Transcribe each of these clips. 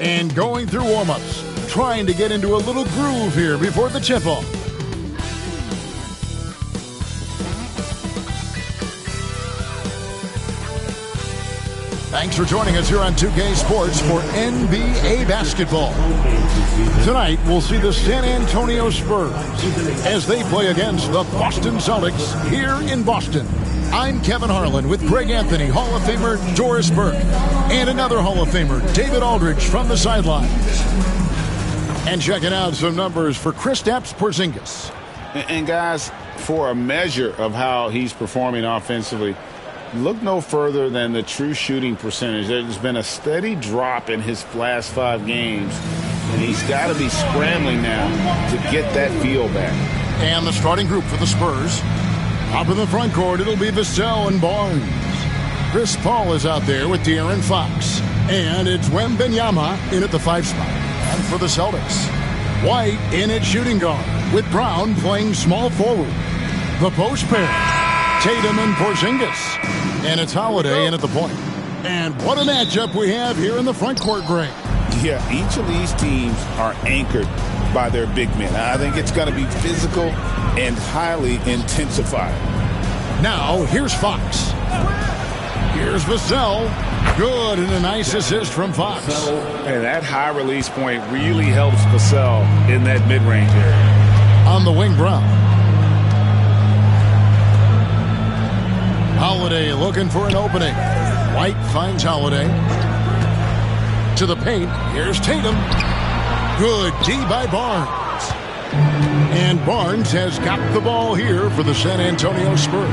And going through warm-ups, trying to get into a little groove here before the tip-off. Thanks for joining us here on 2K Sports for NBA basketball. Tonight, we'll see the San Antonio Spurs as they play against the Boston Celtics here in Boston. I'm Kevin Harlan with Greg Anthony, Hall of Famer Doris Burke, and another Hall of Famer, David Aldridge, from the sidelines. And checking out some numbers for Kristaps Porzingis. And guys, for a measure of how he's performing offensively, look no further than the true shooting percentage. There's been a steady drop in his last 5 games, and he's got to be scrambling now to get that feel back. And the starting group for the Spurs. Up in the front court, it'll be Vassell and Barnes. Chris Paul is out there with De'Aaron Fox. And it's Wembanyama in at the 5 spot. And for the Celtics, White in at shooting guard with Brown playing small forward. The post pair, Tatum and Porzingis. And it's Holiday in at the point. And what a matchup we have here in the front court, Greg. Yeah, each of these teams are anchored by their big men. I think it's going to be physical and highly intensified. Now, here's Fox. Here's Vassell. Good, and a nice assist from Fox. And that high release point really helps Vassell in that mid-range area. On the wing, Brown. Holiday looking for an opening. White finds Holiday. To the paint. Here's Tatum. Good D by Barnes. And Barnes has got the ball here for the San Antonio Spurs.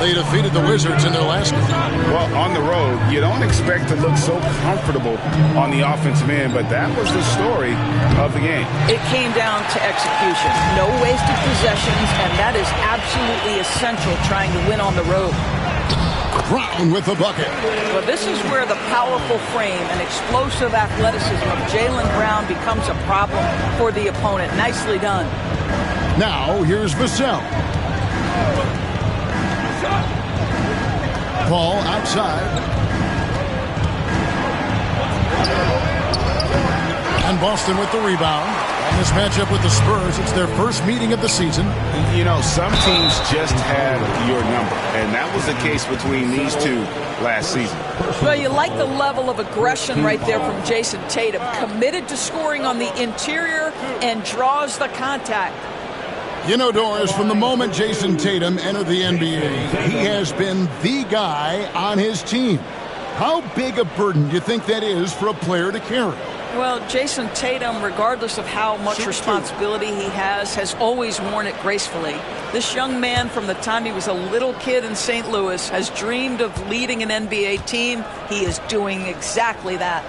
They defeated the Wizards in their last game. Well, on the road, you don't expect to look so comfortable on the offensive end, but that was the story of the game. It came down to execution. No wasted possessions, and that is absolutely essential trying to win on the road. Brown with the bucket. Well, this is where the powerful frame and explosive athleticism of Jaylen Brown becomes a problem for the opponent. Nicely done. Now, here's Vassell. Ball outside. And Boston with the rebound. And this matchup with the Spurs, it's their first meeting of the season. You know, some teams just have your number, and that was the case between these two last season. Well, you like the level of aggression right there from Jason Tatum. Committed to scoring on the interior and draws the contact. You know, Doris, from the moment Jason Tatum entered the NBA, he has been the guy on his team. How big a burden do you think that is for a player to carry? Well, Jason Tatum, regardless of how much responsibility he has always worn it gracefully. This young man, from the time he was a little kid in St. Louis, has dreamed of leading an NBA team. He is doing exactly that.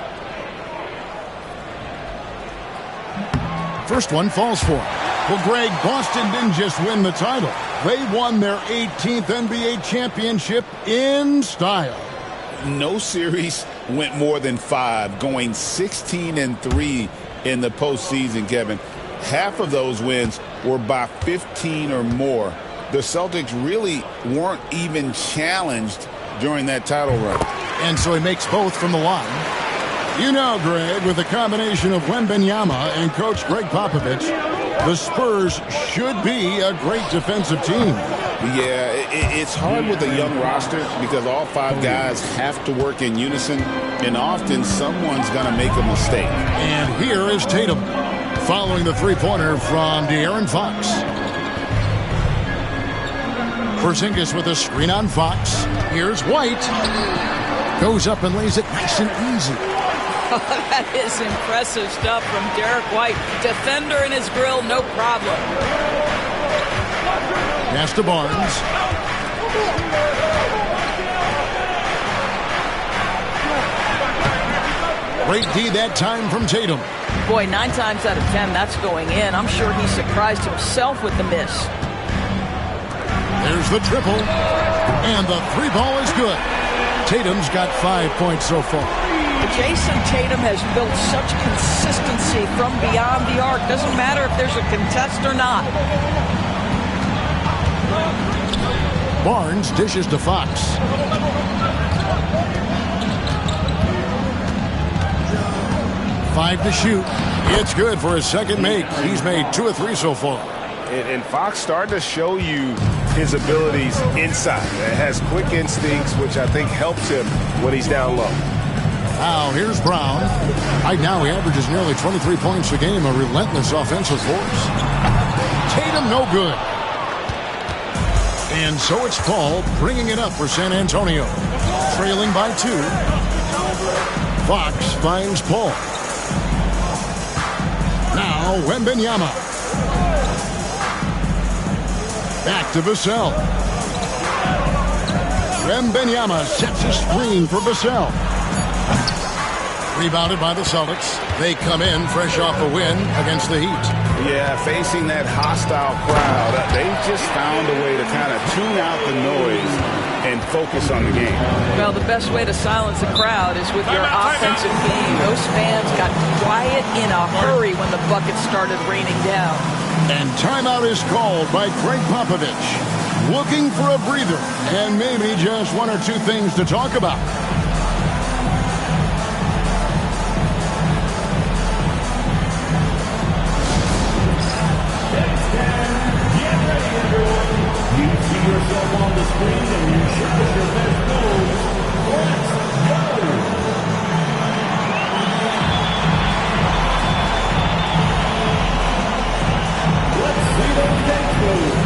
First one falls for him. Well, Greg, Boston didn't just win the title. They won their 18th NBA championship in style. No series went more than 5, going 16-3 in the postseason, Kevin. Half of those wins were by 15 or more. The Celtics really weren't even challenged during that title run. And so he makes both from the line. You know, Greg, with the combination of Wembanyama and Coach Greg Popovich, the Spurs should be a great defensive team. Yeah, it's hard with a young roster because all 5 guys have to work in unison, and often someone's going to make a mistake. And here is Tatum following the three-pointer from De'Aaron Fox. Porzingis with a screen on Fox. Here's White. Goes up and lays it nice and easy. That is impressive stuff from Derek White. Defender in his grill, no problem. Pass to Barnes. Great D that time from Tatum. Boy, 9 times out of 10, that's going in. I'm sure he surprised himself with the miss. There's the triple. And the 3 ball is good. Tatum's got 5 points so far. Jason Tatum has built such consistency from beyond the arc. Doesn't matter if there's a contest or not. Barnes dishes to Fox. 5 to shoot. It's good for his second make. He's made 2 of 3 so far. And Fox started to show you his abilities inside. It has quick instincts, which I think helps him when he's down low. Now here's Brown. Right now he averages nearly 23 points a game, a relentless offensive force. Tatum no good. And so it's Paul bringing it up for San Antonio. Trailing by 2. Fox finds Paul. Now Wembanyama. Back to Vassell. Wembanyama sets a screen for Vassell. Rebounded by the Celtics. They come in fresh off a win against the Heat. Yeah, facing that hostile crowd, they've just found a way to kind of tune out the noise and focus on the game. Well, the best way to silence a crowd is with your offensive game. Those fans got quiet in a hurry when the buckets started raining down. And timeout is called by Greg Popovich. Looking for a breather and maybe just 1 or 2 things to talk about. You see yourself on the screen and you show us your best moves. Let's go! Let's see those dance moves.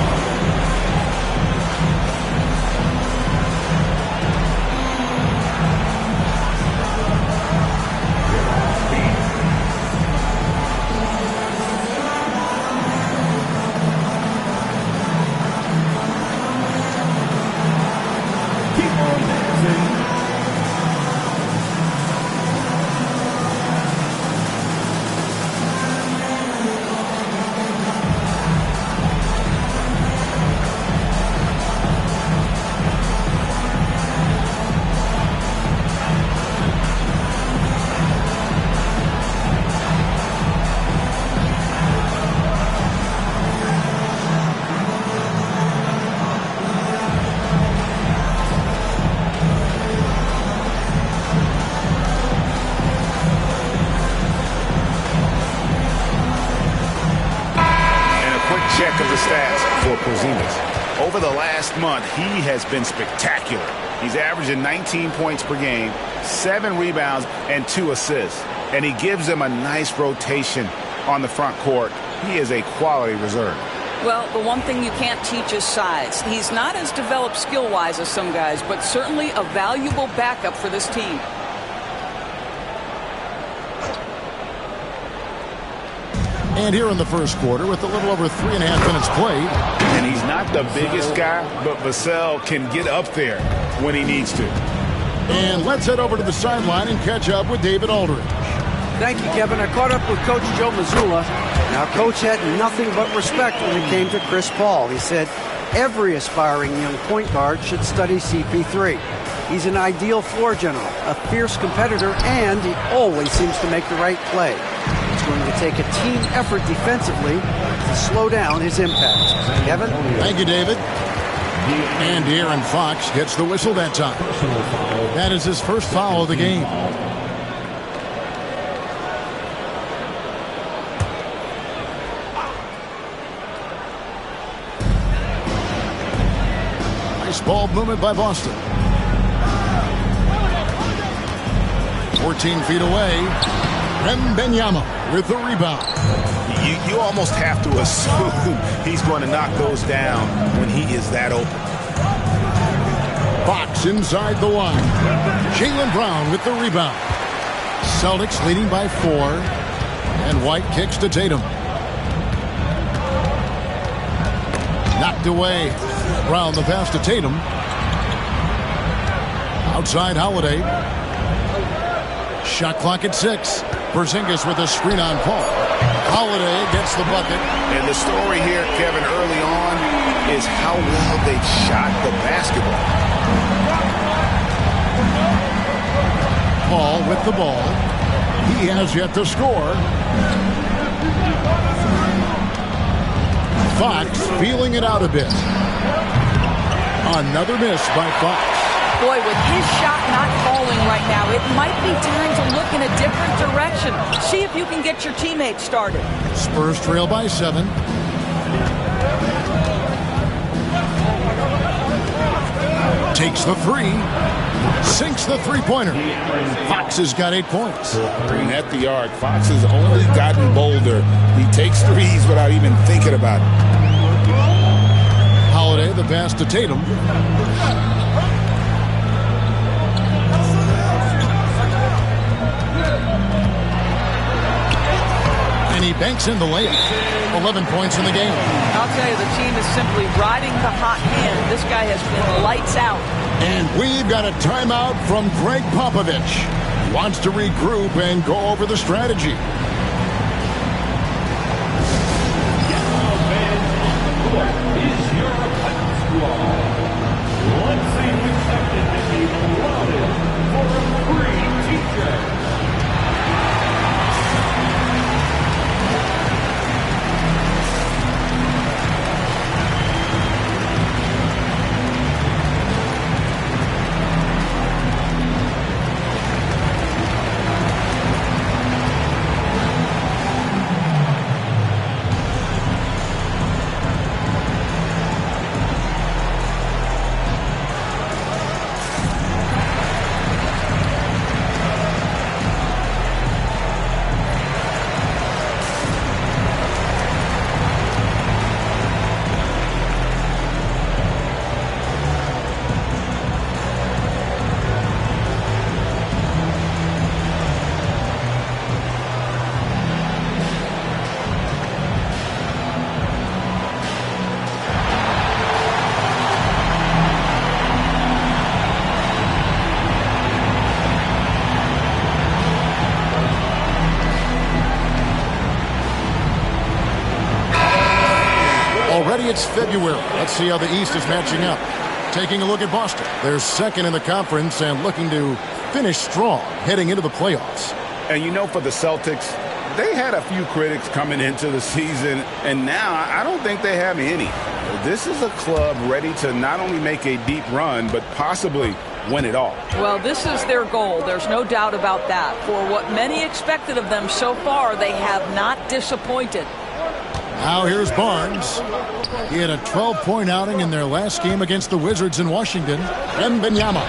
Over the last month, he has been spectacular. He's averaging 19 points per game, 7 rebounds, and 2 assists. And he gives them a nice rotation on the front court. He is a quality reserve. Well, the one thing you can't teach is size. He's not as developed skill-wise as some guys, but certainly a valuable backup for this team. And here in the first quarter, with a little over 3.5 minutes played. And he's not the biggest guy, but Vassell can get up there when he needs to. And let's head over to the sideline and catch up with David Aldridge. Thank you, Kevin. I caught up with Coach Joe Mazzulla. Now, Coach had nothing but respect when it came to Chris Paul. He said every aspiring young point guard should study CP3. He's an ideal floor general, a fierce competitor, and he always seems to make the right play. It's going to take a team effort defensively to slow down his impact. Kevin? Thank you, David. And De'Aaron Fox gets the whistle that time. That is his first foul of the game. Nice ball movement by Boston. 14 feet away. Wembanyama with the rebound. You almost have to assume he's going to knock those down when he is that open. Fox inside the line. Jaylen Brown with the rebound. Celtics leading by 4. And White kicks to Tatum. Knocked away. Brown the pass to Tatum. Outside Holiday. Shot clock at 6. Porzingis with a screen on Paul. Holiday gets the bucket. And the story here, Kevin, early on is how well they shot the basketball. Paul with the ball. He has yet to score. Fox feeling it out a bit. Another miss by Fox. Boy, with his shot not falling right now, it might be time to look in a different direction. Listen, see if you can get your teammates started. Spurs trail by 7. Takes the 3. Sinks the three-pointer. Fox has got 8 points. At the arc, Fox has only gotten bolder. He takes threes without even thinking about it. Holiday, the pass to Tatum. And he banks in the layup. 11 points in the game. I'll tell you, the team is simply riding the hot hand. This guy has been lights out. And we've got a timeout from Greg Popovich. He wants to regroup and go over the strategy. Already it's February. Let's see how the East is matching up. Taking a look at Boston. They're second in the conference and looking to finish strong heading into the playoffs. And you know, for the Celtics, they had a few critics coming into the season, and now I don't think they have any. This is a club ready to not only make a deep run, but possibly win it all. Well, this is their goal. There's no doubt about that. For what many expected of them so far, they have not disappointed. Now here's Barnes. He had a 12-point outing in their last game against the Wizards in Washington. Wembanyama.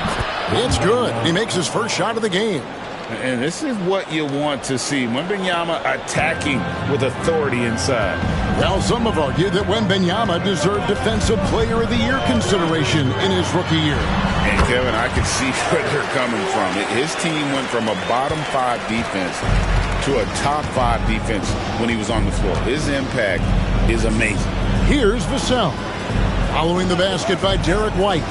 It's good. He makes his first shot of the game. And this is what you want to see. Wembanyama attacking with authority inside. Well, some have argued that Wembanyama deserved Defensive Player of the Year consideration in his rookie year. And, Kevin, I can see where they're coming from. His team went from a bottom-5 defense to a top-5 defense when he was on the floor. His impact is amazing. Here's Vassell. Following the basket by Derek White.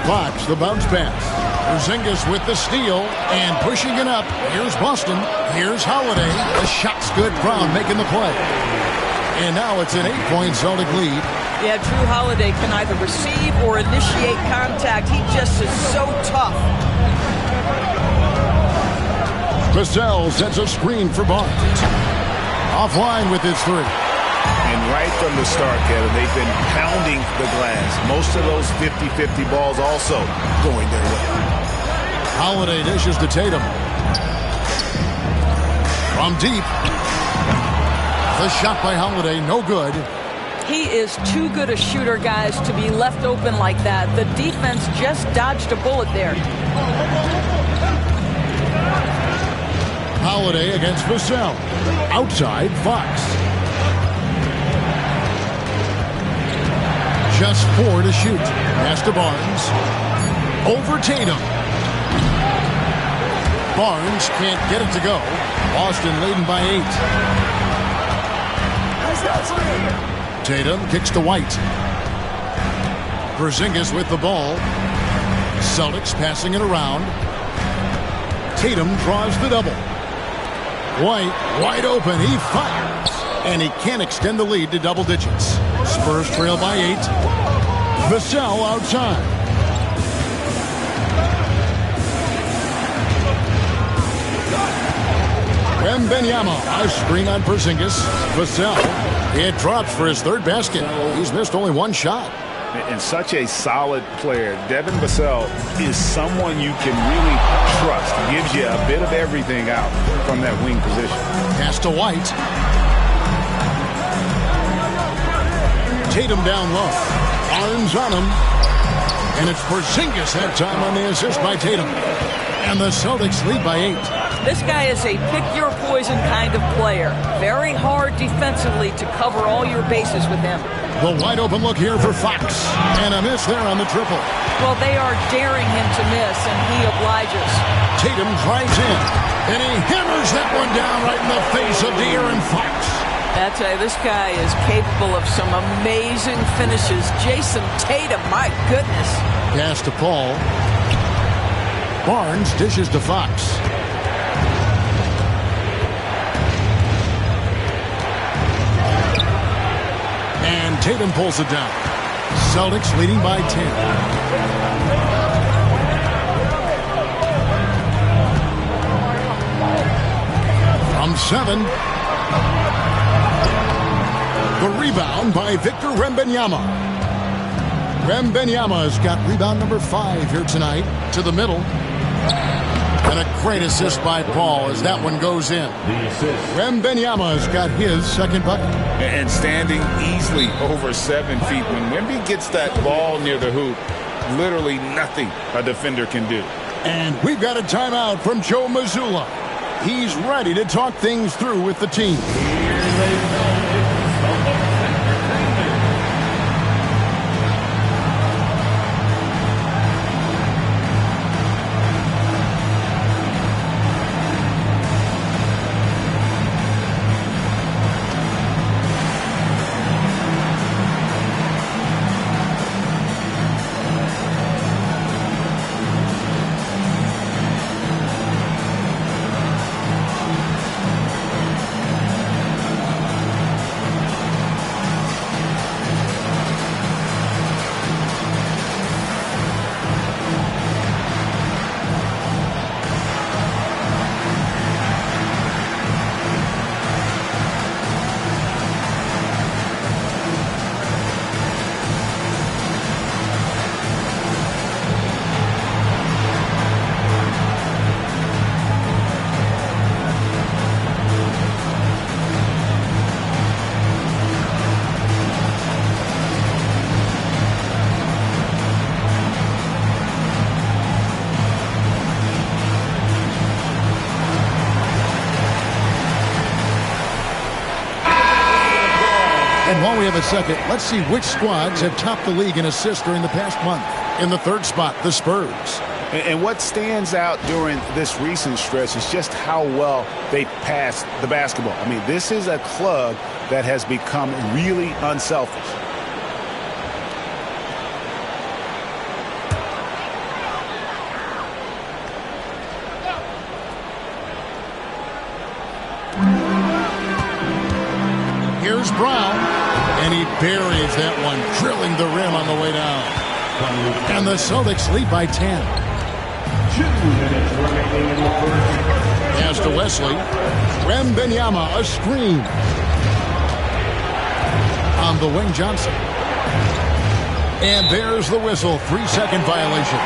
Fox, the bounce pass. Porzingis with the steal and pushing it up. Here's Boston. Here's Holiday. The shot's good. Brown making the play. And now it's an 8-point Celtic lead. Yeah, Drew Holiday can either receive or initiate contact. He just is so tough. Vassell sets a screen for Barnes. Offline with his 3. And right from the start, Kevin, they've been pounding the glass. Most of those 50-50 balls also going their way. Holiday dishes to Tatum. From deep. The shot by Holiday, no good. He is too good a shooter, guys, to be left open like that. The defense just dodged a bullet there. Holiday against Vassell. Outside, Fox. Just 4 to shoot. Pass to Barnes. Over Tatum. Barnes can't get it to go. Boston leading by 8. Tatum kicks to White. Porzingis with the ball. Celtics passing it around. Tatum draws the double. White wide open. He fires. And he can't extend the lead to double digits. Spurs trail by 8. Vassell outside. Wembanyama, a screen on Porzingis. Vassell, it drops for his 3rd basket. He's missed only 1 shot. And such a solid player. Devin Vassell is someone you can really trust. Gives you a bit of everything out from that wing position. Pass to White. Tatum down low. Arms on him. And it's Porzingis that time on the assist by Tatum. And the Celtics lead by 8. This guy is a pick-your-poison kind of player. Very hard defensively to cover all your bases with him. The wide-open look here for Fox. And a miss there on the triple. Well, they are daring him to miss, and he obliges. Tatum drives in. And he hammers that one down right in the face of De'Aaron Fox. I tell you, this guy is capable of some amazing finishes. Jason Tatum, my goodness. Pass to Paul. Barnes dishes to Fox. And Tatum pulls it down. Celtics leading by 10. From 7. The rebound by Victor Wembanyama. Wembanyama's got rebound number 5 here tonight. To the middle. And a great assist by Paul as that one goes in. Wembanyama's got his second bucket. And standing easily over 7 feet. When Wemby gets that ball near the hoop, literally nothing a defender can do. And we've got a timeout from Joe Mazzulla. He's ready to talk things through with the team. And while we have a second, let's see which squads have topped the league in assists during the past month. In the third spot, the Spurs. And what stands out during this recent stretch is just how well they pass the basketball. I mean, this is a club that has become really unselfish. Here's Brown, and he buries that one, drilling the rim on the way down. And the Celtics lead by 10. 2 minutes remaining in the first. Pass to Wesley. Wembanyama, a screen. On the wing, Johnson. And there's the whistle, 3-second violation.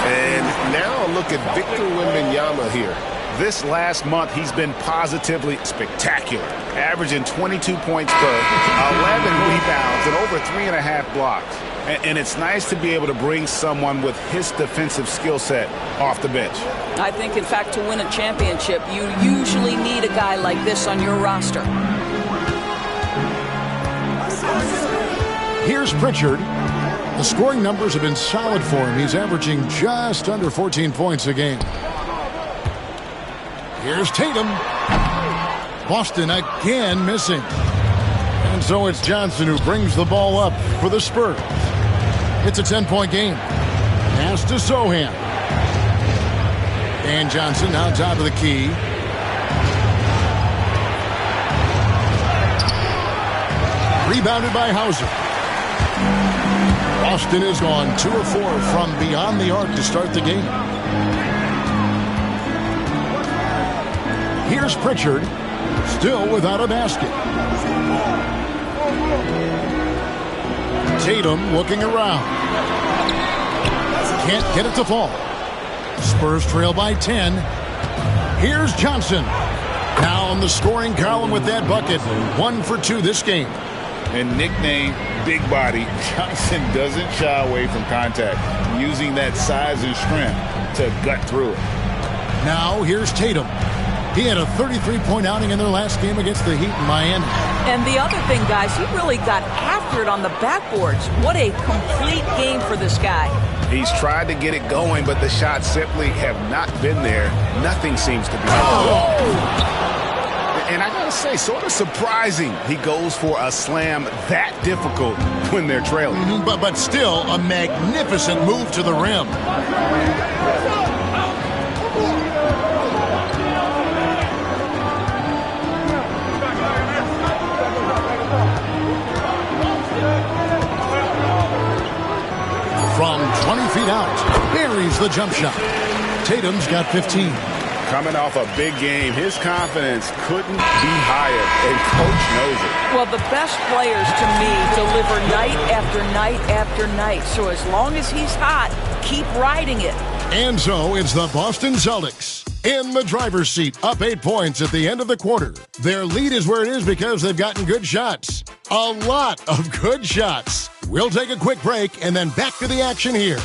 And now look at Victor Wembanyama here. This last month, he's been positively spectacular, averaging 22 points per, 11 rebounds, and over 3.5 blocks. And it's nice to be able to bring someone with his defensive skill set off the bench. I think, in fact, to win a championship, you usually need a guy like this on your roster. Here's Pritchard. The scoring numbers have been solid for him. He's averaging just under 14 points a game. Here's Tatum. Boston again missing. And so it's Johnson who brings the ball up for the Spurs. It's a 10-point game. Pass to Sohan. And Johnson now top of the key. Rebounded by Hauser. Boston has gone 2 of 4 from beyond the arc to start the game. Here's Pritchard, still without a basket. Tatum looking around. Can't get it to fall. Spurs trail by 10. Here's Johnson. Now in the scoring column with that bucket. 1 for 2 this game. And nicknamed Big Body, Johnson doesn't shy away from contact, using that size and strength to gut through it. Now here's Tatum. He had a 33-point outing in their last game against the Heat in Miami. And the other thing, guys, he really got after it on the backboards. What a complete game for this guy. He's tried to get it going, but the shots simply have not been there. Nothing seems to be. And I gotta say, sort of surprising he goes for a slam that difficult when they're trailing. But still a magnificent move to the rim. From 20 feet out, buries the jump shot. Tatum's got 15. Coming off a big game, his confidence couldn't be higher, and coach knows it. Well, the best players, to me, deliver night after night after night. So as long as he's hot, keep riding it. And so it's the Boston Celtics in the driver's seat, up 8 points at the end of the quarter. Their lead is where it is because they've gotten good shots. A lot of good shots. We'll take a quick break and then back to the action here.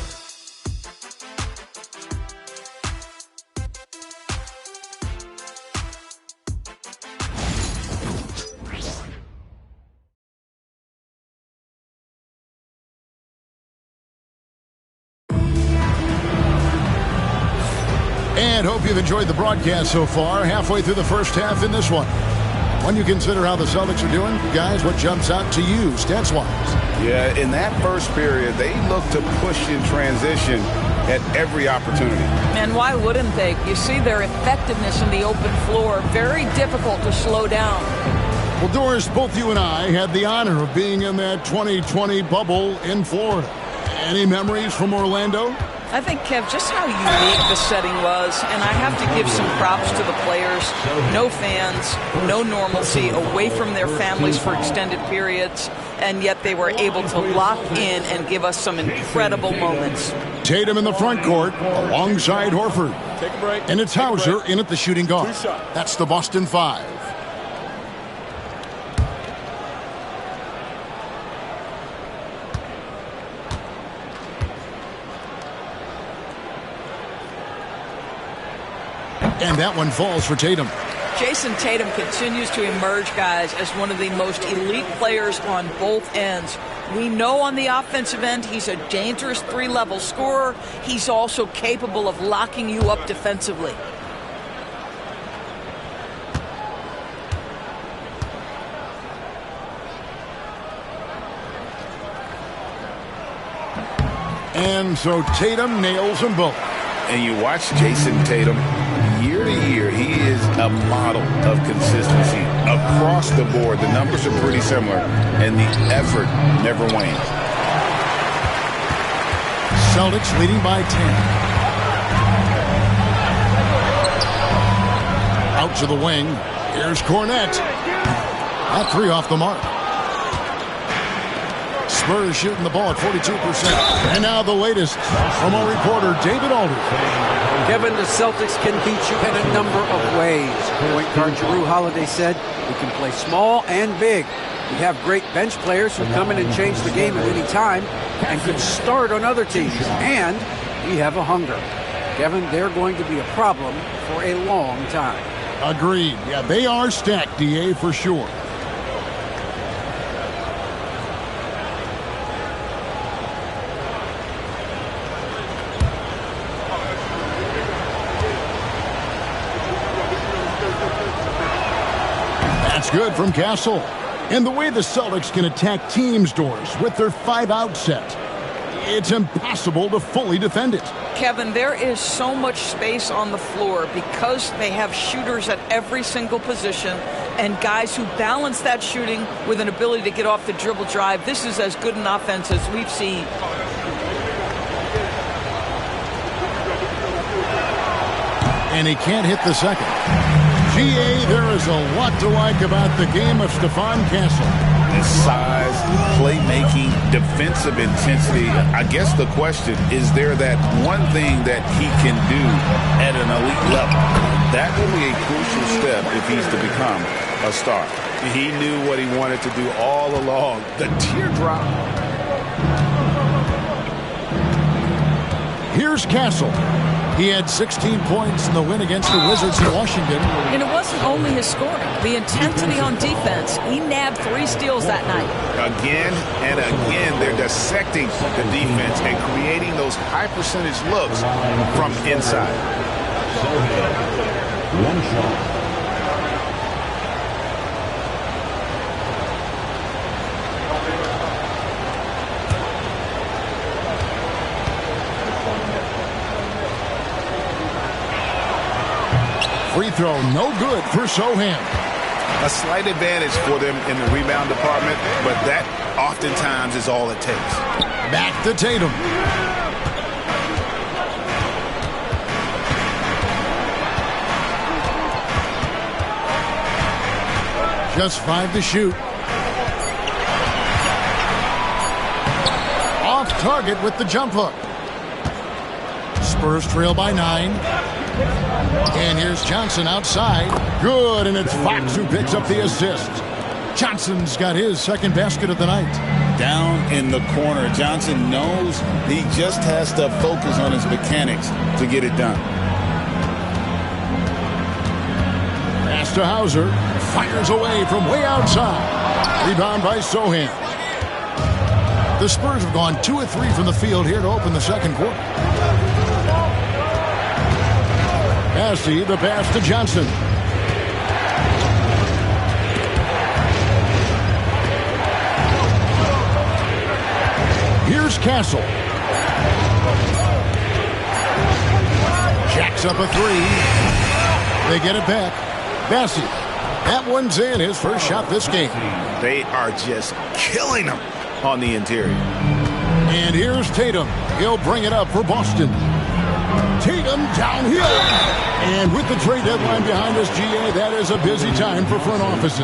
And hope you've enjoyed the broadcast so far. Halfway through the first half in this one. When you consider how the Celtics are doing, guys, what jumps out to you stats-wise? Yeah, in that first period, they looked to push in transition at every opportunity. And why wouldn't they? You see their effectiveness in the open floor. Very difficult to slow down. Well, Doris, both you and I had the honor of being in that 2020 bubble in Florida. Any memories from Orlando? I think, Kev, just how unique the setting was, and I have to give some props to the players. No fans, no normalcy, away from their families for extended periods, and yet they were able to lock in and give us some incredible moments. Tatum in the front court alongside Horford. Take a break. And it's Hauser in at the shooting guard. That's the Boston 5. And that one falls for Tatum. Jason Tatum continues to emerge, guys, as one of the most elite players on both ends. We know on the offensive end he's a dangerous three-level scorer. He's also capable of locking you up defensively. And so Tatum nails them both. And you watch Jason Tatum, year to year, he is a model of consistency. Across the board, the numbers are pretty similar, and the effort never wanes. Celtics leading by 10. Out to the wing. Here's Cornette. That three off the mark. Spurs shooting the ball at 42%. And now the latest from our reporter, David Aldridge. Kevin, the Celtics can beat you in a number of ways. Point guard Jrue Holiday said, we can play small and big. We have great bench players who come in and change the game at any time and could start on other teams. And we have a hunger. Kevin, they're going to be a problem for a long time. Agreed. Yeah, they are stacked, DA, for sure. That's good from Castle. And the way the Celtics can attack teams, Doris, with their 5-out set, it's impossible to fully defend it. Kevin, there is so much space on the floor because they have shooters at every single position and guys who balance that shooting with an ability to get off the dribble drive. This is as good an offense as we've seen. And he can't hit the second. GA, there is a lot to like about the game of Stephon Castle. his size, playmaking, defensive intensity. I guess the question, is there that one thing that he can do at an elite level? That will be a crucial step if he's to become a star. He knew what he wanted to do all along. The teardrop. Here's Castle. He had 16 points in the win against the Wizards in Washington. And it wasn't only his scoring. The intensity on defense. He nabbed 3 steals that night. Again and again, they're dissecting the defense and creating those high-percentage looks from inside. One shot. Free throw, no good for Sohan. A slight advantage for them in the rebound department, but that oftentimes is all it takes. Back to Tatum. Just 5 to shoot. Off target with the jump hook. Spurs trail by 9. And here's Johnson outside. Good, and it's Fox who picks up the assist. Johnson's got his second basket of the night. Down in the corner, Johnson knows he just has to focus on his mechanics to get it done. Pass to Hauser. Fires away from way outside. Rebound by Sohan. The Spurs have gone 2 of 3 from the field here to open the second quarter. Massey, the pass to Johnson. Here's Castle. Jacks up a 3. They get it back. Massey. That one's in, his first shot this game. They are just killing him on the interior. And here's Tatum. He'll bring it up for Boston. Tatum downhill. And with the trade deadline behind us, GA, that is a busy time for front offices.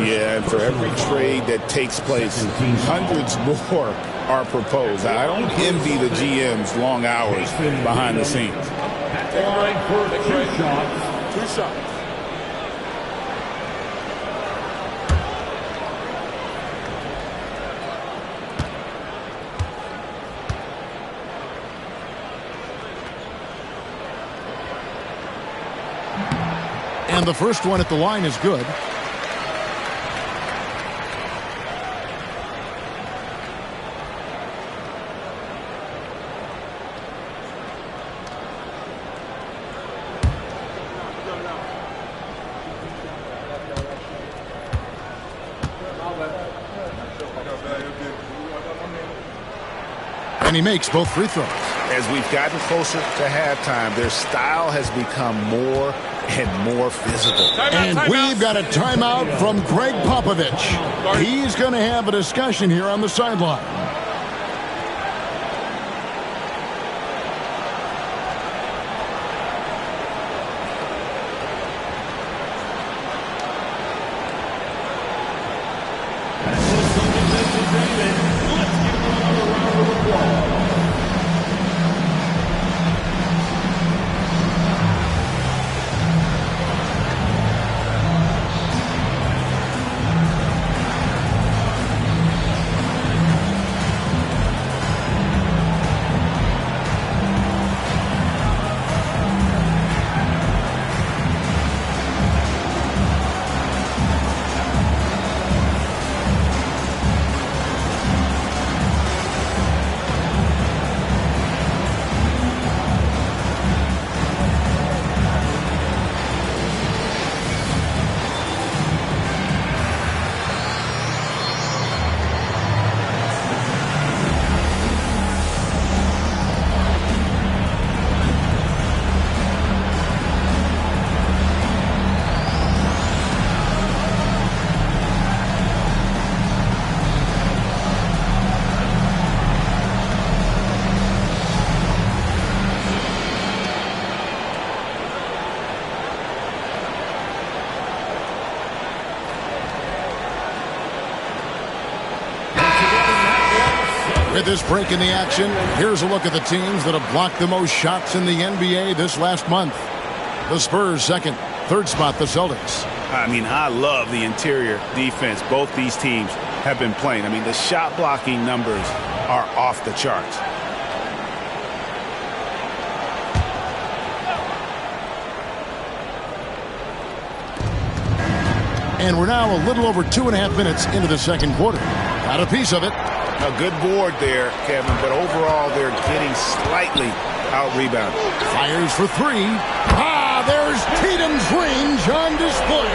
Yeah, and for every trade that takes place, hundreds more are proposed. I don't envy the GM's long hours behind the scenes. Line for 2 shots. 2 shots. And the first one at the line is good. And he makes both free throws. As we've gotten closer to halftime, their style has become more and more physical. And we've got a timeout from Greg Popovich. He's going to have a discussion here on the sideline. With this break in the action, here's a look at the teams that have blocked the most shots in the NBA this last month. The Spurs second, third spot the Celtics. I mean, I love the interior defense both these teams have been playing. I mean, the shot blocking numbers are off the charts. And we're now a little over 2.5 minutes into the second quarter. Got a piece of it. A good board there, Kevin, but overall they're getting slightly out-rebounded. Fires for three. There's Tatum's range on display.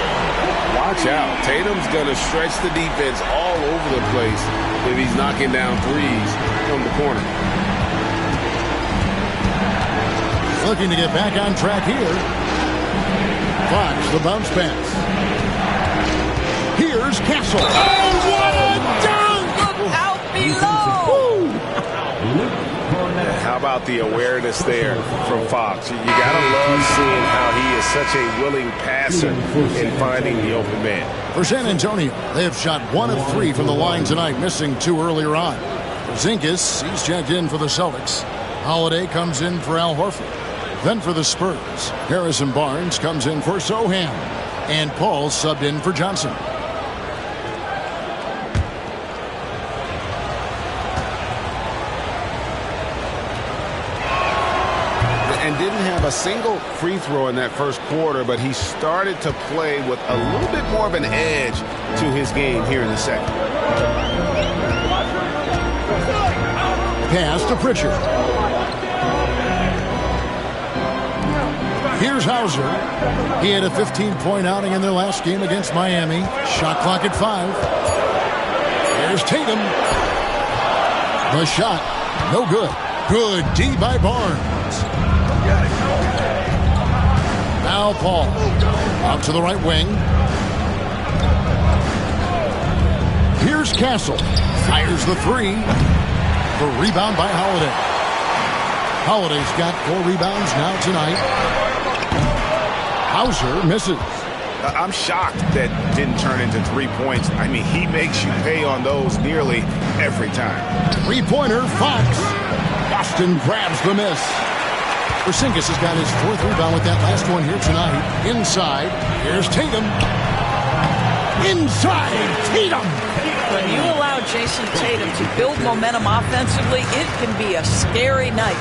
Watch out. Tatum's going to stretch the defense all over the place if he's knocking down threes from the corner. Looking to get back on track here. Fox, the bounce pass. Here's Castle. Oh, what a dunk! Look out below! How about the awareness there from Fox? You got to love seeing how he is such a willing passer in finding the open man. For San Antonio, they have shot 1 of 3 from the line tonight, missing 2 earlier on. Porzingis, he's checked in for the Celtics. Holiday comes in for Al Horford. Then for the Spurs, Harrison Barnes comes in for Sohan. And Paul subbed in for Johnson. And didn't have a single free throw in that first quarter, but he started to play with a little bit more of an edge to his game here in the second. Pass to Pritchard. Here's Hauser. He had a 15-point outing in their last game against Miami. Shot clock at 5. Here's Tatum. The shot, no good. Good D by Barnes. Now Paul. Out to the right wing. Here's Castle. Fires the 3. The rebound by Holiday. Holiday's got 4 rebounds now tonight. Hauser misses. I'm shocked that didn't turn into 3 points. I mean, he makes you pay on those nearly every time. 3-pointer, Fox. Boston grabs the miss. Porzingis has got his 4th rebound with that last one here tonight. Inside, here's Tatum. Inside, Tatum. When you allow Jason Tatum to build momentum offensively, it can be a scary night.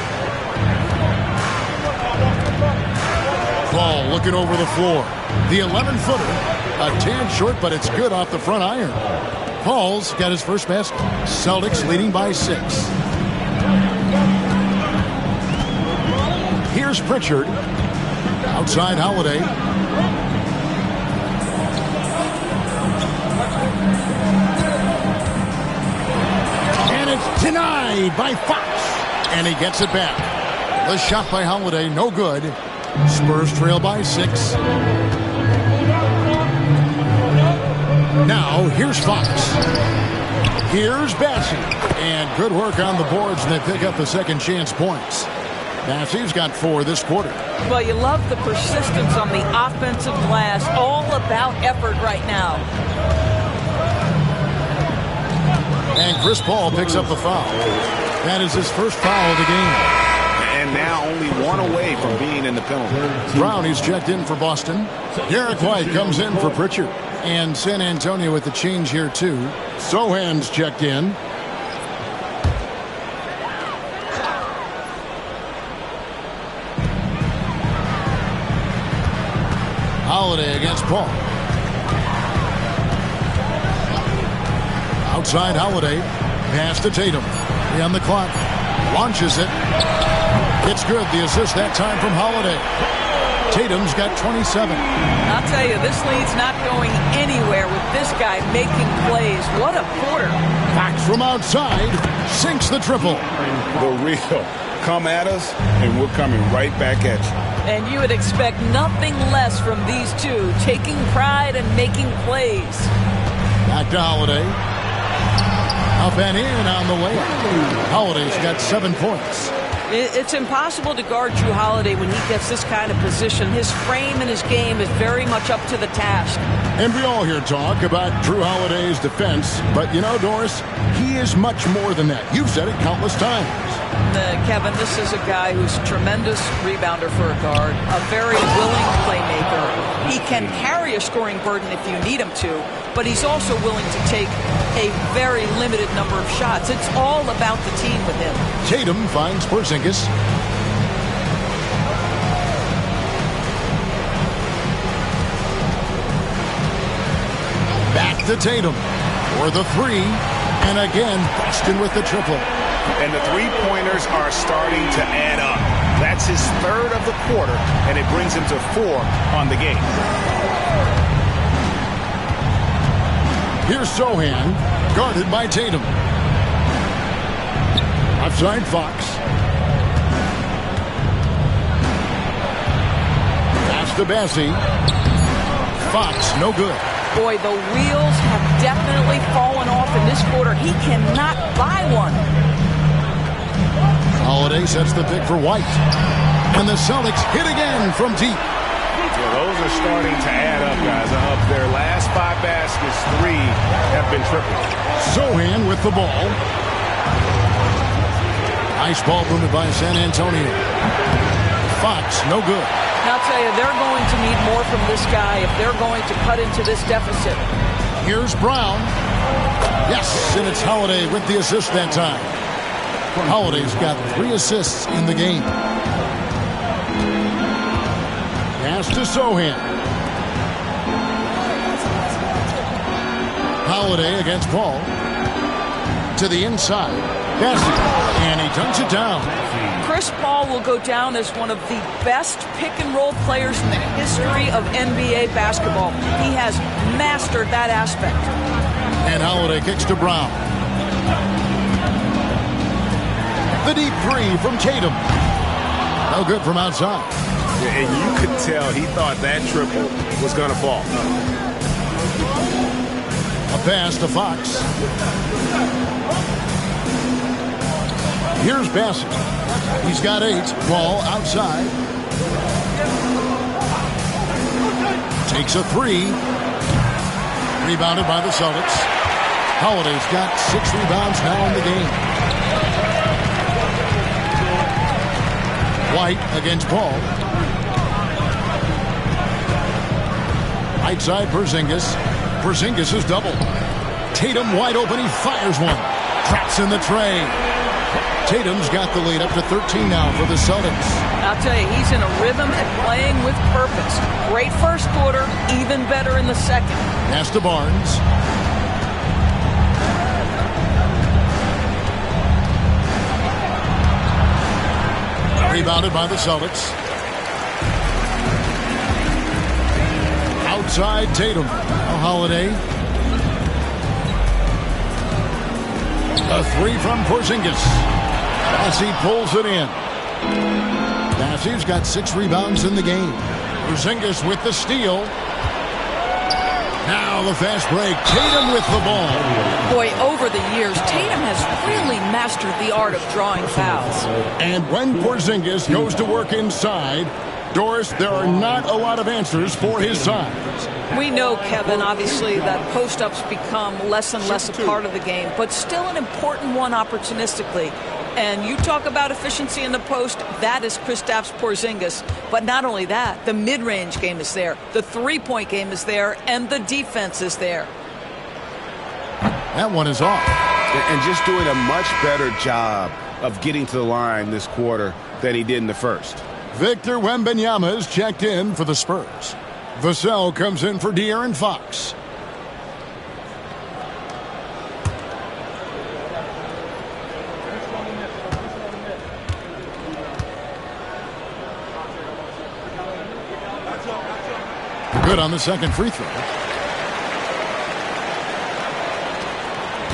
Ball looking over the floor. The 11-footer, a tad short, but it's good off the front iron. Paul's got his first basket. Celtics leading by 6. Here's Pritchard. Outside Holiday. And it's denied by Fox. And he gets it back. The shot by Holiday, no good. Spurs trail by 6. Now, here's Fox. Here's Bassey. And good work on the boards, and they pick up the second chance points. Bassey's got 4 this quarter. Well, you love the persistence on the offensive glass. All about effort right now. And Chris Paul picks up the foul. That is his first foul of the game. And now only 1 away from being in the penalty. Brownie's checked in for Boston. Derek White comes in for Pritchard. And San Antonio with the change here, too. Sohan's checked in. Holiday against Paul. Outside Holiday. Pass to Tatum. 3 on the clock. Launches it. It's good. The assist that time from Holiday. Tatum's got 27. I'll tell you, this lead's not going anywhere with this guy making plays. What a quarter. Fox from outside. Sinks the triple. The real. Come at us, and we're coming right back at you. And you would expect nothing less from these two, taking pride and making plays. Back to Holiday. Up and in on the way. Holiday's got 7 points. It's impossible to guard Jrue Holiday when he gets this kind of position. His frame and his game is very much up to the task. And we all hear talk about Jrue Holiday's defense, but you know, Doris, he is much more than that. You've said it countless times. Kevin, this is a guy who's a tremendous rebounder for a guard, a very willing playmaker. He can carry a scoring burden if you need him to, but he's also willing to take a very limited number of shots. It's all about the team with him. Tatum finds Porzingis. Back to Tatum for the three. And again, Boston with the triple. And the three-pointers are starting to add up. That's his third of the quarter, and it brings him to 4 on the game. Here's Sohan, guarded by Tatum. Outside Fox. Pass to Bassie. Fox, no good. Boy, the wheels have definitely fallen off in this quarter. He cannot buy one. Holiday sets the pick for White. And the Celtics hit again from deep. Yeah, those are starting to add up, guys. Of their last 5 baskets, 3 have been tripled. Sohan with the ball. Nice ball movement by San Antonio. Fox, no good. Now, I'll tell you, they're going to need more from this guy if they're going to cut into this deficit. Here's Brown. Yes, and it's Holiday with the assist that time. Holiday's got 3 assists in the game. Pass to Sohan. Holiday against Paul. To the inside. Bassie. And he dunks it down. Chris Paul will go down as one of the best pick-and-roll players in the history of NBA basketball. He has mastered that aspect. And Holiday kicks to Brown. The deep three from Tatum. No good from outside. Yeah, and you could tell he thought that triple was going to fall. A pass to Fox. Here's Bassett. He's got 8. Ball outside. Takes a 3. Rebounded by the Celtics. Holiday's got 6 rebounds now in the game. White against Paul. Right side Porzingis. Porzingis is double. Tatum wide open. He fires one. Traps in the tray. Tatum's got the lead up to 13 now for the Celtics. I'll tell you, he's in a rhythm and playing with purpose. Great first quarter, even better in the second. Pass to Barnes. Rebounded by the Celtics. Outside Tatum. A Holiday. A 3 from Porzingis. Bassie pulls it in. Bassie's got 6 rebounds in the game. Porzingis with the steal. Now the fast break. Tatum with the ball. Boy, over the years, Tatum has really mastered the art of drawing fouls. And when Porzingis goes to work inside, Doris, there are not a lot of answers for his size. We know, Kevin, obviously, that post-ups become less and less a part of the game, but still an important one opportunistically. And you talk about efficiency in the post, that is Kristaps Porzingis. But not only that, the mid-range game is there, the three-point game is there, and the defense is there. That one is off. And just doing a much better job of getting to the line this quarter than he did in the first. Victor Wembanyama is checked in for the Spurs. Vassell comes in for De'Aaron Fox. Good on the second free throw.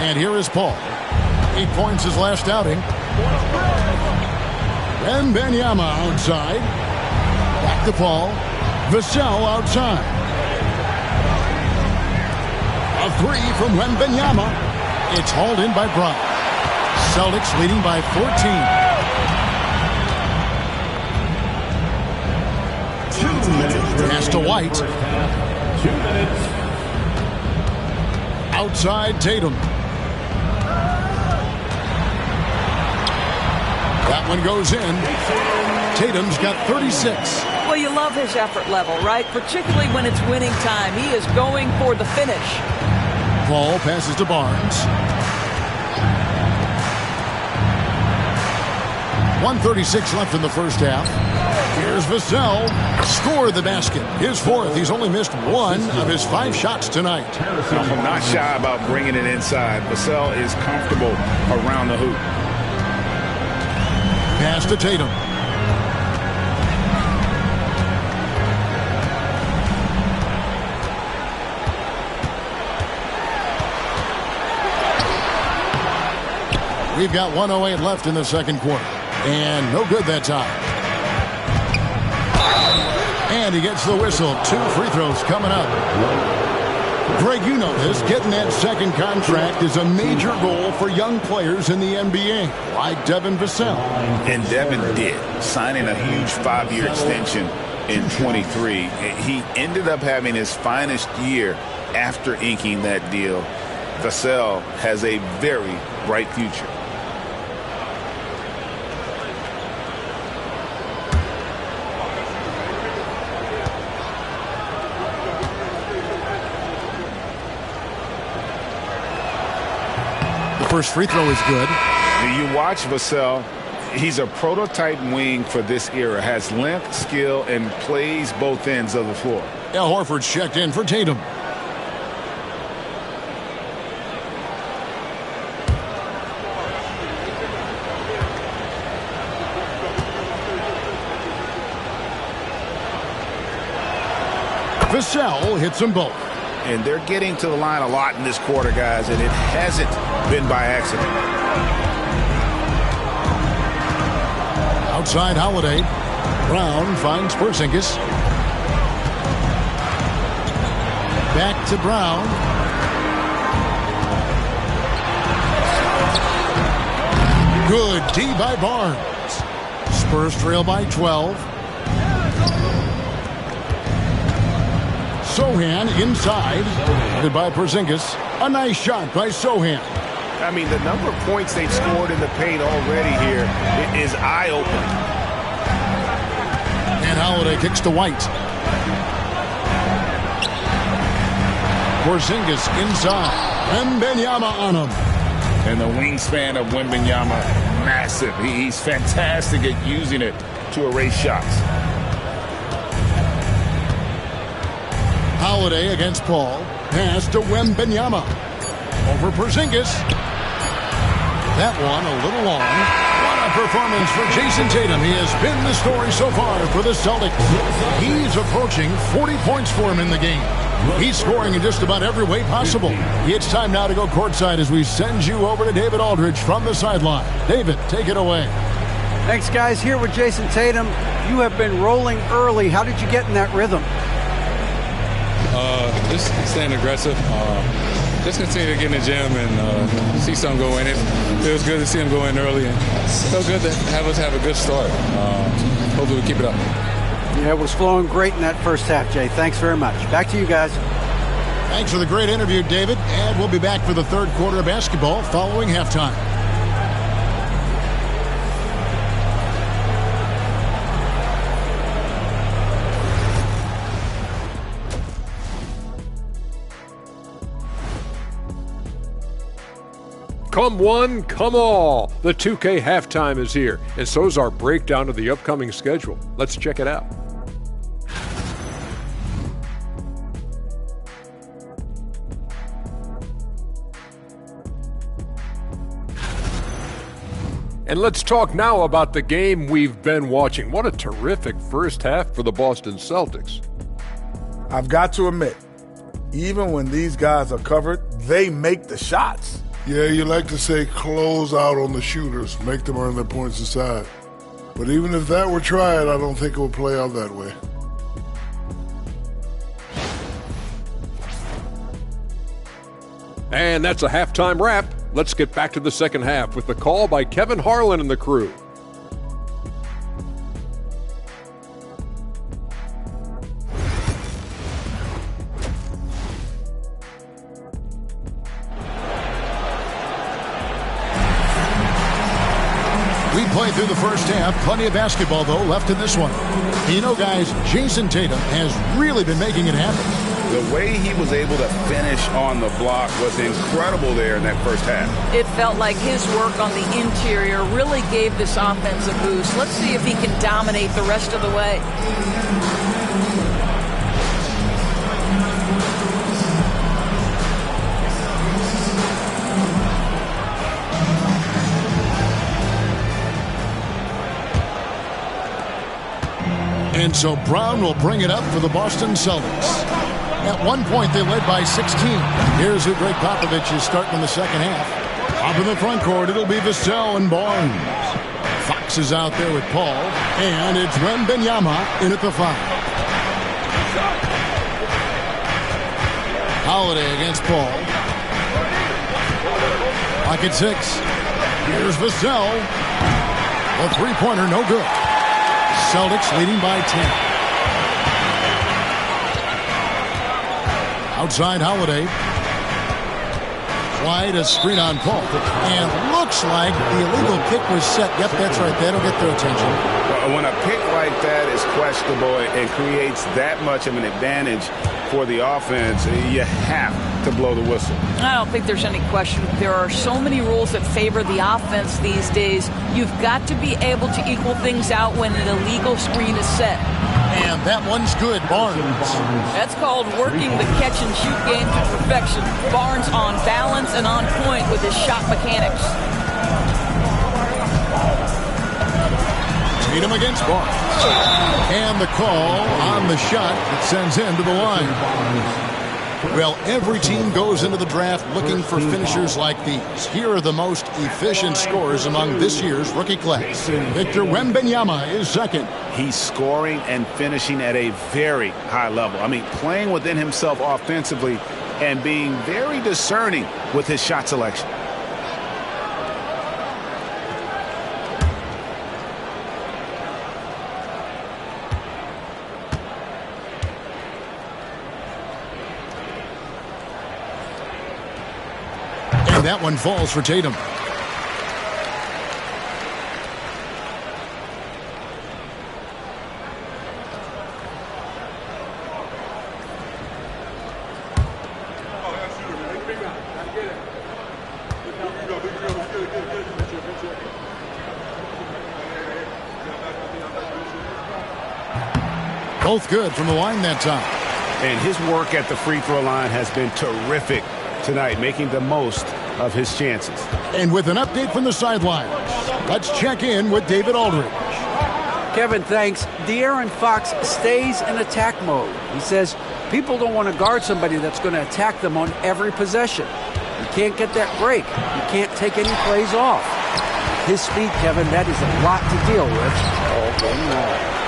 And here is Paul. 8 points his last outing. Wembanyama outside. Back to Paul. Vassell outside. A 3 from Wembanyama. It's hauled in by Brown. Celtics leading by 14. Pass to White. 2 minutes. Outside Tatum. That one goes in. Tatum's got 36. Well, you love his effort level, right? Particularly when it's winning time. He is going for the finish. Paul passes to Barnes. 1:36 left in the first half. Here's Vassell. Scored the basket. His fourth. He's only missed one of his 5 shots tonight. I'm not shy about bringing it inside. Vassell is comfortable around the hoop. Pass to Tatum. We've got 1:08 left in the second quarter. And no good that time. And he gets the whistle. 2 free throws coming up. Greg, you know this. Getting that second contract is a major goal for young players in the NBA, like Devin Vassell. And Devin did, signing a huge 5-year extension in 23. He ended up having his finest year after inking that deal. Vassell has a very bright future. First free throw is good. You watch Vassell. He's a prototype wing for this era. Has length, skill, and plays both ends of the floor. Al Horford's checked in for Tatum. Vassell hits them both. And they're getting to the line a lot in this quarter, guys, and it hasn't been by accident. Outside Holiday. Brown finds Porzingis. Back to Brown. Good D by Barnes. Spurs trail by 12. Sohan inside. Good by Porzingis. A nice shot by Sohan. I mean, the number of points they've scored in the paint already here is eye-opening. And Holiday kicks to White. Porzingis inside. Wembanyama on him. And the wingspan of Wembanyama, massive. He's fantastic at using it to erase shots. Holiday against Paul. Pass to Wembanyama. Over Porzingis. That one a little long. What a performance for Jason Tatum. He has been the story so far for the Celtics. He's approaching 40 points for him in the game. He's scoring in just about every way possible. It's time now to go courtside as we send you over to David Aldridge from the sideline. David, take it away. Thanks, guys. Here with Jason Tatum. You have been rolling early. How did you get in that rhythm? Just staying aggressive. Just continue to get in the gym and see something go in. It feels good to see him go in early, and felt good to have us have a good start. Hopefully we keep it up. Yeah, it was flowing great in that first half, Jay. Thanks very much. Back to you guys. Thanks for the great interview, David. And we'll be back for the third quarter of basketball following halftime. Come one, come all. The 2K halftime is here, and so is our breakdown of the upcoming schedule. Let's check it out. And let's talk now about the game we've been watching. What a terrific first half for the Boston Celtics. I've got to admit, even when these guys are covered, they make the shots. Yeah, you like to say close out on the shooters, make them earn their points inside. But even if that were tried, I don't think it would play out that way. And that's a halftime wrap. Let's get back to the second half with the call by Kevin Harlan and the crew. We played through the first half. Plenty of basketball, though, left in this one. And you know, guys, Jason Tatum has really been making it happen. The way he was able to finish on the block was incredible there in that first half. It felt like his work on the interior really gave this offense a boost. Let's see if he can dominate the rest of the way. And so Brown will bring it up for the Boston Celtics. At one point, they led by 16. Here's who Greg Popovich is starting in the second half. Up in the front court, it'll be Vassell and Barnes. Fox is out there with Paul. And it's Wembanyama in at the 5. Holiday against Paul. Clock at 6. Here's Vassell. The three-pointer, no good. Celtics leading by 10. Outside Holiday. Wide, a screen on Paul. And looks like the illegal kick was set. Yep, that's right. That'll get their attention. When a pick like that is questionable and creates that much of an advantage for the offense, you have to blow the whistle. I don't think there's any question. There are so many rules that favor the offense these days. You've got to be able to equal things out when an illegal screen is set. And that one's good, Barnes. That's called working the catch-and-shoot game to perfection. Barnes on balance and on point with his shot mechanics. Tatum against Barnes. And the call on the shot that sends him to the line. Well, every team goes into the draft looking for finishers like these. Here are the most efficient scorers among this year's rookie class. Victor Wembanyama is second. He's scoring and finishing at a very high level. I mean, playing within himself offensively and being very discerning with his shot selection. That one falls for Tatum. Both good from the line that time. And his work at the free throw line has been terrific tonight, making the most of his chances. And with an update from the sidelines, let's check in with David Aldridge. Kevin, thanks. De'Aaron Fox stays in attack mode. He says people don't want to guard somebody that's going to attack them on every possession. You can't get that break. You can't take any plays off. His speed, Kevin, that is a lot to deal with.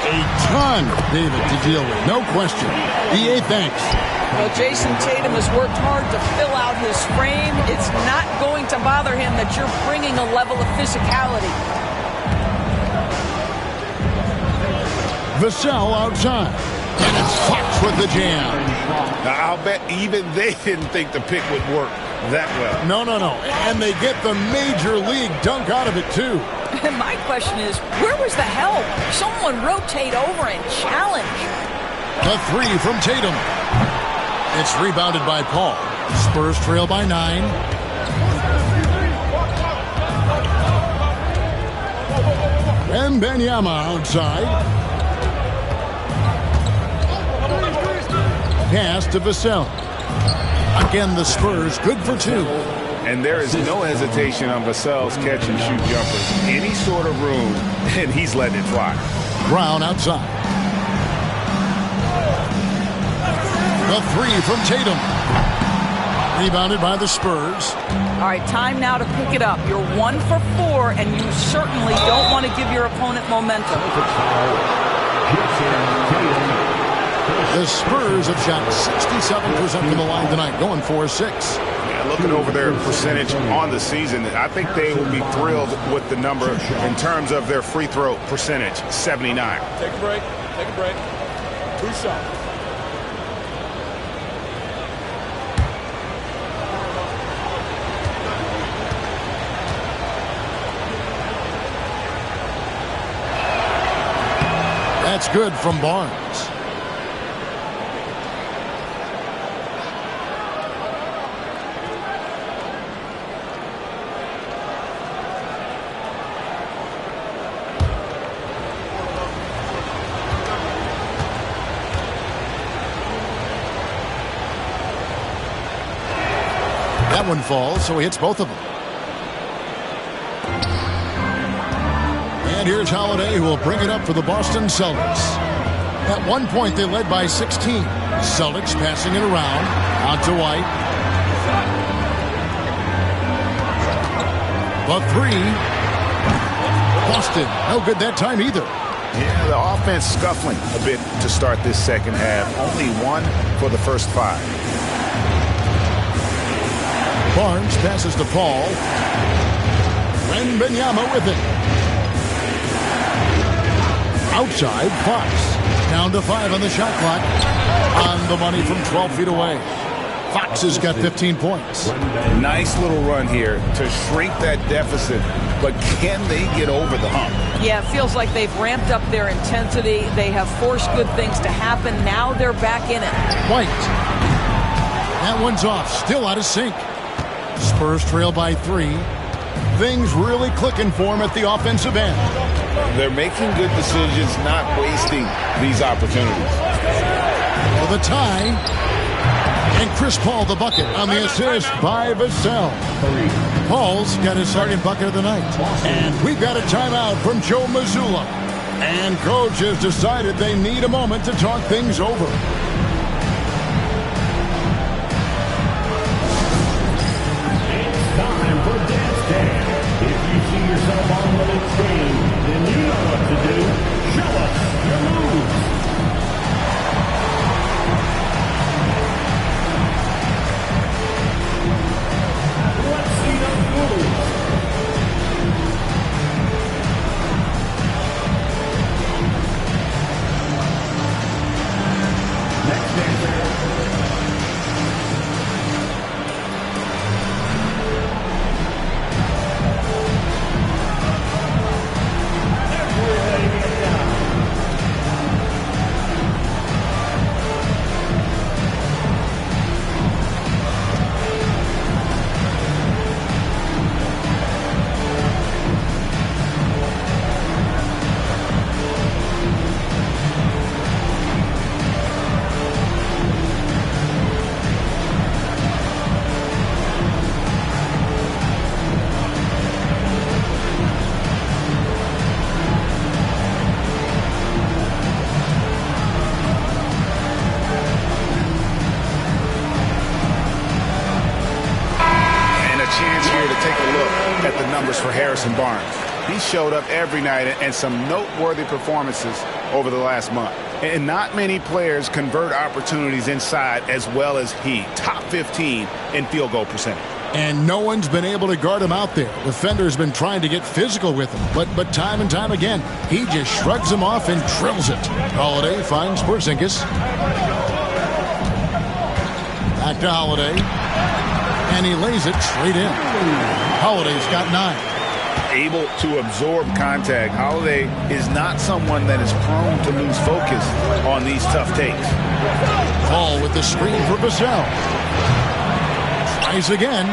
A ton, David, to deal with. No question. EA, thanks. Well, Jason Tatum has worked hard to fill out his frame. It's not going to bother him that you're bringing a level of physicality. Vassell outside. And it's Fox with the jam. Now, I'll bet even they didn't think the pick would work that well. No. And they get the major league dunk out of it, too. My question is, where was the help? Someone rotate over and challenge. The three from Tatum. It's rebounded by Paul. Spurs trail by 9. Wembanyama outside. Pass to Vassell. Again, the Spurs good for 2. And there is no hesitation on Vassell's catch-and-shoot jumpers. Any sort of room, and he's letting it fly. Brown outside. The three from Tatum. Rebounded by the Spurs. All right, time now to pick it up. You're 1 for 4, and you certainly don't want to give your opponent momentum. The Spurs have shot 67% from the line tonight, going 4-6. Yeah, looking over their percentage on the season, I think they will be thrilled with the number in terms of their free throw percentage, 79. Take a break. 2 shots. That's good from Barnes. That one falls, so he hits both of them. And here's Holiday, who will bring it up for the Boston Celtics. At one point, they led by 16. Celtics passing it around. Out to White. The three. Boston, no good that time either. Yeah, the offense scuffling a bit to start this second half. Only one for the first 5. Barnes passes to Paul. Wembanyama with it. Outside, Fox. Down to 5 on the shot clock. On the money from 12 feet away. Fox has got 15 points. Nice little run here to shrink that deficit, but can they get over the hump? Yeah, it feels like they've ramped up their intensity. They have forced good things to happen. Now they're back in it. White. That one's off. Still out of sync. Spurs trail by 3. Things really clicking for him at the offensive end. They're making good decisions, not wasting these opportunities. For the tie. And Chris Paul the bucket on the assist by Vassell. Paul's got his second bucket of the night. And we've got a timeout from Joe Mazzulla. And coach has decided they need a moment to talk things over. If you see yourself on the big screen, then you know what to do. Show us your moves. Let's see those moves. Next dancer. Barnes. He showed up every night and some noteworthy performances over the last month. And not many players convert opportunities inside as well as he. Top 15 in field goal percentage. And no one's been able to guard him out there. Defender's been trying to get physical with him, but time and time again, he just shrugs him off and drills it. Holiday finds Porzingis. Back to Holiday. And he lays it straight in. Holiday's got 9. Able to absorb contact. Holiday is not someone that is prone to lose focus on these tough takes. Paul with the screen for Vassell. Tries again.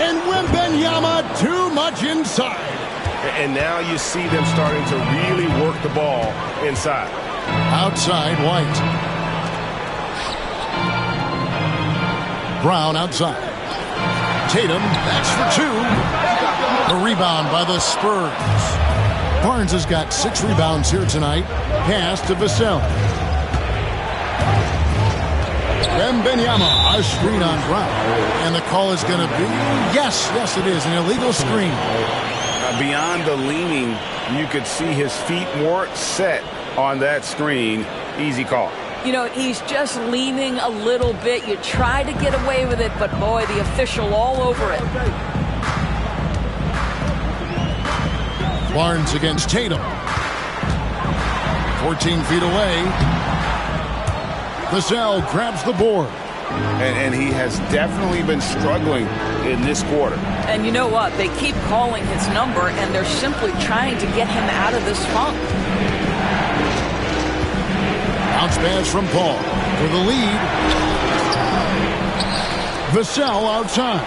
And Wembanyama too much inside. And now you see them starting to really work the ball inside. Outside, White. Brown outside. Tatum, that's for 2. A rebound by the Spurs. Barnes has got 6 rebounds here tonight. Pass to Vassell. Wembanyama, a screen on Brown. And the call is going to be, yes, it is, an illegal screen. Beyond the leaning, you could see his feet weren't set on that screen. Easy call. You know, he's just leaning a little bit. You try to get away with it, but boy, the official all over it. Barnes against Tatum. 14 feet away. Vassell grabs the board. And he has definitely been struggling in this quarter. And you know what? They keep calling his number, and they're simply trying to get him out of this funk. Bounce pass from Paul for the lead. Vassell outside.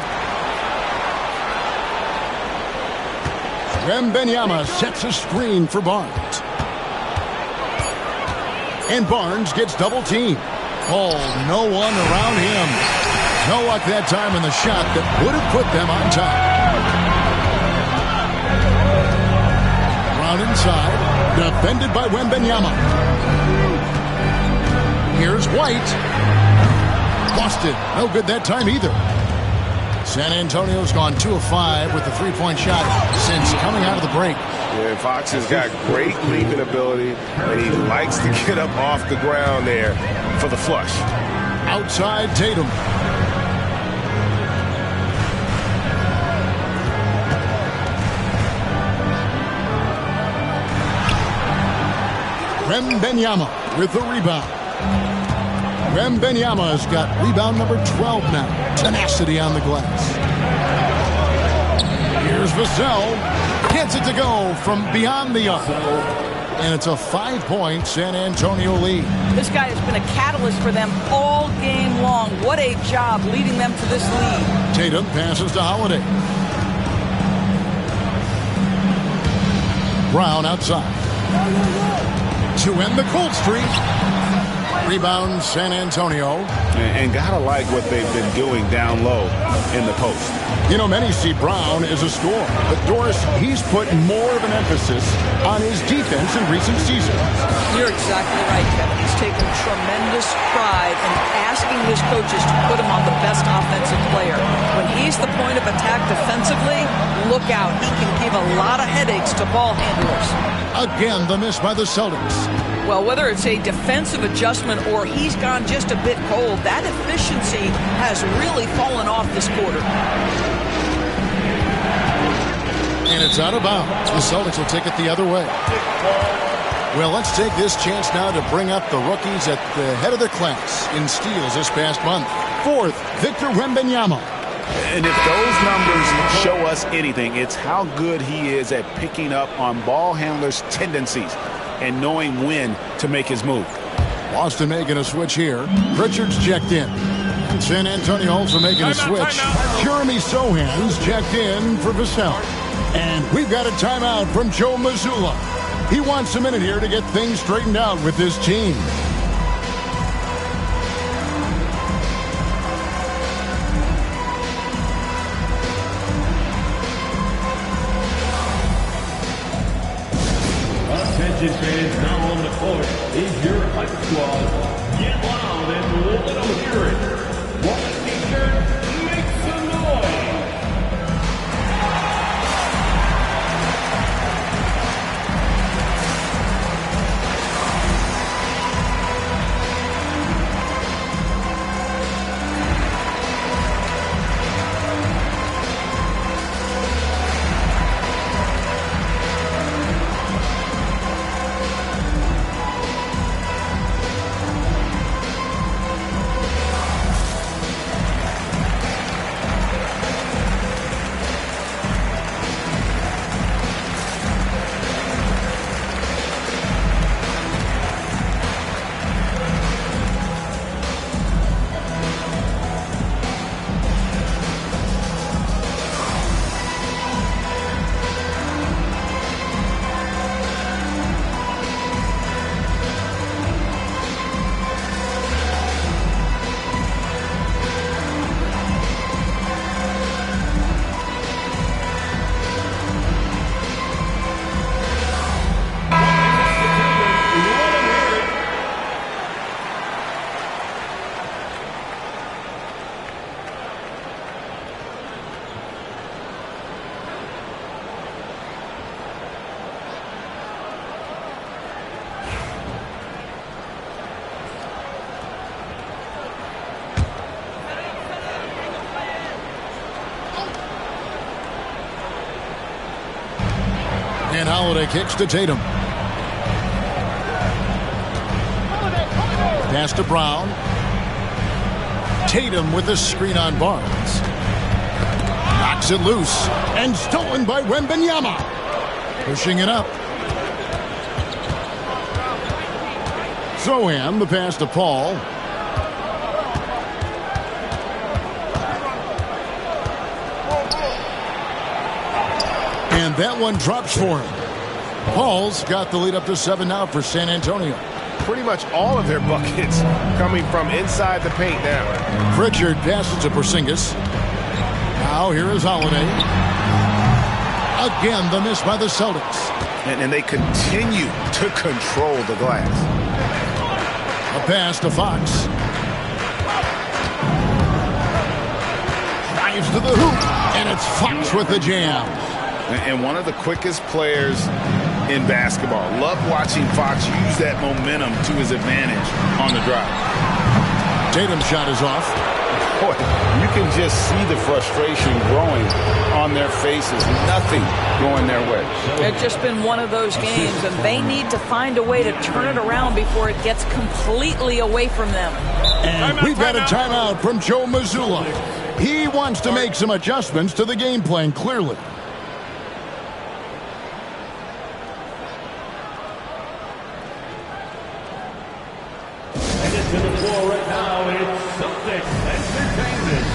Wembanyama sets a screen for Barnes. And Barnes gets double teamed. Oh, no one around him. No luck that time in the shot that would have put them on top. Brown inside. Defended by Wembanyama. Here's White. Lost it. No good that time either. San Antonio's gone 2 of 5 with the three-point shot since coming out of the break. Yeah, Fox has got great leaping ability, and he likes to get up off the ground there for the flush. Outside Tatum. Wembanyama with the rebound. Wembanyama's got rebound number 12 now. Tenacity on the glass. Here's Vassell. Gets it to go from beyond the arc. And it's a 5-point San Antonio lead. This guy has been a catalyst for them all game long. What a job leading them to this lead. Tatum passes to Holiday. Brown outside. To end the cold streak. Rebound San Antonio. And gotta like what they've been doing down low in the post. You know, many see Brown as a scorer, but Doris, he's put more of an emphasis on his defense in recent seasons. You're exactly right, Kevin. He's taken tremendous pride in asking his coaches to put him on the best offensive player. When he's the point of attack defensively, look out. He can give a lot of headaches to ball handlers. Again, the miss by the Celtics. Well, whether it's a defensive adjustment or he's gone just a bit cold, that efficiency has really fallen off this quarter. And it's out of bounds. The Celtics will take it the other way. Well, let's take this chance now to bring up the rookies at the head of their class in steals this past month. 4th, Victor Wembanyama. And if those numbers show us anything, it's how good he is at picking up on ball handlers' tendencies and knowing when to make his move. Boston making a switch here. Pritchard's checked in. And San Antonio also making a switch. Jeremy Sohan's checked in for Vassell. And we've got a timeout from Joe Mazzulla. He wants a minute here to get things straightened out with his team. Attention fans, now on the court is your hype squad. Get loud and let them hear it. One t-shirt, make some noise. And Holiday kicks to Tatum. Pass to Brown. Tatum with the screen on Barnes. Knocks it loose. And stolen by Wembanyama. Pushing it up. Sohan, the pass to Paul. And that one drops for him. Paul's got the lead up to 7 now for San Antonio. Pretty much all of their buckets coming from inside the paint now. Pritchard passes to Porzingis. Now here is Holiday. Again, the miss by the Celtics. And they continue to control the glass. A pass to Fox. Drives to the hoop, and it's Fox with the jam. And one of the quickest players in basketball. Love watching Fox use that momentum to his advantage on the drive. Tatum's shot is off. Boy, you can just see the frustration growing on their faces. Nothing going their way. It's just been one of those games, and they need to find a way to turn it around before it gets completely away from them. And we've got a timeout from Joe Mazzulla. He wants to make some adjustments to the game plan, clearly. To the floor right now, it's Celtics Entertainment.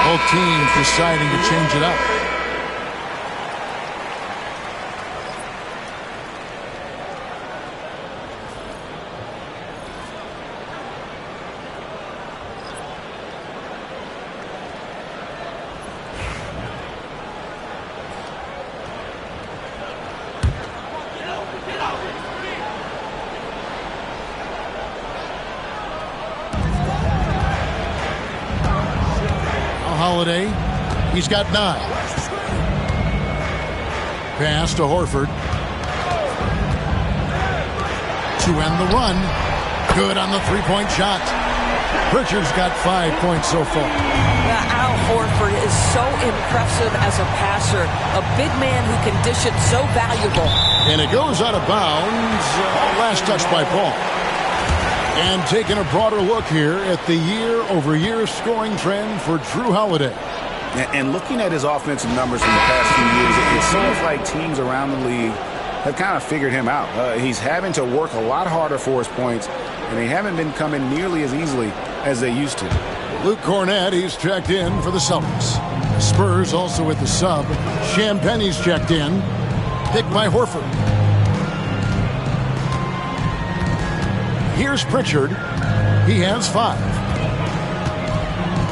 Both teams deciding to change it up. Holiday, he's got 9. Pass to Horford. To end the run. Good on the three-point shot. Pritchard's got 5 points so far. Al Horford is so impressive as a passer. A big man who can dish it, so valuable. And it goes out of bounds. Last touch by Paul. And taking a broader look here at the year-over-year scoring trend for Drew Holiday. And looking at his offensive numbers from the past few years, it seems like teams around the league have kind of figured him out. He's having to work a lot harder for his points, and they haven't been coming nearly as easily as they used to. Luke Cornett, he's checked in for the Celtics. Spurs also with the sub. Champagne's checked in. Picked by Horford. Here's Pritchard. He has 5.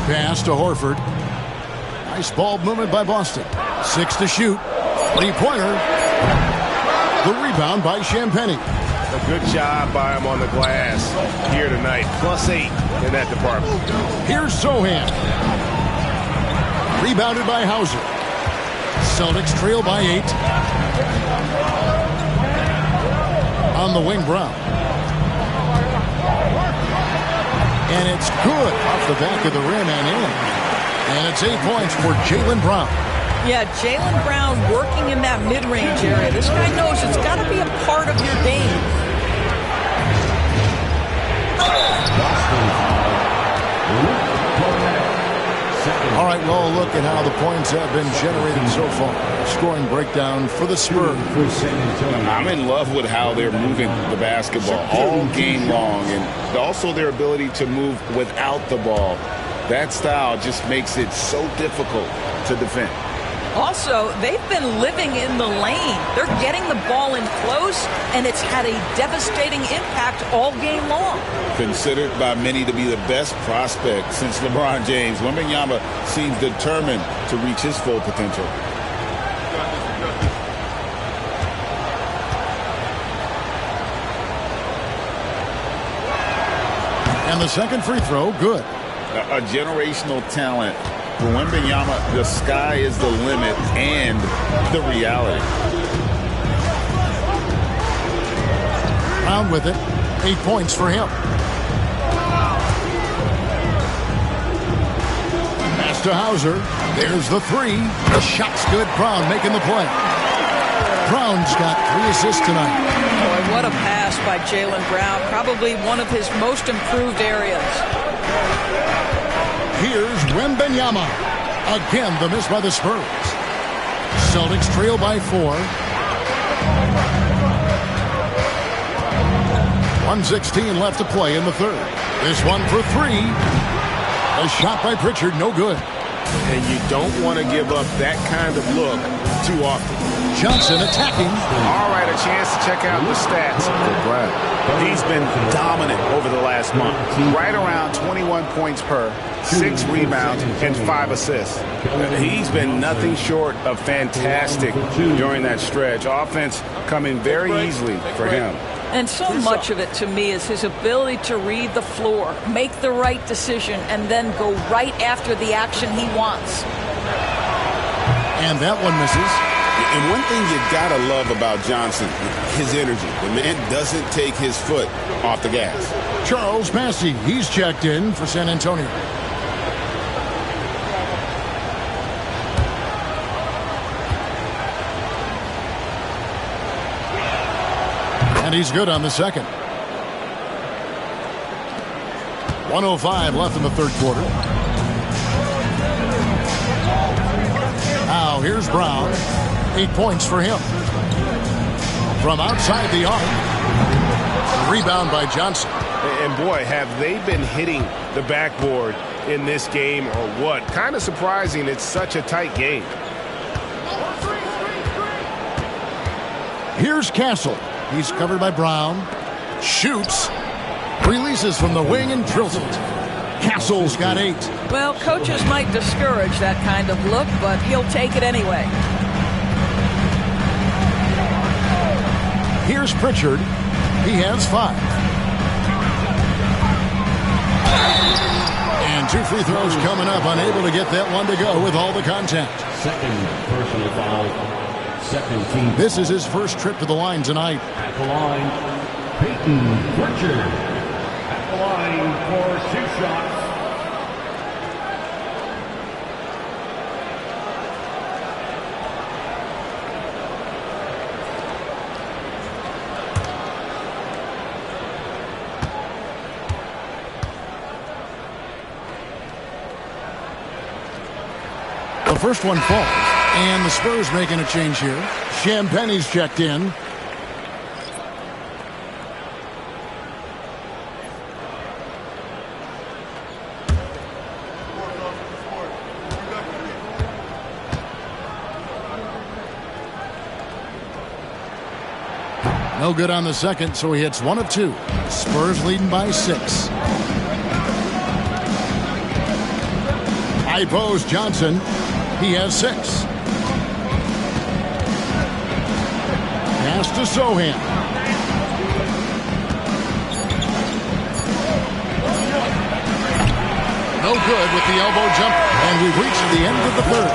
Pass to Horford. Nice ball movement by Boston. 6 to shoot. 3-pointer. The rebound by Champagne. A good job by him on the glass here tonight. +8 in that department. Here's Sohan. Rebounded by Hauser. Celtics trail by 8. On the wing, Brown. And it's good off the back of the rim and in. And it's 8 points for Jaylen Brown. Yeah, Jaylen Brown working in that mid-range area. This guy knows it's got to be a part of your game. All right, well, look at how the points have been generated so far. Scoring breakdown for the Spurs. I'm in love with how they're moving the basketball all game long, and also their ability to move without the ball. That style just makes it so difficult to defend. Also, they've been living in the lane. They're getting the ball in close, and it's had a devastating impact all game long. Considered by many to be the best prospect since LeBron James, Wembanyama seems determined to reach his full potential. And the second free throw, good. A generational talent. For Wembanyama, the sky is the limit and the reality. Brown with it. 8 points for him. Pass to Hauser. There's the three. The shot's good. Brown making the play. Brown's got 3 assists tonight. Boy, what a pass by Jaylen Brown. Probably one of his most improved areas. Here's Wembanyama. Again, the miss by the Spurs. Celtics trail by 4. 1:16 left to play in the third. This one for 3. A shot by Pritchard, no good. And you don't want to give up that kind of look too often. Johnson attacking. All right, a chance to check out the stats for Brad. He's been dominant over the last month. Right around 21 points per, 6 rebounds, and 5 assists. He's been nothing short of fantastic during that stretch. Offense coming very easily for him. And so much of it, to me, is his ability to read the floor, make the right decision, and then go right after the action he wants. And that one misses. And one thing you gotta love about Johnson, his energy. The man doesn't take his foot off the gas. Charles Massey, he's checked in for San Antonio. And he's good on the second. 1:05 left in the third quarter. Now here's Brown. 8 points for him. From outside the arc. Rebound by Johnson. And boy, have they been hitting the backboard in this game or what? Kind of surprising it's such a tight game. Here's Castle. He's covered by Brown. Shoots. Releases from the wing and drills it. Castle's got 8. Well, coaches might discourage that kind of look, but he'll take it anyway. Here's Pritchard. He has 5. And 2 free throws coming up. Unable to get that one to go with all the contact. Second personal foul. Second team. This is his first trip to the line tonight. At the line, Peyton Pritchard. At the line for 6 shots. The first one falls. And the Spurs making a change here. Champagne's checked in. No good on the second, so he hits 1 of 2. Spurs leading by 6. High post Johnson. He has 6. Pass to Sohan. No good with the elbow jumper. And we've reached the end of the third.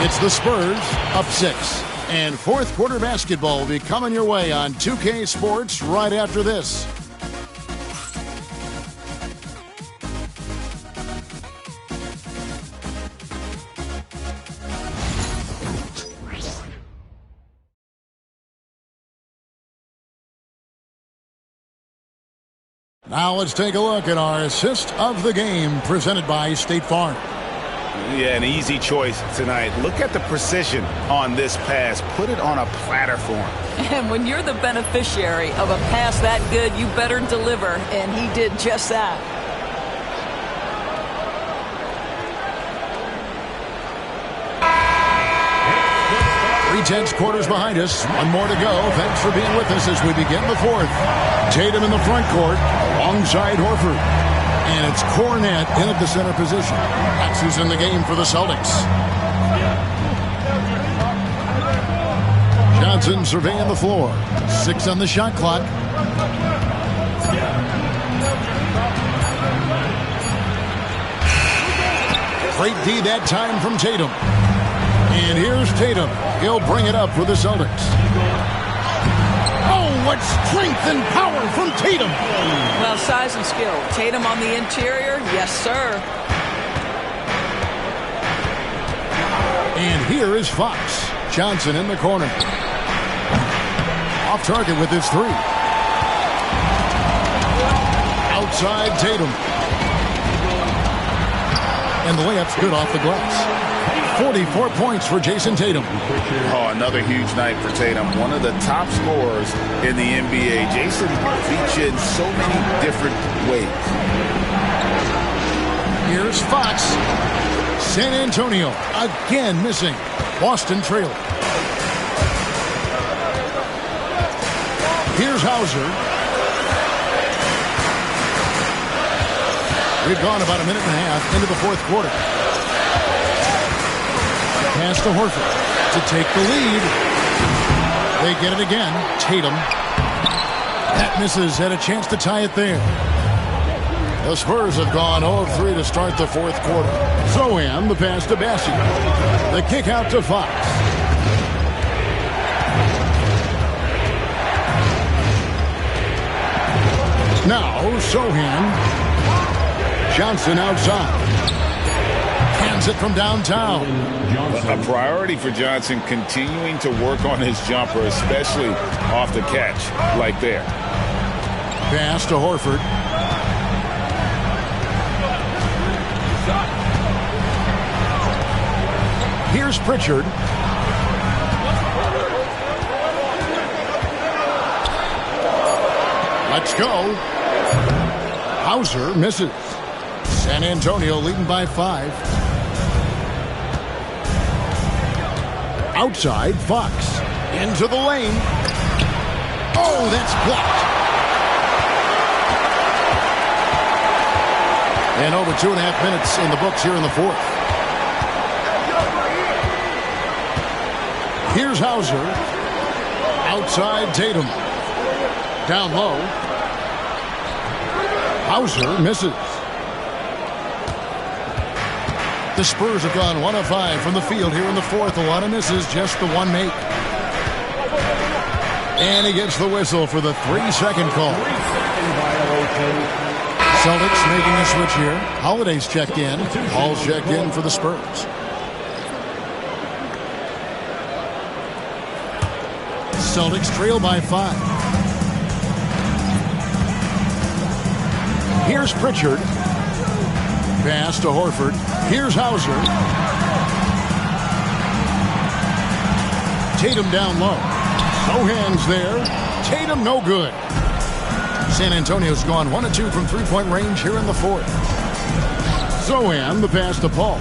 It's the Spurs up 6. And fourth quarter basketball will be coming your way on 2K Sports right after this. Now let's take a look at our assist of the game presented by State Farm. Yeah, an easy choice tonight. Look at the precision on this pass. Put it on a platter for him. And when you're the beneficiary of a pass that good, you better deliver, and he did just that. Three-tenths quarters behind us. One more to go. Thanks for being with us as we begin the fourth. Tatum in the front court alongside Horford. And it's Cornette in at the center position. That's who's in the game for the Celtics. Johnson surveying the floor. 6 on the shot clock. Great D that time from Tatum. And here's Tatum. He'll bring it up for the Celtics. Oh, what strength and power from Tatum. Well, size and skill. Tatum on the interior. Yes, sir. And here is Fox. Johnson in the corner. Off target with his 3. Outside Tatum. And the layup's good off the glass. 44 points for Jason Tatum. Oh, another huge night for Tatum. One of the top scorers in the NBA. Jason featured in so many different ways. Here's Fox. San Antonio again missing. Boston trailing. Here's Hauser. We've gone about a minute and a half into the fourth quarter. Pass to Horford to take the lead. They get it again. Tatum. That misses. Had a chance to tie it there. The Spurs have gone 0 of 3 to start the fourth quarter. Zohan, the pass to Bassi. The kick out to Fox. Now, Zohan. Johnson outside. Hands it from downtown. A priority for Johnson, continuing to work on his jumper, especially off the catch like there. Pass to Horford. Here's Pritchard. Let's go. Hauser misses. San Antonio leading by 5. Outside, Fox. Into the lane. Oh, that's blocked. And over 2.5 minutes in the books here in the fourth. Here's Hauser. Outside, Tatum. Down low. Hauser misses. The Spurs have gone 1 of 5 from the field here in the fourth. A lot of misses, just the one make. And he gets the whistle for the 3-second call. Celtics making a switch here. Holiday's checked in. Hall's checked in for the Spurs. Celtics trail by 5. Here's Pritchard. Pass to Horford. Here's Hauser. Tatum down low. No hands there. Tatum no good. San Antonio's gone 1 of 2 from 3-point range here in the fourth. Zohan, the pass to Paul.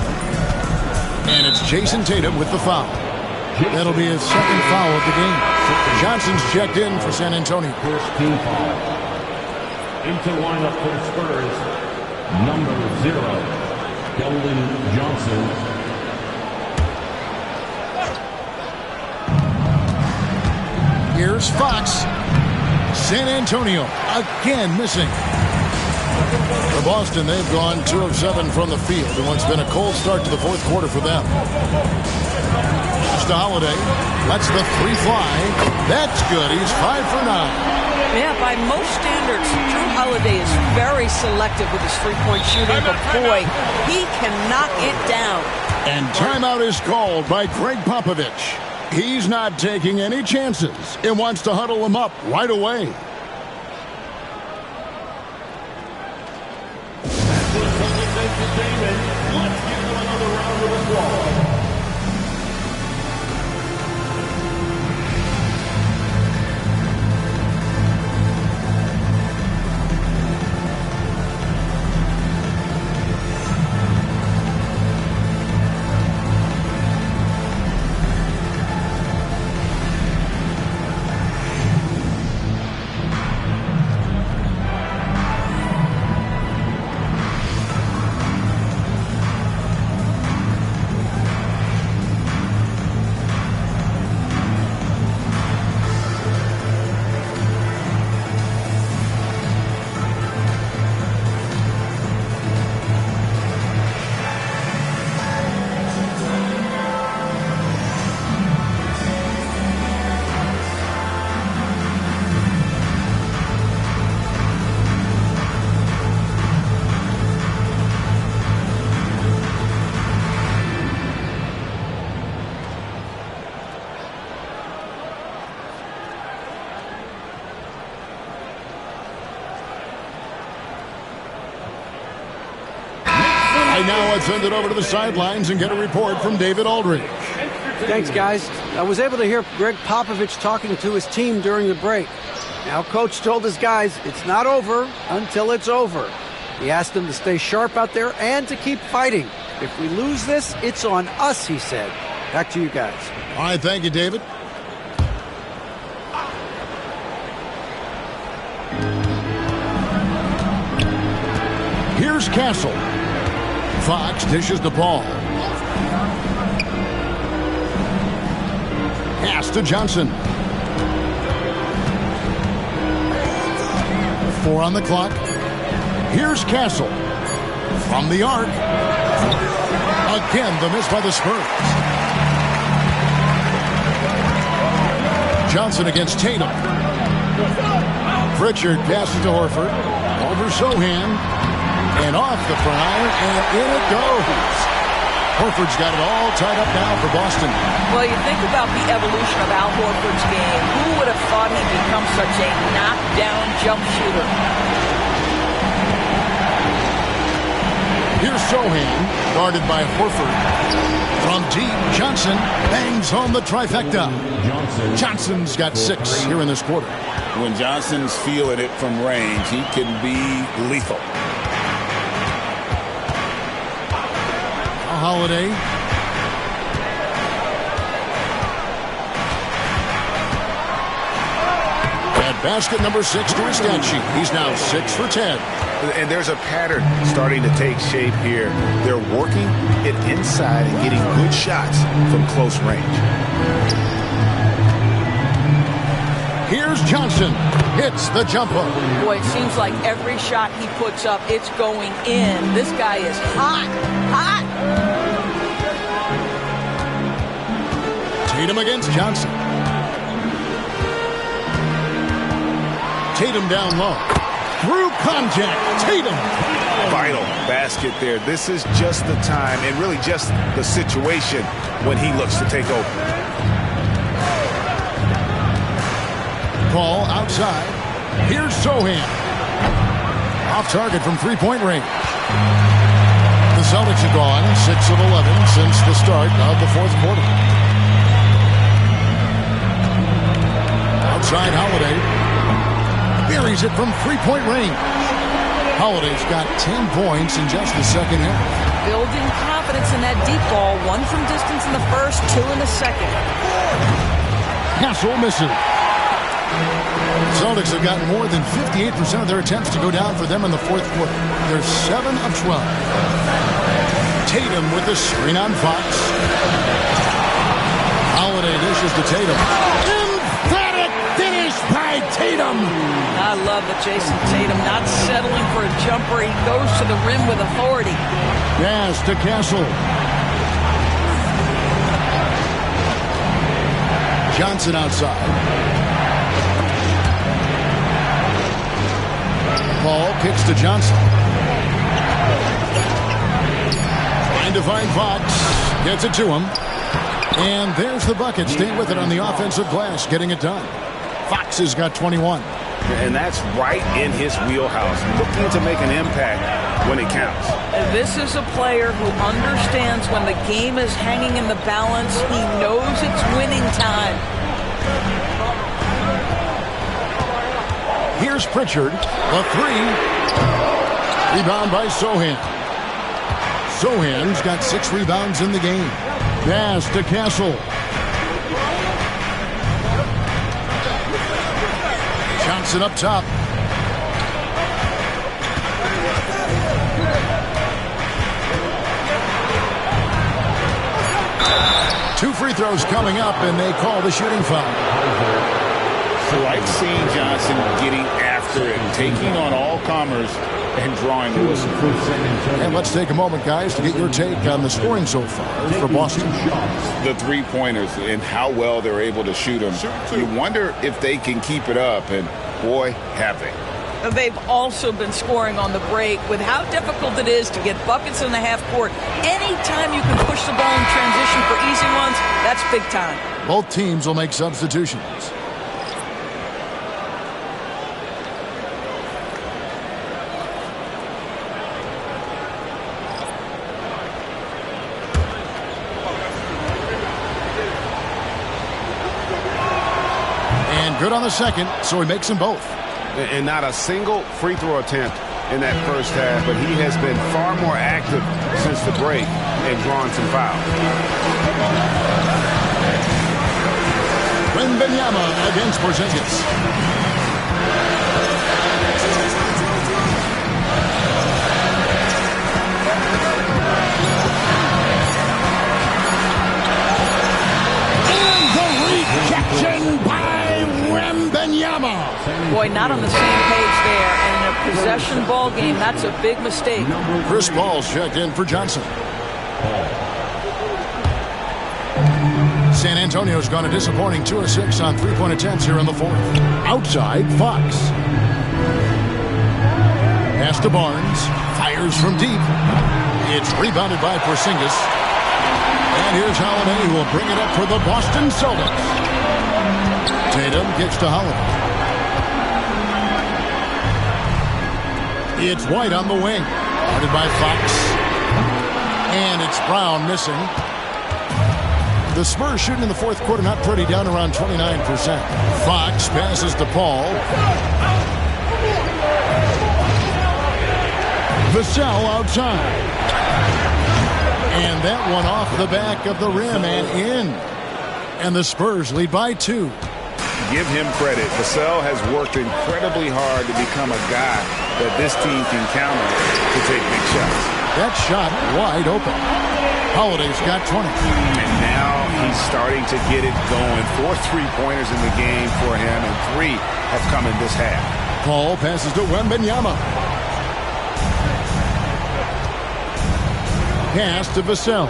And it's Jason Tatum with the foul. That'll be his second foul of the game. Johnson's checked in for San Antonio. First team foul. Into lineup for the Spurs, number 0, Keldon Johnson. Here's Fox. San Antonio again missing. For Boston, they've gone 2 of 7 from the field in what's been a cold start to the fourth quarter for them. To Holiday, lets the 3 fly. That's good. He's 5 for 9. Yeah, by most standards, Drew Holiday is very selective with his three-point shooting, but boy, he can knock it down. And timeout is called by Greg Popovich. He's not taking any chances and wants to huddle him up right away. Let's give them another round now let's send it over to the sidelines and get a report from David Aldridge. Thanks, guys. I was able to hear Greg Popovich talking to his team during the break. Now, Coach told his guys it's not over until it's over. He asked them to stay sharp out there and to keep fighting. If we lose this, it's on us, he said. Back to you guys. All right, thank you, David. Here's Castle. Fox dishes the ball. Pass to Johnson. 4 on the clock. Here's Castle. From the arc. Again, the miss by the Spurs. Johnson against Tatum. Pritchard passes to Horford. Over Sohan. And off the prior, and in it goes. Horford's got it all tied up now for Boston. Well, you think about the evolution of Al Horford's game. Who would have thought he'd become such a knockdown jump shooter? Here's Sohan, guarded by Horford. From deep, Johnson bangs home the trifecta. Johnson's got 6 here in this quarter. When Johnson's feeling it from range, he can be lethal. Holiday. At basket number 6 to his stat sheet. He's now 6 for 10. And there's a pattern starting to take shape here. They're working it inside and getting good shots from close range. Here's Johnson. Hits the jumper. Boy, it seems like every shot he puts up, it's going in. This guy is hot. Hot. Tatum against Johnson. Tatum down low. Through contact. Tatum. Vital basket there. This is just the time and really just the situation when he looks to take over. Ball outside. Here's Sohan. Off target from three-point range. The Celtics have gone 6 of 11 since the start of the fourth quarter. Outside Holiday. Buries it from three-point range. Holiday's got 10 points in just the second half. Building confidence in that deep ball. 1 from distance in the first, 2 in the second. Castle misses. Celtics have gotten more than 58% of their attempts to go down for them in the fourth quarter. They're 7 of 12. Tatum with the screen on Fox. Holiday dishes to Tatum. Emphatic finish by Tatum. I love that Jason Tatum not settling for a jumper. He goes to the rim with authority. Pass to Castle. Johnson outside. Ball kicks to Johnson. Trying to find Fox. Gets it to him. And there's the bucket. Staying with it on the offensive glass. Getting it done. Fox has got 21. And that's right in his wheelhouse. Looking to make an impact when it counts. This is a player who understands when the game is hanging in the balance. He knows it's winning time. Here's Pritchard. The 3. Rebound by Sohan. Sohan's got 6 rebounds in the game. Pass to Castle. Johnson up top. Two free throws coming up, and they call the shooting foul. Like seeing Johnson getting after it, taking on all comers, and drawing the whistle. And let's take a moment, guys, to get your take on the scoring so far for Boston. The three-pointers and how well they're able to shoot them. You wonder if they can keep it up, and boy, have they. They've also been scoring on the break. With how difficult it is to get buckets in the half court, anytime you can push the ball in transition for easy ones, that's big time. Both teams will make substitutions. good on the second, so he makes them both. And not a single free throw attempt in that first half, but he has been far more active since the break and drawn some fouls. Wembanyama against Porzingis. Rejection by Wembanyama. Boy, not on the same page there. And in a possession ball game, that's a big mistake. Chris Paul's checked in for Johnson. San Antonio's gone a disappointing 2 of 6 on three-point attempts here in the fourth. Outside, Fox. Pass to Barnes. Fires from deep. It's rebounded by Porzingis. And here's Holiday, who will bring it up for the Boston Celtics. Tatum kicks to Holiday. It's White on the wing. Guarded by Fox. And it's Brown missing. The Spurs shooting in the fourth quarter not pretty, down around 29%. Fox passes to Paul. Vassell outside. And that one off the back of the rim and in. And the Spurs lead by 2. Give him credit. Vassell has worked incredibly hard to become a guy that this team can count on to take big shots. That shot wide open. Holiday's got 20. And now he's starting to get it going. 4 3-pointers in the game for him, and 3 have come in this half. Paul passes to Wembanyama. Pass to Vassell.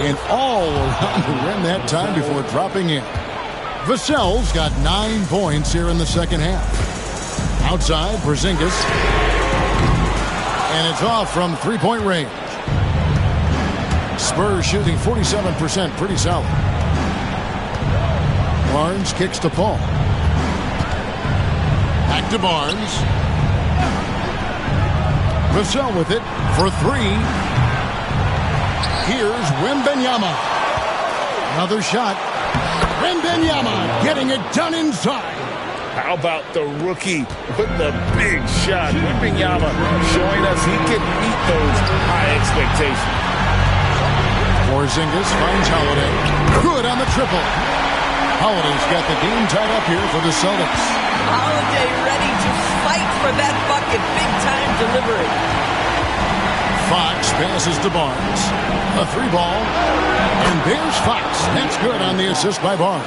And all around the rim that time before dropping in. Vassell's got 9 points here in the second half. Outside, Porzingis. And it's off from three-point range. Spurs shooting 47%, pretty solid. Barnes kicks to Paul. Back to Barnes. Vassell with it for 3. Here's Wembanyama. Another shot. Wembanyama getting it done inside. How about the rookie with the big shot? Wembanyama showing us he can meet those high expectations. Porzingis finds Holiday. Good on the triple. Holiday's got the game tied up here for the Celtics. Holiday ready to fight for that bucket. Big time delivery. Fox passes to Barnes. A 3-ball. And there's Fox. That's good on the assist by Barnes.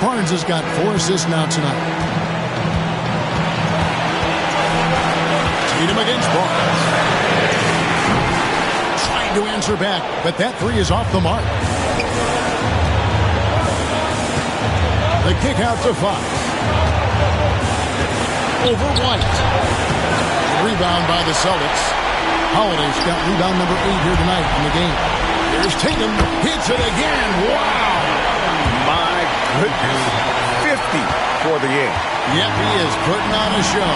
Barnes has got 4 assists now tonight. Tatum against Barnes. Trying to answer back, but that 3 is off the mark. The kick out to Fox. Over White. Rebound by the Celtics. Holiday's got rebound number 8 here tonight in the game. There's Tatum. Hits it again. Wow. My goodness. 50 for the game. Yep, he is putting on a show.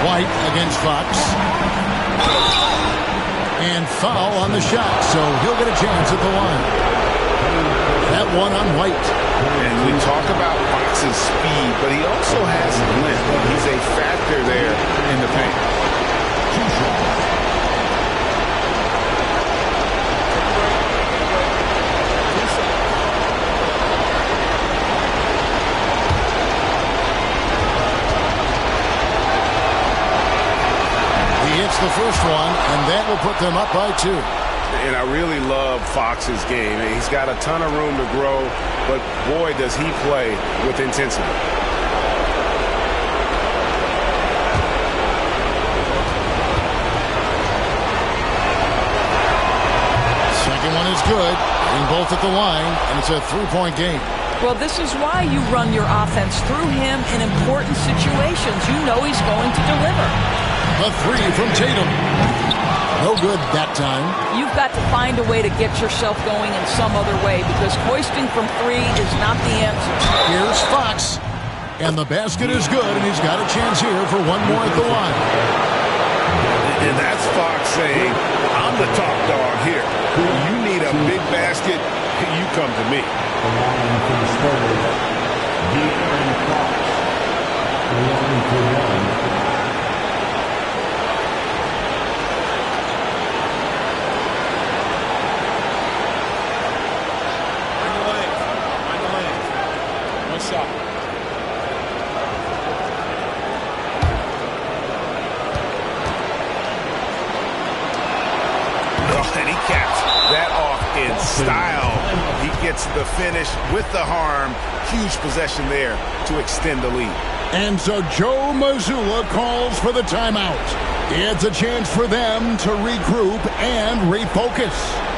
White against Fox. And foul on the shot, so he'll get a chance at the line. That one on White. And we talk about Fox's speed, but he also has length. He's a factor there in the paint. He hits the first one, and that will put them up by 2. And I really love Fox's game. He's got a ton of room to grow, but boy, does he play with intensity. Second one is good. Getting both at the line, and it's a 3-point game. Well, this is why you run your offense through him in important situations. You know he's going to deliver. The 3 from Tatum. No good that time. You've got to find a way to get yourself going in some other way, because hoisting from 3 is not the answer. Here's Fox. And the basket is good, and he's got a chance here for one more at the line. And that's Fox saying, I'm the top dog here. You need a big basket, you come to me. Line for the Spurs, De'Aaron Fox. Line for one. And he caps that off in style. He gets the finish with the harm. Huge possession there to extend the lead. And so Joe Mazzulla calls for the timeout. It's a chance for them to regroup and refocus.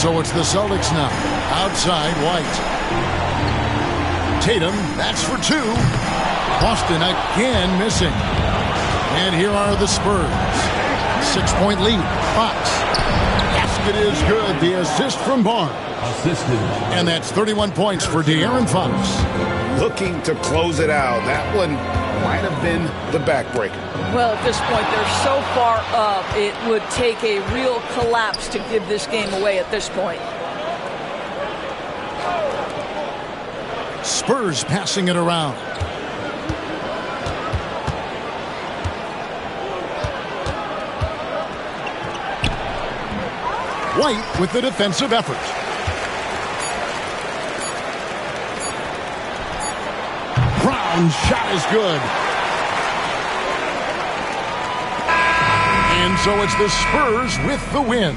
So it's the Celtics now. Outside, White. Tatum, that's for two. Boston again missing. And here are the Spurs. 6-point lead. Fox. Basket is good. The assist from Barnes. And that's 31 points for De'Aaron Fox. Looking to close it out. That one might have been the backbreaker. Well, at this point, they're so far up, it would take a real collapse to give this game away at this point. Spurs passing it around. White with the defensive effort. Brown's shot is good. And so it's the Spurs with the win.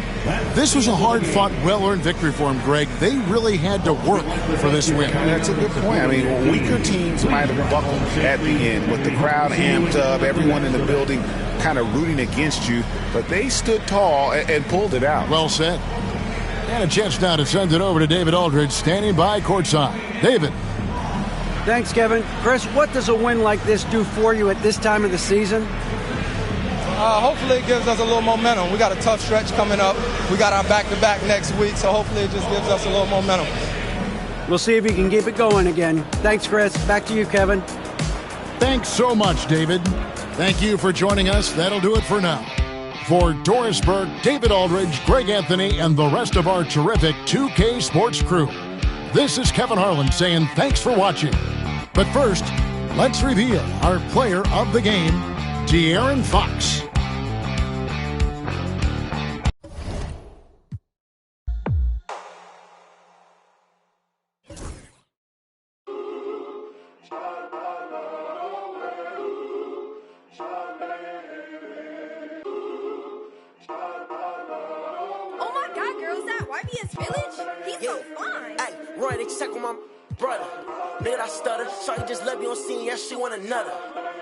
This was a hard-fought, well-earned victory for them, Greg. They really had to work for this win. That's a good point. I mean, weaker teams might have buckled at the end with the crowd amped up, everyone in the building kind of rooting against you, but they stood tall and pulled it out. Well said. And a chance now to send it over to David Aldridge, standing by courtside. David. Thanks, Kevin. Chris, what does a win like this do for you at this time of the season? Hopefully it gives us a little momentum. We got a tough stretch coming up. We got our back-to-back next week, so hopefully it just gives us a little momentum. We'll see if you can keep it going again. Thanks, Chris. Back to you, Kevin. Thanks so much, David. Thank you for joining us. That'll do it for now. For Doris Burke, David Aldridge, Greg Anthony, and the rest of our terrific 2K Sports crew, this is Kevin Harlan saying thanks for watching. But first, let's reveal our player of the game, De'Aaron Fox. Check on my brother. Nigga, I stutter. Shawty just left me on scene. Yeah, she want another.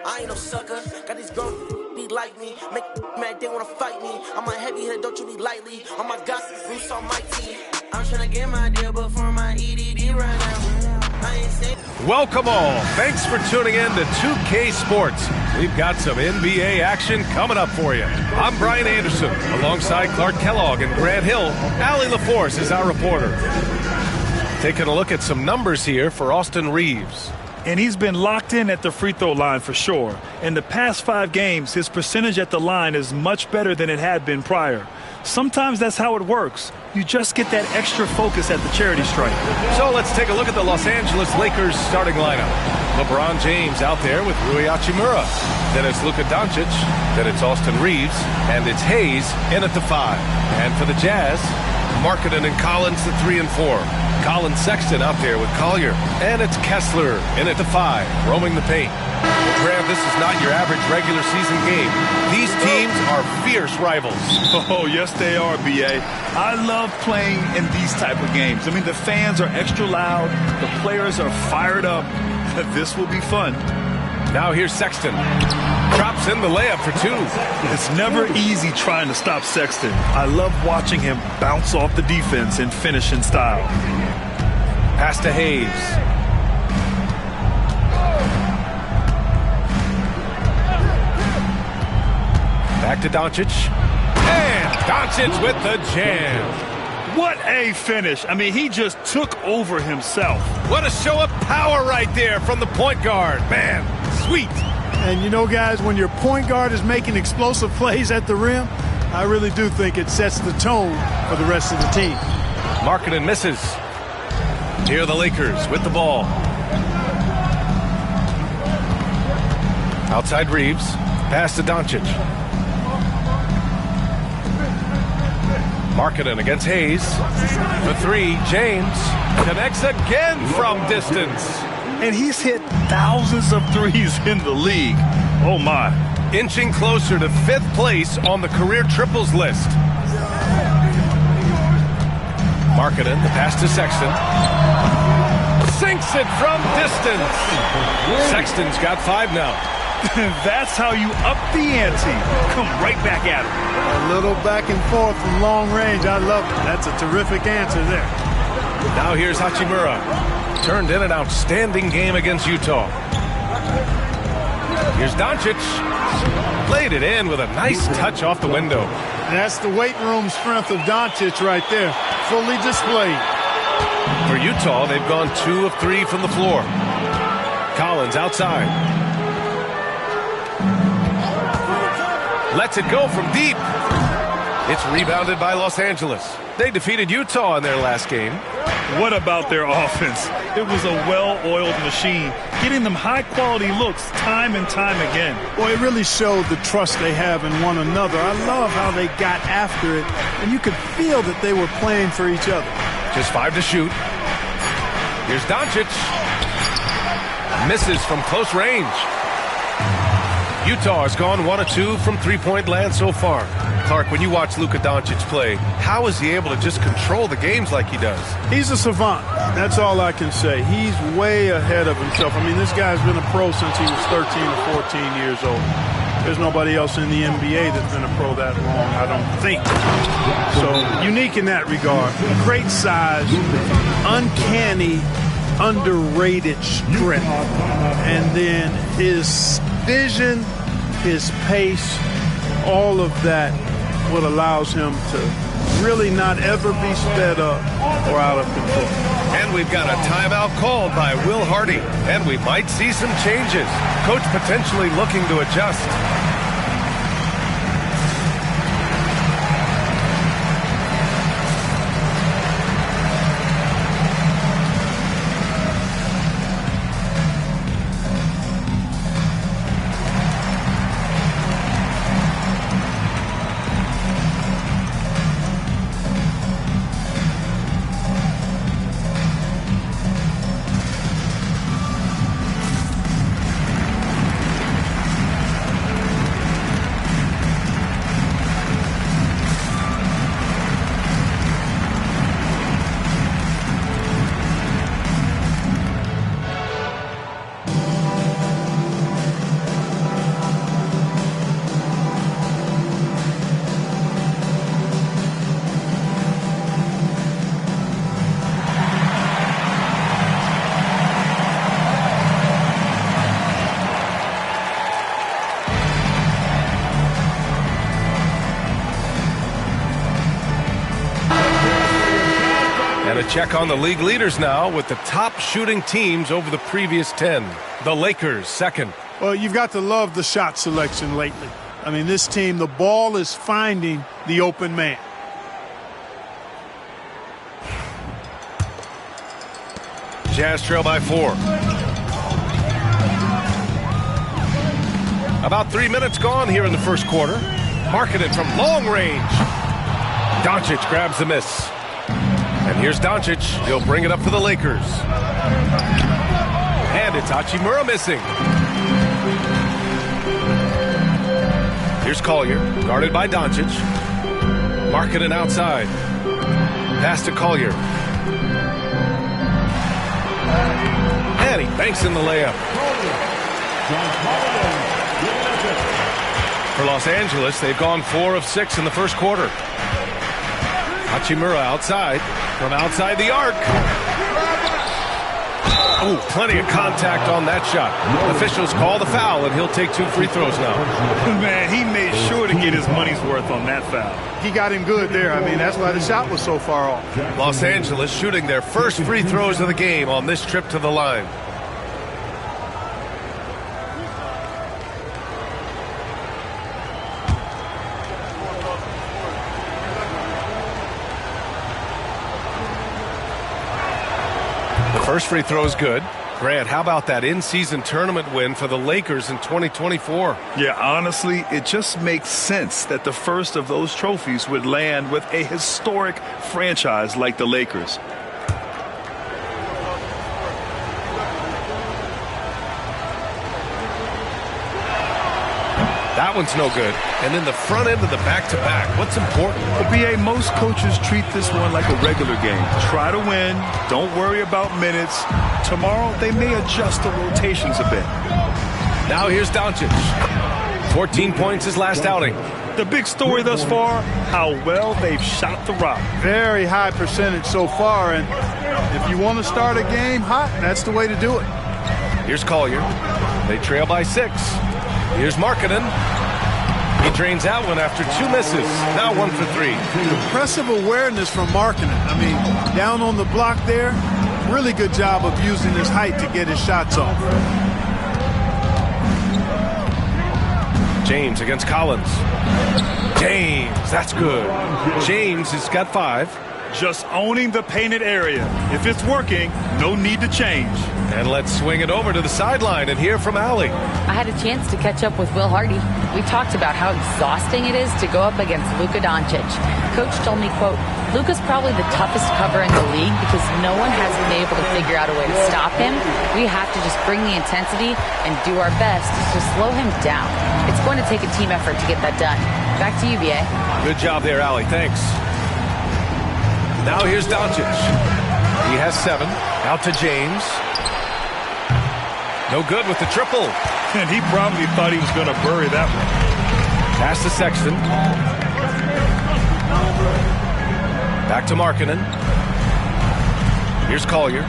I ain't no sucker. Got these girls be like me. Make mad, they wanna fight me. I'm a heavy hitter, don't you be lightly. On my gossip, Bruce Almighty. I'm tryna get my deal, but for my EDD right now. I ain't saying. Welcome all. Thanks for tuning in to 2K Sports. We've got some NBA action coming up for you. I'm Brian Anderson, alongside Clark Kellogg and Grant Hill. Allie LaForce is our reporter. Taking a look at some numbers here for Austin Reeves. And he's been locked in at the free throw line for sure. In the past 5 games, his percentage at the line is much better than it had been prior. Sometimes that's how it works. You just get that extra focus at the charity stripe. So let's take a look at the Los Angeles Lakers starting lineup. LeBron James out there with Rui Hachimura. Then it's Luka Doncic. Then it's Austin Reeves. And it's Hayes in at the 5. And for the Jazz, Markkanen and Collins the 3 and 4. Colin Sexton out there with Collier. And it's Kessler in at the 5, roaming the paint. Well, Graham, this is not your average regular season game. These teams are fierce rivals. Oh, yes, they are, B.A. I love playing in these type of games. I mean, the fans are extra loud. The players are fired up. This will be fun. Now here's Sexton. Drops in the layup for 2. It's never easy trying to stop Sexton. I love watching him bounce off the defense and finish in style. Pass to Hayes. Back to Doncic. And Doncic with the jam. What a finish. I mean, he just took over himself. What a show of power right there from the point guard. Man, sweet. And you know, guys, when your point guard is making explosive plays at the rim, I really do think it sets the tone for the rest of the team. Markkanen misses. Here are the Lakers with the ball. Outside Reeves. Pass to Doncic. Markkanen against Hayes. The 3, James. Connects again from distance. And he's hit thousands of threes in the league. Oh, my. Inching closer to 5th place on the career triples list. Markkanen, the pass to Sexton. Sinks it from distance. Sexton's got 5 now. That's how you up the ante. Come right back at him. A little back and forth from long range. I love it. That's a terrific answer there. Now here's Hachimura. Turned in an outstanding game against Utah. Here's Doncic. Played it in with a nice touch off the window. And that's the weight room strength of Doncic right there. Fully displayed. For Utah, they've gone 2 of 3 from the floor. Collins outside. Lets it go from deep. It's rebounded by Los Angeles. They defeated Utah in their last game. What about their offense? It was a well-oiled machine, getting them high-quality looks time and time again. Boy, it really showed the trust they have in one another. I love how they got after it, and you could feel that they were playing for each other. Just 5 to shoot. Here's Doncic. Misses from close range. Utah has gone 1 of 2 from three-point land so far. Clark, when you watch Luka Doncic play, how is he able to just control the games like he does? He's a savant. That's all I can say. He's way ahead of himself. I mean, this guy's been a pro since he was 13 or 14 years old. There's nobody else in the NBA that's been a pro that long, I don't think. So, unique in that regard. Great size, uncanny, underrated strength. And then his vision, his pace, all of that, what allows him to really not ever be sped up or out of control. And we've got a timeout called by Will Hardy, and we might see some changes. Coach potentially looking to adjust. And a check on the league leaders now with the top shooting teams over the previous 10. The Lakers second. Well, you've got to love the shot selection lately. I mean, this team, the ball is finding the open man. Jazz trail by 4. About 3 minutes gone here in the first quarter. Marketed from long range. Doncic grabs the miss. And here's Doncic. He'll bring it up for the Lakers. And it's Hachimura missing. Here's Collier, guarded by Doncic. Marketed outside. Pass to Collier. And he banks in the layup. For Los Angeles, they've gone 4 of 6 in the first quarter. Hachimura outside, from outside the arc. Oh, plenty of contact on that shot. Officials call the foul, and he'll take 2 free throws now. Man, he made sure to get his money's worth on that foul. He got him good there. I mean, that's why the shot was so far off. Los Angeles shooting their first free throws of the game on this trip to the line. First free throw is good. Grant, how about that in-season tournament win for the Lakers in 2024? Yeah, honestly, it just makes sense that the first of those trophies would land with a historic franchise like the Lakers. That one's no good. And then the front end of the back-to-back. What's important? Well, B.A., most coaches treat this one like a regular game. Try to win. Don't worry about minutes. Tomorrow, they may adjust the rotations a bit. Now here's Doncic. 14 points his last outing. The big story thus far, how well they've shot the rock. Very high percentage so far, and if you want to start a game hot, that's the way to do it. Here's Collier. They trail by 6. Here's Markkanen. He drains that one after 2 misses. Now 1 for 3. Impressive awareness from Markkanen. I mean, down on the block there, really good job of using his height to get his shots off. James against Collins. James, that's good. James has got 5. Just owning the painted area. If it's working, no need to change. And let's swing it over to the sideline and hear from Allie. I had a chance to catch up with Will Hardy. We talked about how exhausting it is to go up against Luka Doncic. Coach told me, quote, Luka's probably the toughest cover in the league because no one has been able to figure out a way to stop him. We have to just bring the intensity and do our best to slow him down. It's going to take a team effort to get that done. Back to you, B.A. Good job there, Allie. Thanks. Now here's Doncic. He has 7. Out to James. No good with the triple. And he probably thought he was going to bury that one. Pass to Sexton. Back to Markkanen. Here's Collier.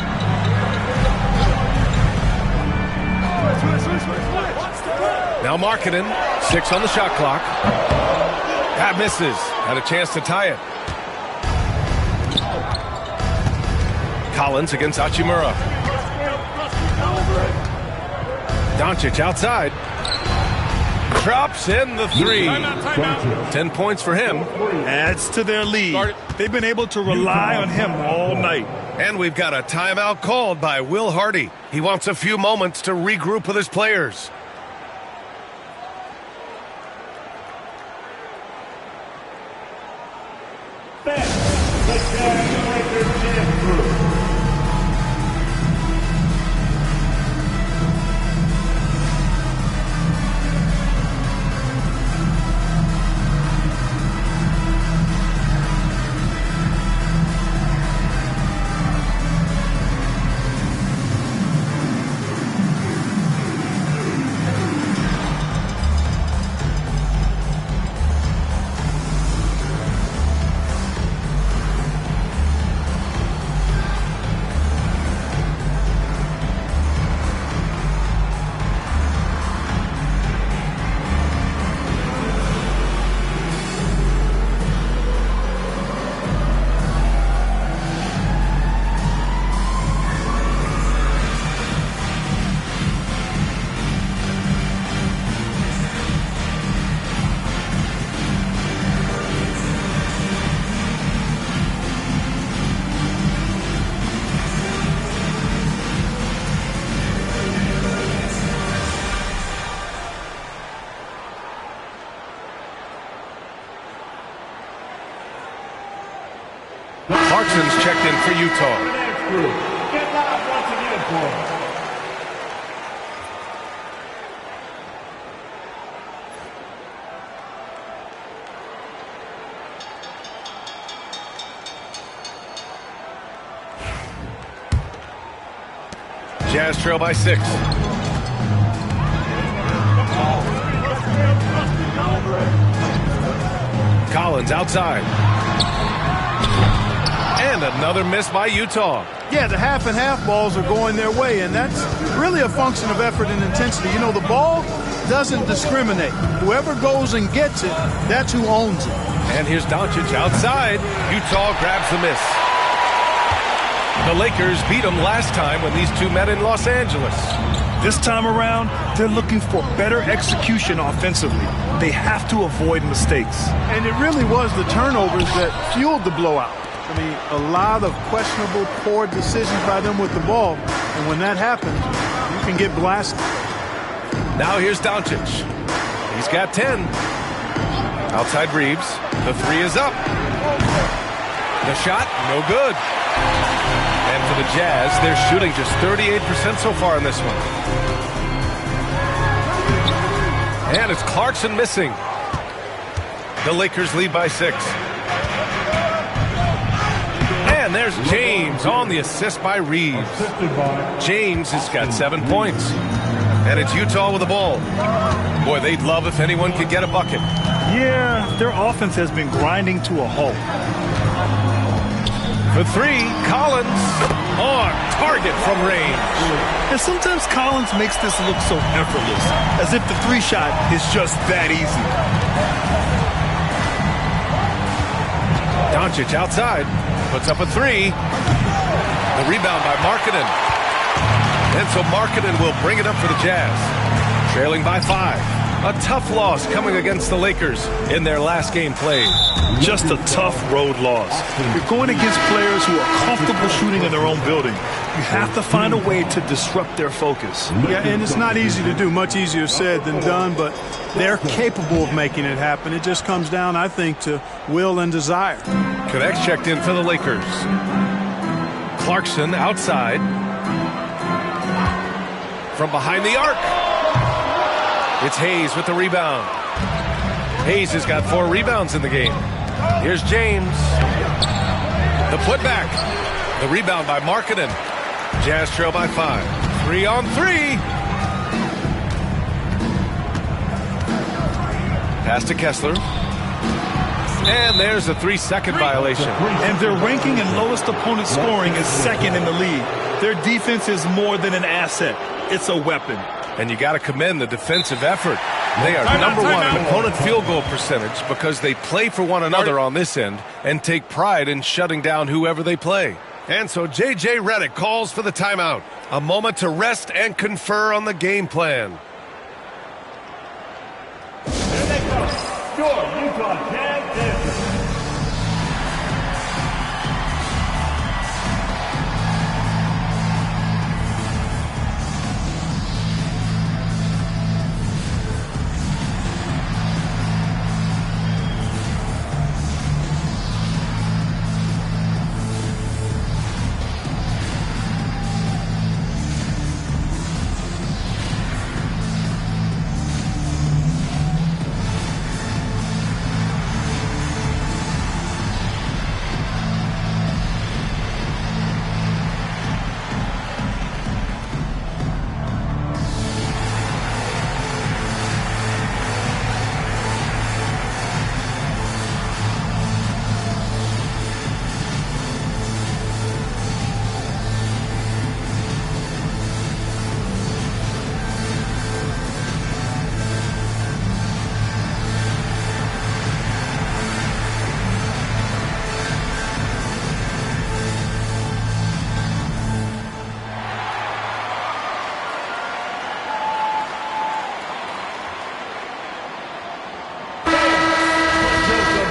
Now Markkanen. 6 on the shot clock. That misses. Had a chance to tie it. Collins against Hachimura. Doncic outside. Drops in the 3. 10 points for him. Adds to their lead. They've been able to rely on him all night. And we've got a timeout called by Will Hardy. He wants a few moments to regroup with his players. Clarkson's checked in for Utah. Get live once again for Jazz trail by 6. Collins outside. And another miss by Utah. Yeah, the half and half balls are going their way, and that's really a function of effort and intensity. You know, the ball doesn't discriminate. Whoever goes and gets it, that's who owns it. And here's Doncic outside. Utah grabs the miss. The Lakers beat them last time when these two met in Los Angeles. This time around, they're looking for better execution offensively. They have to avoid mistakes. And it really was the turnovers that fueled the blowout. I mean, a lot of questionable, poor decisions by them with the ball. And when that happens, you can get blasted. Now here's Doncic. He's got 10. Outside Reeves. The three is up. The shot, no good. And for the Jazz, they're shooting just 38% so far in this one. And it's Clarkson missing. The Lakers lead by 6. And there's James on the assist by Reeves. James has got 7 points. And it's Utah with the ball. Boy, they'd love if anyone could get a bucket. Yeah, their offense has been grinding to a halt. For 3, Collins on target from range. And sometimes Collins makes this look so effortless, as if the 3-shot is just that easy. Doncic outside, puts up a 3. The rebound by Markkanen. And so Markkanen will bring it up for the Jazz. Trailing by 5. A tough loss coming against the Lakers in their last game played. Just a tough road loss. You're going against players who are comfortable shooting in their own building. You have to find a way to disrupt their focus. Yeah, and it's not easy to do. Much easier said than done, but they're capable of making it happen. It just comes down, I think, to will and desire. Connects checked in for the Lakers. Clarkson outside. From behind the arc. It's Hayes with the rebound. Hayes has got 4 rebounds in the game. Here's James. The putback. The rebound by Markkanen. Jazz trail by 5. 3 on 3. Pass to Kessler. And there's a 3-second violation. And their ranking in lowest opponent scoring is 2nd in the league. Their defense is more than an asset. It's a weapon. And you got to commend the defensive effort. They are number 1 in opponent field goal percentage because they play for one another on this end and take pride in shutting down whoever they play. And so J.J. Redick calls for the timeout. A moment to rest and confer on the game plan. Here they come. Your Utah Jazz dancers.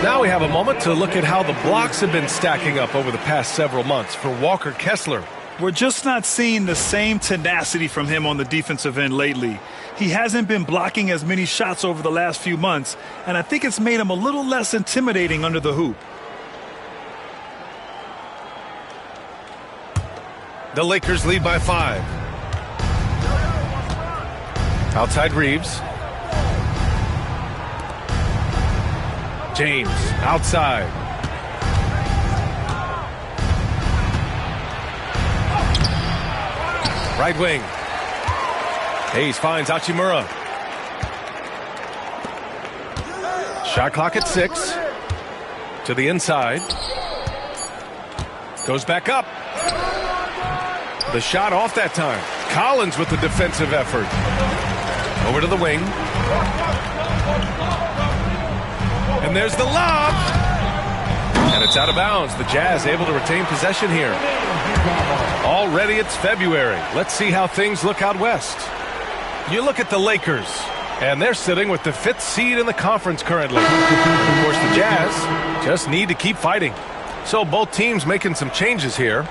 Now we have a moment to look at how the blocks have been stacking up over the past several months for Walker Kessler. We're just not seeing the same tenacity from him on the defensive end lately. He hasn't been blocking as many shots over the last few months, and I think it's made him a little less intimidating under the hoop. The Lakers lead by 5. Outside Reeves. James outside. Right wing. Hayes finds Hachimura. Shot clock at 6. To the inside. Goes back up. The shot off that time. Collins with the defensive effort. Over to the wing. And there's the lob. And it's out of bounds. The Jazz able to retain possession here. Already it's February. Let's see how things look out west. You look at the Lakers, and they're sitting with the 5th seed in the conference currently. And of course, the Jazz just need to keep fighting. So both teams making some changes here.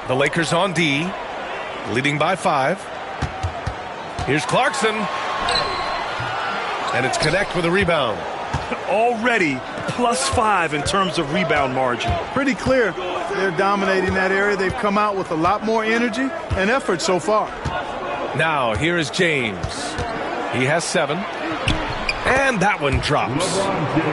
The Lakers on D, leading by 5. Here's Clarkson. And it's Connect with a rebound. Already +5 in terms of rebound margin. Pretty clear they're dominating that area. They've come out with a lot more energy and effort so far. Now here is James. He has 7. And that one drops.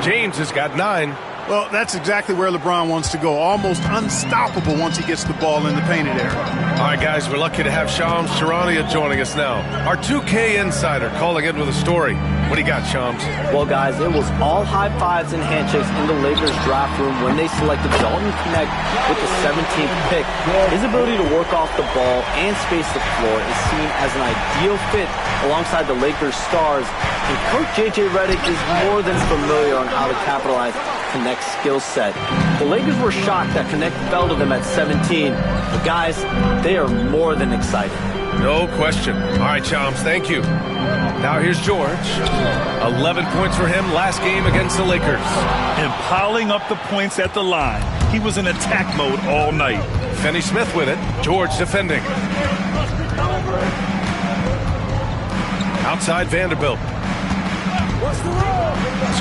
James has got 9. Well, that's exactly where LeBron wants to go. Almost unstoppable once he gets the ball in the painted area. All right, guys, we're lucky to have Shams Charania joining us now. Our 2K insider calling in with a story. What do you got, Shams? Well, guys, it was all high fives and handshakes in the Lakers draft room when they selected Dalton Connect with the 17th pick. His ability to work off the ball and space the floor is seen as an ideal fit alongside the Lakers stars. And Coach J.J. Redick is more than familiar on how to capitalize Connect's skill set. The Lakers were shocked that Connect fell to them at 17. But guys, they are more than excited. No question. All right, Shams, thank you. Now here's George. 11 points for him last game against the Lakers. And piling up the points at the line. He was in attack mode all night. Finney Smith with it. George defending. Outside Vanderbilt.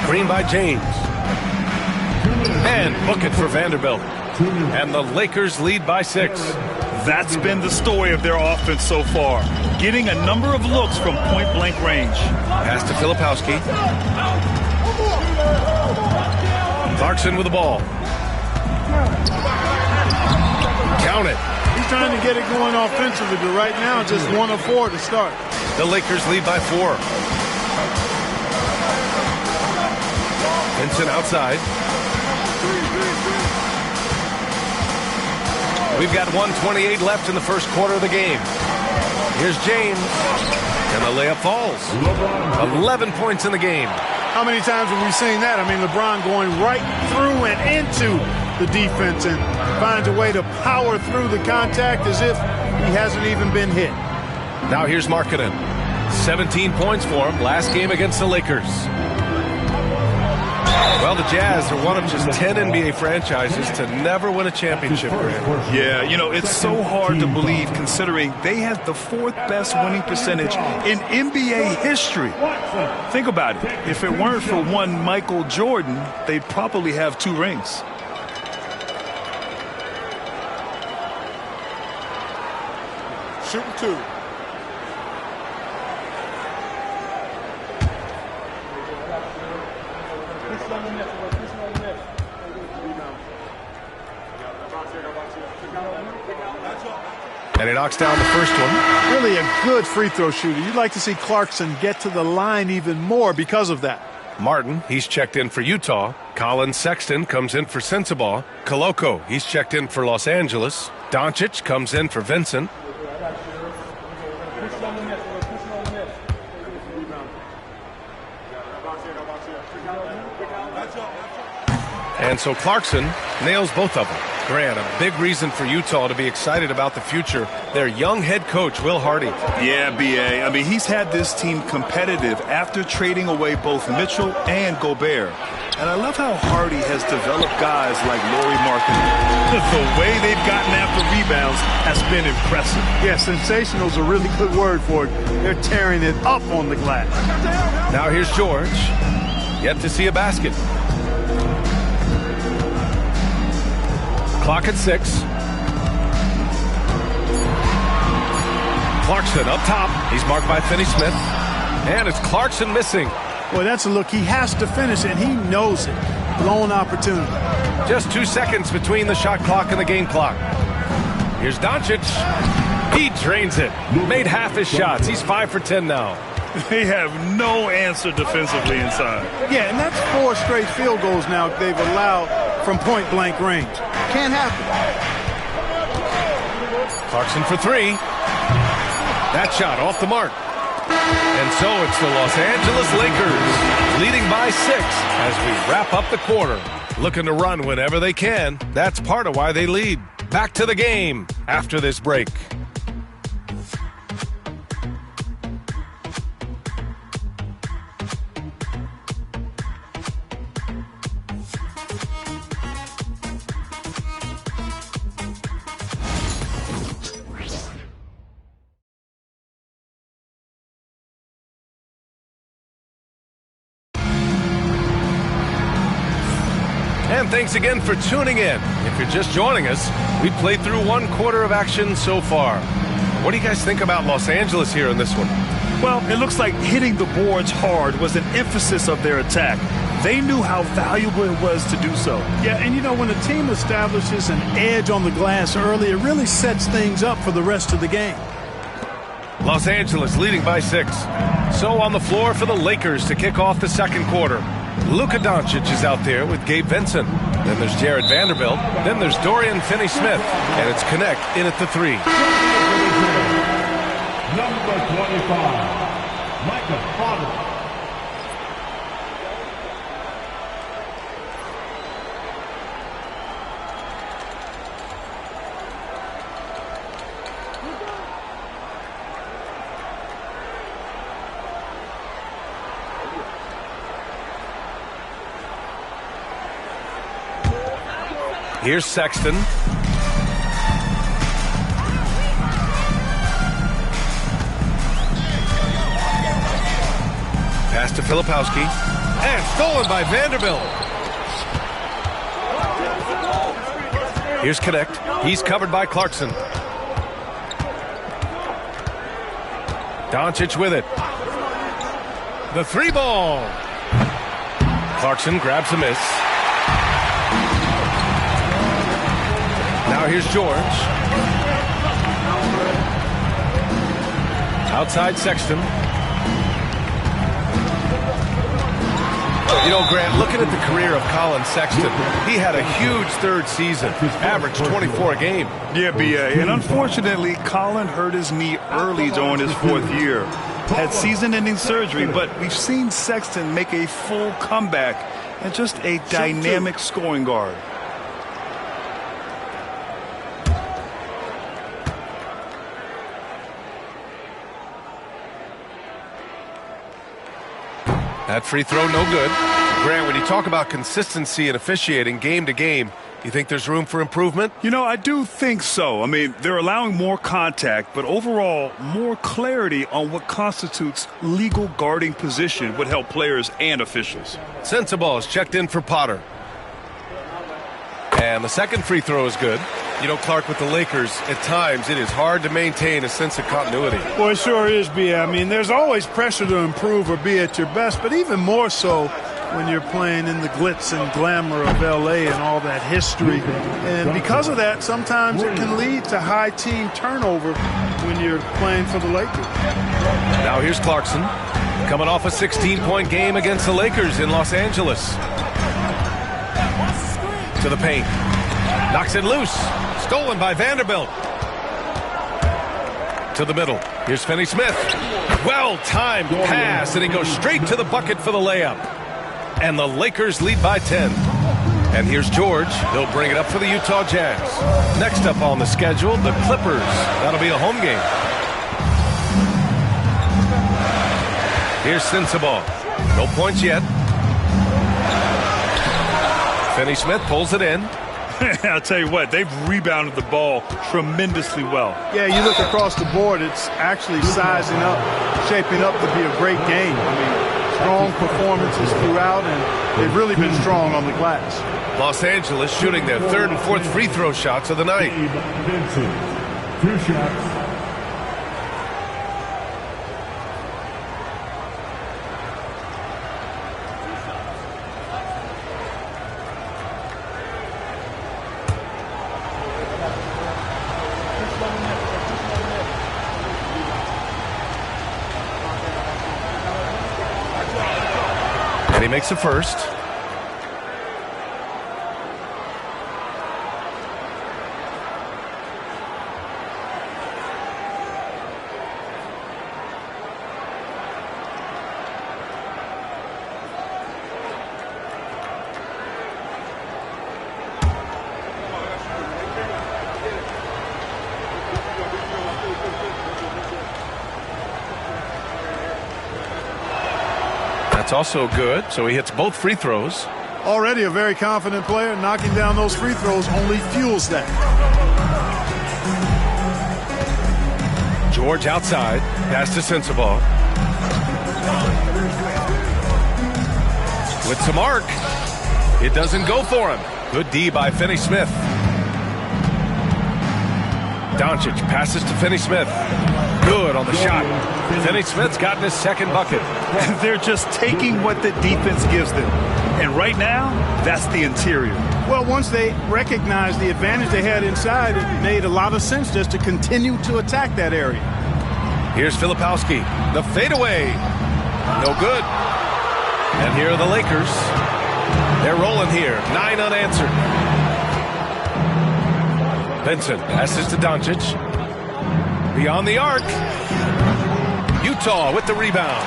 Screen by James. And book it for Vanderbilt. And the Lakers lead by 6. That's been the story of their offense so far. Getting a number of looks from point-blank range. Pass to Filipowski. Clarkson with the ball. Count it. He's trying to get it going offensively, but right now just 1 of 4 to start. The Lakers lead by 4. Vincent outside. We've got 1:28 left in the first quarter of the game. Here's James. And the layup falls. 11 points in the game. How many times have we seen that? I mean, LeBron going right through and into the defense and finds a way to power through the contact as if he hasn't even been hit. Now here's Markkanen. 17 points for him last game against the Lakers. Well, the Jazz are one of just 10 NBA franchises to never win a championship, Grant. Yeah, you know, it's so hard to believe considering they had the 4th best winning percentage in NBA history. Think about it. If it weren't for one Michael Jordan, they'd probably have 2 rings. Shooting 2. And he knocks down the first one. Really a good free throw shooter. You'd like to see Clarkson get to the line even more because of that. Martin, he's checked in for Utah. Colin Sexton comes in for Sensabaugh. Koloko, he's checked in for Los Angeles. Doncic comes in for Vincent. And so Clarkson nails both of them. Grant, a big reason for Utah to be excited about the future. Their young head coach, Will Hardy. Yeah, B.A. I mean, he's had this team competitive after trading away both Mitchell and Gobert. And I love how Hardy has developed guys like Lauri Markkanen. The way they've gotten after rebounds has been impressive. Yeah, sensational is a really good word for it. They're tearing it up on the glass. Now here's George. Yet to see a basket. Clock at 6. Clarkson up top. He's marked by Finney-Smith. And it's Clarkson missing. Boy, that's a look. He has to finish, and he knows it. Blown opportunity. Just 2 seconds between the shot clock and the game clock. Here's Doncic. He drains it. Made half his shots. He's 5 for 10 now. They have no answer defensively inside. Yeah, and that's 4 straight field goals now they've allowed from point-blank range. Can't happen. Clarkson for 3. That shot off the mark. And so it's the Los Angeles Lakers leading by 6 as we wrap up the quarter. Looking to run whenever they can. That's part of why they lead. Back to the game after this break. And thanks again for tuning in. If you're just joining us, we played through 1 quarter of action so far. What do you guys think about Los Angeles here in this one? Well, it looks like hitting the boards hard was an emphasis of their attack. They knew how valuable it was to do so. Yeah, and you know, when a team establishes an edge on the glass early, it really sets things up for the rest of the game. Los Angeles leading by 6. So on the floor for the Lakers to kick off the second quarter. Luka Doncic is out there with Gabe Vincent. Then there's Jared Vanderbilt. Then there's Dorian Finney-Smith. And it's Connect in at the 3. Number 25, Micah Potter. Here's Sexton. Pass to Filipowski. And stolen by Vanderbilt. Here's Connect. He's covered by Clarkson. Doncic with it. The 3 ball. Clarkson grabs a miss. Now here's George. Outside Sexton. You know, Grant, looking at the career of Colin Sexton, he had a huge 3rd season, averaged 24 a game. Yeah, B.A. And unfortunately, Colin hurt his knee early during his 4th year. Had season-ending surgery, but we've seen Sexton make a full comeback and just a dynamic scoring guard. That free throw, no good. Grant, when you talk about consistency and officiating game to game, you think there's room for improvement? You know, I do think so. I mean, they're allowing more contact, but overall, more clarity on what constitutes legal guarding position would help players and officials. Sensible is checked in for Potter. And the second free throw is good. You know, Clark, with the Lakers, at times it is hard to maintain a sense of continuity. Well, it sure is, B. I mean, there's always pressure to improve or be at your best, but even more so when you're playing in the glitz and glamour of L.A. and all that history. And because of that, sometimes it can lead to high team turnover when you're playing for the Lakers. Now here's Clarkson, coming off a 16-point game against the Lakers in Los Angeles. To the paint. Knocks it loose. Stolen by Vanderbilt. To the middle. Here's Finney-Smith. Well-timed pass, and he goes straight to the bucket for the layup. And the Lakers lead by 10. And here's George. He'll bring it up for the Utah Jazz. Next up on the schedule, the Clippers. That'll be a home game. Here's Sensabaugh. No points yet. Finney-Smith pulls it in. I'll tell you what, they've rebounded the ball tremendously well. Yeah, you look across the board, it's actually sizing up, shaping up to be a great game. I mean, strong performances throughout, and they've really been strong on the glass. Los Angeles shooting their third and fourth free throw shots of the night. Vincent, 2 shots. And he makes the first. That's also good, so he hits both free throws. Already a very confident player. Knocking down those free throws only fuels that. George outside, pass to Sensabaugh. With some arc, it doesn't go for him. Good D by Finney-Smith. Doncic passes to Finney-Smith. Good on the shot. Finney-Smith's gotten his second bucket. They're just taking what the defense gives them. And right now, that's the interior. Well, once they recognized the advantage they had inside, it made a lot of sense just to continue to attack that area. Here's Filipowski. The fadeaway. No good. And here are the Lakers. They're rolling here. 9 unanswered. Vincent passes to Doncic. Beyond the arc. Utah with the rebound.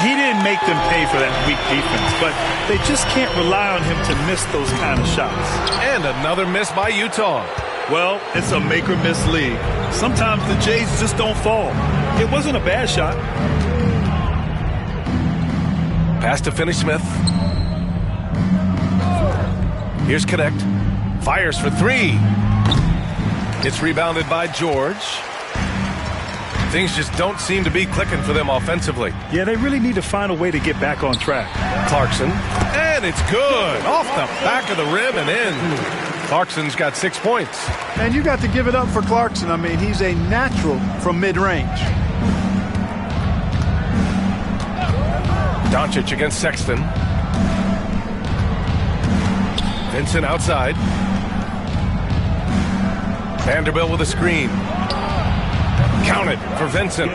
He didn't make them pay for that weak defense, but they just can't rely on him to miss those kind of shots. And another miss by Utah. Well, it's a make-or-miss league. Sometimes the Jays just don't fall. It wasn't a bad shot. Pass to Finney-Smith. Here's Connect. Fires for 3. It's rebounded by George. Things just don't seem to be clicking for them offensively. Yeah, they really need to find a way to get back on track. Clarkson. And it's good. Off the back of the rim and in. Clarkson's got 6 points. And you got to give it up for Clarkson. I mean, he's a natural from mid-range. Doncic against Sexton. Vincent outside. Vanderbilt with a screen. Counted for Vincent.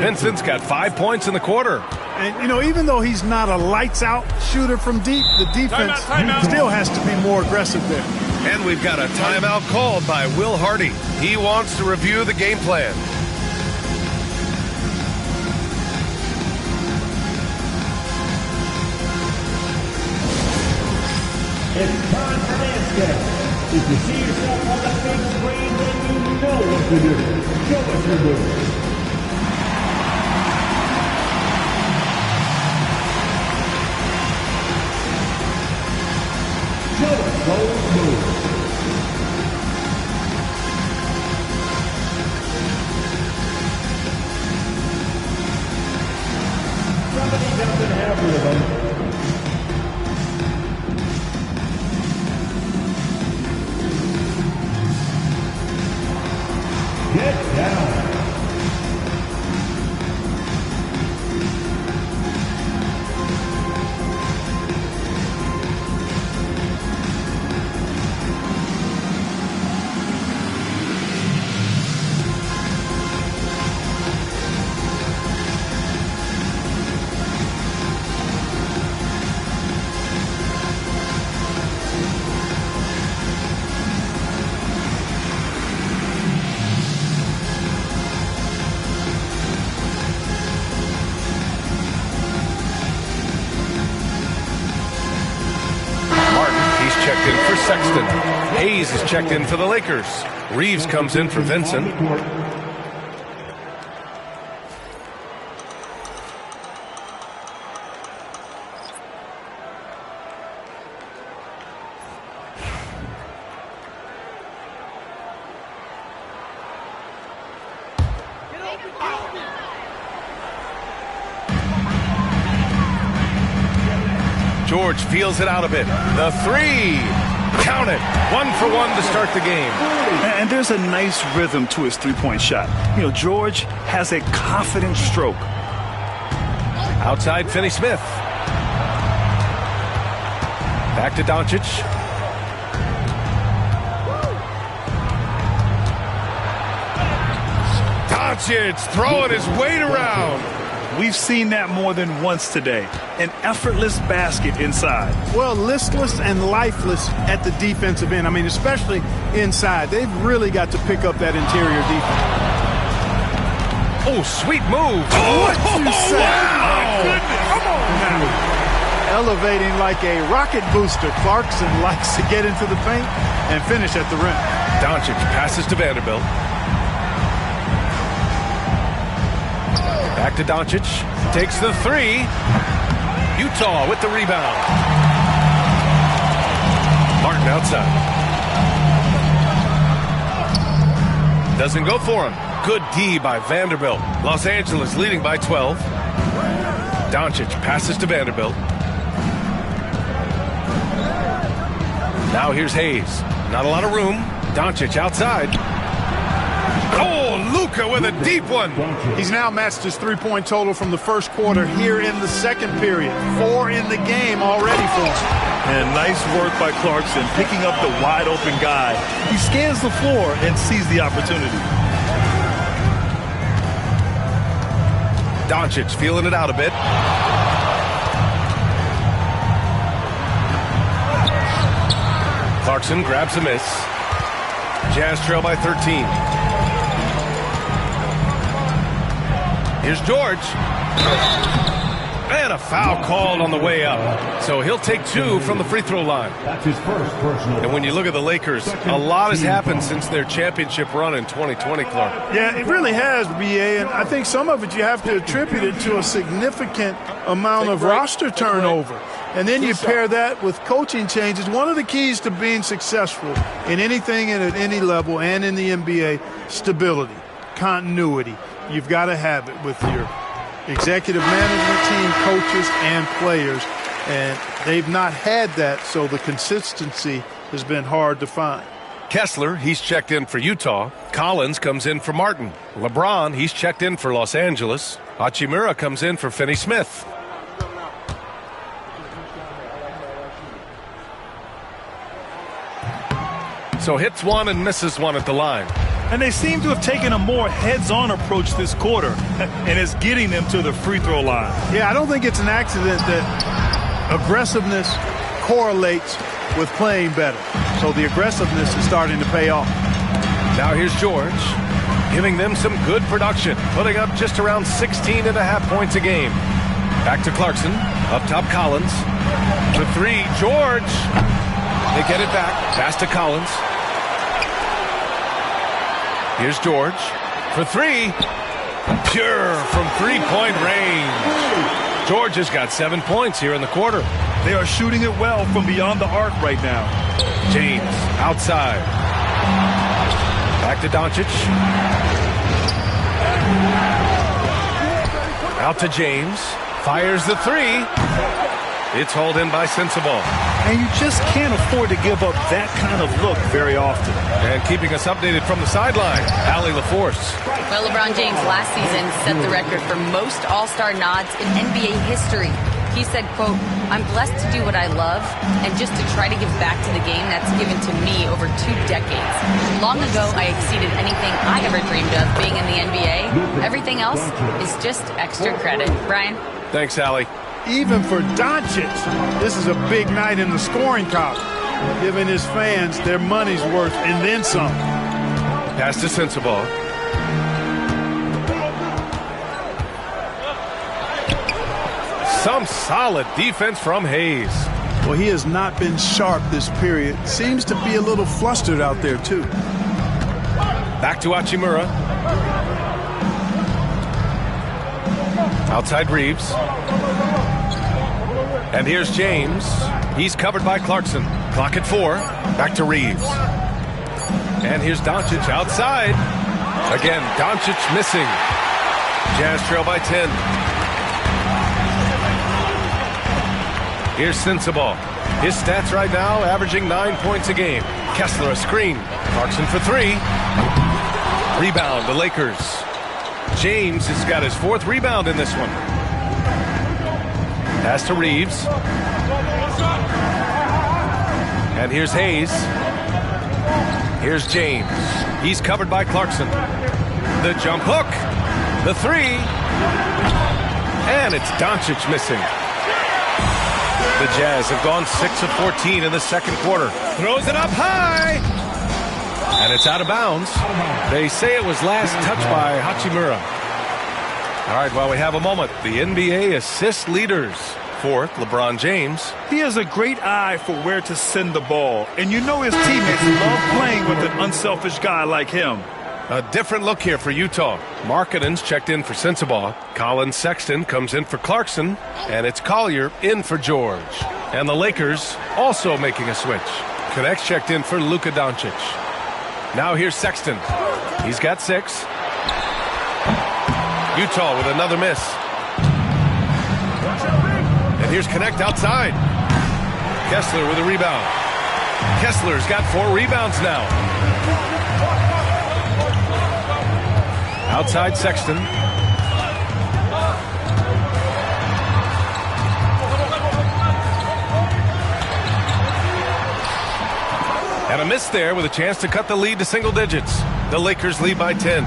Vincent's got 5 points in the quarter. And, you know, even though he's not a lights-out shooter from deep, the defense still has to be more aggressive there. And we've got a timeout called by Will Hardy. He wants to review the game plan. It's time for dance step. If you see yourself on the big screen, then you know what to do. Show us your moves. Show us those moves. Somebody doesn't have rhythm. Get down. Checked in for Sexton. Hayes is checked in for the Lakers. Reeves comes in for Vincent. George feels it out a bit. The three. Count it. 1 for 1 to start the game. And there's a nice rhythm to his three-point shot. George has a confident stroke. Outside, Finney-Smith. Back to Doncic. Doncic throwing his weight around. We've seen that more than once today. An effortless basket inside. Well, listless and lifeless at the defensive end. I mean, especially inside. They've really got to pick up that interior defense. Oh, sweet move. What you say? Wow. Come on now. Elevating like a rocket booster. Clarkson likes to get into the paint and finish at the rim. Doncic passes to Vanderbilt. Back to Doncic. Takes the three. Utah with the rebound. Martin outside. Doesn't go for him. Good D by Vanderbilt. Los Angeles leading by 12. Doncic passes to Vanderbilt. Now here's Hayes. Not a lot of room. Doncic outside. Oh, Luka with a deep one. He's now matched his three-point total from the first quarter here in the second period. 4 in the game already for him. And nice work by Clarkson picking up the wide-open guy. He scans the floor and sees the opportunity. Doncic feeling it out a bit. Clarkson grabs a miss. Jazz trail by 13. Here's George. And a foul called on the way up. So he'll take 2 from the free throw line. That's his first personal. And when you look at the Lakers, a lot has happened since their championship run in 2020, Clark. Yeah, it really has, BA, and I think some of it you have to attribute it to a significant amount of roster turnover. And then you pair that with coaching changes. One of the keys to being successful in anything and at any level and in the NBA, stability, continuity. You've got to have it with your executive management team, coaches, and players. And they've not had that, so the consistency has been hard to find. Kessler, he's checked in for Utah. Collins comes in for Martin. LeBron, he's checked in for Los Angeles. Hachimura comes in for Finney-Smith. So hits one and misses one at the line. And they seem to have taken a more heads-on approach this quarter, and it's getting them to the free throw line. Yeah, I don't think it's an accident that aggressiveness correlates with playing better. So the aggressiveness is starting to pay off. Now here's George, giving them some good production, putting up just around 16.5 points a game. Back to Clarkson, up top Collins. For three, George. They get it back. Pass to Collins. Here's George for three. Pure from three-point range. George has got 7 points here in the quarter. They are shooting it well from beyond the arc right now. James outside. Back to Doncic. Out to James. Fires the three. It's hauled in by Sensabaugh. And you just can't afford to give up that kind of look very often. And keeping us updated from the sideline, Allie LaForce. Well, LeBron James last season set the record for most all-star nods in NBA history. He said, quote, "I'm blessed to do what I love and just to try to give back to the game that's given to me over 2 decades. Long ago, I exceeded anything I ever dreamed of being in the NBA. Everything else is just extra credit." Brian? Thanks, Allie. Even for Doncic, this is a big night in the scoring column, giving his fans their money's worth and then some. Pass to Sensabaugh. Some solid defense from Hayes. Well, he has not been sharp this period. Seems to be a little flustered out there, too. Back to Hachimura. Outside Reeves. And here's James. He's covered by Clarkson. Clock at 4. Back to Reeves. And here's Doncic outside. Again, Doncic missing. Jazz trail by 10. Here's Sensabaugh. His stats right now averaging 9 points a game. Kessler a screen. Clarkson for 3. Rebound, the Lakers. James has got his 4th rebound in this one. Pass to Reeves. And here's Hayes. Here's James. He's covered by Clarkson. The jump hook. The 3. And it's Doncic missing. The Jazz have gone 6 of 14 in the second quarter. Throws it up high. And it's out of bounds. They say it was last touched by Hachimura. All right, while we have a moment, the NBA assist leaders. 4th, LeBron James. He has a great eye for where to send the ball. And you know his teammates love playing with an unselfish guy like him. A different look here for Utah. Markkanen's checked in for Sensabaugh. Colin Sexton comes in for Clarkson. And it's Collier in for George. And the Lakers also making a switch. Connects checked in for Luka Doncic. Now here's Sexton. He's got 6. Utah with another miss. And here's Connect outside. Kessler with a rebound. Kessler's got 4 rebounds now. Outside Sexton. And a miss there with a chance to cut the lead to single digits. The Lakers lead by 10.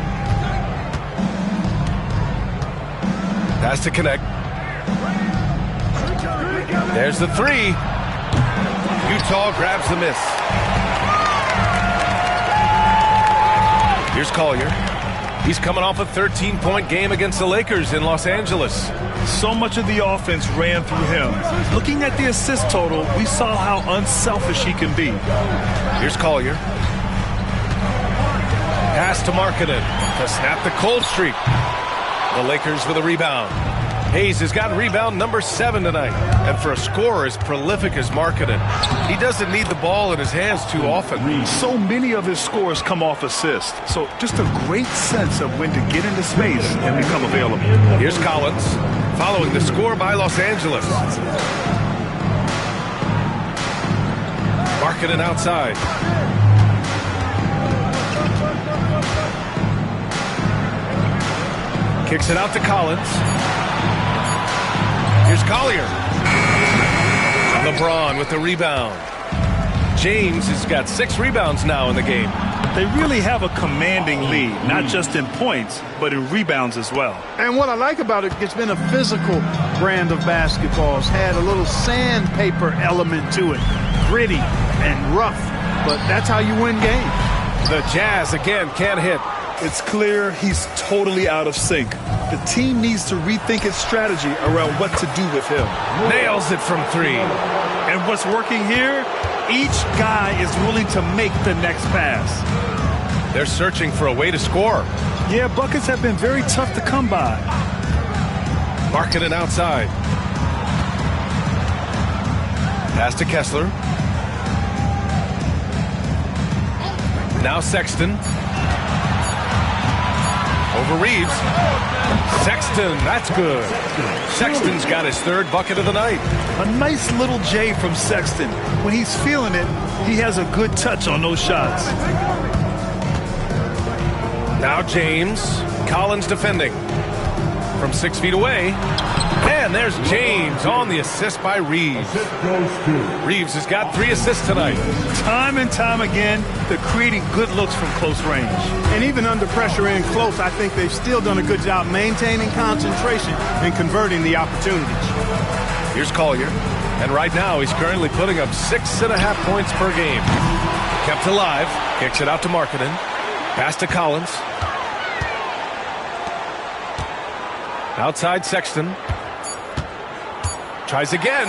Pass to Connect. There's the 3. Utah grabs the miss. Here's Collier. He's coming off a 13-point game against the Lakers in Los Angeles. So much of the offense ran through him. Looking at the assist total, we saw how unselfish he can be. Here's Collier. Pass to Markkanen to snap the cold streak. The Lakers with a rebound. Hayes has got rebound number 7 tonight. And for a scorer as prolific as Markkanen, he doesn't need the ball in his hands too often. So many of his scores come off assist. So just a great sense of when to get into space and become available. Here's Collins following the score by Los Angeles. Markkanen outside. Kicks it out to Collins. Here's Collier. LeBron with the rebound. James has got 6 rebounds now in the game. They really have a commanding lead, not just in points, but in rebounds as well. And what I like about it, it's been a physical brand of basketball. It's had a little sandpaper element to it. Gritty and rough, but that's how you win games. The Jazz again can't hit. It's clear he's totally out of sync. The team needs to rethink its strategy around what to do with him. Nails it from 3. And what's working here? Each guy is willing to make the next pass. They're searching for a way to score. Yeah, buckets have been very tough to come by. Markkanen outside. Pass to Kessler. Now Sexton. Over Reeves. Sexton, that's good. Sexton's got his 3rd bucket of the night. A nice little J from Sexton. When he's feeling it, he has a good touch on those shots. Now James. Collins defending. From 6 feet away. And there's James on the assist by Reeves. Reeves has got 3 assists tonight. Time and time again, they're creating good looks from close range. And even under pressure in close, I think they've still done a good job maintaining concentration and converting the opportunities. Here's Collier. And right now, he's currently putting up 6.5 points per game. Kept alive. Kicks it out to Markkanen. Pass to Collins. Outside Sexton. Tries again.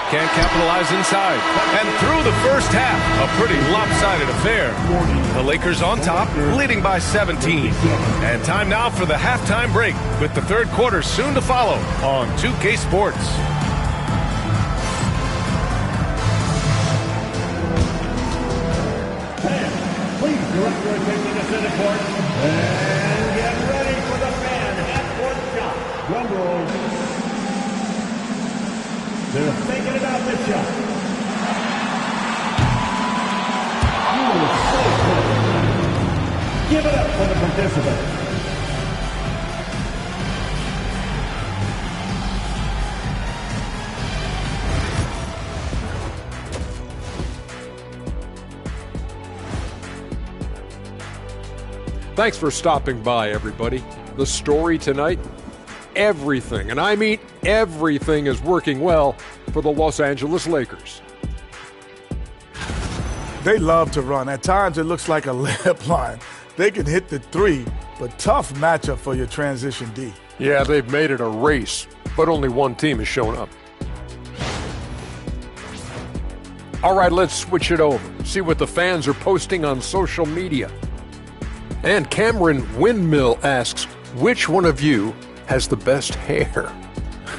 Can't capitalize inside. And through the first half, a pretty lopsided affair. The Lakers on top, leading by 17. And time now for the halftime break, with the 3rd quarter soon to follow on 2K Sports. Please direct your attention to center court and get ready for the fan half-court shot. Drum roll. They're thinking about this shot. Give it up for the participants. Thanks for stopping by, everybody. The story tonight, everything, and I mean everything, is working well for the Los Angeles Lakers. They love to run. At times it looks like a layup line. They can hit the three, but tough matchup for your transition D. Yeah, they've made it a race, but only one team has shown up. All right, let's switch it over. See what the fans are posting on social media. And Cameron Windmill asks, which one of you has the best hair?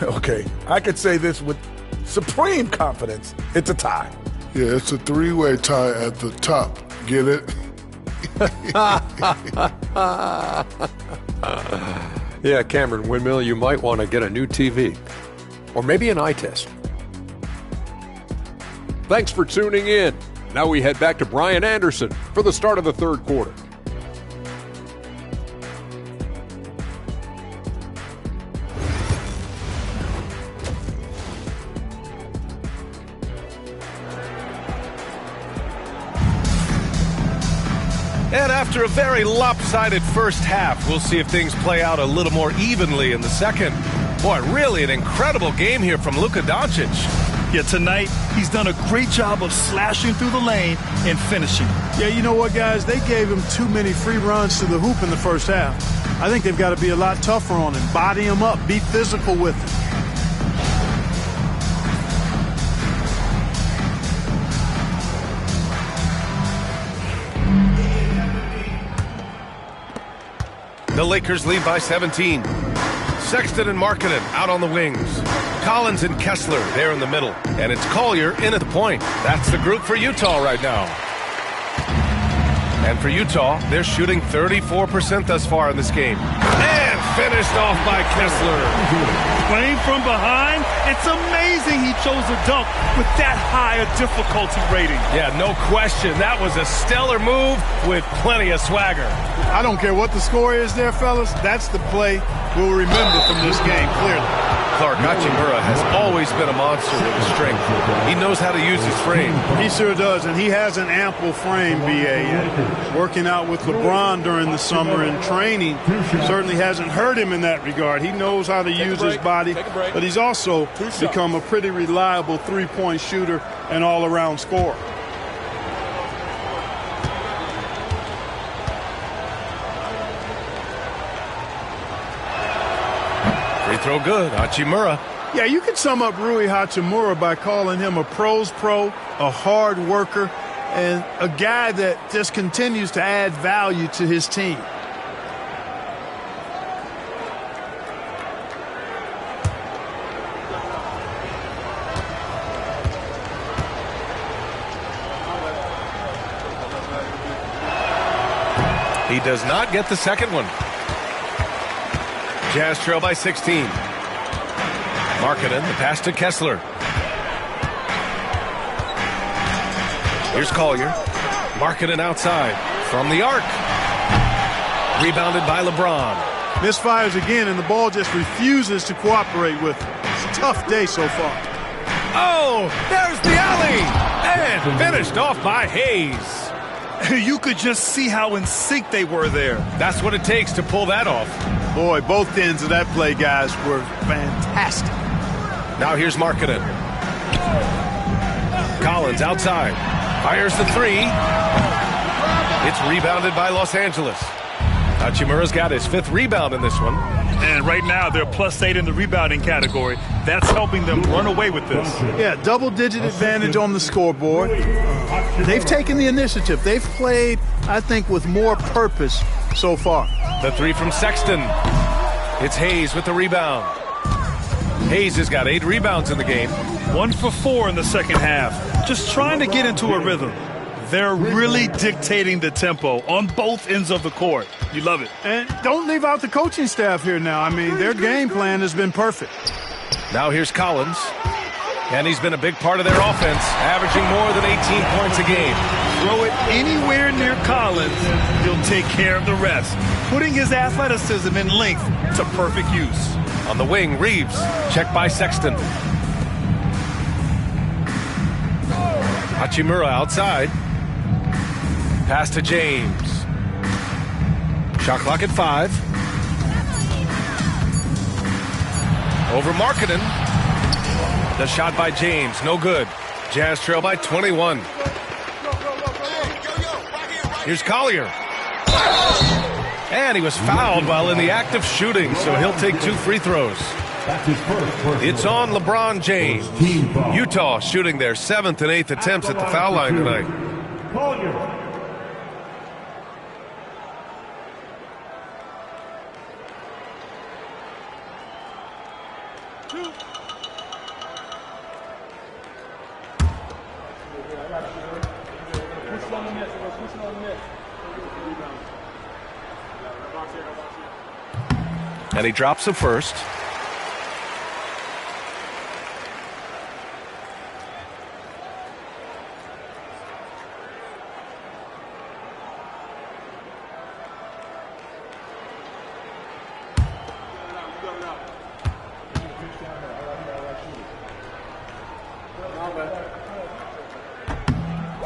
Okay, I could say this with supreme confidence. It's a tie. Yeah, it's a three-way tie at the top. Get it? Yeah, Cameron Windmill, you might want to get a new TV. Or maybe an eye test. Thanks for tuning in. Now we head back to Brian Anderson for the start of the third quarter. And after a very lopsided first half, we'll see if things play out a little more evenly in the second. Boy, really an incredible game here from Luka Doncic. Yeah, tonight he's done a great job of slashing through the lane and finishing. Yeah, you know what, guys? They gave him too many free runs to the hoop in the first half. I think they've got to be a lot tougher on him, body him up, be physical with him. The Lakers lead by 17. Sexton and Markkanen out on the wings. Collins and Kessler there in the middle. And it's Collier in at the point. That's the group for Utah right now. And for Utah, they're shooting 34% thus far in this game. And finished off by Kessler. Playing from behind, it's amazing he chose a dunk with that high a difficulty rating. Yeah, no question. That was a stellar move with plenty of swagger. I don't care what the score is there, fellas. That's the play we'll remember from this game, clearly. Clark Hachimura has always been a monster with his strength. He knows how to use his frame. He sure does, and he has an ample frame, B.A. Working out with LeBron during the summer and training certainly hasn't hurt him in that regard. He knows how to use his body, but he's also become a pretty reliable three-point shooter and all-around scorer. Free throw good. Hachimura. Yeah, you could sum up Rui Hachimura by calling him a pro's pro, a hard worker, and a guy that just continues to add value to his team. He does not get the second one. Jazz trail by 16. Markkanen, the pass to Kessler. Here's Collier. Markkanen outside from the arc. Rebounded by LeBron. Misfires again, and the ball just refuses to cooperate with him. It's a tough day so far. Oh, there's the alley. And finished off by Hayes. You could just see how in sync they were there. That's what it takes to pull that off. Boy, both ends of that play, guys, were fantastic. Now here's Markkanen. Collins outside. Fires the three. It's rebounded by Los Angeles. Hachimura's got his fifth rebound in this one. And right now they're +8 in the rebounding category. That's helping them run away with this. Yeah, double-digit advantage on the scoreboard. They've taken the initiative. They've played, I think, with more purpose so far. The three from Sexton. It's Hayes with the rebound. Hayes has got 8 rebounds in the game. 1 for 4 in the second half. Just trying to get into a rhythm. They're really dictating the tempo on both ends of the court. You love it. And don't leave out the coaching staff here now. I mean, their game plan has been perfect. Now here's Collins. And he's been a big part of their offense, averaging more than 18 points a game. Throw it anywhere near Collins, he'll take care of the rest, putting his athleticism and length to perfect use. On the wing, Reeves, checked by Sexton. Hachimura outside. Pass to James. Shot clock at 5. Over Markkanen. The shot by James, no good. Jazz trail by 21. Here's Collier. And he was fouled while in the act of shooting, so he'll take 2 free throws. It's on LeBron James. Utah shooting their 7th and 8th attempts at the foul line tonight. And he drops the first.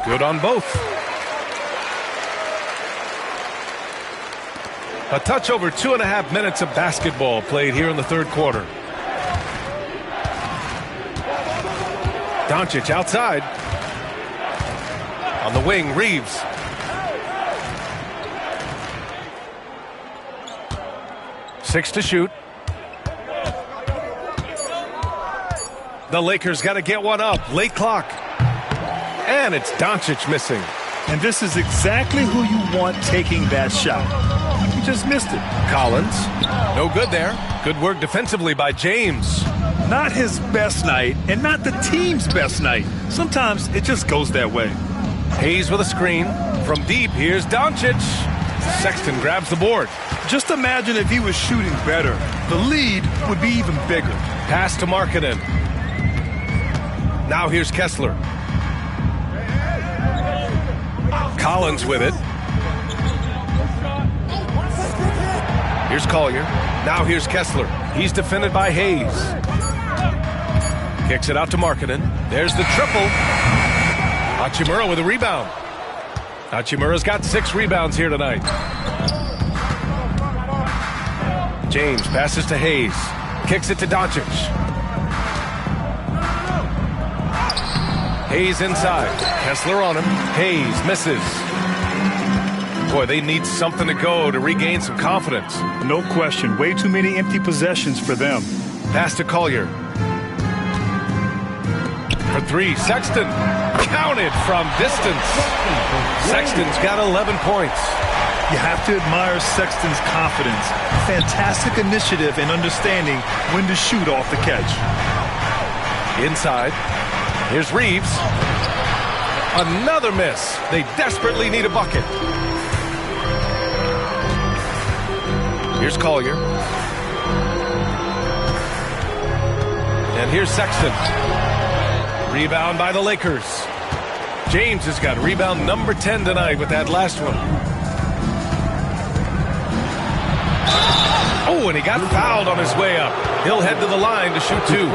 Good on both. A touch over 2.5 minutes of basketball played here in the third quarter. Doncic outside. On the wing, Reeves. Six to shoot. The Lakers got to get one up. Late clock. And it's Doncic missing. And this is exactly who you want taking that shot. He just missed it. Collins. No good there. Good work defensively by James. Not his best night and not the team's best night. Sometimes it just goes that way. Hayes with a screen. From deep, here's Doncic. Sexton grabs the board. Just imagine if he was shooting better. The lead would be even bigger. Pass to Markkanen. Now here's Kessler. Collins with it. Here's Collier. Now here's Kessler. He's defended by Hayes. Kicks it out to Markkanen. There's the triple. Hachimura with a rebound. Hachimura's got 6 rebounds here tonight. James passes to Hayes. Kicks it to Doncic. Hayes inside. Kessler on him. Hayes misses. Boy, they need something to go to regain some confidence. No question. Way too many empty possessions for them. Pass to Collier. For 3, Sexton. Counted from distance. Sexton's got 11 points. You have to admire Sexton's confidence. Fantastic initiative and understanding when to shoot off the catch. Inside. Here's Reeves. Another miss. They desperately need a bucket. Here's Collier. And here's Sexton. Rebound by the Lakers. James has got rebound number 10 tonight with that last one. Oh, and he got fouled on his way up. He'll head to the line to shoot 2.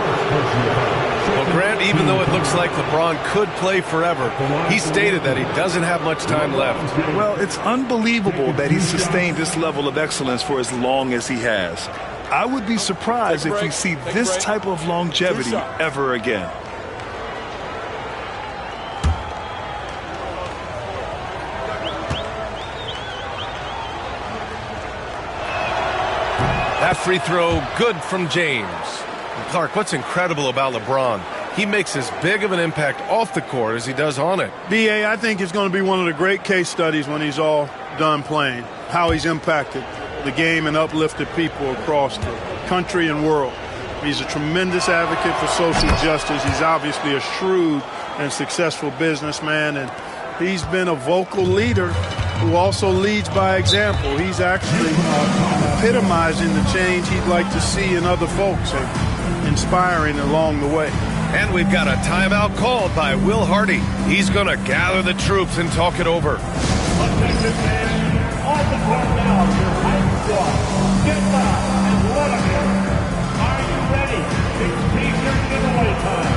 Well, Grant, even though it looks like LeBron could play forever, he stated that he doesn't have much time left. Well, it's unbelievable that he's sustained this level of excellence for as long as he has. I would be surprised if we see this type of longevity ever again. That free throw, good from James. And Clark, what's incredible about LeBron, he makes as big of an impact off the court as he does on it. D.A., I think it's going to be one of the great case studies when he's all done playing, how he's impacted the game and uplifted people across the country and world. He's a tremendous advocate for social justice. He's obviously a shrewd and successful businessman, and he's been a vocal leader who also leads by example. He's actually epitomizing the change he'd like to see in other folks and inspiring along the way. And we've got a timeout called by Will Hardy. He's going to gather the troops and talk it over. Attention fans, on the court now, your high squad. Get loud and let them hear it. Are you ready? It's T-shirt giveaway time.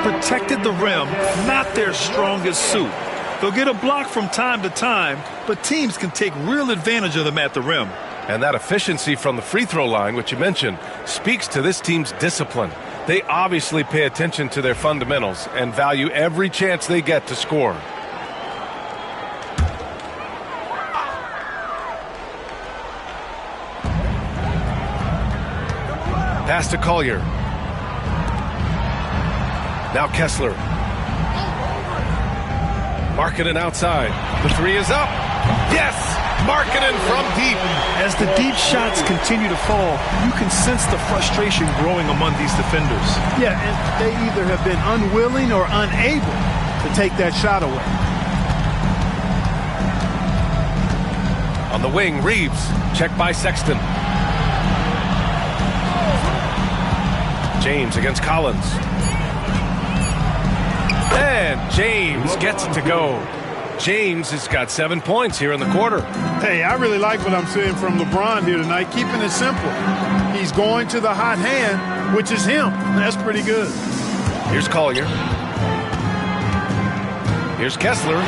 Protected the rim, not their strongest suit. They'll get a block from time to time, but teams can take real advantage of them at the rim. And that efficiency from the free throw line, which you mentioned, speaks to this team's discipline. They obviously pay attention to their fundamentals and value every chance they get to score. Pass to Collier. Now Kessler. Markkanen outside. The three is up. Yes! Markkanen from deep. As the deep shots continue to fall, you can sense the frustration growing among these defenders. Yeah, and they either have been unwilling or unable to take that shot away. On the wing, Reeves. Checked by Sexton. James against Collins. And James gets it to go. James has got 7 points here in the quarter. Hey, I really like what I'm seeing from LeBron here tonight, keeping it simple. He's going to the hot hand, which is him. That's pretty good. Here's Collier. Here's Kessler.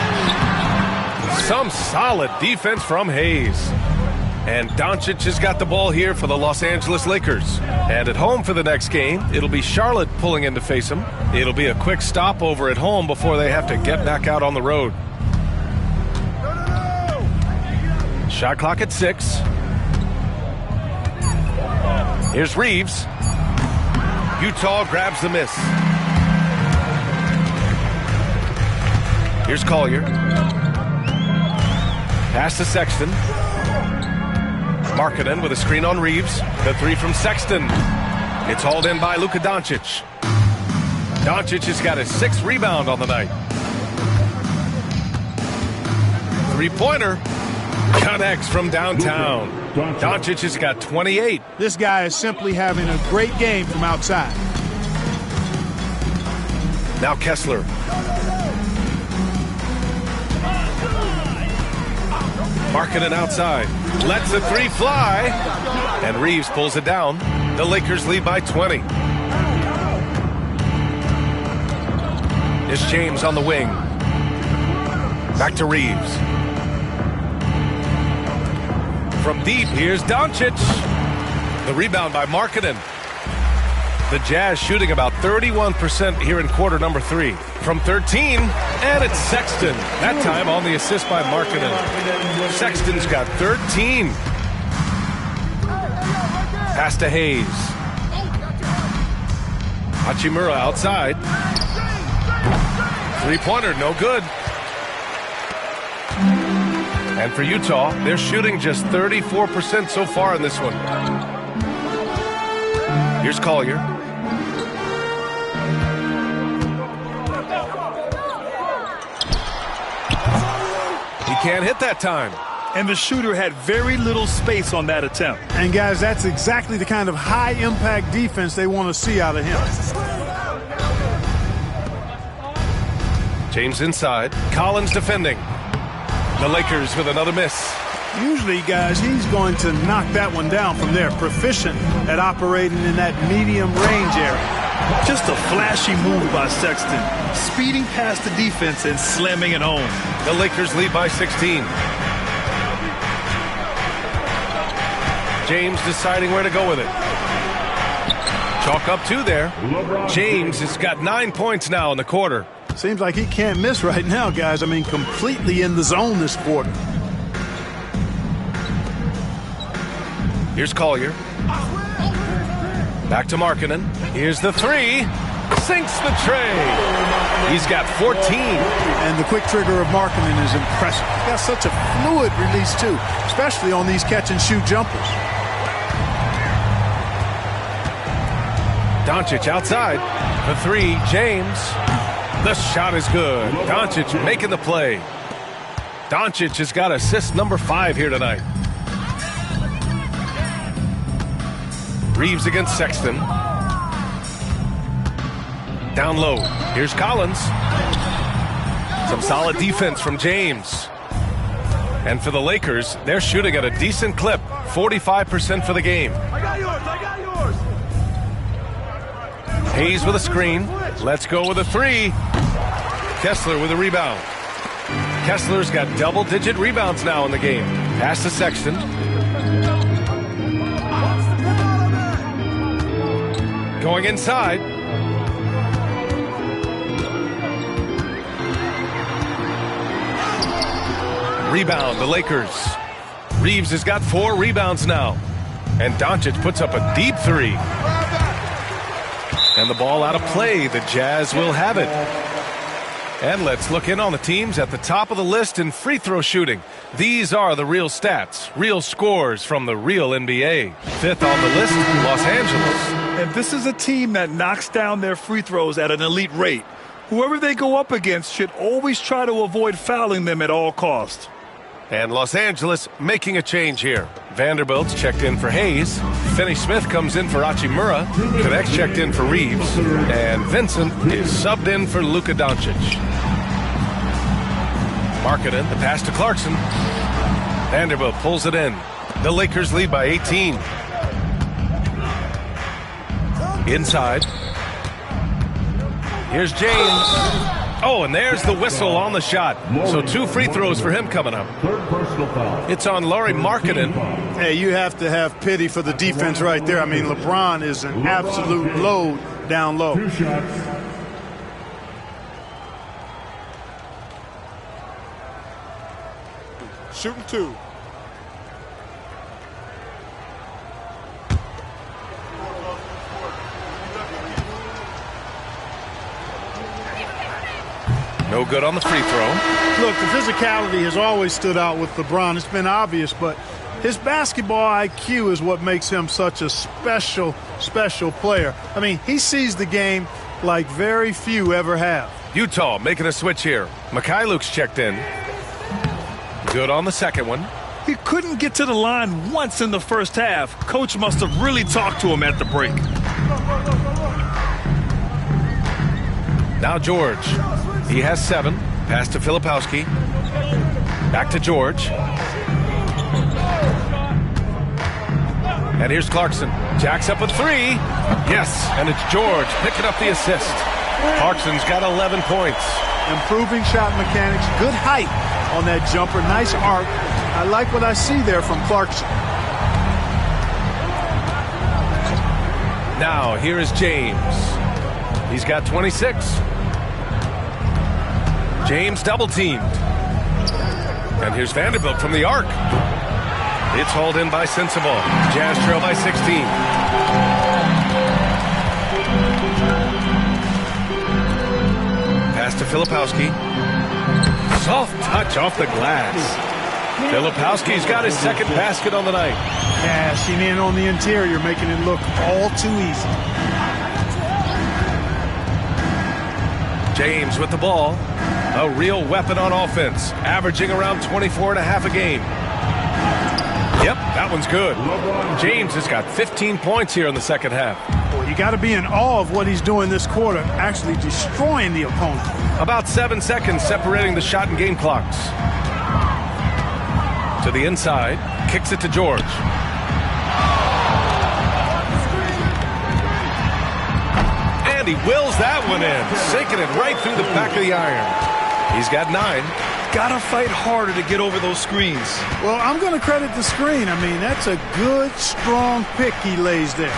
Some solid defense from Hayes. And Doncic has got the ball here for the Los Angeles Lakers. And at home for the next game, it'll be Charlotte pulling in to face them. It'll be a quick stopover at home before they have to get back out on the road. Shot clock at 6. Here's Reeves. Utah grabs the miss. Here's Collier. Pass to Sexton. Markkanen with a screen on Reeves. The three from Sexton. It's hauled in by Luka Doncic. Doncic has got his 6th rebound on the night. Three-pointer connects from downtown. Doncic has got 28. This guy is simply having a great game from outside. Now Kessler. Markkanen outside. Lets the three fly. And Reeves pulls it down. The Lakers lead by 20. It's James on the wing. Back to Reeves. From deep, here's Doncic. The rebound by Markkanen. The Jazz shooting about 31% here in quarter number 3. From 13, and it's Sexton. That time on the assist by Markkanen. Sexton's got 13. Pass to Hayes. Hachimura outside. Three-pointer, no good. And for Utah, they're shooting just 34% so far in this one. Here's Collier. He can't hit that time. And the shooter had very little space on that attempt. And guys, that's exactly the kind of high-impact defense they want to see out of him. James inside. Collins defending. The Lakers with another miss. Usually, guys, he's going to knock that one down from there. Proficient at operating in that medium range area. Just a flashy move by Sexton, speeding past the defense and slamming it home. The Lakers lead by 16. James deciding where to go with it. Chalk up 2 there. James has got 9 points now in the quarter. Seems like he can't miss right now, guys. I mean, completely in the zone this quarter. Here's Collier. Back to Markkanen. Here's the 3. Sinks the tray. He's got 14. And the quick trigger of Markkanen is impressive. He's got such a fluid release, too, especially on these catch-and-shoot jumpers. Doncic outside. The 3, James. The shot is good. Doncic making the play. Doncic has got assist number 5 here tonight. Reeves against Sexton. Down low. Here's Collins. Some solid defense from James. And for the Lakers, they're shooting at a decent clip. 45% for the game. I got yours. Hayes with a screen. Let's go with a 3. Kessler with a rebound. Kessler's got double-digit rebounds now in the game. Pass to Sexton. Going inside. Rebound, the Lakers. Reeves has got 4 rebounds now. And Doncic puts up a deep 3. And the ball out of play. The Jazz will have it. And let's look in on the teams at the top of the list in free throw shooting. These are the real stats, real scores from the real NBA. 5th on the list, Los Angeles. And this is a team that knocks down their free throws at an elite rate. Whoever they go up against should always try to avoid fouling them at all costs. And Los Angeles making a change here. Vanderbilt's checked in for Hayes. Finney-Smith comes in for Hachimura. Connect's checked in for Reeves. And Vincent is subbed in for Luka Doncic. Markkanen, the pass to Clarkson. Vanderbilt pulls it in. The Lakers lead by 18. Inside. Here's James. Oh, and there's the whistle on the shot. So 2 free throws for him coming up. It's on Lauri Markkanen. Hey, you have to have pity for the defense right there. I mean, LeBron is an absolute load down low. 2 shots. Shooting 2. No good on the free throw. Look, the physicality has always stood out with LeBron. It's been obvious, but his basketball IQ is what makes him such a special player. I mean, he sees the game like very few ever have. Utah making a switch here. Mikhailuk's checked in. Good on the second one. He couldn't get to the line once in the first half. Coach must have really talked to him at the break. Now George. He has 7. Pass to Filipowski. Back to George. And here's Clarkson. Jacks up a 3. Yes, and it's George picking up the assist. Clarkson's got 11 points. Improving shot mechanics. Good height on that jumper. Nice arc. I like what I see there from Clarkson. Now, here is James. He's got 26. James double-teamed. And here's Vanderbilt from the arc. It's hauled in by Sensabaugh. Jazz trail by 16. Pass to Filipowski. Soft touch off the glass. Filipowski's got his second basket on the night. Cashing in on the interior, making it look all too easy. James with the ball. A real weapon on offense, averaging around 24.5 a game. Yep, that one's good. James has got 15 points here in the second half. Well, you got to be in awe of what he's doing this quarter, actually destroying the opponent. About 7 seconds separating the shot and game clocks. To the inside. Kicks it to George. And he wills that one in. Sinking it right through the back of the iron. He's got 9. Gotta fight harder to get over those screens. Well, I'm going to credit the screen. I mean, that's a good, strong pick he lays there.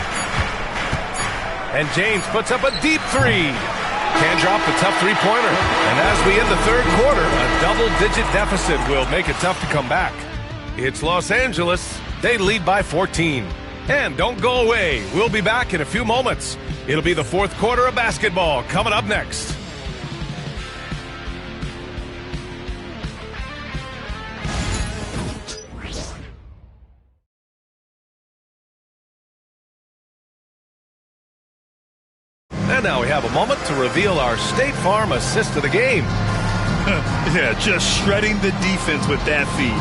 And James puts up a deep 3. Can't drop the tough three-pointer. And as we end the third quarter, a double-digit deficit will make it tough to come back. It's Los Angeles. They lead by 14. And don't go away. We'll be back in a few moments. It'll be the fourth quarter of basketball coming up next. And now we have a moment to reveal our State Farm assist of the game. Yeah, just shredding the defense with that feed.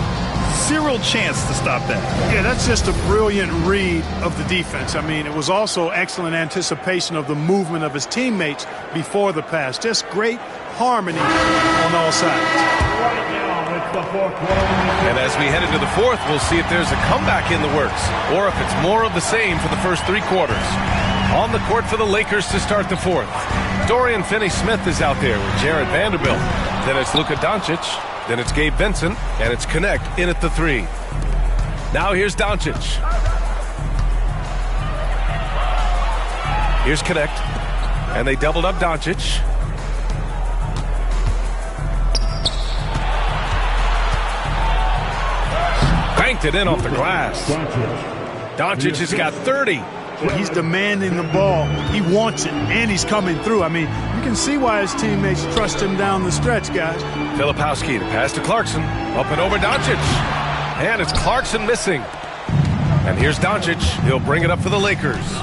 Zero chance to stop that. Yeah, that's just a brilliant read of the defense. I mean, it was also excellent anticipation of the movement of his teammates before the pass. Just great harmony on all sides. And as we head into the fourth, we'll see if there's a comeback in the works or if it's more of the same for the first 3 quarters. On the court for the Lakers to start the fourth. Dorian Finney-Smith is out there with Jared Vanderbilt. Then it's Luka Doncic. Then it's Gabe Vincent. And it's Connect in at the 3. Now here's Doncic. Here's Connect. And they doubled up Doncic. Banked it in off the glass. Doncic has got 30. Well, he's demanding the ball. He wants it, and he's coming through. I mean, you can see why his teammates trust him down the stretch, guys. Filipowski to pass to Clarkson. Up and over Doncic. And it's Clarkson missing. And here's Doncic. He'll bring it up for the Lakers.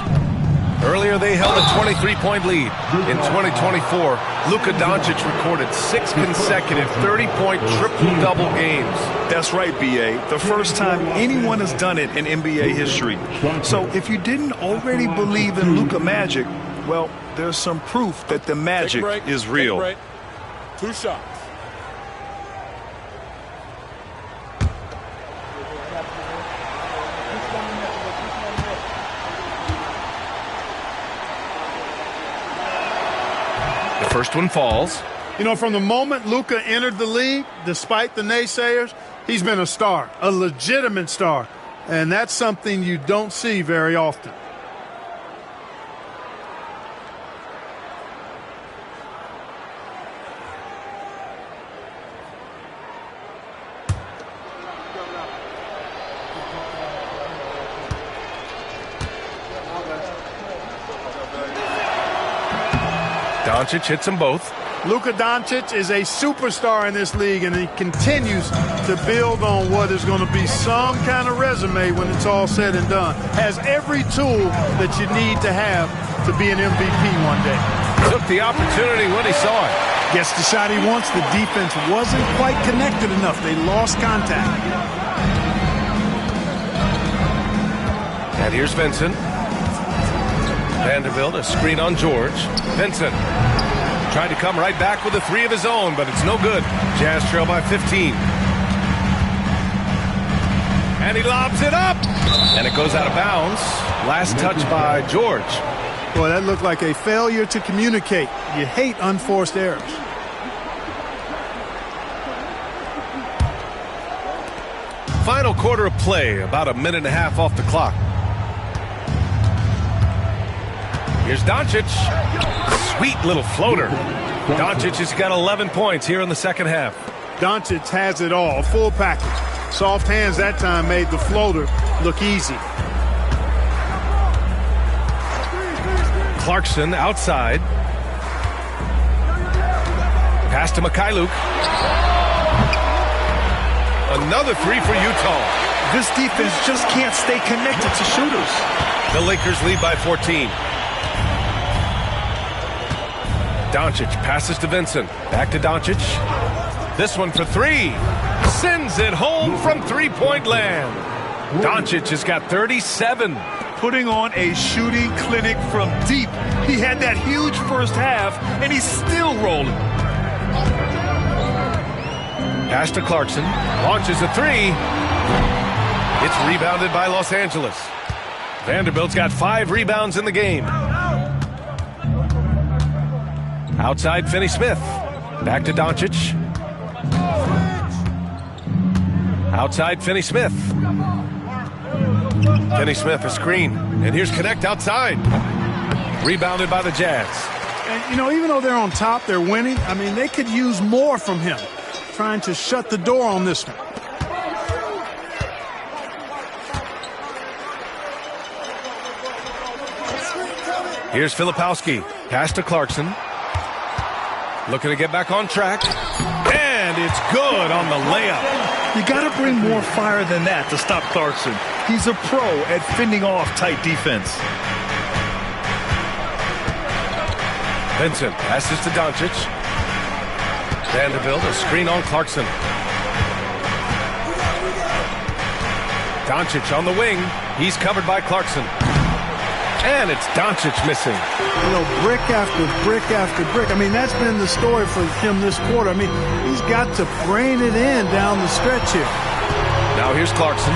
Earlier, they held a 23-point lead. In 2024, Luka Doncic recorded 6 consecutive 30-point triple-double games. That's right, B.A. The first time anyone has done it in NBA history. So if you didn't already believe in Luka magic, well, there's some proof that the magic is real. 2 shots. The first one falls. You know, from the moment Luka entered the league, despite the naysayers, he's been a star, a legitimate star. And that's something you don't see very often. Doncic hits them both. Luka Doncic is a superstar in this league, and he continues to build on what is going to be some kind of resume when it's all said and done. Has every tool that you need to have to be an MVP one day. Took the opportunity when he saw it. Gets the shot he wants. The defense wasn't quite connected enough. They lost contact. And here's Vincent. Vanderbilt, a screen on George. Vincent tried to come right back with a 3 of his own, but it's no good. Jazz trail by 15. And he lobs it up. And it goes out of bounds. Last touch by George. Boy, that looked like a failure to communicate. You hate unforced errors. Final quarter of play, about a minute and a half off the clock. Here's Doncic. Sweet little floater. Doncic has got 11 points here in the second half. Doncic has it all, full package. Soft hands that time made the floater look easy. Clarkson outside. Pass to Mikhailuk. Another 3 for Utah. This defense just can't stay connected to shooters. The Lakers lead by 14. Doncic passes to Vincent. Back to Doncic. This one for 3. Sends it home from three-point land. Doncic has got 37. Putting on a shooting clinic from deep. He had that huge first half, and he's still rolling. Pass to Clarkson. Launches a 3. It's rebounded by Los Angeles. Vanderbilt's got 5 rebounds in the game. Outside, Finney-Smith. Back to Doncic. Outside, Finney-Smith. Finney-Smith, a screen. And here's Connect outside. Rebounded by the Jazz. And, you know, even though they're on top, they're winning. I mean, they could use more from him. Trying to shut the door on this one. Here's Filipowski. Pass to Clarkson. Looking to get back on track. And it's good on the layup. You got to bring more fire than that to stop Clarkson. He's a pro at fending off tight defense. Vincent passes to Doncic. Vanderbilt, a screen on Clarkson. Doncic on the wing. He's covered by Clarkson. And it's Doncic missing. You know, brick after brick after brick. I mean, that's been the story for him this quarter. I mean, he's got to brain it in down the stretch here. Now here's Clarkson.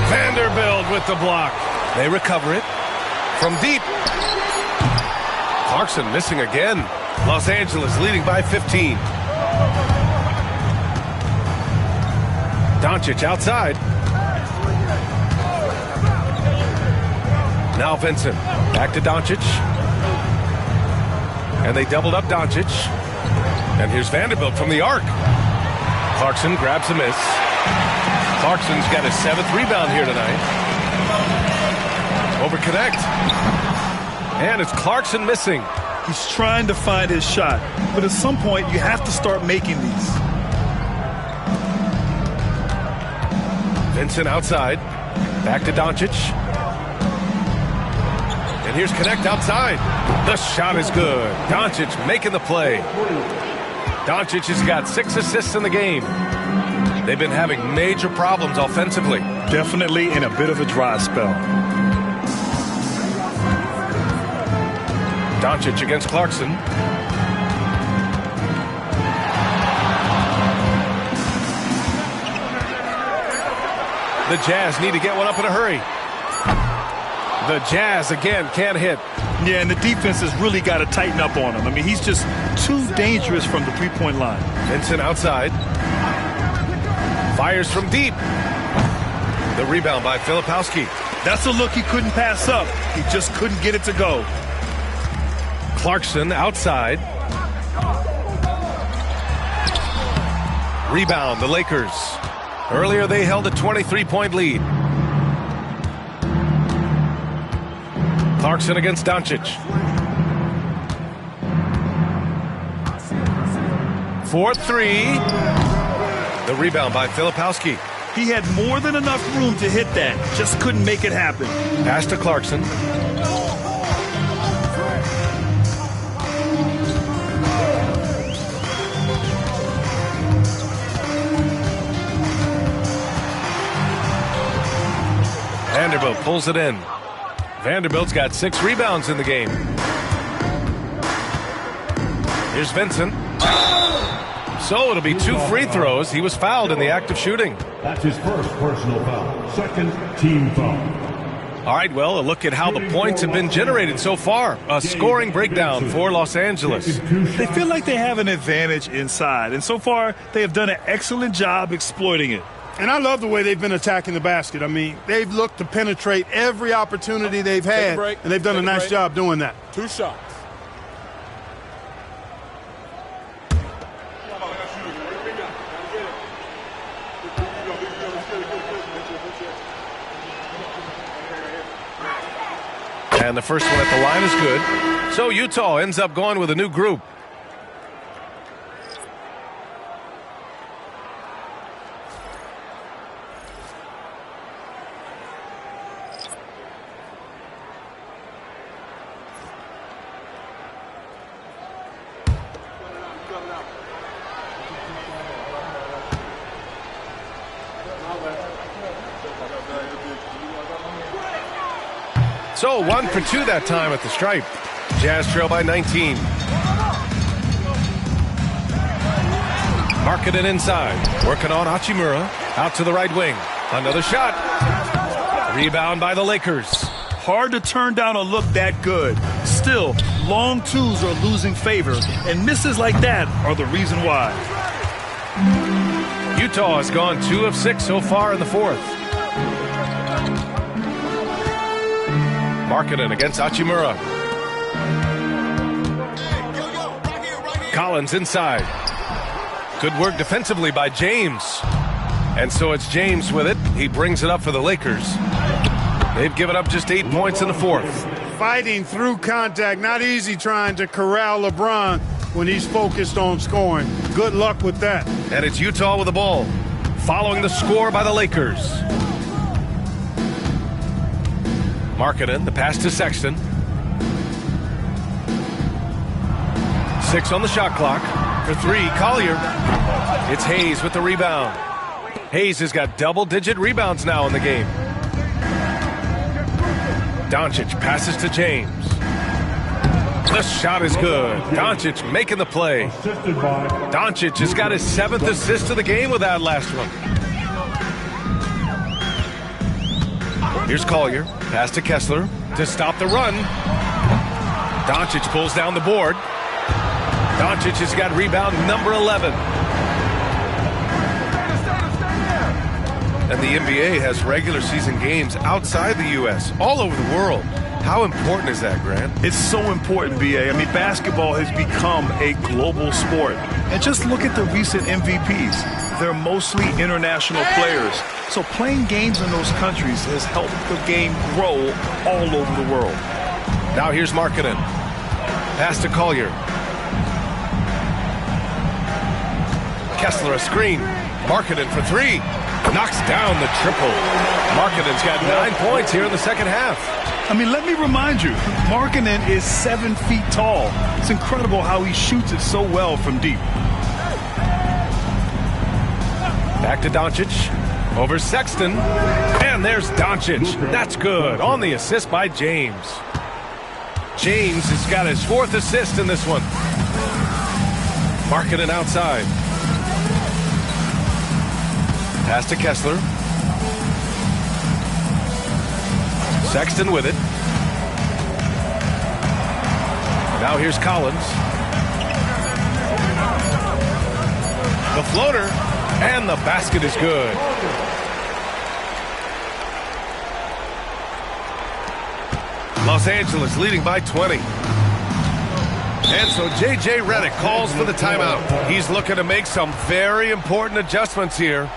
Vanderbilt with the block. They recover it from deep. Clarkson missing again. Los Angeles leading by 15. Doncic outside. Now Vincent. Back to Doncic. And they doubled up Doncic. And here's Vanderbilt from the arc. Clarkson grabs a miss. Clarkson's got his 7th rebound here tonight. Over Connect. And it's Clarkson missing. He's trying to find his shot. But at some point, you have to start making these. Vincent outside. Back to Doncic. And here's Connect outside. The shot is good. Doncic making the play. Doncic has got 6 assists in the game. They've been having major problems offensively. Definitely in a bit of a dry spell. Doncic against Clarkson. The Jazz need to get one up in a hurry. The Jazz, again, can't hit. Yeah, and the defense has really got to tighten up on him. I mean, he's just too dangerous from the three-point line. Vincent outside. Fires from deep. The rebound by Filipowski. That's a look he couldn't pass up. He just couldn't get it to go. Clarkson outside. Rebound, the Lakers. Earlier, they held a 23-point lead. Clarkson against Doncic. 4-3. The rebound by Filipowski. He had more than enough room to hit that. Just couldn't make it happen. Pass to Clarkson. Vanderbilt pulls it in. Vanderbilt's got 6 rebounds in the game. Here's Vincent. So it'll be 2 free throws. He was fouled in the act of shooting. That's his first personal foul. Second team foul. All right, well, a look at how the points have been generated so far. A scoring breakdown for Los Angeles. They feel like they have an advantage inside, and so far they have done an excellent job exploiting it. And I love the way they've been attacking the basket. I mean, they've looked to penetrate every opportunity they've had, and they've done a nice job doing that. 2 shots. And the first one at the line is good. So Utah ends up going with a new group. So 1 for 2 that time at the stripe. Jazz trail by 19. Marketing inside. Working on Hachimura. Out to the right wing. Another shot. Rebound by the Lakers. Hard to turn down a look that good. Still, long twos are losing favor, and misses like that are the reason why. Utah has gone 2 of 6 so far in the fourth. Marketing against Hachimura. Collins inside. Good work defensively by James. And so it's James with it. He brings it up for the Lakers. They've given up just 8 points in the fourth. Fighting through contact. Not easy trying to corral LeBron when he's focused on scoring. Good luck with that. And it's Utah with the ball. Following the score by the Lakers. Markkanen, the pass to Sexton. 6 on the shot clock. For 3, Collier. It's Hayes with the rebound. Hayes has got double-digit rebounds now in the game. Doncic passes to James. The shot is good. Doncic making the play. Doncic has got his 7th assist of the game with that last one. Here's Collier. Pass to Kessler to stop the run. Doncic pulls down the board. Doncic has got rebound number 11. And the NBA has regular season games outside the U.S., all over the world. How important is that, Grant? It's so important, B.A. I mean, basketball has become a global sport. And just look at the recent MVPs. They're mostly international players. So playing games in those countries has helped the game grow all over the world. Now here's Markkanen. Pass to Collier. Kessler a screen. Markkanen for 3. Knocks down the triple. Markkanen's got 9 points here in the second half. I mean, let me remind you, Markkanen is 7 feet tall. It's incredible how he shoots it so well from deep. Back to Doncic. Over Sexton. And there's Doncic. That's good. On the assist by James. James has got his 4th assist in this one. Markkanen outside. Pass to Kessler. Sexton with it. Now here's Collins. The floater. And the basket is good. Los Angeles leading by 20. And so J.J. Redick calls for the timeout. He's looking to make some very important adjustments here.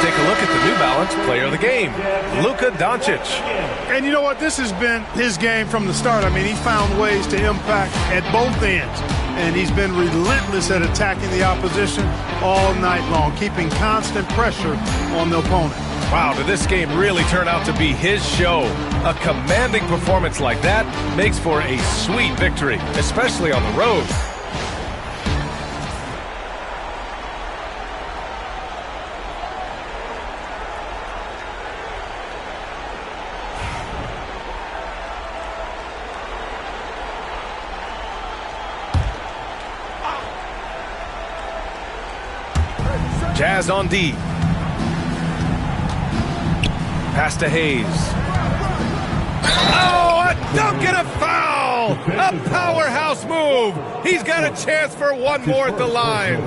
Take a look at the New Balance player of the game, Luka Doncic. And you know what? This has been his game from the start. I mean, he found ways to impact at both ends. And he's been relentless at attacking the opposition all night long, keeping constant pressure on the opponent. Wow, did this game really turn out to be his show? A commanding performance like that makes for a sweet victory, especially on the road. Jazz on D. Pass to Hayes. Oh, a dunk and a foul! A powerhouse move! He's got a chance for one more at the line.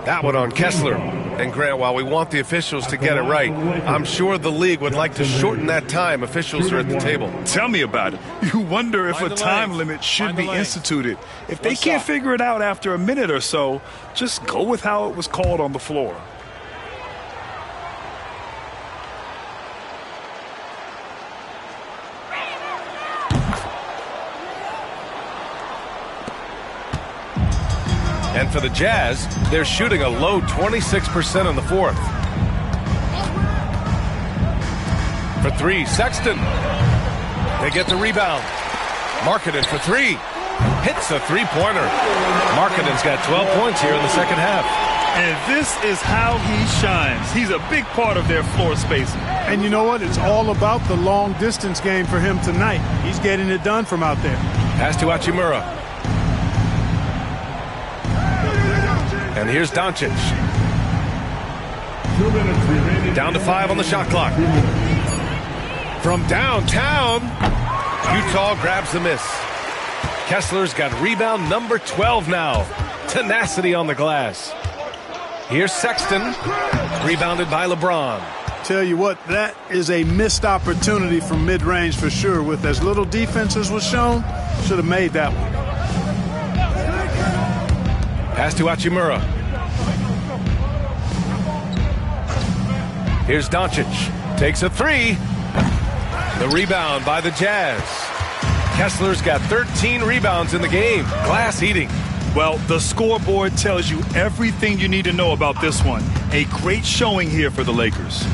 That one on Kessler. And Grant, while we want the officials to get it right, I'm sure the league would like to shorten that time. Officials are at the table. Tell me about it. You wonder if a time limit should be instituted. If they can't figure it out after a minute or so, just go with how it was called on the floor. And for the Jazz, they're shooting a low 26% in the fourth. For three, Sexton. They get the rebound. Markkanen for three. Hits a three-pointer. Markkanen's got 12 points here in the second half. And this is how he shines. He's a big part of their floor spacing. And you know what? It's all about the long-distance game for him tonight. He's getting it done from out there. Pass to Hachimura. And here's Doncic. Down to 5 on the shot clock. From downtown, Utah grabs the miss. Kessler's got rebound number 12 now. Tenacity on the glass. Here's Sexton, rebounded by LeBron. Tell you what, that is a missed opportunity from mid-range for sure. With as little defense as was shown, should have made that one. Pass to Hachimura. Here's Doncic. Takes a three. The rebound by the Jazz. Kessler's got 13 rebounds in the game. Glass eating. Well, the scoreboard tells you everything you need to know about this one. A great showing here for the Lakers.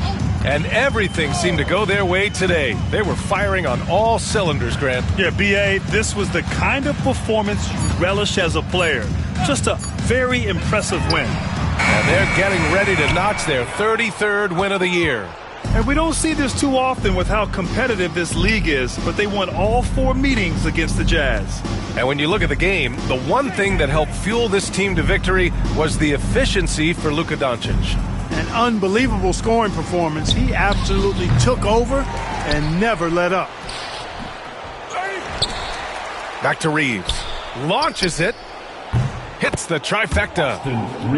And everything seemed to go their way today. They were firing on all cylinders, Grant. Yeah, B.A., this was the kind of performance you relish as a player. Just a very impressive win. And they're getting ready to notch their 33rd win of the year. And we don't see this too often with how competitive this league is, but they won all 4 meetings against the Jazz. And when you look at the game, the one thing that helped fuel this team to victory was the efficiency for Luka Doncic. An unbelievable scoring performance. He absolutely took over and never let up. Back to Reeves. Launches it. Hits the trifecta.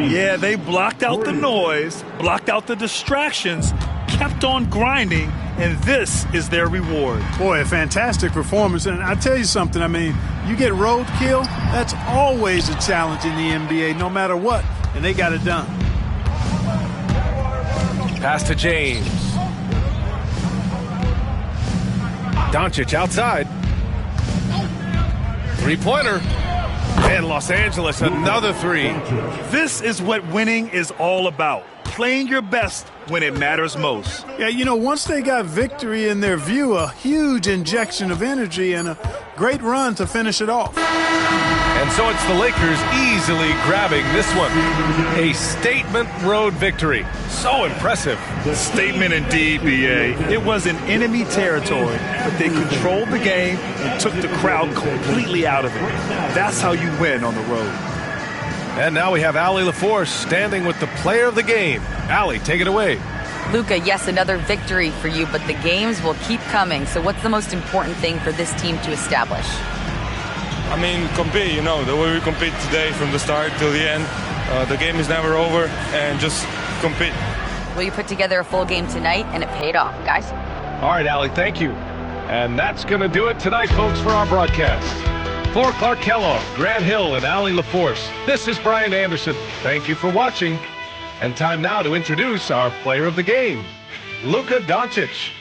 Yeah, they blocked out the noise, blocked out the distractions, kept on grinding, and this is their reward. Boy, a fantastic performance. And I tell you something, I mean, you get roadkill, that's always a challenge in the NBA, no matter what. And they got it done. Pass to James. Doncic outside. Three-pointer. And Los Angeles, another three. This is what winning is all about. Playing your best when it matters most. Yeah, you know, once they got victory in their view, a huge injection of energy and a great run to finish it off. And so it's the Lakers easily grabbing this one. A statement road victory. So impressive. Statement indeed, B.A. It was in enemy territory, but they controlled the game and took the crowd completely out of it. That's how you win on the road. And now we have Allie LaForce standing with the player of the game. Allie, take it away. Luka, yes, another victory for you, but the games will keep coming. So what's the most important thing for this team to establish? I mean, compete, you know, the way we compete today from the start till the end. The game is never over, and just compete. Well, you put together a full game tonight, and it paid off, guys. All right, Allie, thank you. And that's going to do it tonight, folks, for our broadcast. For Clark Kellogg, Grant Hill, and Allie LaForce, this is Brian Anderson. Thank you for watching. And time now to introduce our player of the game, Luka Doncic.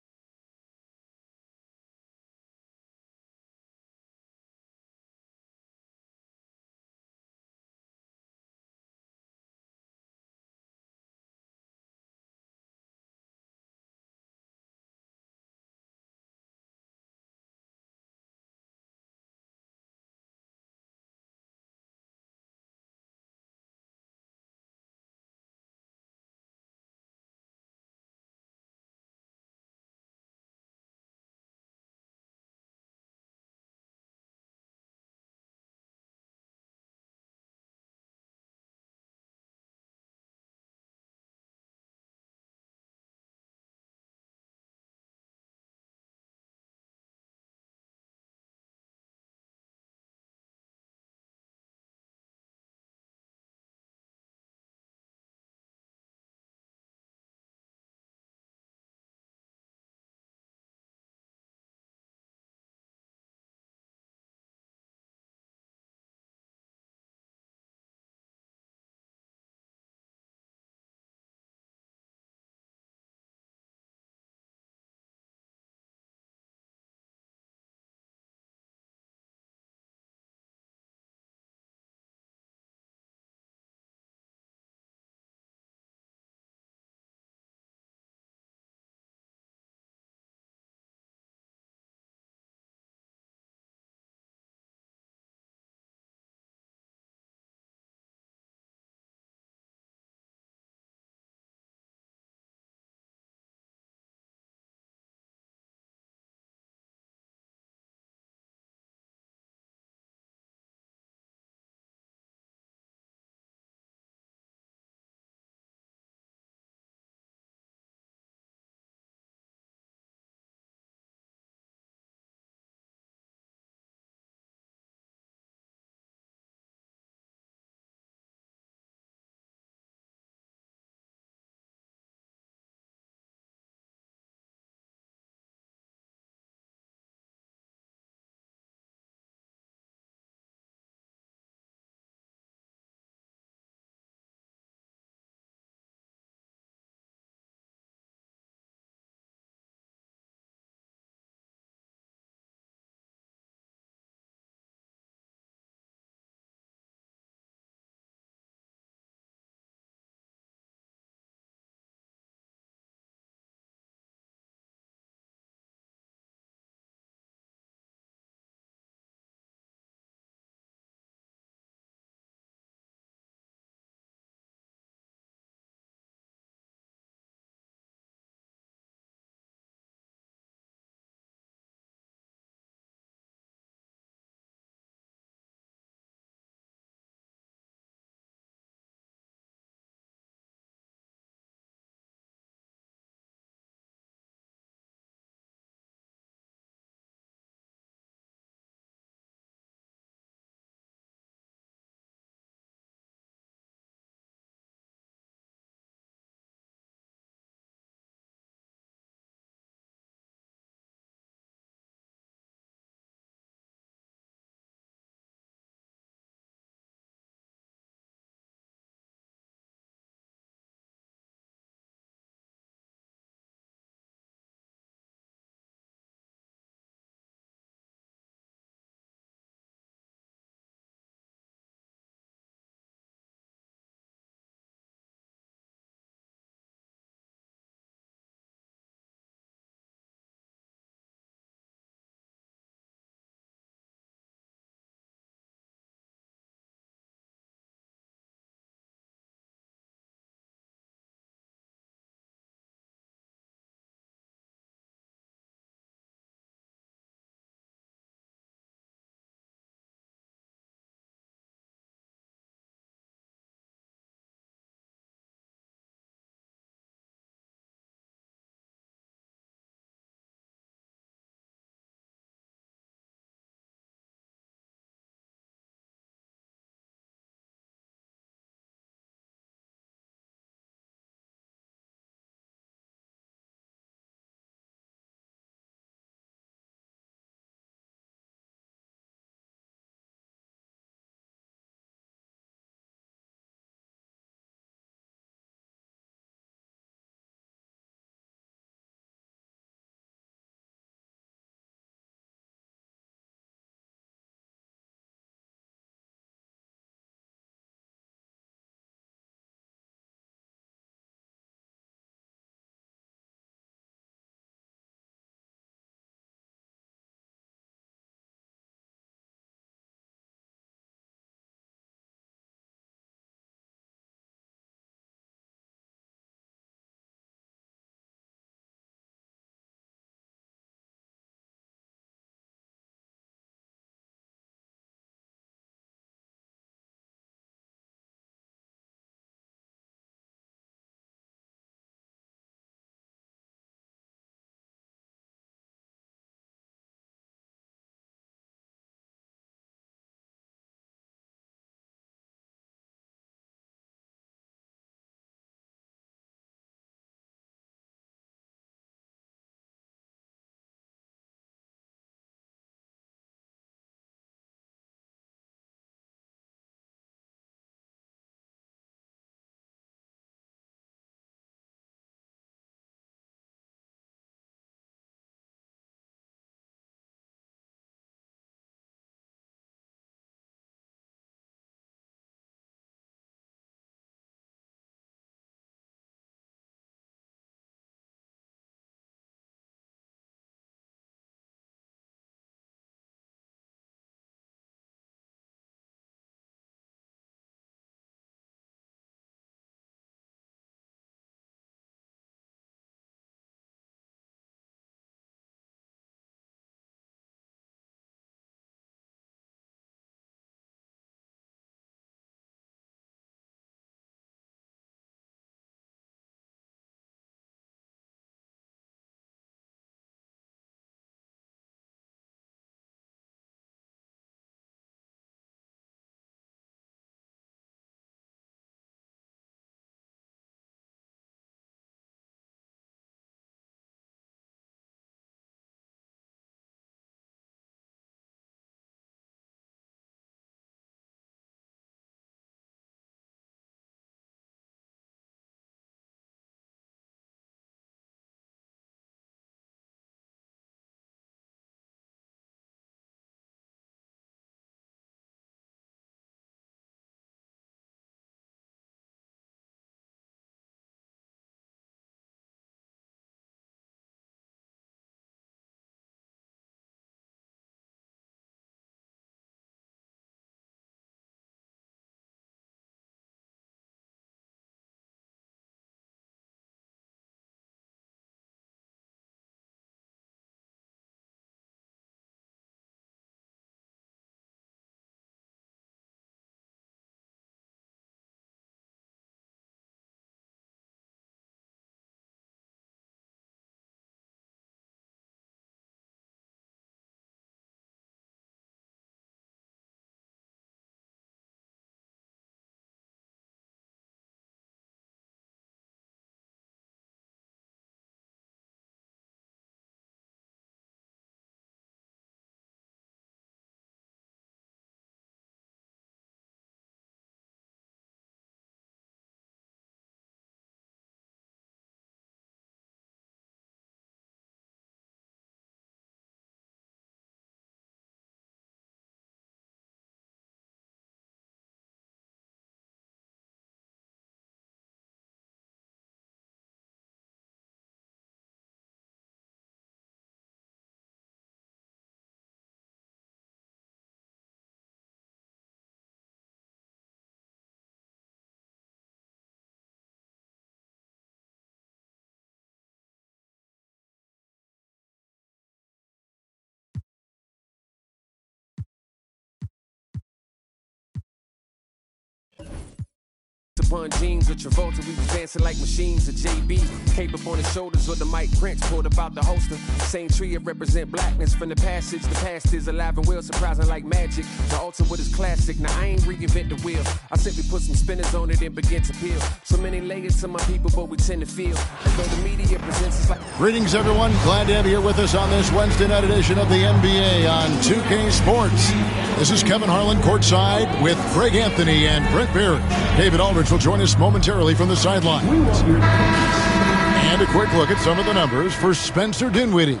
Vagabond jeans with Travolta, we was dancing like machines. Or JB, cape up on his shoulders, or the Mike Prince pulled about the holster. Same tree, it represent blackness from the passage. The past is alive and well, surprising like magic. The ultimate is classic. Now I ain't reinvent the wheel. I simply put some spinners on it and begin to peel. So many layers to my people, but we tend to feel as though the media presents us like. Greetings, everyone. Glad to have you here with us on this Wednesday night edition of the NBA on 2K Sports. This is Kevin Harlan courtside with Greg Anthony and Brent Barry. David Aldridge will join us momentarily from the sidelines. And a quick look at some of the numbers for Spencer Dinwiddie.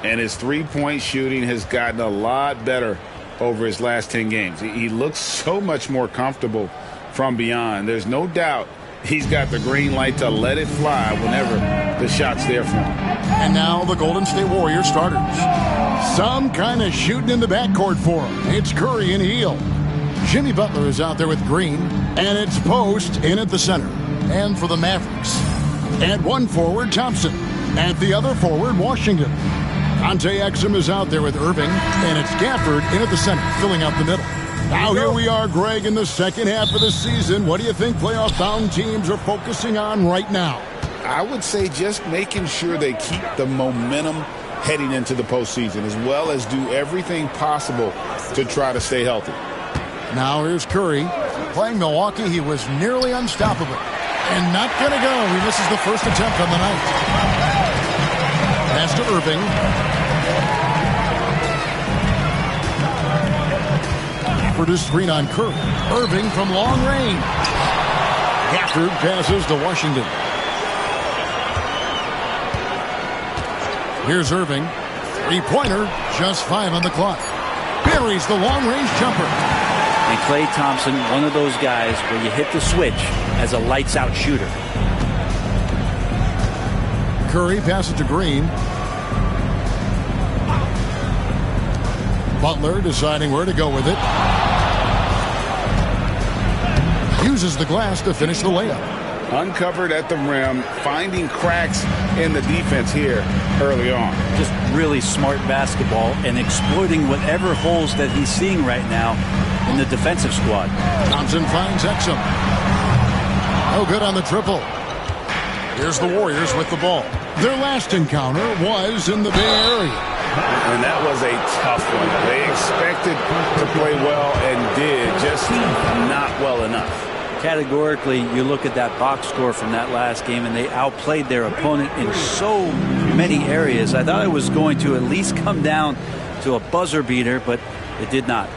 And his three-point shooting has gotten a lot better over his last 10 games. He looks so much more comfortable from beyond. There's no doubt he's got the green light to let it fly whenever the shot's there for him. And now the Golden State Warriors starters. Some kind of shooting in the backcourt for him. It's Curry and Hield. Jimmy Butler is out there with Green. And it's Post in at the center. And for the Mavericks. At one forward, Thompson. At the other forward, Washington. Dante Exum is out there with Irving. And it's Gafford in at the center, filling out the middle. Now here we are, Greg, in the second half of the season. What do you think playoff-bound teams are focusing on right now? I would say just making sure they keep the momentum heading into the postseason, as well as do everything possible to try to stay healthy. Now here's Curry. Playing Milwaukee, he was nearly unstoppable. And not going to go. He misses the first attempt on the night. Pass to Irving. For the screen on Curry. Irving from long range. Gafford passes to Washington. Here's Irving. Three-pointer, just 5 on the clock. Buries the long-range jumper. And Klay Thompson, one of those guys where you hit the switch as a lights-out shooter. Curry passes to Green. Butler deciding where to go with it. Uses the glass to finish the layup. Uncovered at the rim, finding cracks in the defense here early on. Just really smart basketball and exploiting whatever holes that he's seeing right now in the defensive squad. Thompson finds Exum. No good on the triple. Here's the Warriors with the ball. Their last encounter was in the Bay Area. And that was a tough one. They expected to play well and did, just not well enough. Categorically, you look at that box score from that last game, and they outplayed their opponent in so many areas. I thought it was going to at least come down to a buzzer beater, but it did not.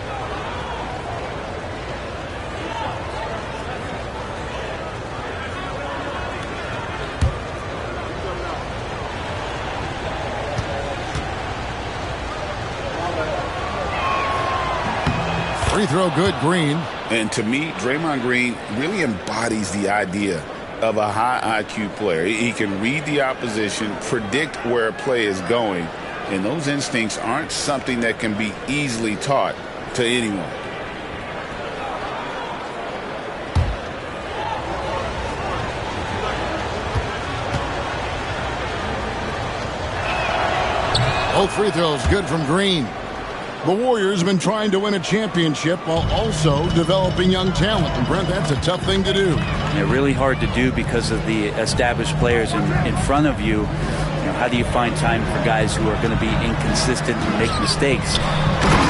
Free throw good, Green. And to me, Draymond Green really embodies the idea of a high IQ player. He can read the opposition, predict where a play is going, and those instincts aren't something that can be easily taught to anyone. Both free throws good from Green. The Warriors have been trying to win a championship while also developing young talent. And, Brent, that's a tough thing to do. Yeah, really hard to do because of the established players in front of you. How do you find time for guys who are going to be inconsistent and make mistakes?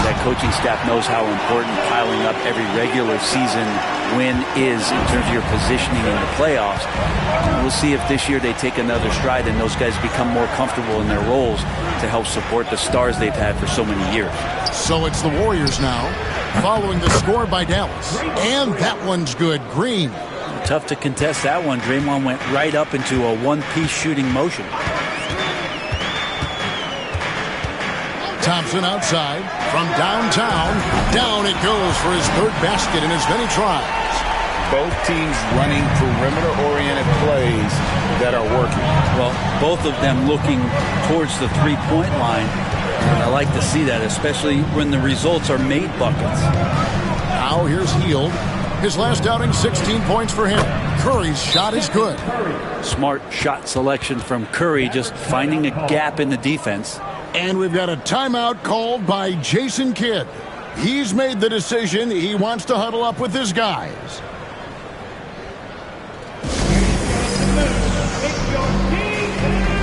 That coaching staff knows how important piling up every regular season win is in terms of your positioning in the playoffs. We'll see if this year they take another stride and those guys become more comfortable in their roles to help support the stars they've had for so many years. So it's the Warriors now, following the score by Dallas. And that one's good. Green. Tough to contest that one. Draymond went right up into a one-piece shooting motion. Thompson outside from downtown. Down it goes for his third basket in as many tries. Both teams running perimeter-oriented plays that are working. Well, both of them looking towards the three-point line. And I like to see that, especially when the results are made buckets. Now here's Hield. His last outing, 16 points for him. Curry's shot is good. Smart shot selection from Curry, just finding a gap in the defense. And we've got a timeout called by Jason Kidd. He's made the decision. He wants to huddle up with his guys. Make your team and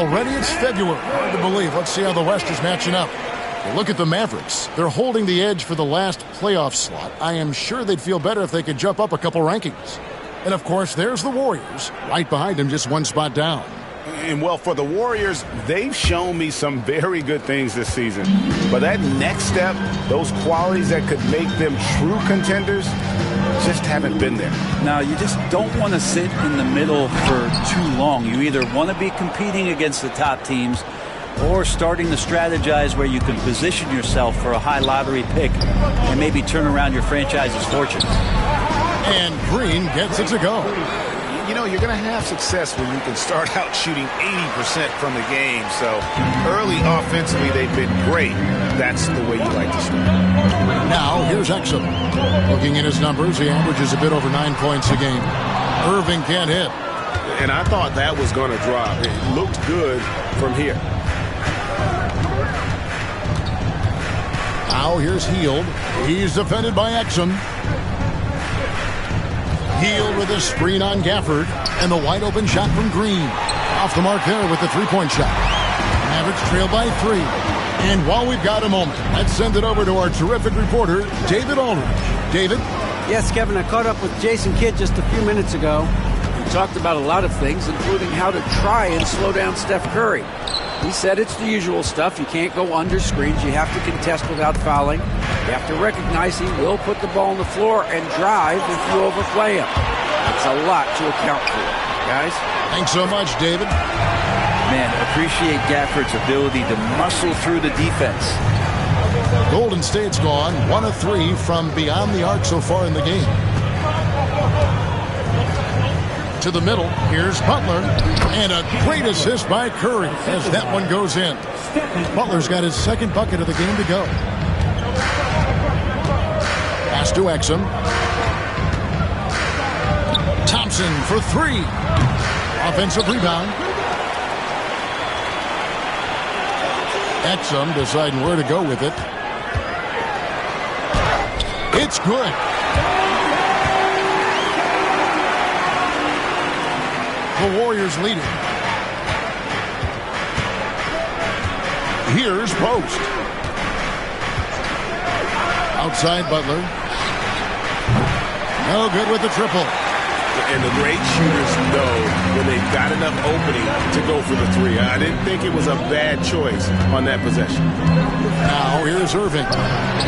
Already it's February. Hard to believe. Let's see how the West is matching up. You look at the Mavericks. They're holding the edge for the last playoff slot. I am sure they'd feel better if they could jump up a couple rankings. And, of course, there's the Warriors. Right behind them, just one spot down. And, well, for the Warriors, they've shown me some very good things this season. But that next step, those qualities that could make them true contenders, just haven't been there. Now, you just don't want to sit in the middle for too long. You either want to be competing against the top teams or starting to strategize where you can position yourself for a high lottery pick and maybe turn around your franchise's fortune. And Green gets it to go. You know, you're going to have success when you can start out shooting 80% from the game. So early offensively, they've been great. That's the way you like to start. Now, here's Exum. Looking at his numbers, he averages a bit over 9 points a game. Irving can't hit. And I thought that was going to drop. It looked good from here. Now, here's Hield. He's defended by Exum. Hield with a screen on Gafford, and the wide-open shot from Green. Off the mark there with the three-point shot. Mavericks trail by 3. And while we've got a moment, let's send it over to our terrific reporter, David Aldridge. David? Yes, Kevin, I caught up with Jason Kidd just a few minutes ago. We talked about a lot of things, including how to try and slow down Steph Curry. He said it's the usual stuff. You can't go under screens. You have to contest without fouling. You have to recognize he will put the ball on the floor and drive if you overplay him. That's a lot to account for, guys. Thanks so much, David. Man, appreciate Gafford's ability to muscle through the defense. Golden State's gone 1 of 3 from beyond the arc so far in the game. To the middle, here's Butler, and a great assist by Curry as that one goes in. Butler's got his second bucket of the game to go. Pass to Exum. Thompson for 3. Offensive rebound. Exum deciding where to go with it. It's good. The Warriors leading. Here's Post. Outside Butler. No good with the triple. And the great shooters know when they've got enough opening to go for the 3. I didn't think it was a bad choice on that possession. Now here's Irving.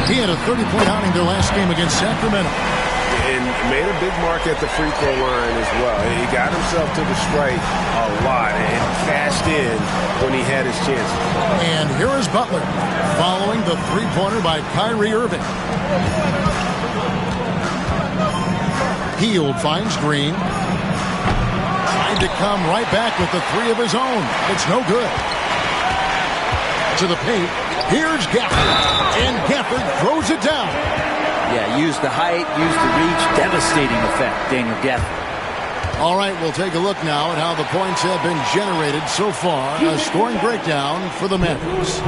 He had a 30-point outing their last game against Sacramento. And made a big mark at the free throw line as well. He got himself to the strike a lot and cashed in when he had his chance. And here is Butler following the three-pointer by Kyrie Irving. Hield finds Green. Trying to come right back with the 3 of his own. It's no good. To the paint. Here's Gafford. And Gafford throws it down. Yeah, use the height, use the reach. Devastating effect, Daniel Gafford. All right, we'll take a look now at how the points have been generated so far. A scoring breakdown for the Memphis.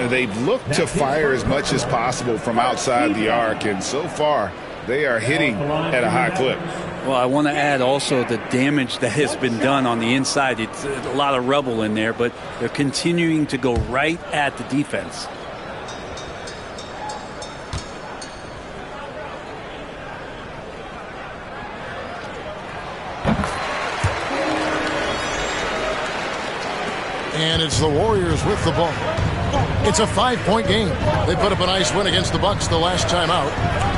They've looked to fire as much as possible from outside the arc, and so far They are hitting at a high clip. Well, I want to add also the damage that has been done on the inside. It's a lot of rubble in there, but they're continuing to go right at the defense. And it's the Warriors with the ball. It's a 5-point game. They put up a nice win against the Bucks the last time out.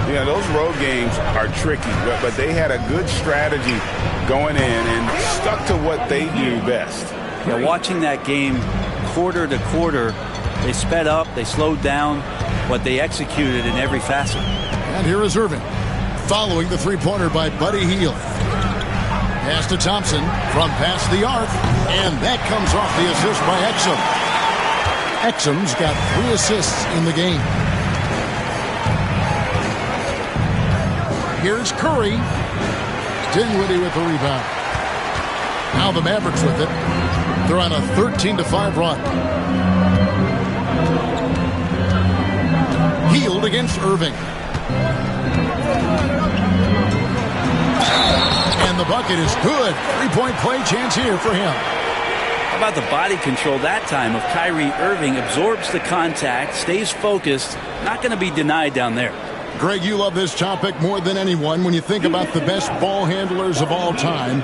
Yeah, those road games are tricky, but they had a good strategy going in and stuck to what they do best. Yeah, watching that game quarter to quarter, they sped up, they slowed down, but they executed in every facet. And here is Irving, following the three-pointer by Buddy Hield. Pass to Thompson from past the arc, and that comes off the assist by Exum. Exum's got 3 assists in the game. Here's Curry. Dinwiddie with the rebound. Now the Mavericks with it. They're on a 13-5 run. Hield against Irving. And the bucket is good. 3-point play chance here for him. How about the body control that time of Kyrie Irving? Absorbs the contact, stays focused, not going to be denied down there. Greg, you love this topic more than anyone when you think about the best ball handlers of all time.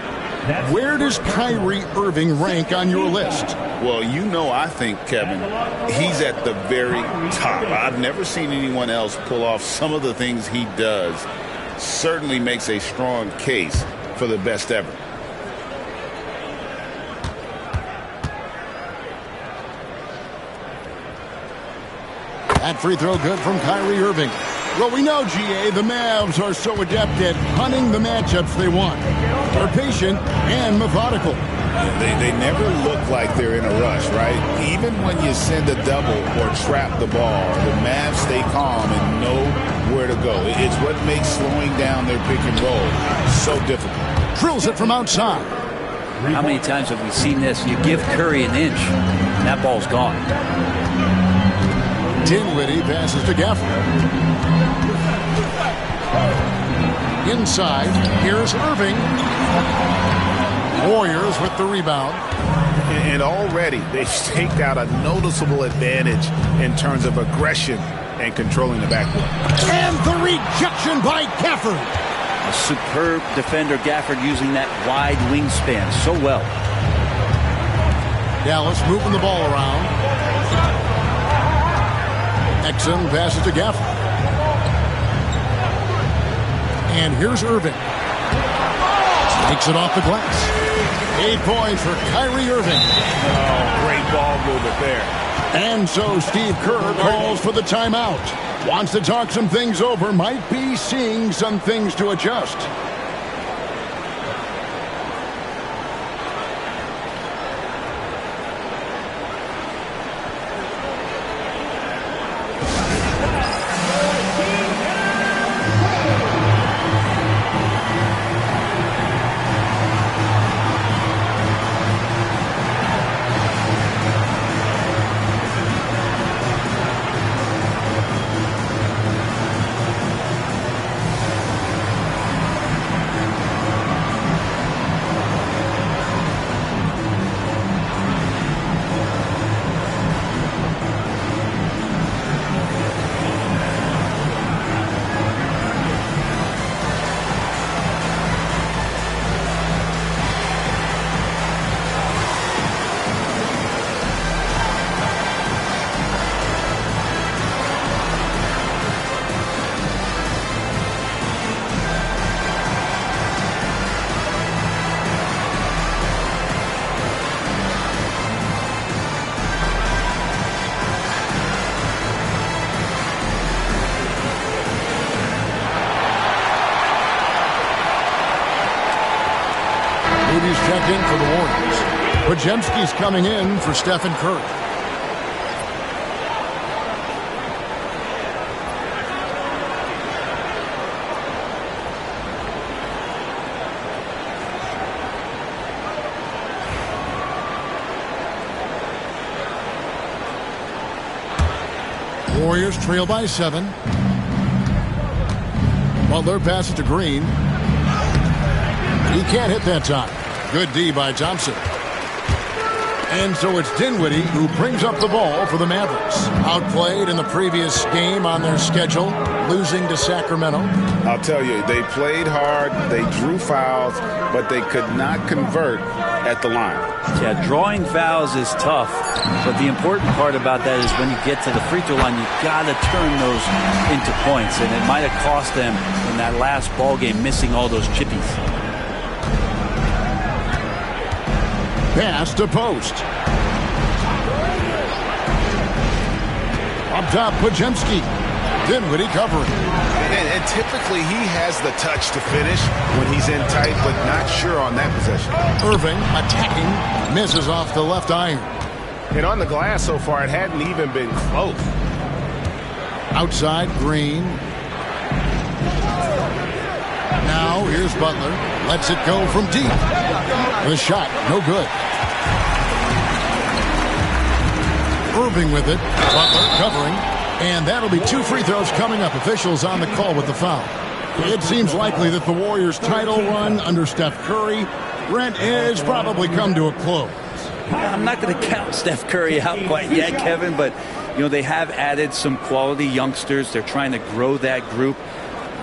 Where does Kyrie Irving rank on your list? Well, you know, I think, Kevin, he's at the very top. I've never seen anyone else pull off some of the things he does. Certainly makes a strong case for the best ever. That free throw good from Kyrie Irving. Well, we know, GA, the Mavs are so adept at hunting the matchups they want. They're patient and methodical. They never look like they're in a rush, right? Even when you send a double or trap the ball, the Mavs stay calm and know where to go. It's what makes slowing down their pick and roll so difficult. Drills it from outside. How many times have we seen this? You give Curry an inch, and that ball's gone. Dinwiddie passes to Gafford. Inside, here's Irving. Warriors with the rebound. And already they've staked out a noticeable advantage in terms of aggression and controlling the backcourt. And the rejection by Gafford. A superb defender, Gafford, using that wide wingspan so well. Dallas moving the ball around. Exum passes to Gafford. And here's Irving. Takes it off the glass. 8 points for Kyrie Irving. Oh, great ball movement there. And so Steve Kerr calls for the timeout. Wants to talk some things over. Might be seeing some things to adjust. Checked in for the Warriors. Podziemski's coming in for Stephen Curry. Warriors trail by 7. Butler passes to Green. He can't hit that time. Good D by Thompson. And so it's Dinwiddie who brings up the ball for the Mavericks. Outplayed in the previous game on their schedule, losing to Sacramento. I'll tell you, they played hard, they drew fouls, but they could not convert at the line. Yeah, drawing fouls is tough, but the important part about that is when you get to the free throw line, you got to turn those into points, and it might have cost them in that last ball game missing all those chippies. Pass to post. Up top, Pajemski. Dinwiddie covering. And typically he has the touch to finish when he's in tight, but not sure on that possession. Irving attacking. Misses off the left iron. And on the glass so far, it hadn't even been close. Outside, Green. Now, here's Butler. Lets it go from deep. The shot, no good. Irving with it. Butler covering. And that'll be 2 free throws coming up. Officials on the call with the foul. It seems likely that the Warriors' title run under Steph Curry, Brent, has probably come to a close. I'm not going to count Steph Curry out quite yet, Kevin, but they have added some quality youngsters. They're trying to grow that group.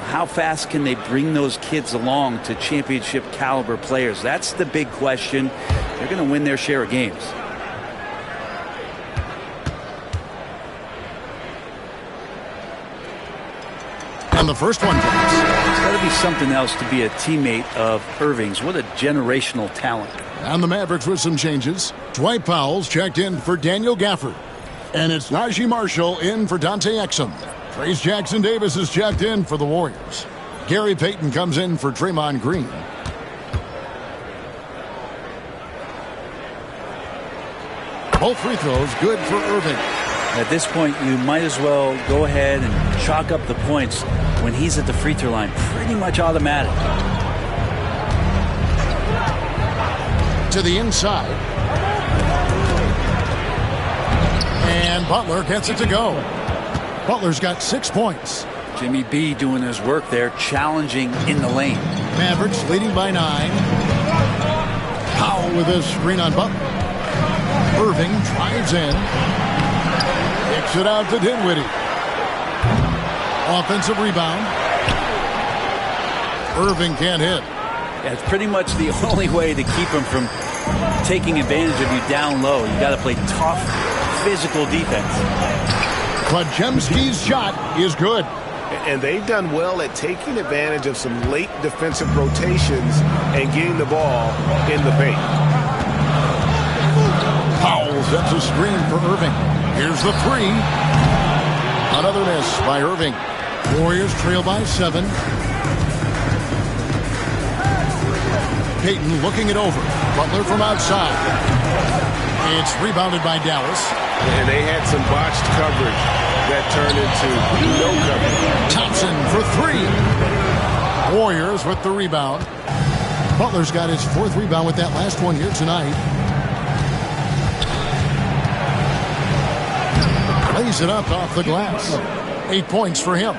How fast can they bring those kids along to championship caliber players? That's the big question. They're going to win their share of games. And the first one comes. It's got to be something else to be a teammate of Irving's. What a generational talent. And the Mavericks with some changes. Dwight Powell's checked in for Daniel Gafford. And it's Najee Marshall in for Dante Exum. Trace Jackson-Davis is checked in for the Warriors. Gary Payton comes in for Draymond Green. Both free throws good for Irving. At this point, you might as well go ahead and chalk up the points when he's at the free throw line. Pretty much automatic. To the inside. And Butler gets it to go. Butler's got 6 points. Jimmy B doing his work there, challenging in the lane. Mavericks leading by 9. Powell with a screen on Butler. Irving drives in. Kicks it out to Dinwiddie. Offensive rebound. Irving can't hit. Yeah, it's pretty much the only way to keep him from taking advantage of you down low. You got to play tough, physical defense. Pajemski's shot is good. And they've done well at taking advantage of some late defensive rotations and getting the ball in the paint. Powell sets a screen for Irving. Here's the 3. Another miss by Irving. Warriors trail by 7. Payton looking it over. Butler from outside. It's rebounded by Dallas. And they had some botched coverage that turned into no coverage. Thompson for 3. Warriors with the rebound. Butler's got his 4th rebound with that last one here tonight. Lays it up off the glass. 8 points for him.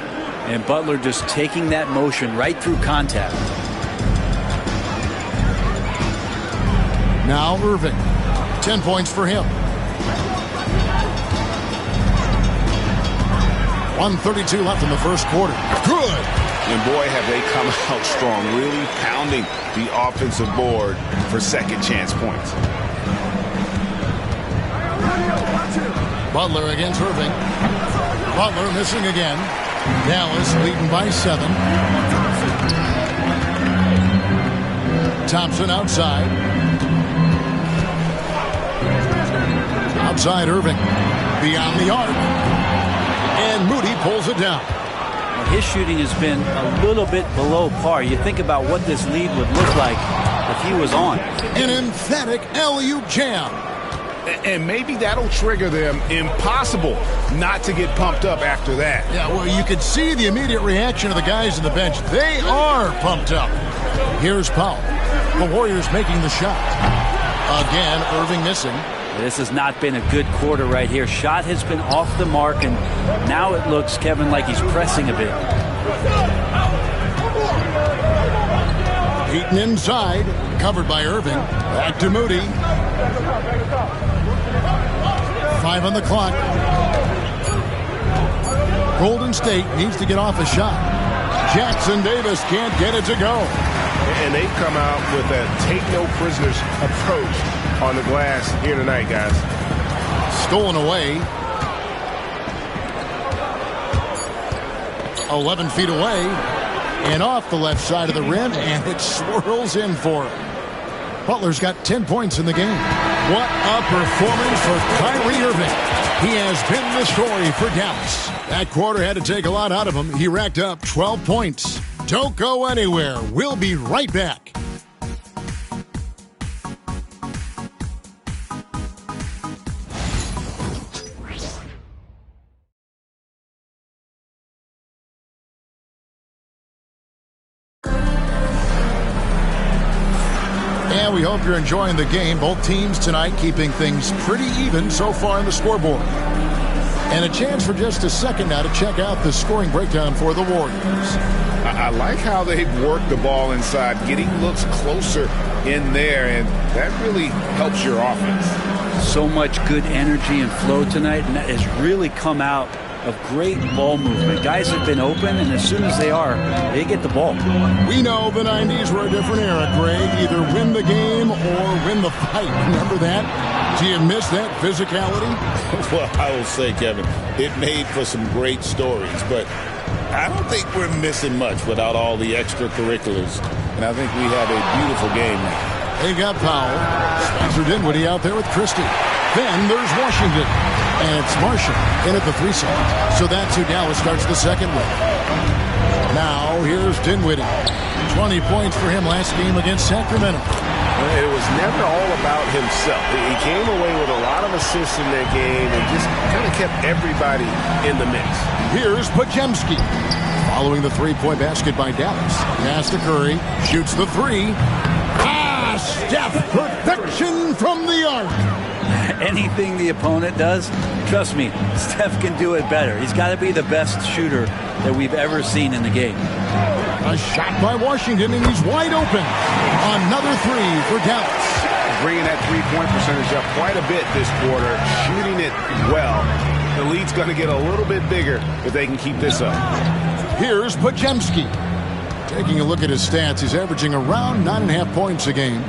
And Butler just taking that motion right through contact. Now Irving. 10 points for him. 1:32 left in the first quarter. Good. And boy, have they come out strong, really pounding the offensive board for second chance points. Butler against Irving. Butler missing again. Dallas leading by 7. Thompson outside. Outside Irving. Beyond the arc. And Moody pulls it down. Well, his shooting has been a little bit below par. You think about what this lead would look like if he was on. An emphatic alley-oop jam. And maybe that'll trigger them. Impossible not to get pumped up after that. Yeah, well, you could see the immediate reaction of the guys on the bench. They are pumped up. Here's Powell. The Warriors making the shot. Again, Irving missing. This has not been a good quarter right here. Shot has been off the mark, and now it looks, Kevin, like he's pressing a bit. Peyton inside, covered by Irving. Back to Moody. 5 on the clock. Golden State needs to get off a shot. Jackson Davis can't get it to go. And they've come out with a take-no-prisoners approach on the glass here tonight, guys. Stolen away. 11 feet away. And off the left side of the rim, and it swirls in for him. Butler's got 10 points in the game. What a performance for Kyrie Irving. He has been the story for Dallas. That quarter had to take a lot out of him. He racked up 12 points. Don't go anywhere. We'll be right back. And we hope you're enjoying the game. Both teams tonight keeping things pretty even so far on the scoreboard. And a chance for just a second now to check out the scoring breakdown for the Warriors. I like how they've worked the ball inside, getting looks closer in there, and that really helps your offense. So much good energy and flow tonight, and that has really come out of great ball movement. Guys have been open, and as soon as they are, they get the ball. We know the 90s were a different era, Greg. Either win the game or win the fight. Remember that? Do you miss that physicality? Well, I will say, Kevin, it made for some great stories, but I don't think we're missing much without all the extracurriculars. And I think we have a beautiful game now. They got Powell. Spencer Dinwiddie out there with Christie. Then there's Washington. And it's Marshall in at the 3 slot. So that's who Dallas starts the second with. Now here's Dinwiddie. 20 points for him last game against Sacramento. It was never all about himself. He came away with a lot of assists in that game and just kind of kept everybody in the mix. Here's Podziemski. Following the 3-point basket by Dallas. Pass to Curry. Shoots the 3. Steph, perfection from the arc. Anything the opponent does, trust me, Steph can do it better. He's got to be the best shooter that we've ever seen in the game. A shot by Washington, and he's wide open. Another 3 for Dallas. Bringing that three-point percentage up quite a bit this quarter, shooting it well. The lead's going to get a little bit bigger if they can keep this up. Here's Podziemski. Taking a look at his stats, he's averaging around 9.5 points a game.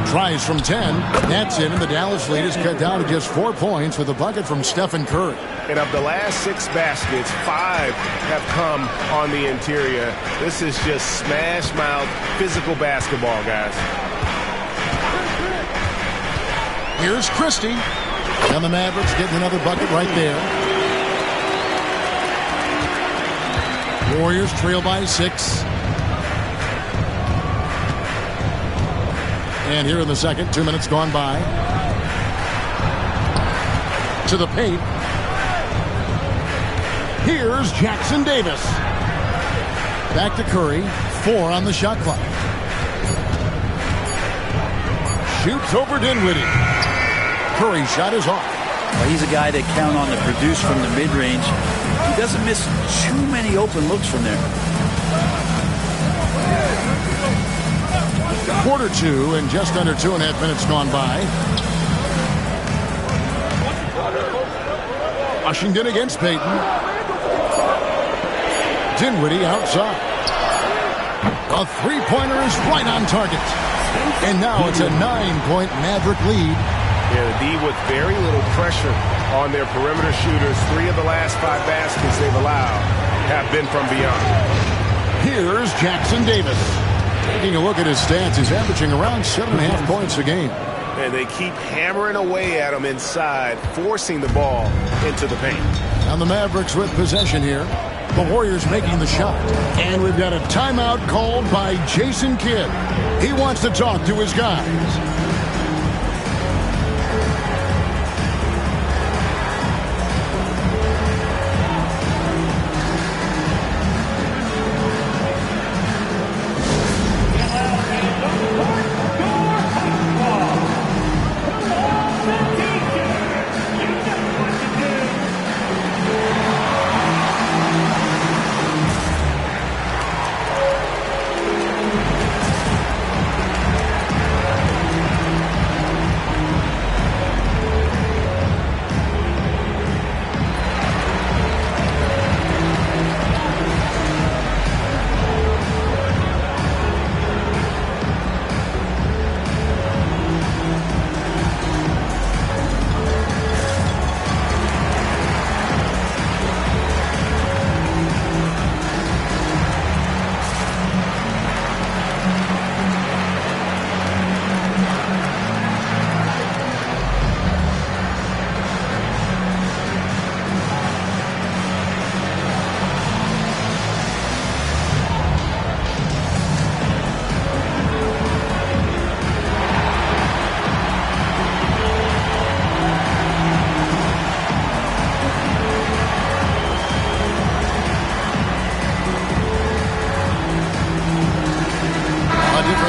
Tries from 10. That's in, and the Dallas lead is cut down to just 4 points with a bucket from Stephen Curry. And of the last 6 baskets, 5 have come on the interior. This is just smash-mouth physical basketball, guys. Here's Christie. And the Mavericks getting another bucket right there. Warriors trail by 6. And here in the second, 2 minutes gone by. To the paint. Here's Jackson Davis. Back to Curry. 4 on the shot clock. Shoots over Dinwiddie. Curry's shot is off. Well, he's a guy that count on to produce from the mid-range. He doesn't miss too many open looks from there. Quarter 2 and just under 2.5 minutes gone by. Washington against Peyton. Dinwiddie outside. A 3-pointer is right on target. And now it's a 9-point Maverick lead. Yeah, the D with very little pressure on their perimeter shooters. 3 of the last 5 baskets they've allowed have been from beyond. Here's Jackson Davis. Taking a look at his stats, he's averaging around 7.5 points a game. And they keep hammering away at him inside, forcing the ball into the paint. And the Mavericks with possession here. The Warriors making the shot. And we've got a timeout called by Jason Kidd. He wants to talk to his guys.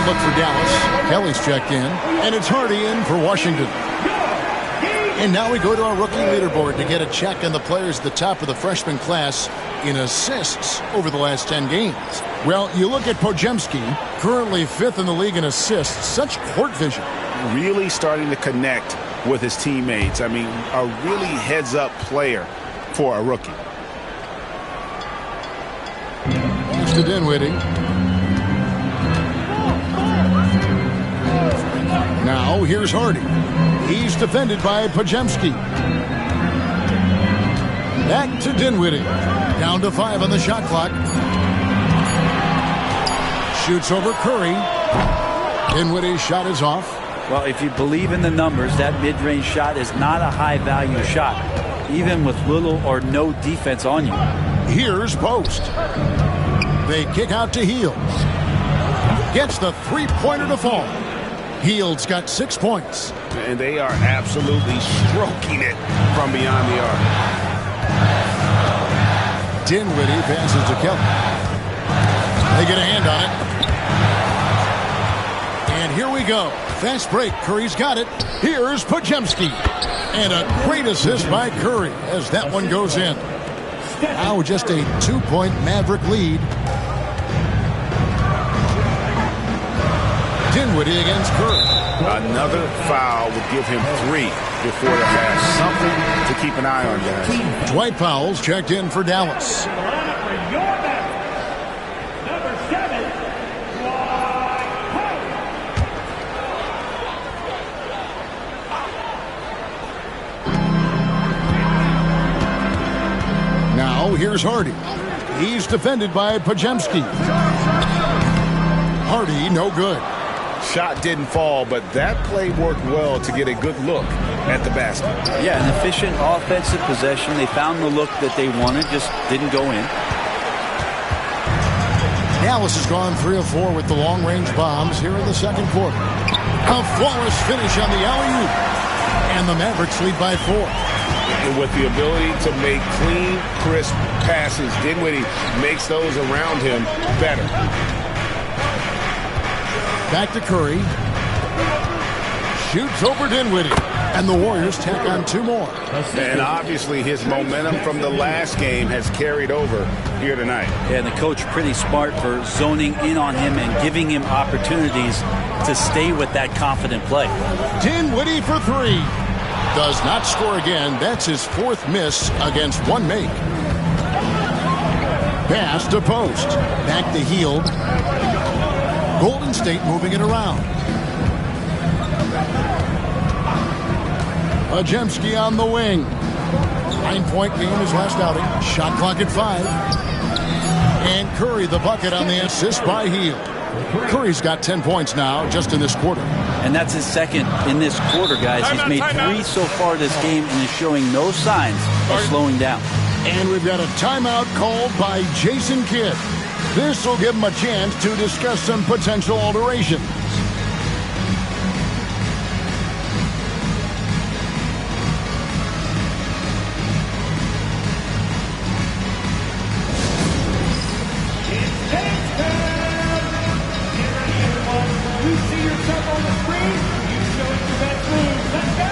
Second look for Dallas. Kelly's checked in, and it's Hardy in for Washington. And now we go to our rookie leaderboard to get a check on the players at the top of the freshman class in assists over the last 10 games. Well, you look at Podziemski, currently 5th in the league in assists. Such court vision. Really starting to connect with his teammates. I mean, a really heads-up player for a rookie. Pass to Dinwiddie. Now here's Hardy. He's defended by Podziemski. Back to Dinwiddie. Down to 5 on the shot clock. Shoots over Curry. Dinwiddie's shot is off. Well, if you believe in the numbers, that mid-range shot is not a high-value shot, even with little or no defense on you. Here's Post. They kick out to Hield. Gets the three-pointer to fall. Hield's got 6 points. And they are absolutely stroking it from beyond the arc. Dinwiddie passes to Kelly. They get a hand on it. And here we go. Fast break. Curry's got it. Here's Podziemski. And a great assist by Curry as that one goes in. Now just a 2-point Maverick lead. Dinwiddie against Curry. Another foul would give him 3 before the half. Something to keep an eye on, guys. Dwight Powell's checked in for Dallas. Now here's Hardy. He's defended by Podziemski. Hardy, no good. Shot didn't fall, but that play worked well to get a good look at the basket. Yeah, an efficient offensive possession. They found the look that they wanted, just didn't go in. Dallas has gone 3 of 4 with the long-range bombs here in the second quarter. A flawless finish on the alley-oop. And the Mavericks lead by 4. And with the ability to make clean, crisp passes, Dinwiddie makes those around him better. Back to Curry. Shoots over Dinwiddie. And the Warriors tack on 2 more. And obviously his momentum from the last game has carried over here tonight. Yeah, and the coach pretty smart for zoning in on him and giving him opportunities to stay with that confident play. Dinwiddie for 3. Does not score again. That's his 4th miss against 1 make. Pass to Post. Back to Hield. Golden State moving it around. Podziemski on the wing. 9-point game his last outing. Shot clock at 5. And Curry the bucket on the assist by Hield. Curry's got 10 points now just in this quarter. And that's his 2nd in this quarter, guys. He's made 3 so far this game and is showing no signs of slowing down. And we've got a timeout called by Jason Kidd. This will give him a chance to discuss some potential alterations. You see yourself on the screen, you show it your best moves. Let's go!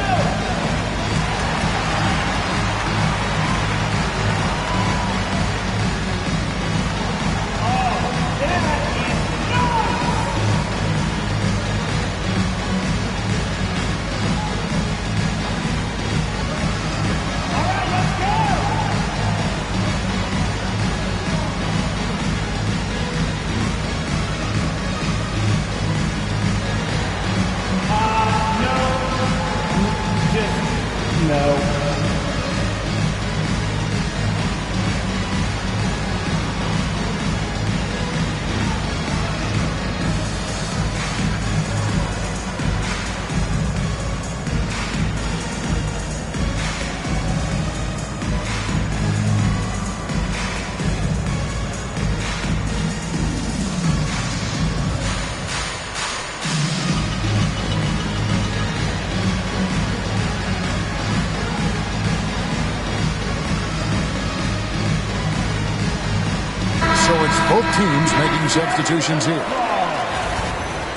So it's both teams making substitutions here.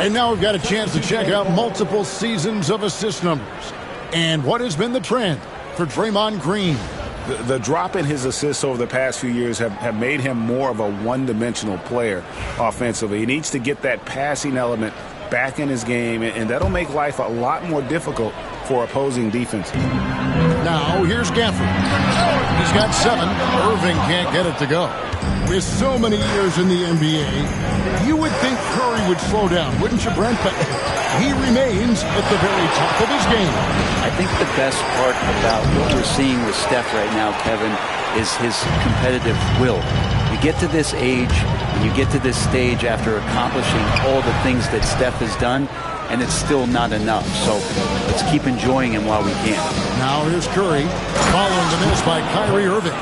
And now we've got a chance to check out multiple seasons of assist numbers. And what has been the trend for Draymond Green? The drop in his assists over the past few years have made him more of a one-dimensional player offensively. He needs to get that passing element back in his game, and that'll make life a lot more difficult for opposing defenses. Now, here's Gafford. He's got 7. Irving can't get it to go. With so many years in the NBA, you would think Curry would slow down, wouldn't you, Brent? But he remains at the very top of his game. I think the best part about what we're seeing with Steph right now, Kevin, is his competitive will. You get to this age, and you get to this stage after accomplishing all the things that Steph has done, and it's still not enough. So let's keep enjoying him while we can. Now here's Curry, following the miss by Kyrie Irving.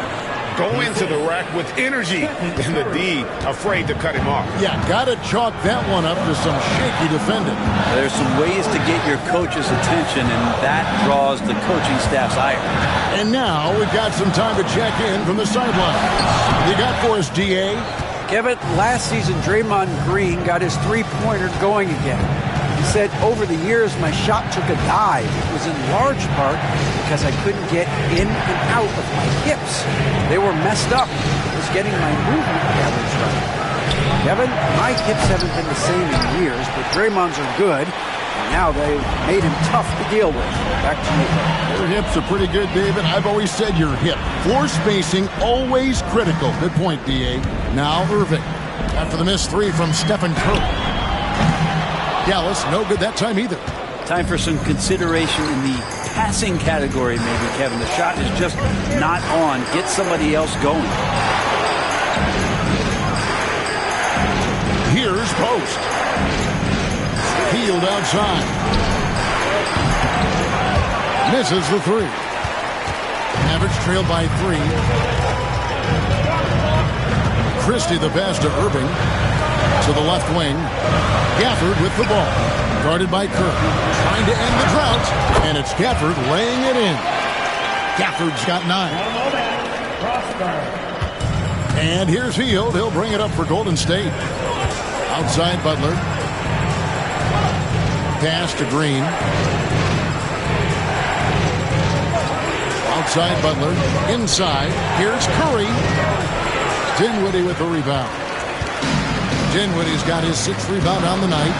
Go into the rack with energy, and the D afraid to cut him off. Yeah, got to chalk that one up to some shaky defending. There's some ways to get your coach's attention, and that draws the coaching staff's ire. And now we've got some time to check in from the sideline. You got for us, DA? Kevin, last season, Draymond Green got his three-pointer going again. He said, over the years, my shot took a dive. It was in large part because I couldn't get in and out of my hips. They were messed up. I was getting my movement patterns right. Kevin, my hips haven't been the same in years, but Draymond's are good. And now they've made him tough to deal with. Back to you. Your hips are pretty good, David. I've always said your hip. Floor spacing, always critical. Good point, DA. Now Irving. After the missed 3 from Stephen Curry. Dallas, no good that time either. Time for some consideration in the passing category, maybe, Kevin. The shot is just not on. Get somebody else going. Here's Post. Field outside. Misses the 3. Mavericks trailed by 3. Christie the pass to Irving. To the left wing. Gafford with the ball. Guarded by Curry. Trying to end the drought. And it's Gafford laying it in. Gafford's got 9. And here's Hield. He'll bring it up for Golden State. Outside Butler. Pass to Green. Outside Butler. Inside. Here's Curry. Dinwiddie with the rebound. Dinwiddie's got his 6th rebound on the night.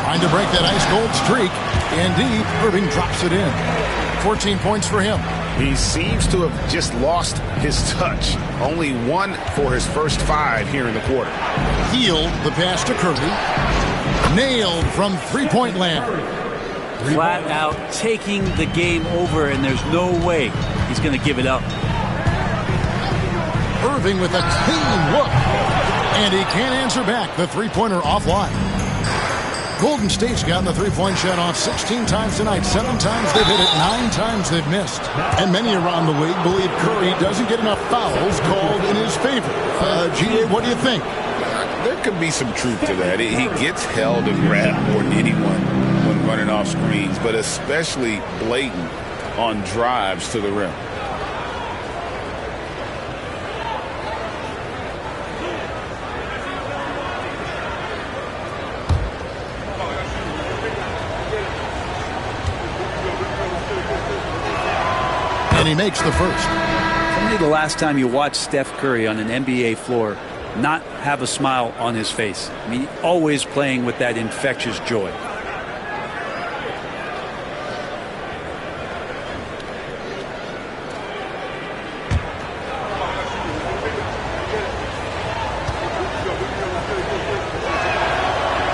Trying to break that ice-cold streak. Indeed, Irving drops it in. 14 points for him. He seems to have just lost his touch. Only 1 for his first 5 here in the quarter. Hield the pass to Curry. Nailed from three-point land. Flat out taking the game over, and there's no way he's going to give it up. Irving with a clean look. And he can't answer back. The three-pointer offline. Golden State's gotten the three-point shot off 16 times tonight. 7 times they've hit it, 9 times they've missed. And many around the league believe Curry doesn't get enough fouls called in his favor. GA, what do you think? There could be some truth to that. He gets held and grabbed more than anyone when running off screens, but especially blatant on drives to the rim. And he makes the first. When was the last time you watched Steph Curry on an NBA floor not have a smile on his face? I mean, always playing with that infectious joy.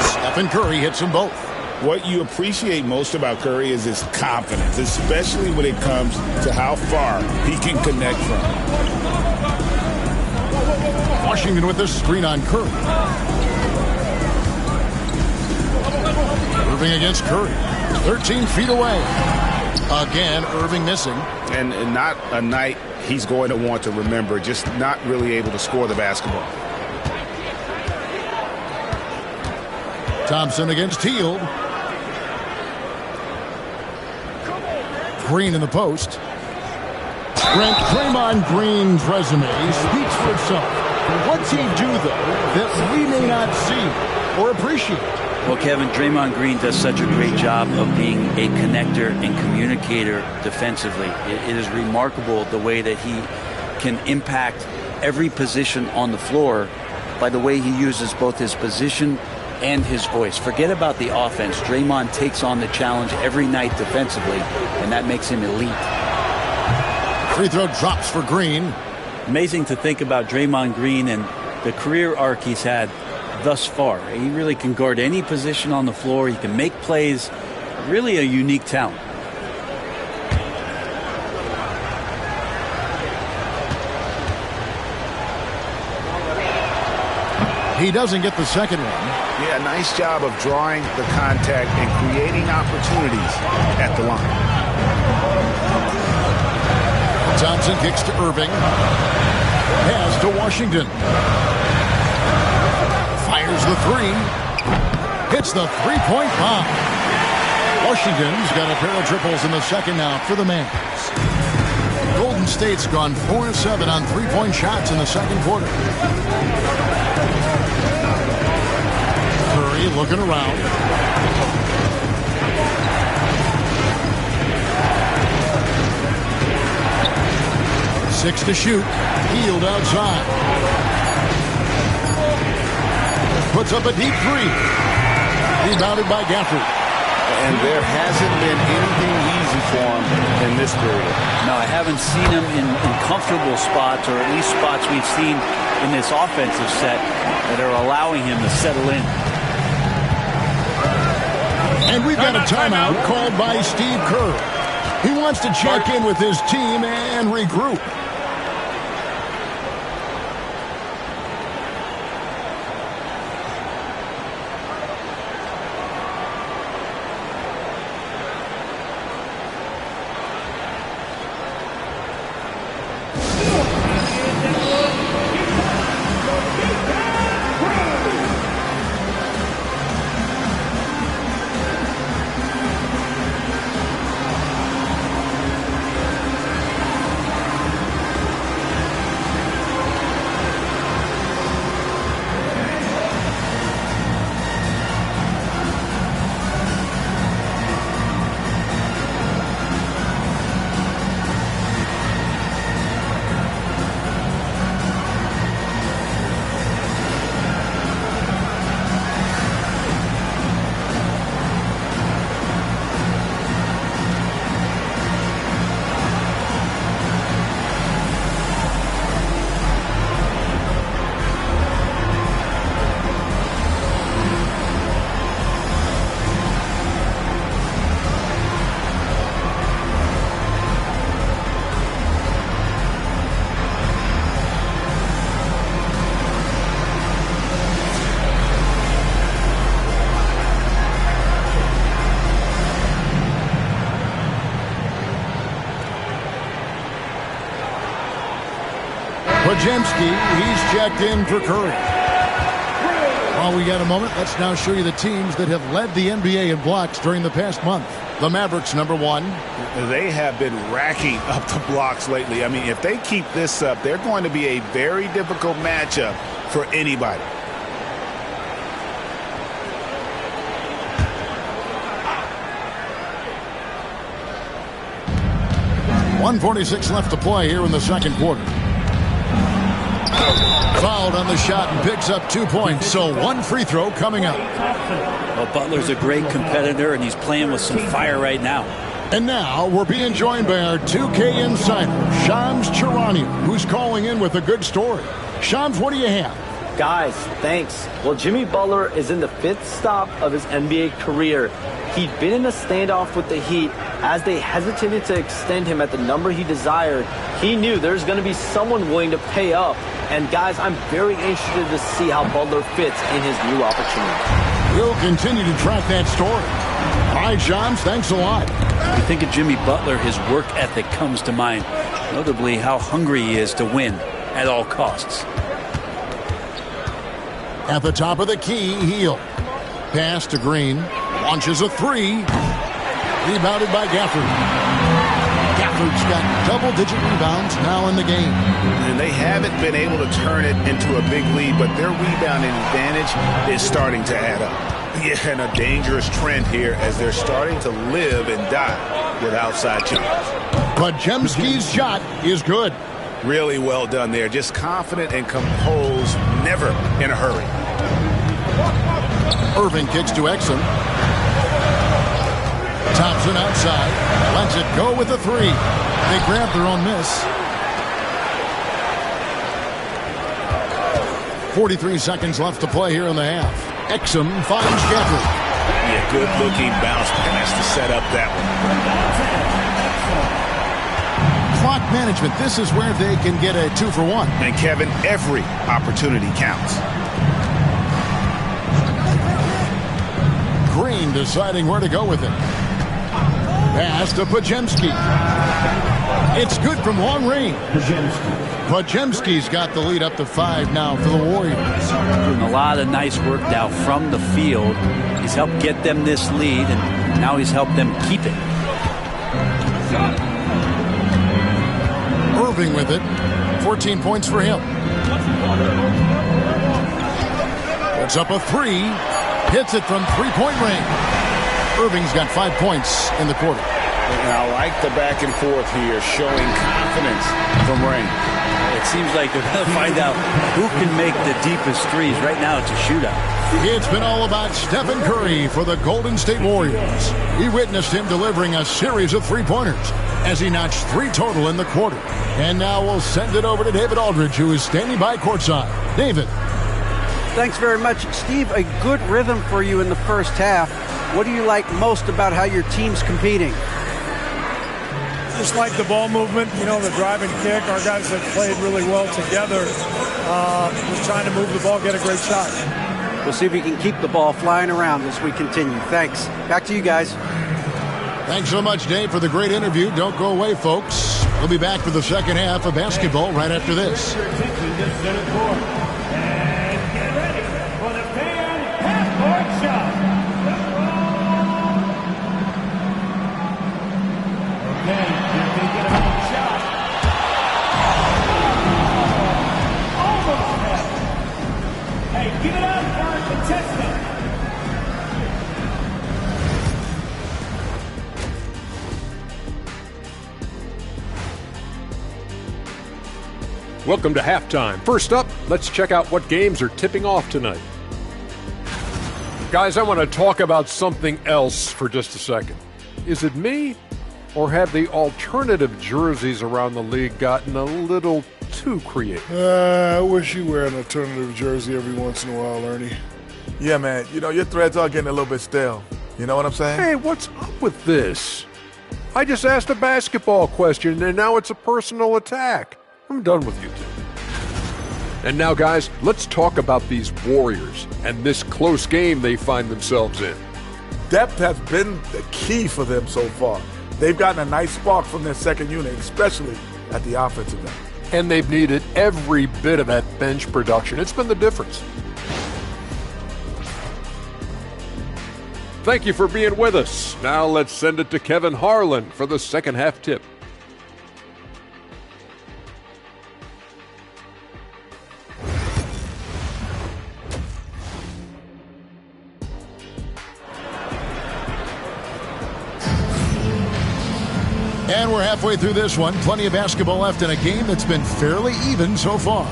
Stephen Curry hits them both. What you appreciate most about Curry is his confidence, especially when it comes to how far he can connect from. Washington with this screen on Curry. Irving against Curry. 13 feet away. Again, Irving missing. And not a night he's going to want to remember, just not really able to score the basketball. Thompson against Hield. Green in the post. Draymond Green's resume speaks for itself. What's he do, though, that we may not see or appreciate? Well, Kevin, Draymond Green does such a great job of being a connector and communicator defensively. It is remarkable the way that he can impact every position on the floor by the way he uses both his position and his voice. Forget about the offense. Draymond takes on the challenge every night defensively, and that makes him elite. Free throw drops for Green. Amazing to think about Draymond Green and the career arc he's had thus far. He really can guard any position on the floor. He can make plays. Really a unique talent. He doesn't get the second one. Yeah, nice job of drawing the contact and creating opportunities at the line. Thompson kicks to Irving. Pass to Washington. Fires the three. Hits the three-point bomb. Washington's got a pair of triples in the second half for the Mavs. Golden State's gone 4-7 on three-point shots in the second quarter. Curry looking around. Six to shoot. Hield outside. Puts up a deep three. Rebounded by Gafford. And there hasn't been anything easy for him in this period. No, I haven't seen him in comfortable spots, or at least spots we've seen in this offensive set that are allowing him to settle in. And we've got a timeout called by Steve Kerr. He wants to check in with his team and regroup. Pajemski, he's checked in for Curry. While we got a moment, let's now show you the teams that have led the NBA in blocks during the past month. The Mavericks, number one. They have been racking up the blocks lately. I mean, if they keep this up, they're going to be a very difficult matchup for anybody. .146 left to play here in the second quarter. Fouled on the shot and picks up 2 points, so one free throw coming up. Well, Butler's a great competitor, and he's playing with some fire right now. And now we're being joined by our 2K insider, Shams Charania, who's calling in with a good story. Shams, what do you have? Guys, thanks. Well, Jimmy Butler is in the 5th stop of his NBA career. He'd been in a standoff with the Heat. As they hesitated to extend him at the number he desired, he knew there's going to be someone willing to pay up. And guys, I'm very interested to see how Butler fits in his new opportunity. We'll continue to track that story. All right, Shams, thanks a lot. When you think of Jimmy Butler, his work ethic comes to mind. Notably, how hungry he is to win at all costs. At the top of the key, Hield. Pass to Green. Launches a three. Rebounded by Gafford. Horford's got double-digit rebounds now in the game. And they haven't been able to turn it into a big lead, but their rebounding advantage is starting to add up. Yeah, and a dangerous trend here as they're starting to live and die with outside jumpers. But Jemski's shot is good. Really well done there. Just confident and composed, never in a hurry. Irving kicks to Exum. Thompson outside. Lets it go with the three. They grab their own miss. 43 seconds left to play here in the half. Exum finds Gentry. Yeah, good-looking bounce pass to set up that one. Clock management. This is where they can get a 2-for-1. And, Kevin, every opportunity counts. Green deciding where to go with it. Pass to Podziemski. It's good from long range. Podziemski's got the lead up to 5 now for the Warriors. Doing a lot of nice work now from the field. He's helped get them this lead, and now he's helped them keep it. Irving with it. 14 points for him. Puts up a 3. Hits it from three-point range. Irving's got 5 points in the quarter. And I like the back and forth here, showing confidence from range. It seems like they're going to find out who can make the deepest threes. Right now, it's a shootout. It's been all about Stephen Curry for the Golden State Warriors. We witnessed him delivering a series of three-pointers as he notched 3 total in the quarter. And now we'll send it over to David Aldridge, who is standing by courtside. David. Thanks very much. Steve, a good rhythm for you in the first half. What do you like most about how your team's competing? Just like the ball movement, you know, the drive and kick. Our guys have played really well together. Just trying to move the ball, get a great shot. We'll see if we can keep the ball flying around as we continue. Thanks. Back to you guys. Thanks so much, Dave, for the great interview. Don't go away, folks. We'll be back for the second half of basketball right after this. Give it up for our contestant. Welcome to halftime. First up, let's check out what games are tipping off tonight. Guys, I want to talk about something else for just a second. Is it me, or have the alternative jerseys around the league gotten a little too creative? I wish you wear an alternative jersey every once in a while, Ernie. Yeah, man. You know, your threads are getting a little bit stale. You know what I'm saying? Hey, what's up with this? I just asked a basketball question, and now it's a personal attack. I'm done with you two. And now, guys, let's talk about these Warriors and this close game they find themselves in. Depth has been the key for them so far. They've gotten a nice spark from their second unit, especially at the offensive end. And they've needed every bit of that bench production. It's been the difference. Thank you for being with us. Now let's send it to Kevin Harlan for the second half tip. And we're halfway through this one. Plenty of basketball left in a game that's been fairly even so far.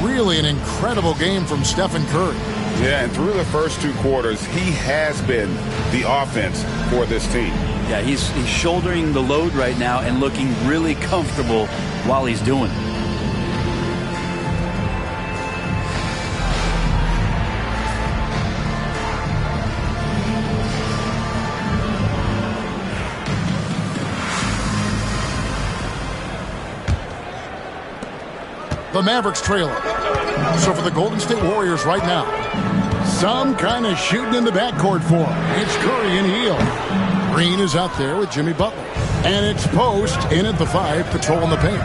Really an incredible game from Stephen Curry. Yeah, and through the first 2 quarters, he has been the offense for this team. Yeah, he's shouldering the load right now and looking really comfortable while he's doing it. The Mavericks trailing. So for the Golden State Warriors right now, some kind of shooting in the backcourt for him. It's Curry and Hield. Green is out there with Jimmy Butler. And it's Post in at the 5, patrolling the paint.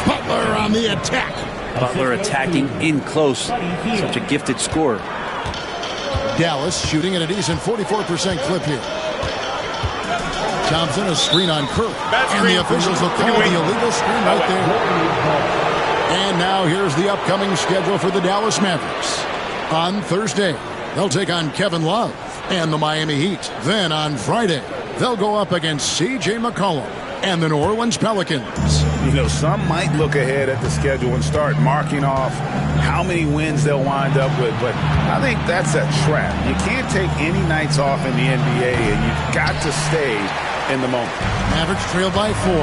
Butler on the attack. Butler attacking in close. Such a gifted scorer. Dallas shooting at a decent 44% clip here. Thompson, a screen on Curry. And the officials will call the illegal screen right there. And now here's the upcoming schedule for the Dallas Mavericks. On Thursday, they'll take on Kevin Love and the Miami Heat. Then on Friday, they'll go up against C.J. McCollum and the New Orleans Pelicans. You know, some might look ahead at the schedule and start marking off how many wins they'll wind up with, but I think that's a trap. You can't take any nights off in the NBA, and you've got to stay in the moment. Mavericks trail by 4.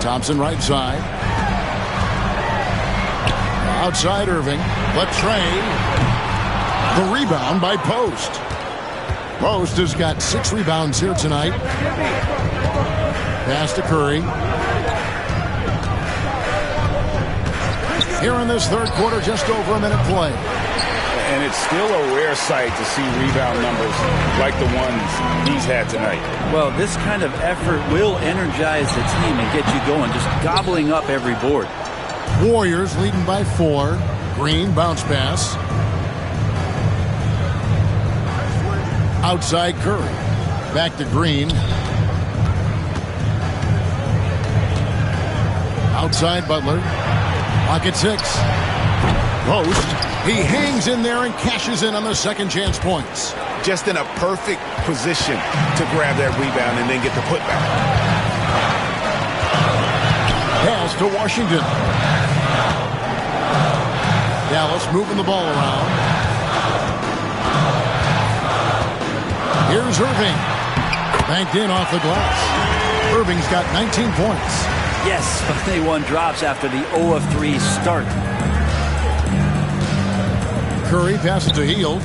Thompson right side. Outside Irving. But Trey. The rebound by Post. Post has got 6 rebounds here tonight. Pass to Curry. Here in this third quarter, just over a minute play. And it's still a rare sight to see rebound numbers like the ones he's had tonight. Well, this kind of effort will energize the team and get you going, just gobbling up every board. Warriors leading by 4. Green bounce pass. Outside Curry. Back to Green. Outside Butler. Pocket 6. Post. He hangs in there and cashes in on the second chance points. Just in a perfect position to grab that rebound and then get the putback. Pass to Washington. Dallas moving the ball around. Here's Irving. Banked in off the glass. Irving's got 19 points. Yes, but they won drops after the 0-of-3 start. Curry passes to Hield.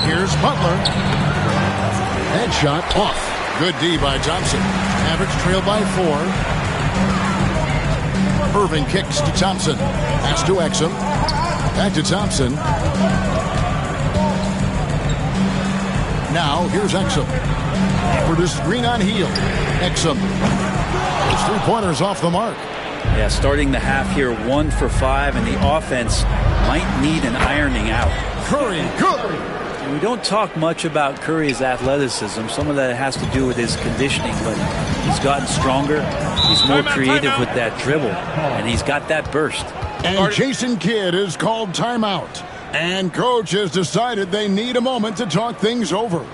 Here's Butler. Headshot off. Good D by Thompson. Mavericks trail by 4. Irving kicks to Thompson. Pass to Exum. Back to Thompson. Now here's Exum. For this screen on Hield. Exum. His 3-pointers off the mark. Yeah, starting the half here 1 for 5, and the offense might need an ironing out. Curry, good. We don't talk much about Curry's athleticism. Some of that has to do with his conditioning, but he's gotten stronger. He's more creative with that dribble, and he's got that burst. And Jason Kidd is called timeout. And coach has decided they need a moment to talk things over.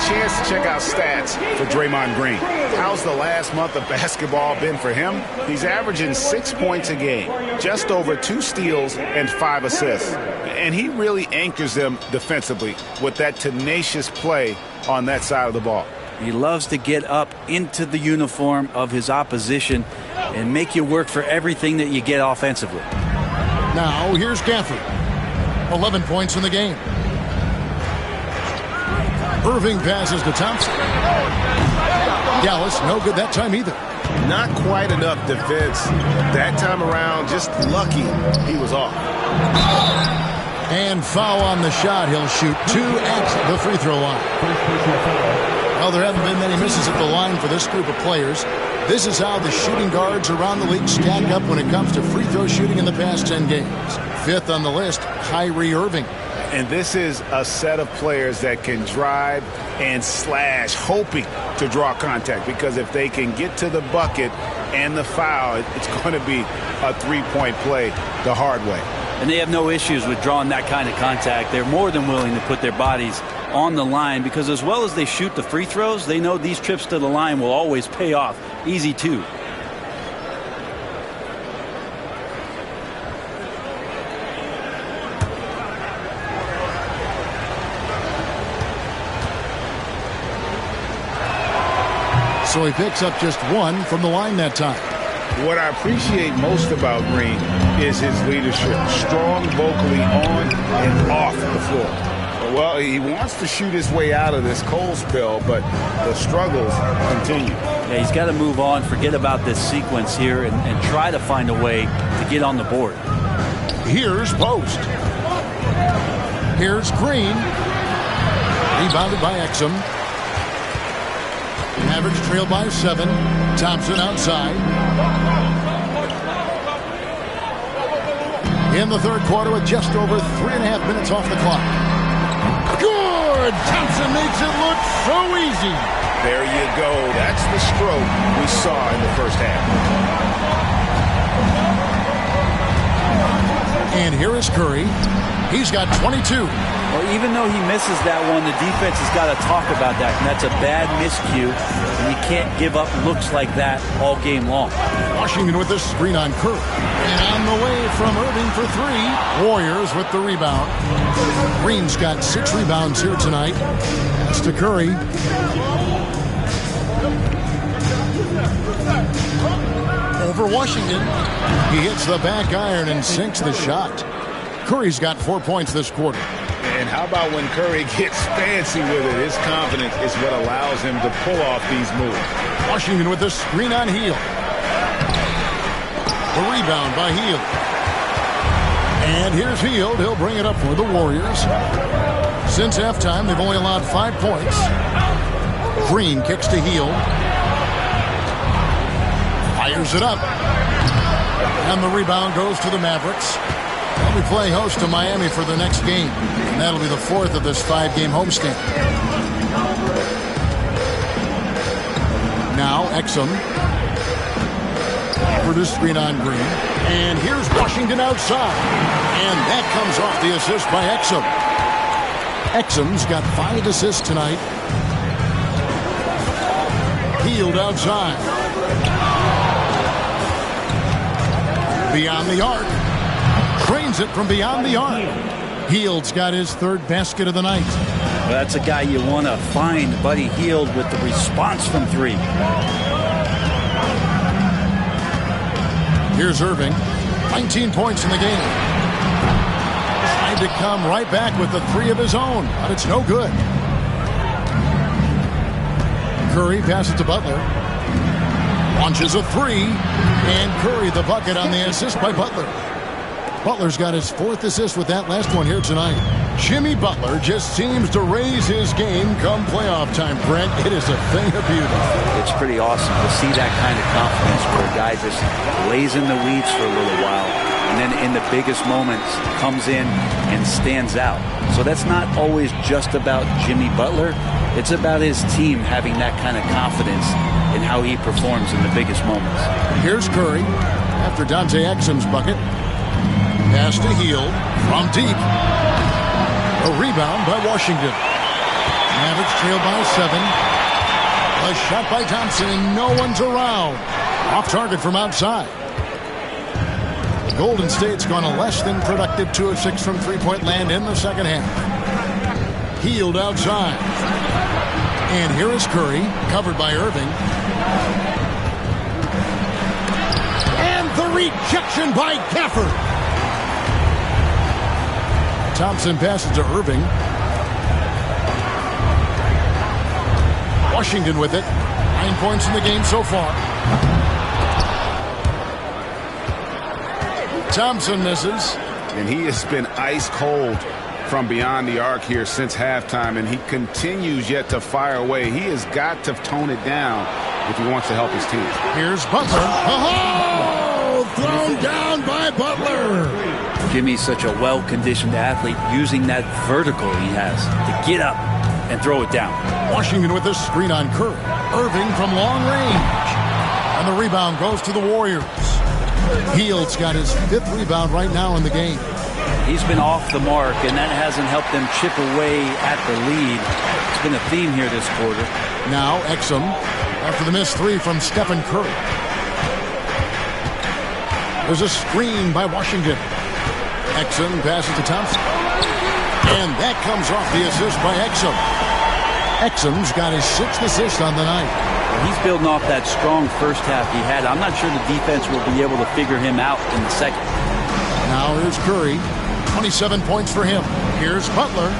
Chance to check out stats for Draymond Green. How's the last month of basketball been for him? He's averaging 6 points a game, just over 2 steals and 5 assists. And he really anchors them defensively with that tenacious play on that side of the ball. He loves to get up into the uniform of his opposition and make you work for everything that you get offensively. Now here's Gafford. 11 points in the game. Irving passes to Thompson. Dallas, no good that time either. Not quite enough defense that time around. Just lucky he was off. And foul on the shot. He'll shoot 2 at the free throw line. Well, there haven't been many misses at the line for this group of players. This is how the shooting guards around the league stack up when it comes to free throw shooting in the past 10 games. Fifth on the list, Kyrie Irving. And this is a set of players that can drive and slash, hoping to draw contact, because if they can get to the bucket and the foul, it's going to be a three-point play the hard way. And they have no issues with drawing that kind of contact. They're more than willing to put their bodies on the line, because as well as they shoot the free throws, they know these trips to the line will always pay off. Easy too. So he picks up just one from the line that time. What I appreciate most about Green is his leadership. Strong vocally on and off the floor. Well, he wants to shoot his way out of this cold spell, but the struggles continue. Yeah, he's got to move on, forget about this sequence here, and try to find a way to get on the board. Here's Post. Here's Green. Rebounded by Exum. Mavericks trail by 7. Thompson outside. In the third quarter with just over 3.5 minutes off the clock. Good! Thompson makes it look so easy. There you go. That's the stroke we saw in the first half. And here is Curry. He's got 22. Well, even though he misses that one, the defense has got to talk about that. And that's a bad miscue. And you can't give up looks like that all game long. Washington with the screen on Curry. And on the way from Irving for 3. Warriors with the rebound. Green's got 6 rebounds here tonight. That's to Curry. Over Washington. He hits the back iron and sinks the shot. Curry's got 4 points this quarter. And how about when Curry gets fancy with it? His confidence is what allows him to pull off these moves. Washington with the screen on Hield. The rebound by Hield. And here's Hield. He'll bring it up for the Warriors. Since halftime, they've only allowed 5 points. Green kicks to Hield. Fires it up. And the rebound goes to the Mavericks. They'll be playing host to Miami for the next game. And that'll be the 4th of this 5-game homestand. Now Exum. For the screen on Green. And here's Washington outside. And that comes off the assist by Exum. Exum's got 5 assists tonight. Hield outside. Beyond the arc. Trains it from beyond the arc. Hield's got his 3rd basket of the night. Well, that's a guy you want to find, Buddy Hield, with the response from 3. Here's Irving. 19 points in the game. Tried to come right back with the 3 of his own, but it's no good. Curry passes to Butler. Launches a 3. And Curry the bucket on the assist by Butler. Butler's got his 4th assist with that last one here tonight. Jimmy Butler just seems to raise his game come playoff time, Brent. It is a thing of beauty. It's pretty awesome to see that kind of confidence where a guy just lays in the weeds for a little while and then in the biggest moments comes in and stands out. So that's not always just about Jimmy Butler. It's about his team having that kind of confidence in how he performs in the biggest moments. Here's Curry after Dante Exum's bucket. Pass to Hield from deep. A rebound by Washington. Mavericks trail by 7. A shot by Thompson and no one's around. Off target from outside. Golden State's gone a less than productive 2 of 6 from 3-point land in the second half. Hield outside. And here is Curry, covered by Irving. And the rejection by Gafford. Thompson passes to Irving. Washington with it. 9 points in the game so far. Thompson misses. And he has been ice cold from beyond the arc here since halftime, and he continues yet to fire away. He has got to tone it down if he wants to help his team. Here's Butler. Oh, thrown down by Butler. Jimmy's such a well-conditioned athlete, using that vertical he has to get up and throw it down. Washington with this screen on Curry. Irving from long range. And the rebound goes to the Warriors. Hield's got his 5th rebound right now in the game. He's been off the mark, and that hasn't helped them chip away at the lead. It's been a theme here this quarter. Now Exum after the missed 3 from Stephen Curry. There's a screen by Washington. Exum passes to Thompson. And that comes off the assist by Exum. Exum's got his 6th assist on the night. He's building off that strong first half he had. I'm not sure the defense will be able to figure him out in the second. Now here's Curry. 27 points for him. Here's Butler.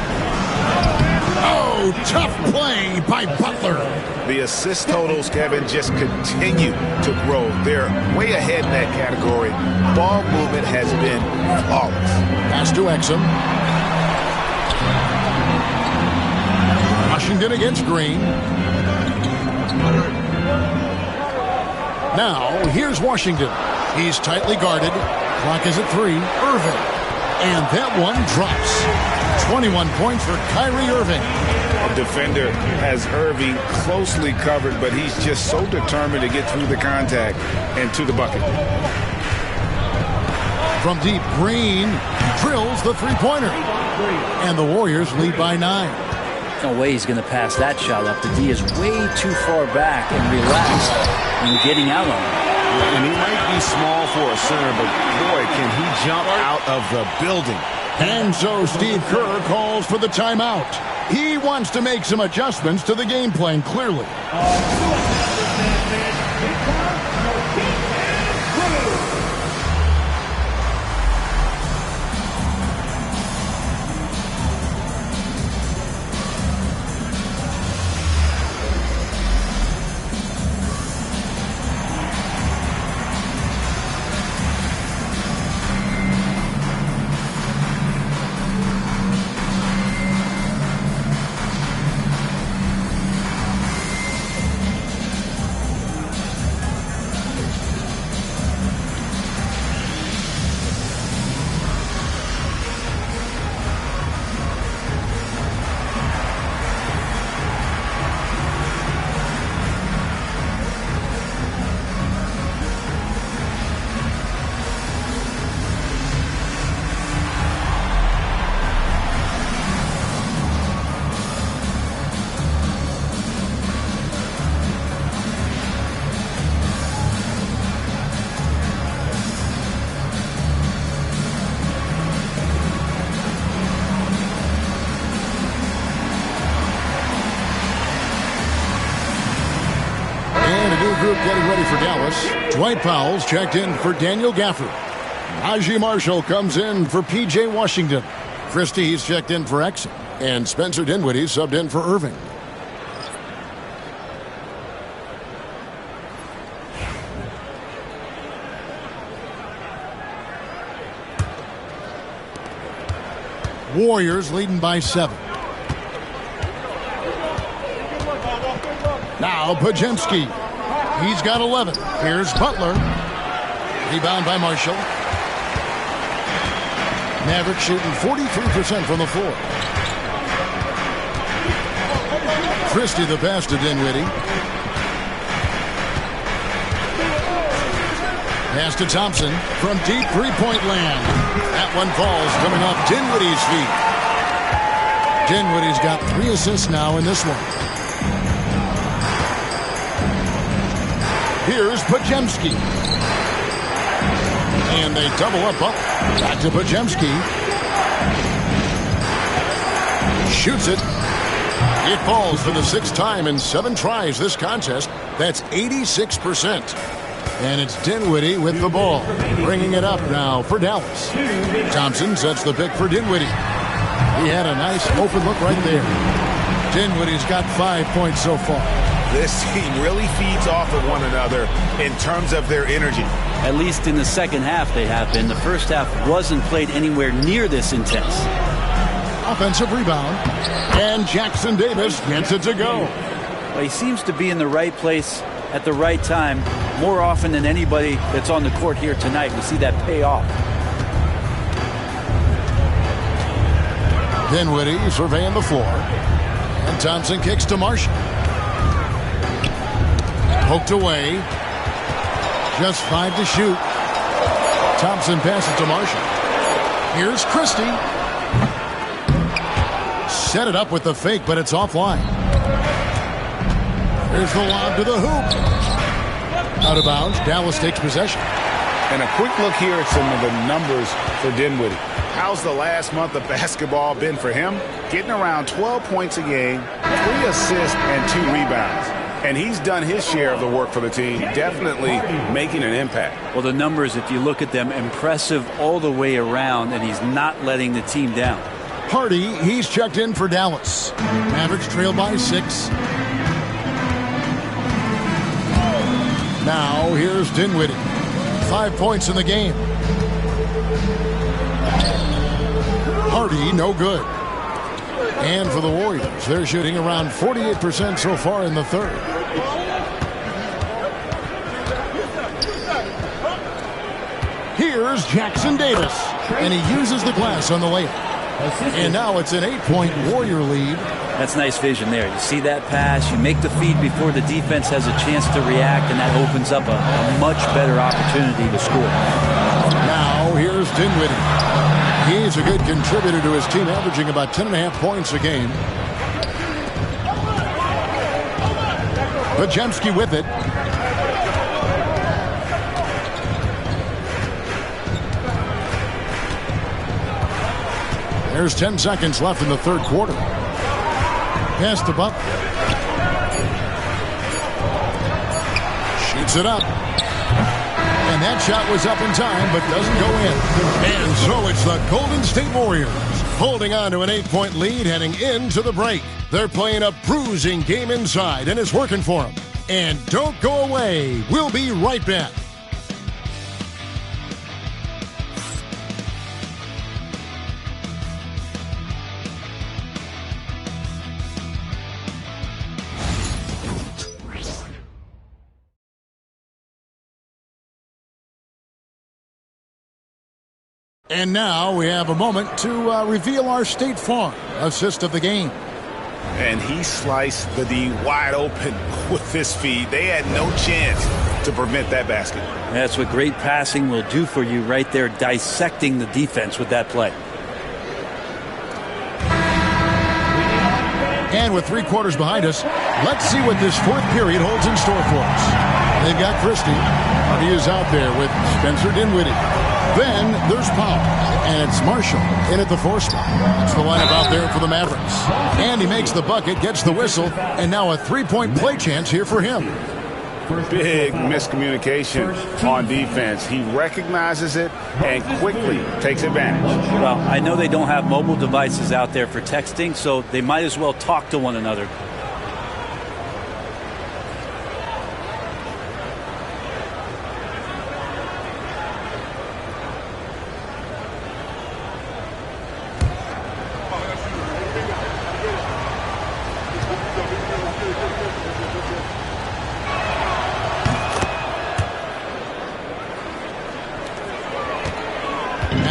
Oh, tough play by Butler. The assist totals, Kevin, just continue to grow. They're way ahead in that category. Ball movement has been flawless. Pass to Exum. Washington against Green. Now, here's Washington. He's tightly guarded. Clock is at 3. Irving. And that one drops. 21 points for Kyrie Irving. The defender has Irving closely covered, but he's just so determined to get through the contact and to the bucket. From deep, Green drills the three-pointer. And the Warriors lead by 9. No way he's going to pass that shot up. The D is way too far back and relaxed in getting out on him. And he might be small for a center, but boy, can he jump out of the building. And so Steve Kerr calls for the timeout. He wants to make some adjustments to the game plan, clearly. Group getting ready for Dallas. Dwight Powell's checked in for Daniel Gafford. Najee Marshall comes in for P.J. Washington. Christie's checked in for Exum. And Spencer Dinwiddie subbed in for Irving. Warriors leading by 7. Now Podziemski. He's got 11. Here's Butler. Rebound by Marshall. Mavericks shooting 43% from the floor. Christie the pass to Dinwiddie. Pass to Thompson from deep three-point land. That one falls coming off Dinwiddie's feet. Dinwiddie's got 3 assists now in this one. Here's Podziemski. And they double up. Back to Podziemski. Shoots it. It falls for the 6th time in 7 tries this contest. That's 86%. And it's Dinwiddie with the ball. Bringing it up now for Dallas. Thompson sets the pick for Dinwiddie. He had a nice open look right there. Dinwiddie's got 5 points so far. This team really feeds off of one another in terms of their energy. At least in the second half they have been. The first half wasn't played anywhere near this intense. Offensive rebound. And Jackson Davis gets it to go. Well, he seems to be in the right place at the right time more often than anybody that's on the court here tonight. We see that pay off. Dinwiddie surveying the floor. And Thompson kicks to Marshall. Poked away. Just 5 to shoot. Thompson passes to Marshall. Here's Christie. Set it up with the fake, but it's offline. Here's the lob to the hoop. Out of bounds. Dallas takes possession. And a quick look here at some of the numbers for Dinwiddie. How's the last month of basketball been for him? Getting around 12 points a game, 3 assists, and 2 rebounds. And he's done his share of the work for the team, definitely making an impact. Well, the numbers, if you look at them, impressive all the way around, and he's not letting the team down. Hardy, he's checked in for Dallas. Mavericks trail by 6. Now, here's Dinwiddie. 5 points in the game. Hardy, no good. And for the Warriors, they're shooting around 48% so far in the third. Here's Jackson Davis, and he uses the glass on the layup. And now it's an 8-point Warrior lead. That's nice vision there. You see that pass, you make the feed before the defense has a chance to react, and that opens up a much better opportunity to score. Now here's Dinwiddie. He's a good contributor to his team, averaging about 10.5 points a game. Podziemski with it. There's 10 seconds left in the third quarter. Pass to Butler. Shoots it up. And that shot was up in time, but doesn't go in. And so it's the Golden State Warriors holding on to an 8-point lead heading into the break. They're playing a bruising game inside, and it's working for them. And don't go away. We'll be right back. And now we have a moment to reveal our State Farm assist of the game. And he sliced the D wide open with his feed. They had no chance to prevent that basket. That's what great passing will do for you right there, dissecting the defense with that play. And with 3 quarters behind us, let's see what this fourth period holds in store for us. They've got Christie. He is out there with Spencer Dinwiddie. Then there's Powell, and it's Marshall in at the 4 spot. That's the lineup out there for the Mavericks. And he makes the bucket, gets the whistle, and now a 3-point play chance here for him. Big miscommunication on defense. He recognizes it and quickly takes advantage. Well, I know they don't have mobile devices out there for texting, so they might as well talk to one another.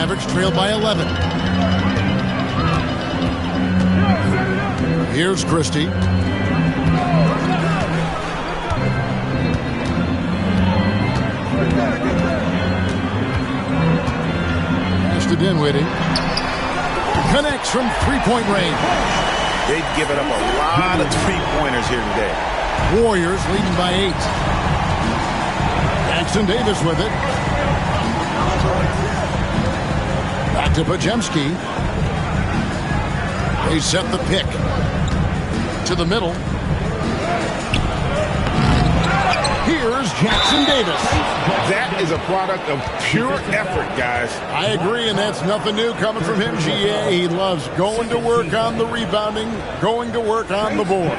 Mavericks trail by 11. Here's Christie. Pass to Dinwiddie. Connects from 3-point range. They've given up a lot of 3-pointers here today. Warriors leading by 8. Jackson Davis with it. Back to Podziemski. They set the pick to the middle. Here's Jackson Davis. That is a product of pure effort, guys. I agree, and that's nothing new coming from him, GA. He loves going to work on the rebounding, going to work on the board.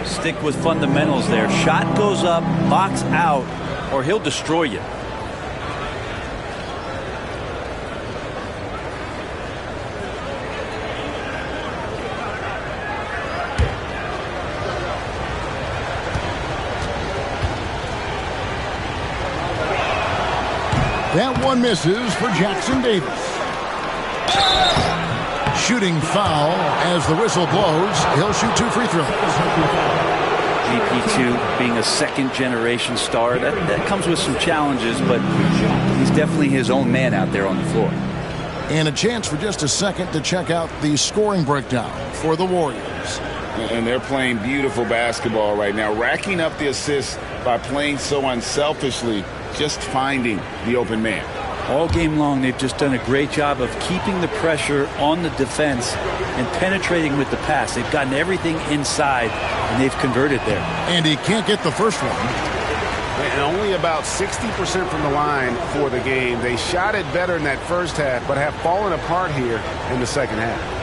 Stick with fundamentals there. Shot goes up, box out, or he'll destroy you. That one misses for Jackson Davis. Shooting foul as the whistle blows. He'll shoot 2 free throws. GP2 being a second-generation star, that comes with some challenges, but he's definitely his own man out there on the floor. And a chance for just a second to check out the scoring breakdown for the Warriors. And they're playing beautiful basketball right now, racking up the assists by playing so unselfishly, just finding the open man. All game long, they've just done a great job of keeping the pressure on the defense and penetrating with the pass. They've gotten everything inside, and they've converted there. And he can't get the first one. And only about 60% from the line for the game. They shot it better in that first half, but have fallen apart here in the second half.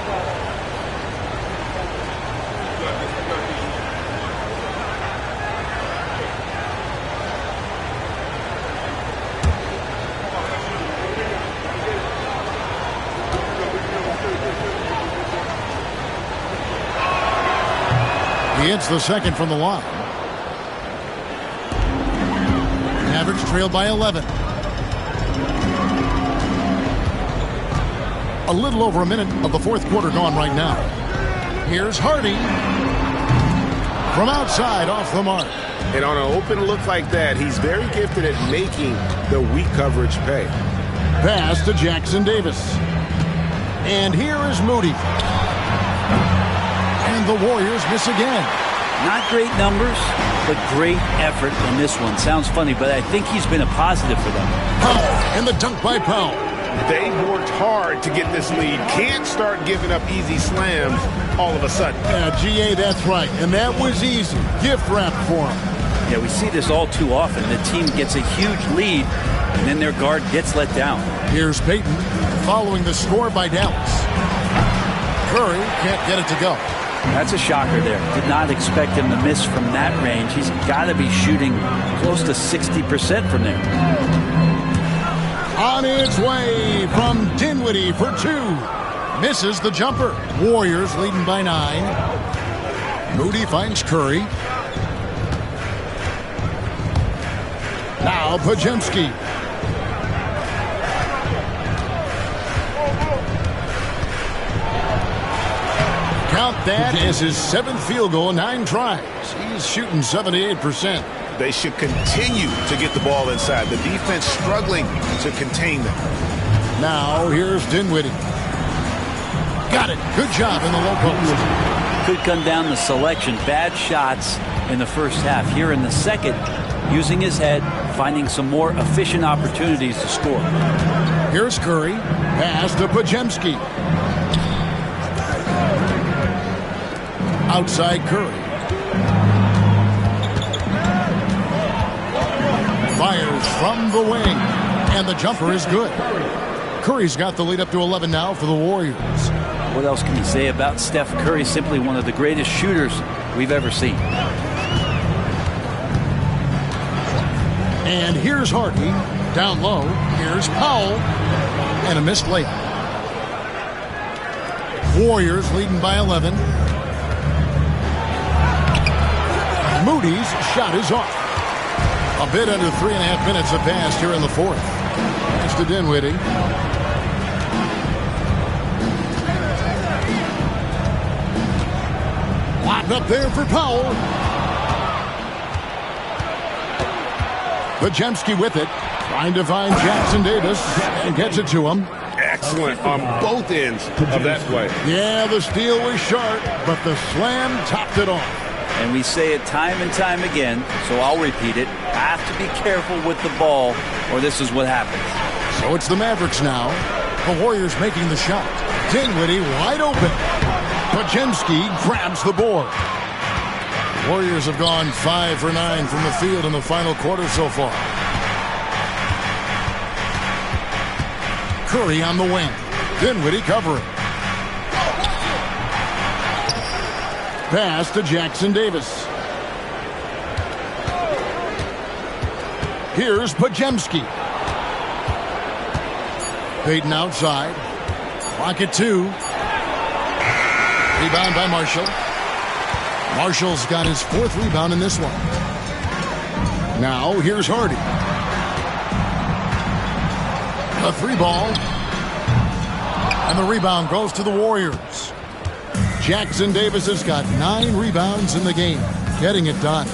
He hits the second from the line. Mavericks trailed by 11. A little over a minute of the fourth quarter gone right now. Here's Hardy. From outside, off the mark. And on an open look like that, he's very gifted at making the weak coverage pay. Pass to Jackson Davis. And here is Moody. And the Warriors miss again. Not great numbers, but great effort in this one. Sounds funny, but I think he's been a positive for them. Powell, and the dunk by Powell. They worked hard to get this lead. Can't start giving up easy slams all of a sudden. Yeah, GA, that's right. And that was easy. Gift wrap for him. Yeah, we see this all too often. The team gets a huge lead, and then their guard gets let down. Here's Payton following the score by Dallas. Curry can't get it to go. That's a shocker there. Did not expect him to miss from that range. He's got to be shooting close to 60% from there. On its way from Dinwiddie for 2. Misses the jumper. Warriors leading by 9. Moody finds Curry. Now Pajemski. Count that as his 7th field goal in 9 tries. He's shooting 78%. They should continue to get the ball inside. The defense struggling to contain them. Now here's Dinwiddie. Got it. Good job in the low post. Could come down to selection. Bad shots in the first half. Here in the second, using his head, finding some more efficient opportunities to score. Here's Curry. Pass to Pajemski. Outside Curry. Fires from the wing. And the jumper is good. Curry's got the lead up to 11 now for the Warriors. What else can you say about Steph Curry? Simply one of the greatest shooters we've ever seen. And here's Hardy. Down low. Here's Powell. And a missed layup. Warriors leading by 11. Moody's shot is off. A bit under 3.5 minutes have passed here in the fourth. It's to Dinwiddie. Locked up there for Powell. Pajemski with it. Trying to find Jackson Davis and gets it to him. Excellent on both ends of that play. Yeah, the steal was sharp, but the slam topped it off. And we say it time and time again, so I'll repeat it. Have to be careful with the ball, or this is what happens. So it's the Mavericks now. The Warriors making the shot. Dinwiddie wide open. Pajemski grabs the board. Warriors have gone 5 for 9 from the field in the final quarter so far. Curry on the wing. Dinwiddie covering. Pass to Jackson Davis. Here's Pajemski. Payton outside. Clock at 2. Rebound by Marshall. Marshall's got his 4th rebound in this one. Now here's Hardy. a 3-ball. And the rebound goes to the Warriors. Jackson Davis has got 9 rebounds in the game, getting it done.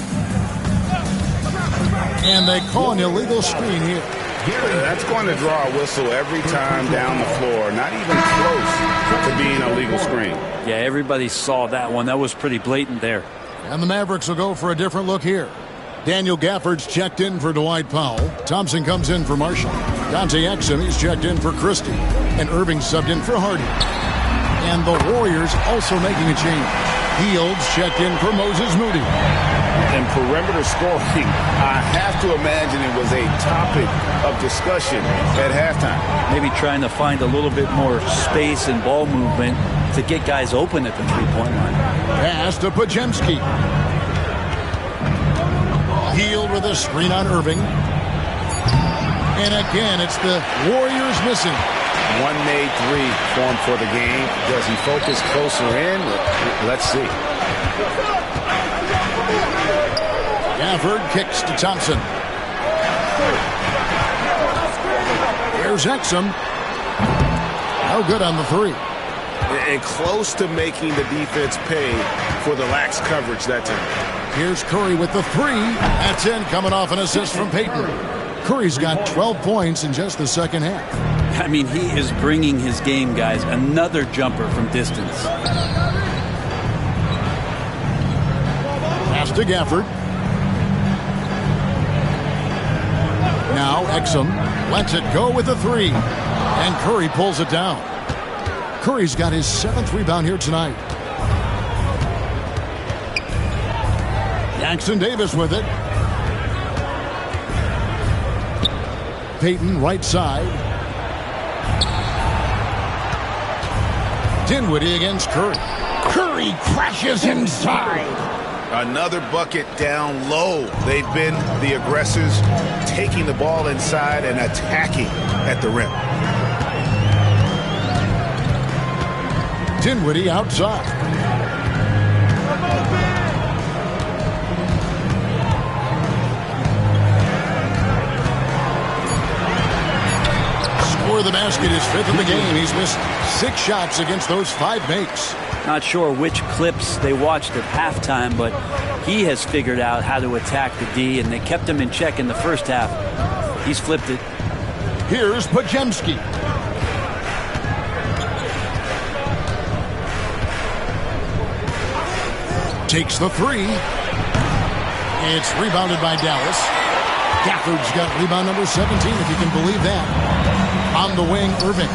And they call an illegal screen here. That's going to draw a whistle every time down the floor. Not even close to being a legal screen. Yeah, everybody saw that one. That was pretty blatant there. And the Mavericks will go for a different look here. Daniel Gafford's checked in for Dwight Powell. Thompson comes in for Marshall. Dante Exum, he's checked in for Christie. And Irving subbed in for Hardy. And the Warriors also making a change. Fields checked in for Moses Moody. And perimeter scoring, I have to imagine it was a topic of discussion at halftime. Maybe trying to find a little bit more space and ball movement to get guys open at the three-point line. Pass to Podziemski. Hield with a screen on Irving. And again, it's the Warriors missing. One made three formed for the game. Does he focus closer in? Let's see. Gafford kicks to Thompson. Here's Exum. No good on the 3. And close to making the defense pay for the lax coverage that time. Here's Curry with the 3. That's in, coming off an assist from Payton. Curry's got 12 points in just the second half. I mean, he is bringing his game, guys. Another jumper from distance. Pass to Gafford. Now Exum lets it go with the 3. And Curry pulls it down. Curry's got his 7th rebound here tonight. Jackson Davis with it. Payton right side. Dinwiddie against Curry. Curry crashes inside. Another bucket down low. They've been the aggressors, taking the ball inside and attacking at the rim. Dinwiddie outside. Score the basket, his 5th of the game. He's missed 6 shots against those 5 makes. Not sure which clips they watched at halftime, but he has figured out how to attack the D, and they kept him in check in the first half. He's flipped it. Here's Podziemski. Takes the 3. It's rebounded by Dallas. Gafford's got rebound number 17, if you can believe that. On the wing, Irving.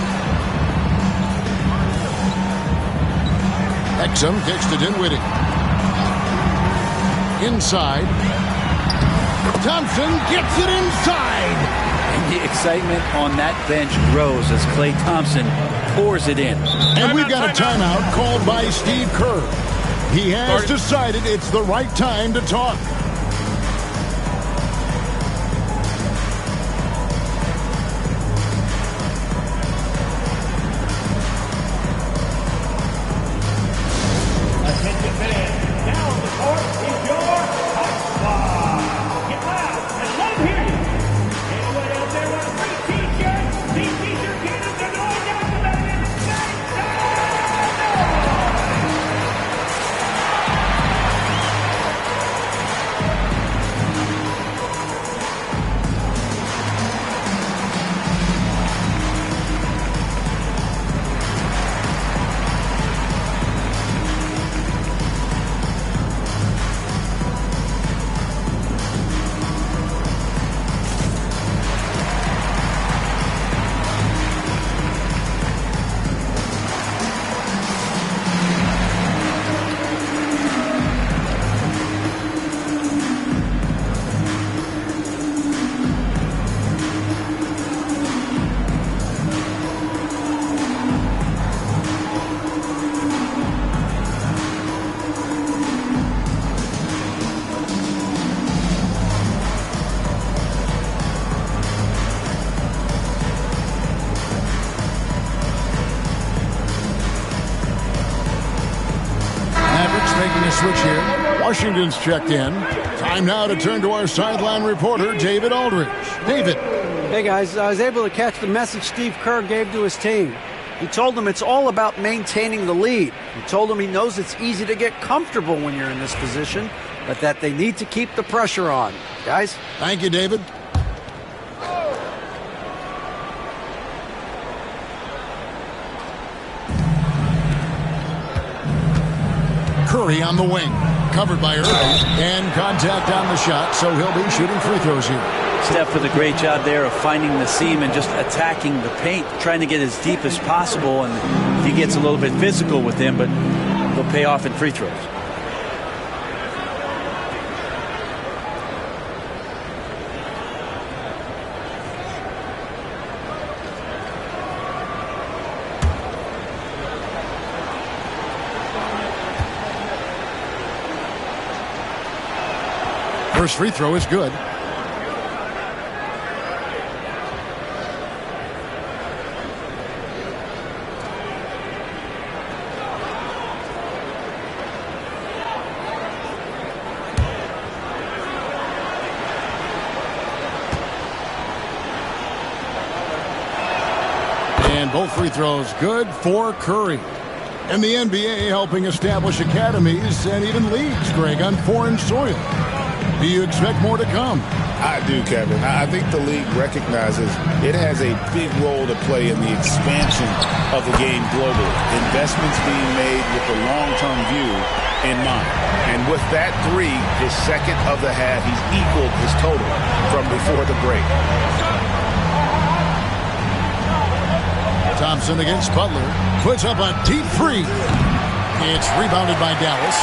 Exum kicks to Dinwiddie. Inside. Thompson gets it inside. And the excitement on that bench grows as Klay Thompson pours it in. And we've got a timeout called by Steve Kerr. He has decided it's the right time to talk. Switch here. Washington's checked in. Time now to turn to our sideline reporter, David Aldridge. David. Hey, guys, I was able to catch the message Steve Kerr gave to his team. He told them it's all about maintaining the lead. He told them he knows it's easy to get comfortable when you're in this position, but that they need to keep the pressure on. Guys? Thank you, David. Curry on the wing, covered by Irving, and contact on the shot, so he'll be shooting free throws here. Steph with a great job there of finding the seam and just attacking the paint, trying to get as deep as possible, and he gets a little bit physical with him, but he'll pay off in free throws. First free throw is good. And both free throws good for Curry. And the NBA helping establish academies and even leagues, Greg, on foreign soil. Do you expect more to come? I do, Kevin. I think the league recognizes it has a big role to play in the expansion of the game globally. Investments being made with the long-term view in mind. And with that three, his second of the half, he's equaled his total from before the break. Thompson against Butler. Puts up a deep three. It's rebounded by Dallas.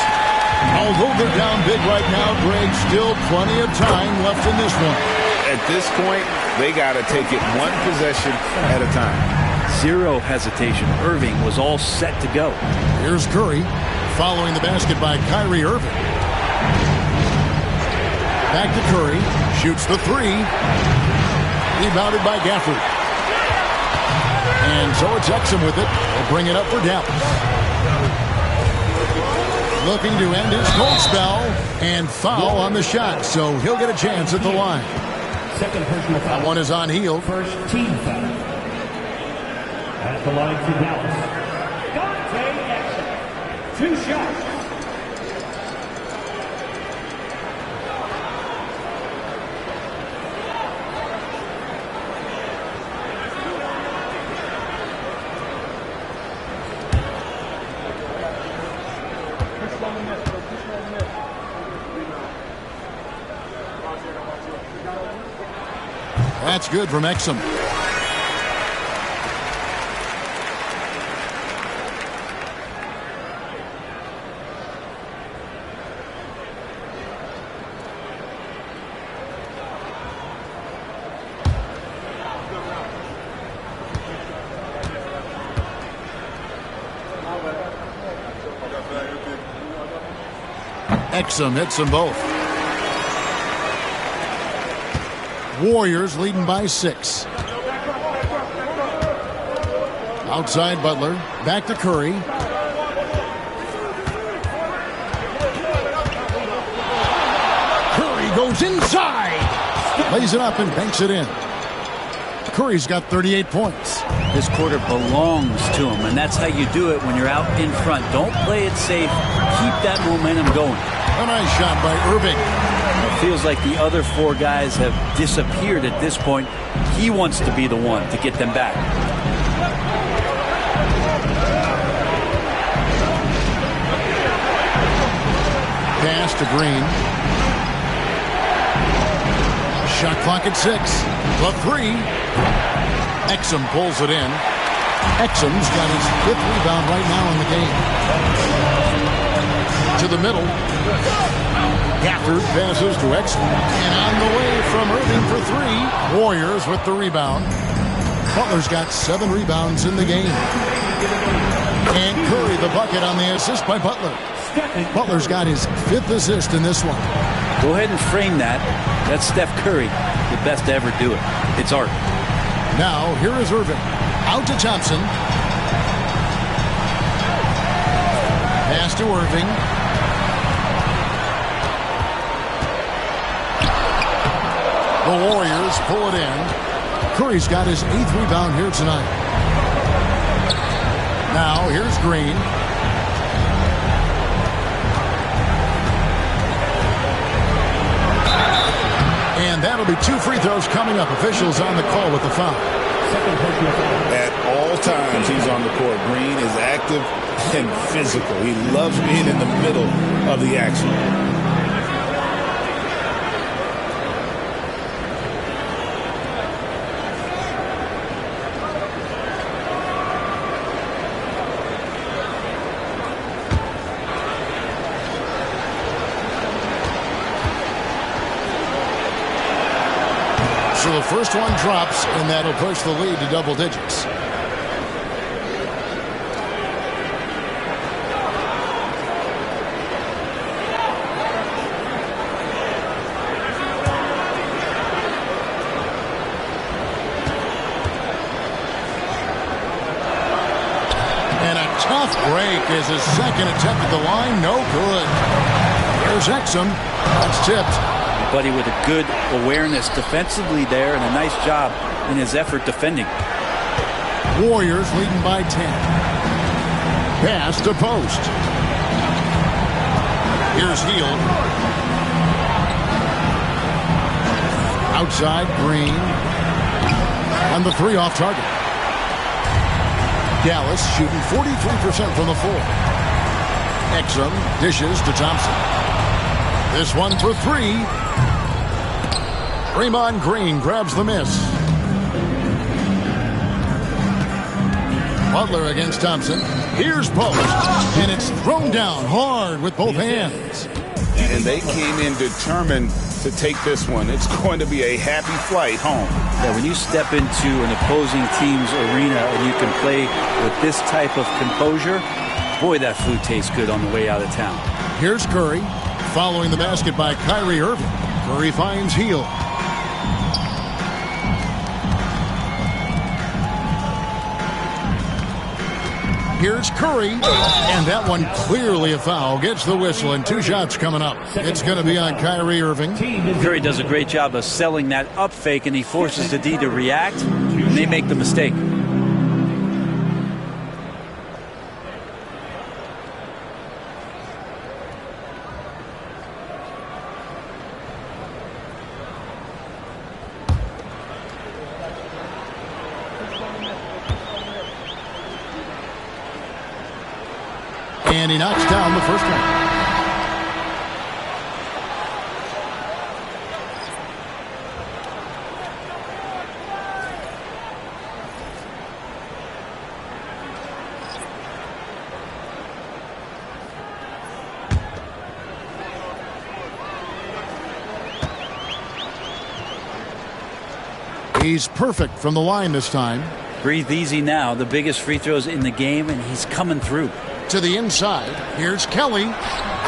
Although they're down big right now, Greg, still plenty of time left in this one. At this point, they got to take it one possession at a time. Zero hesitation. Irving was all set to go. Here's Curry following the basket by Kyrie Irving. Back to Curry. Shoots the three. Rebounded by Gafford. And so it's Exum with it. They'll bring it up for Dallas. Looking to end his cold spell and foul on the shot, so he'll get a chance at the line. Second personal foul. That one is on heel. First team foul. At the line for Dallas. Dante Exum. 2 shots. That's good from Exum. Exum hits them both. Warriors leading by 6. Outside Butler. Back to Curry. Curry goes inside. Lays it up and banks it in. Curry's got 38 points. This quarter belongs to him, and that's how you do it when you're out in front. Don't play it safe. Keep that momentum going. A nice shot by Irving. It feels like the other 4 guys have disappeared at this point. He wants to be the one to get them back. Pass to Green. Shot clock at 6. The 3. Exum pulls it in. Exum's got his 5th rebound right now in the game. To the middle. Gafford passes to Exum. And on the way from Irving for 3. Warriors with the rebound. Butler's got 7 rebounds in the game. And Curry the bucket on the assist by Butler. Butler's got his 5th assist in this one. Go ahead and frame that. That's Steph Curry, the best to ever do it. It's art. Now, here is Irving. Out to Thompson. Pass to Irving. The Warriors pull it in. Curry's got his 8th rebound here tonight. Now, here's Green. And that'll be 2 free throws coming up. Officials on the call with the foul. At all times he's on the court. Green is active and physical. He loves being in the middle of the action. So the first one drops, and that'll push the lead to double digits. And a tough break is his second attempt at the line. No good. There's Exum. That's tipped. Buddy with a good awareness defensively there and a nice job in his effort defending. Warriors leading by 10. Pass to post. Here's Hield. Outside, Green. And the 3 off target. Dallas shooting 43% from the floor. Exum dishes to Thompson. This one for 3. Draymond Green grabs the miss. Butler against Thompson. Here's post. And it's thrown down hard with both hands. And they came in determined to take this one. It's going to be a happy flight home. Yeah, when you step into an opposing team's arena and you can play with this type of composure, boy, that food tastes good on the way out of town. Here's Curry. Following the basket by Kyrie Irving. Curry finds Hield. Here's Curry, and that one clearly a foul. Gets the whistle, and 2 shots coming up. It's going to be on Kyrie Irving. Curry does a great job of selling that up fake, and he forces the D to react, and they make the mistake. And he knocks down the first one. He's perfect from the line this time. Breathe easy now. The biggest free throws in the game, and he's coming through. To the inside. Here's Kelly.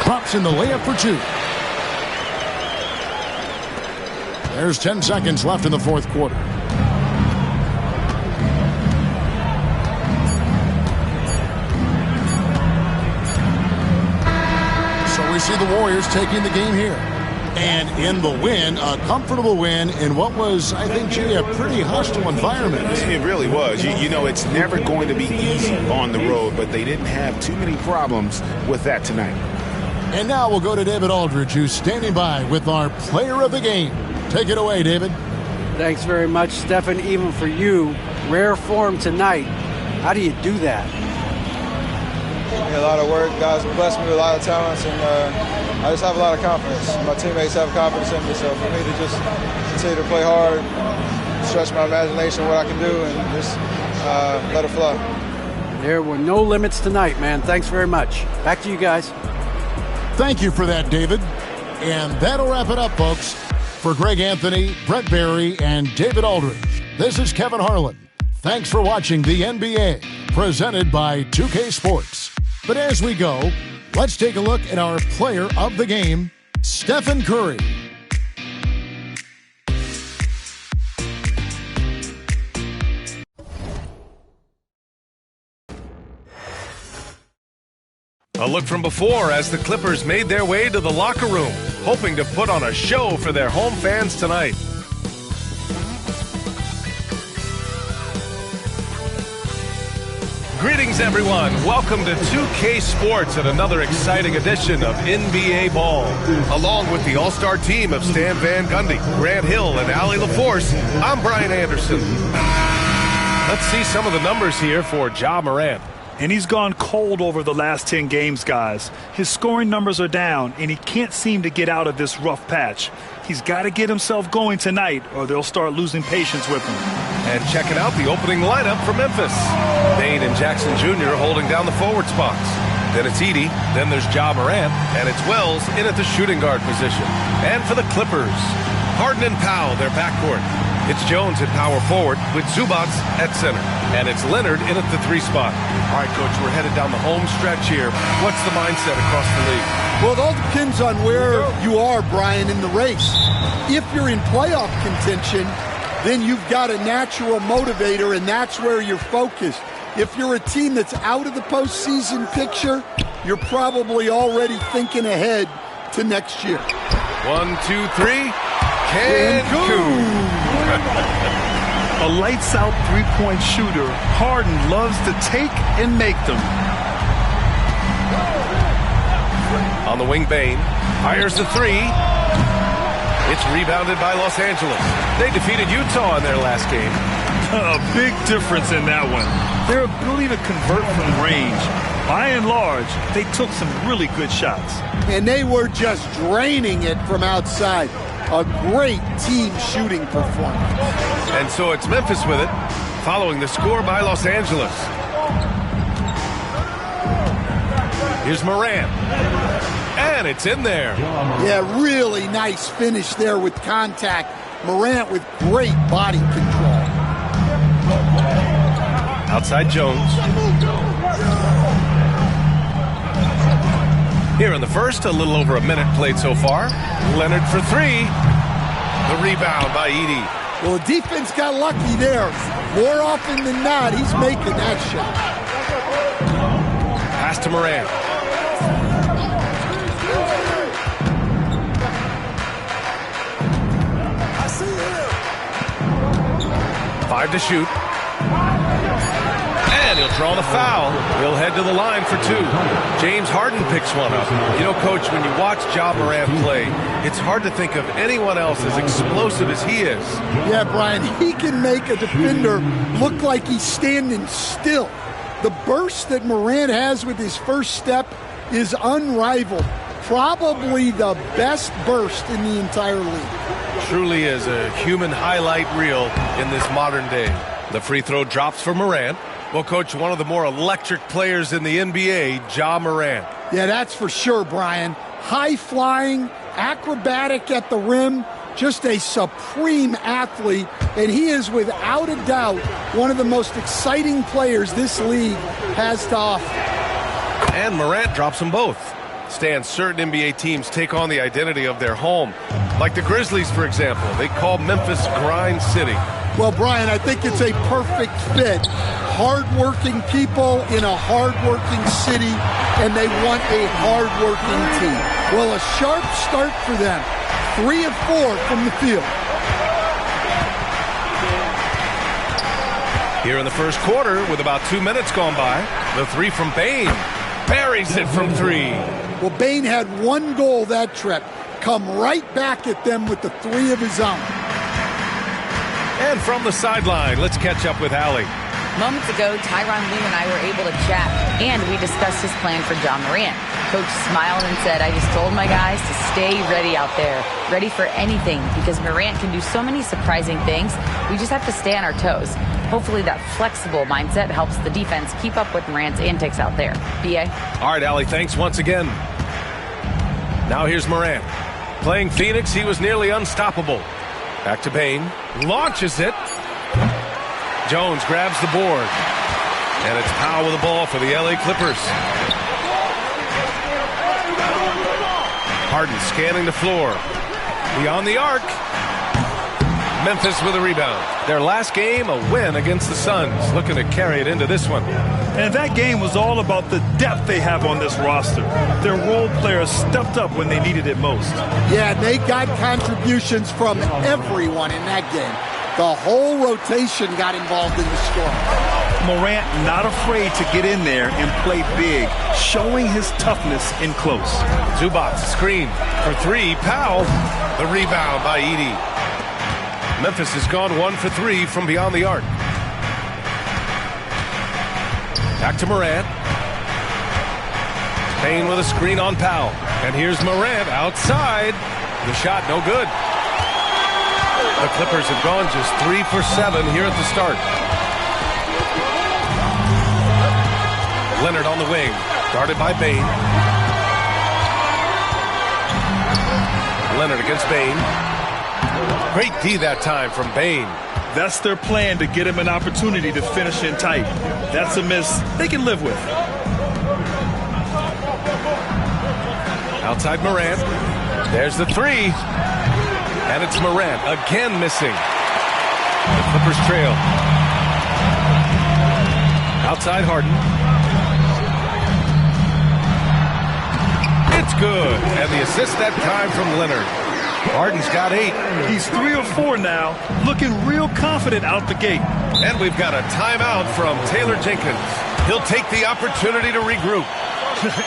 Drops in the layup for 2. There's 10 seconds left in the fourth quarter. So we see the Warriors taking the game here. And in the win, a comfortable win in what was, I think, Jay, a pretty hostile environment. It really was. You know, it's never going to be easy on the road, but they didn't have too many problems with that tonight. And now we'll go to David Aldridge, who's standing by with our player of the game. Take it away, David. Thanks very much, Stephen. Even for you, rare form tonight. How do you do that? A lot of work. Guys blessed me with a lot of talents, and I just have a lot of confidence. My teammates have confidence in me, so for me to just continue to play hard, stretch my imagination, what I can do, and just let it flow. There were no limits tonight, man. Thanks very much. Back to you guys. Thank you for that, David. And that'll wrap it up, folks. For Greg Anthony, Brett Barry, and David Aldridge, this is Kevin Harlan. Thanks for watching the NBA, presented by 2K Sports. But as we go, let's take a look at our player of the game, Stephen Curry. A look from before as the Clippers made their way to the locker room, hoping to put on a show for their home fans tonight. Greetings, everyone. Welcome to 2K Sports and another exciting edition of NBA Ball. Along with the all-star team of Stan Van Gundy, Grant Hill, and Allie LaForce, I'm Brian Anderson. Let's see some of the numbers here for Ja Morant. And he's gone cold over the last 10 games, guys. His scoring numbers are down, and he can't seem to get out of this rough patch. He's got to get himself going tonight, or they'll start losing patience with him. And checking out the opening lineup for Memphis. Bane and Jackson Jr. holding down the forward spots. Then it's Edey, then there's Ja Morant, and it's Wells in at the shooting guard position. And for the Clippers, Harden and Powell, their backcourt. It's Jones at power forward with Zubac at center. And it's Leonard in at the 3 spot. All right, Coach, we're headed down the home stretch here. What's the mindset across the league? Well, it all depends on where you are, Brian, in the race. If you're in playoff contention, then you've got a natural motivator, and that's where you're focused. If you're a team that's out of the postseason picture, you're probably already thinking ahead to next year. 1, 2, 3. Cancun. A lights-out three-point shooter, Harden loves to take and make them. On the wing, Bane fires the 3. It's rebounded by Los Angeles. They defeated Utah in their last game. A big difference in that one. Their ability to convert from range. By and large, they took some really good shots. And they were just draining it from outside. A great team shooting performance. And so it's Memphis with it, following the score by Los Angeles. Here's Morant. And it's in there. Yeah, really nice finish there with contact. Morant with great body control. Outside Jones. Here in the first, a little over a minute played so far. Leonard for 3. The rebound by Edey. Well, the defense got lucky there. More often than not, he's making that shot. Pass to Morant. I see him. 5 to shoot. And he'll draw the foul. He'll head to the line for 2. James Harden picks one up. You know, Coach, when you watch Ja Morant play, it's hard to think of anyone else as explosive as he is. Yeah, Brian, he can make a defender look like he's standing still. The burst that Morant has with his first step is unrivaled. Probably the best burst in the entire league. Truly is a human highlight reel in this modern day. The free throw drops for Morant. Well, Coach, one of the more electric players in the NBA, Ja Morant. Yeah, that's for sure, Brian. High-flying, acrobatic at the rim, just a supreme athlete, and he is without a doubt one of the most exciting players this league has to offer. And Morant drops them both. Stan, certain NBA teams take on the identity of their home. Like the Grizzlies, for example. They call Memphis Grind City. Well, Brian, I think it's a perfect fit. Hard-working people in a hard-working city, and they want a hard-working team. Well, a sharp start for them. 3 of 4 from the field. Here in the first quarter, with about 2 minutes gone by, the 3 from Bane. Buries it from 3. Well, Bane had 1 goal that trip. Come right back at them with the 3 of his own. And from the sideline, let's catch up with Allie. Moments ago, Tyronn Lue and I were able to chat, and we discussed his plan for Ja Morant. Coach smiled and said, I just told my guys to stay ready out there, ready for anything, because Morant can do so many surprising things. We just have to stay on our toes. Hopefully that flexible mindset helps the defense keep up with Morant's antics out there. B.A.? All right, Allie, thanks once again. Now here's Morant. Playing Phoenix, he was nearly unstoppable. Back to Bane. Launches it. Jones grabs the board. And it's Powell with the ball for the LA Clippers. Harden scanning the floor. Beyond the arc. Memphis with a rebound. Their last game, a win against the Suns. Looking to carry it into this one. And that game was all about the depth they have on this roster. Their role players stepped up when they needed it most. Yeah, they got contributions from everyone in that game. The whole rotation got involved in the scoring. Morant not afraid to get in there and play big, showing his toughness in close. Zubac screen for three. Powell. The rebound by Edey. Memphis has gone 1 for 3 from beyond the arc. Back to Morant. Payne with a screen on Powell. And here's Morant outside. The shot no good. The Clippers have gone just 3 for 7 here at the start. Leonard on the wing. Guarded by Bane. Leonard against Bane. Great D that time from Bane. That's their plan, to get him an opportunity to finish in tight. That's a miss they can live with. Outside Morant. There's the three. And it's Morant again missing. The Clippers trail. Outside Harden. It's good. And the assist that time from Leonard. Harden's got 8. He's 3 or 4 now, looking real confident out the gate. And we've got a timeout from Taylor Jenkins. He'll take the opportunity to regroup.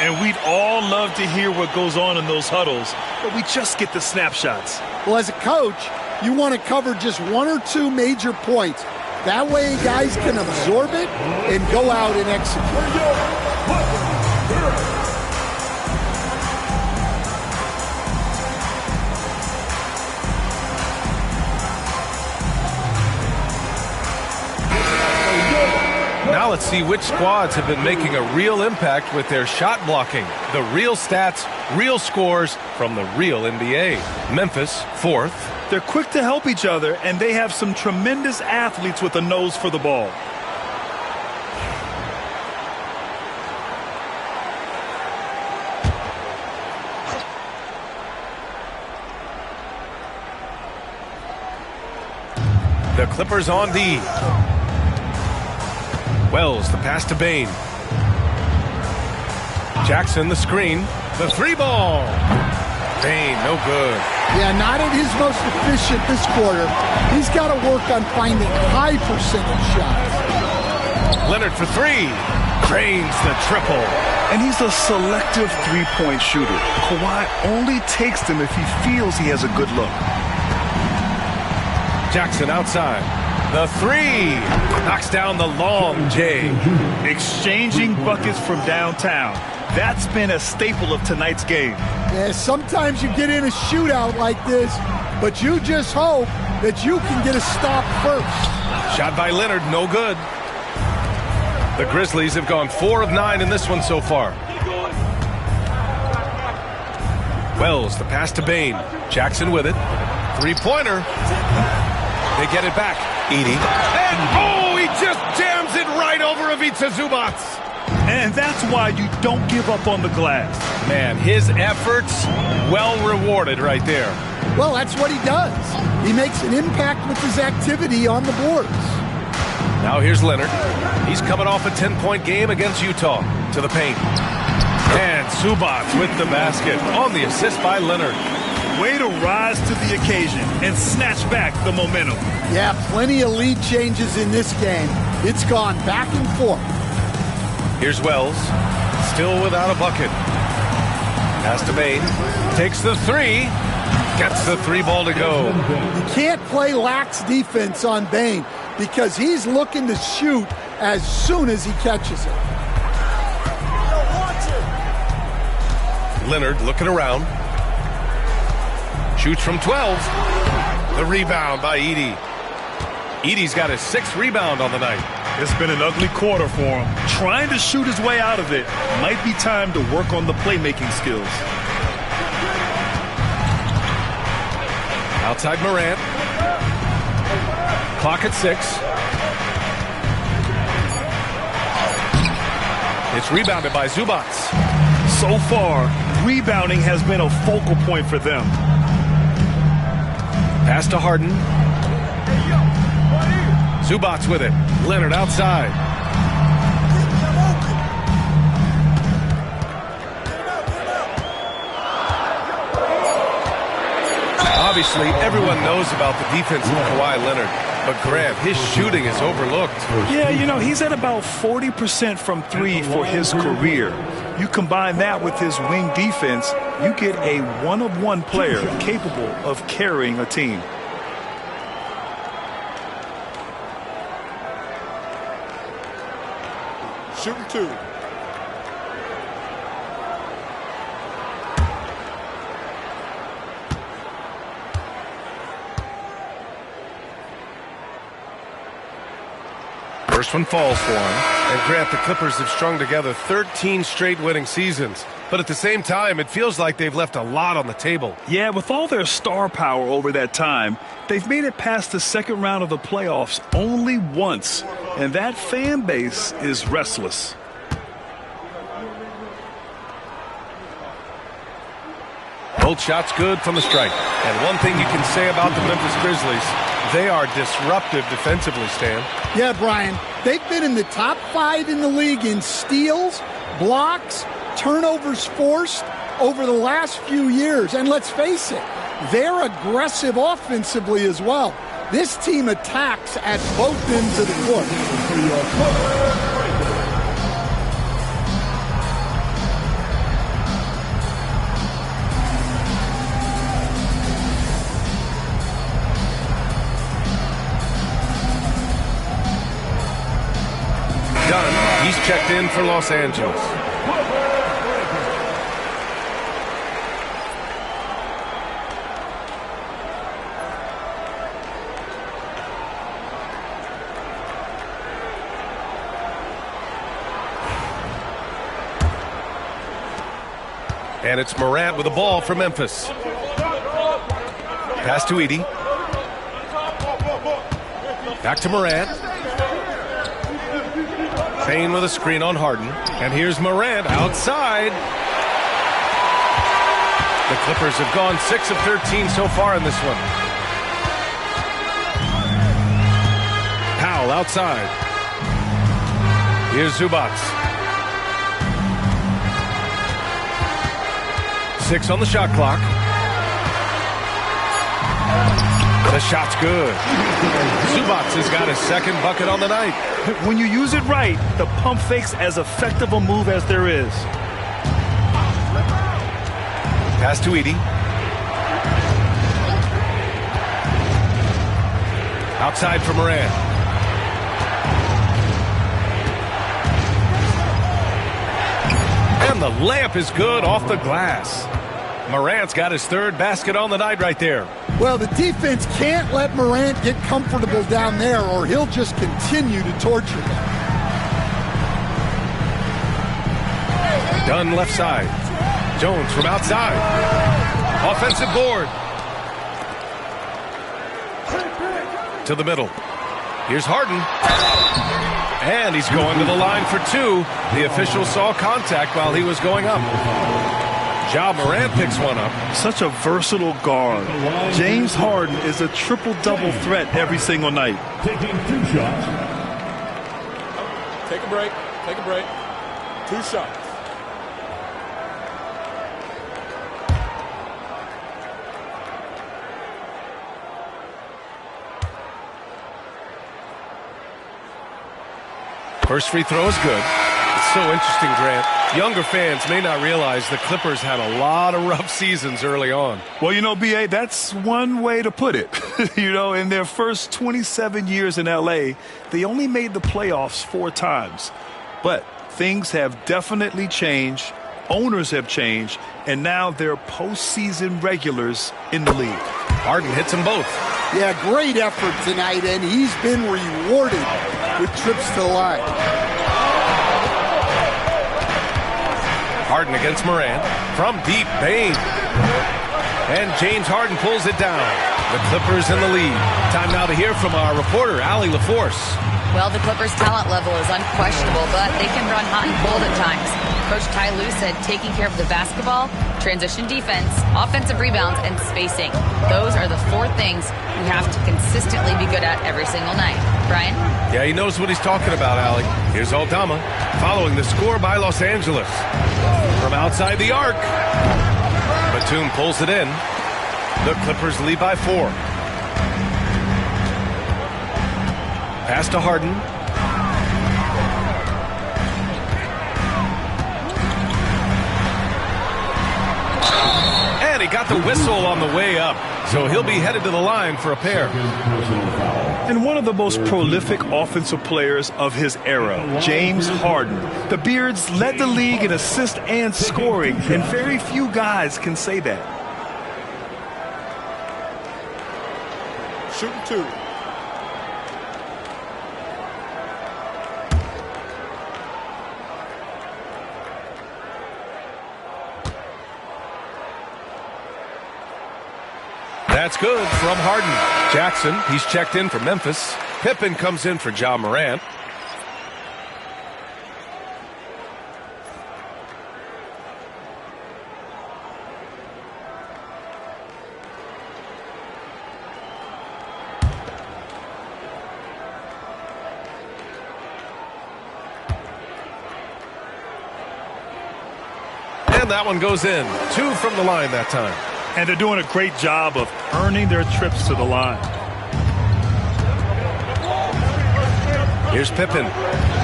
And we'd all love to hear what goes on in those huddles, but we just get the snapshots. Well, as a coach, you want to cover just 1 or 2 major points. That way guys can absorb it and go out and execute. Now let's see which squads have been making a real impact with their shot blocking. The real stats, real scores from the real NBA. Memphis, 4th. They're quick to help each other, and they have some tremendous athletes with a nose for the ball. The Clippers on D. Wells, the pass to Bane. Jackson, the screen. The 3-ball. Bane, no good. Yeah, not at his most efficient this quarter. He's got to work on finding high percentage shots. Leonard for 3. Drains the triple. And he's a selective three-point shooter. Kawhi only takes them if he feels he has a good look. Jackson outside. The 3 knocks down the long J. Exchanging buckets from downtown. That's been a staple of tonight's game. Yeah, sometimes you get in a shootout like this, but you just hope that you can get a stop first. Shot by Leonard, no good. The Grizzlies have gone 4 of 9 in this one so far. Wells, the pass to Bane. Jackson with it. 3-pointer. They get it back. Edey. And, he just jams it right over Ivica Zubac. And that's why you don't give up on the glass. Man, his efforts well rewarded right there. Well, that's what he does. He makes an impact with his activity on the boards. Now here's Leonard. He's coming off a 10-point game against Utah. To the paint. And Zubac with the basket on the assist by Leonard. Way to rise to the occasion and snatch back the momentum. Yeah, plenty of lead changes in this game. It's gone back and forth. Here's Wells, still without a bucket. Pass to Bane, takes the 3, gets the 3-ball to go. You can't play lax defense on Bane because he's looking to shoot as soon as he catches it. Leonard looking around. Shoots from 12. The rebound by Edey. Edey's got his 6th rebound on the night. It's been an ugly quarter for him. Trying to shoot his way out of it. Might be time to work on the playmaking skills. Outside Morant. Clock at 6. It's rebounded by Zubac. So far, rebounding has been a focal point for them. Pass to Harden. Zubac with it. Leonard outside. Obviously, everyone knows about the defense of Kawhi Leonard, but Grant, his shooting is overlooked. Yeah, you know, he's at about 40% from three for his career. You combine that with his wing defense, you get a one-of-one player capable of carrying a team. Shooting two. First one falls for him. And Grant, the Clippers have strung together 13 straight winning seasons. But at the same time, it feels like they've left a lot on the table. Yeah, with all their star power over that time, they've made it past the second round of the playoffs only once. And that fan base is restless. Both shots good from the strike. And one thing you can say about the Memphis Grizzlies, they are disruptive defensively, Stan. Yeah, Brian. They've been in the top 5 in the league in steals, blocks, turnovers forced over the last few years. And let's face it, they're aggressive offensively as well. This team attacks at both ends of the court. He's checked in for Los Angeles. And it's Morant with the ball for Memphis. Pass to Edey. Back to Morant. Payne with a screen on Harden. And here's Morant outside. The Clippers have gone 6 of 13 so far in this one. Powell outside. Here's Zubac. 6 on the shot clock. The shot's good. Zubac has got his second bucket on the night. When you use it right, the pump fake's as effective a move as there is. Pass to Edey. Outside for Morant. And the layup is good off the glass. Morant's got his third basket on the night right there. Well, the defense can't let Morant get comfortable down there or he'll just continue to torture them. Dunn left side. Jones from outside. Offensive board. To the middle. Here's Harden. And he's going to the line for 2. The official saw contact while he was going up. Ja Morant picks one up. Such a versatile guard. James Harden is a triple-double threat every single night. Taking 2 shots. Take a break. Take a break. 2 shots. First free throw is good. It's so interesting, Grant. Younger fans may not realize the Clippers had a lot of rough seasons early on. Well, you know, B.A., that's one way to put it. You know, in their first 27 years in L.A., they only made the playoffs 4 times. But things have definitely changed. Owners have changed. And now they're postseason regulars in the league. Harden hits them both. Yeah, great effort tonight, and he's been rewarded with trips to the line. Harden against Morant. From deep, Payne. And James Harden pulls it down. The Clippers in the lead. Time now to hear from our reporter, Allie LaForce. Well, the Clippers' talent level is unquestionable, but they can run hot and cold at times. Coach Ty Lue said taking care of the basketball, transition defense, offensive rebounds, and spacing. Those are the 4 things we have to consistently be good at every single night. Brian? Yeah, he knows what he's talking about, Allie. Here's Aldama following the score by Los Angeles. From outside the arc. Batum pulls it in. The Clippers lead by 4. Pass to Harden. And he got the whistle on the way up. So he'll be headed to the line for a pair. And one of the most prolific offensive players of his era, James Harden. The Beards led the league in assists and scoring, and very few guys can say that. Shooting 2. That's good from Harden. Jackson, he's checked in for Memphis. Pippen comes in for Ja Morant. And that one goes in. 2 from the line that time. And they're doing a great job of earning their trips to the line. Here's Pippen.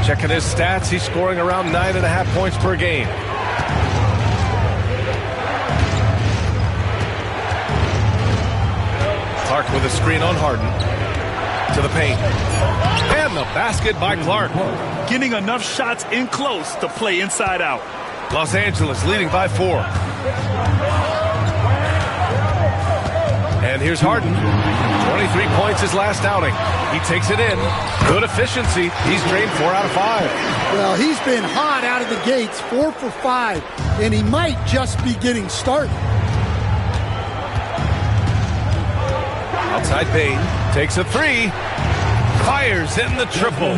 Checking his stats. He's scoring around 9.5 points per game. Clark with a screen on Harden. To the paint. And the basket by Clark. Getting enough shots in close to play inside out. Los Angeles leading by 4. And here's Harden. 23 points his last outing. He takes it in. Good efficiency. He's drained 4 out of 5. Well, he's been hot out of the gates, 4 for 5, and he might just be getting started. Outside Bane. Takes a 3. Fires, hitting the triple.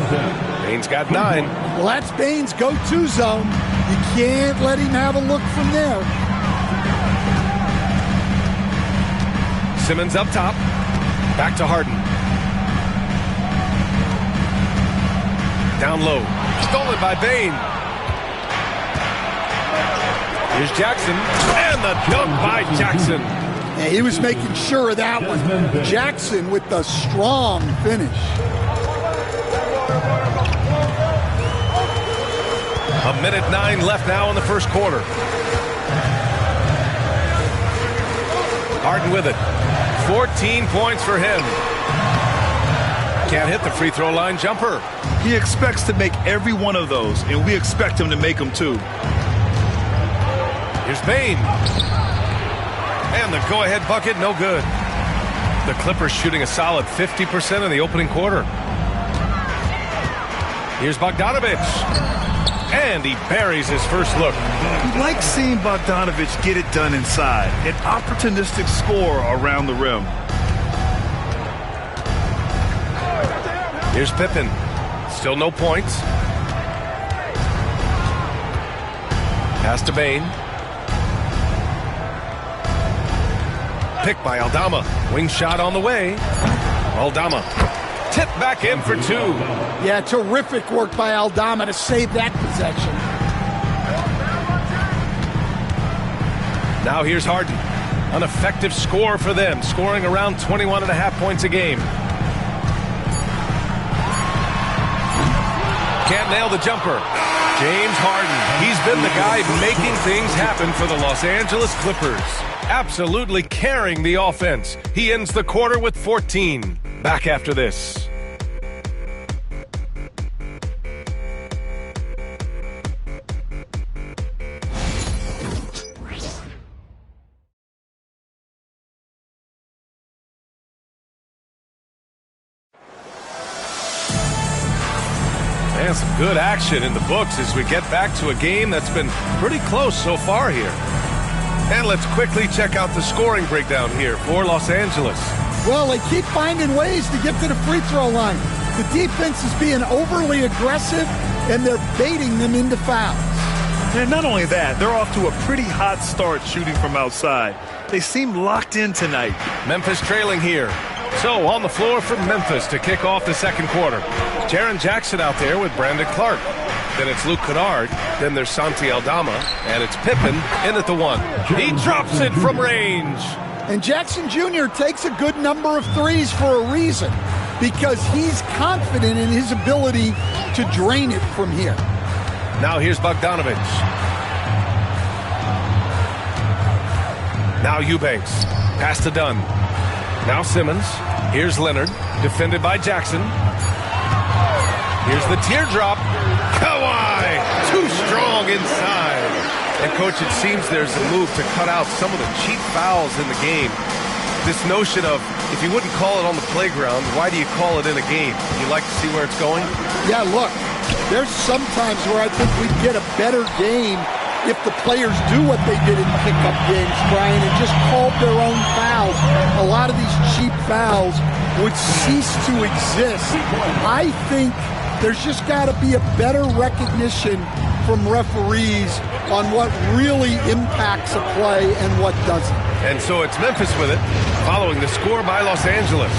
Bane's got 9. Well, that's Bane's go-to zone. You can't let him have a look from there. Simmons up top. Back to Harden. Down low. Stolen by Bane. Here's Jackson. And the dunk by Jackson. Yeah, he was making sure of that one. Jackson with the strong finish. A minute 9 left now in the first quarter. Harden with it. 14 points for him. Can't hit the free throw line jumper. He expects to make every one of those, and we expect him to make them too. Here's Bane. And the go-ahead bucket, no good. The Clippers shooting a solid 50% in the opening quarter. Here's Bogdanovich. And he buries his first look. You like seeing Bogdanovich get it done inside. An opportunistic score around the rim. Here's Pippen. Still no points. Pass to Bane. Picked by Aldama. Wing shot on the way. Aldama. Tip back in for 2. Yeah, terrific work by Aldama to save that possession. Now here's Harden. An effective score for them, scoring around 21.5 points a game. Can't nail the jumper. James Harden. He's been the guy making things happen for the Los Angeles Clippers. Absolutely carrying the offense. He ends the quarter with 14. Back after this. And some good action in the books as we get back to a game that's been pretty close so far here. And let's quickly check out the scoring breakdown here for Los Angeles. Well, they keep finding ways to get to the free throw line. The defense is being overly aggressive, and they're baiting them into fouls. And not only that, they're off to a pretty hot start shooting from outside. They seem locked in tonight. Memphis trailing here. So on the floor for Memphis to kick off the second quarter. Jaren Jackson out there with Brandon Clark. Then it's Luke Kennard. Then there's Santi Aldama. And it's Pippen in at the 1. He drops it from range. And Jackson Jr. takes a good number of threes for a reason, because he's confident in his ability to drain it from here. Now here's Bogdanovich. Now Eubanks. Pass to Dunn. Now Simmons. Here's Leonard. Defended by Jackson. Here's the teardrop. Kawhi! Too strong inside. And, Coach, it seems there's a move to cut out some of the cheap fouls in the game. This notion of, if you wouldn't call it on the playground, why do you call it in a game? You like to see where it's going? Yeah, look, there's some times where I think we'd get a better game if the players do what they did in pickup games, Brian, and just called their own fouls. A lot of these cheap fouls would cease to exist. I think there's just got to be a better recognition from referees on what really impacts a play and what doesn't. And so it's Memphis with it, following the score by Los Angeles.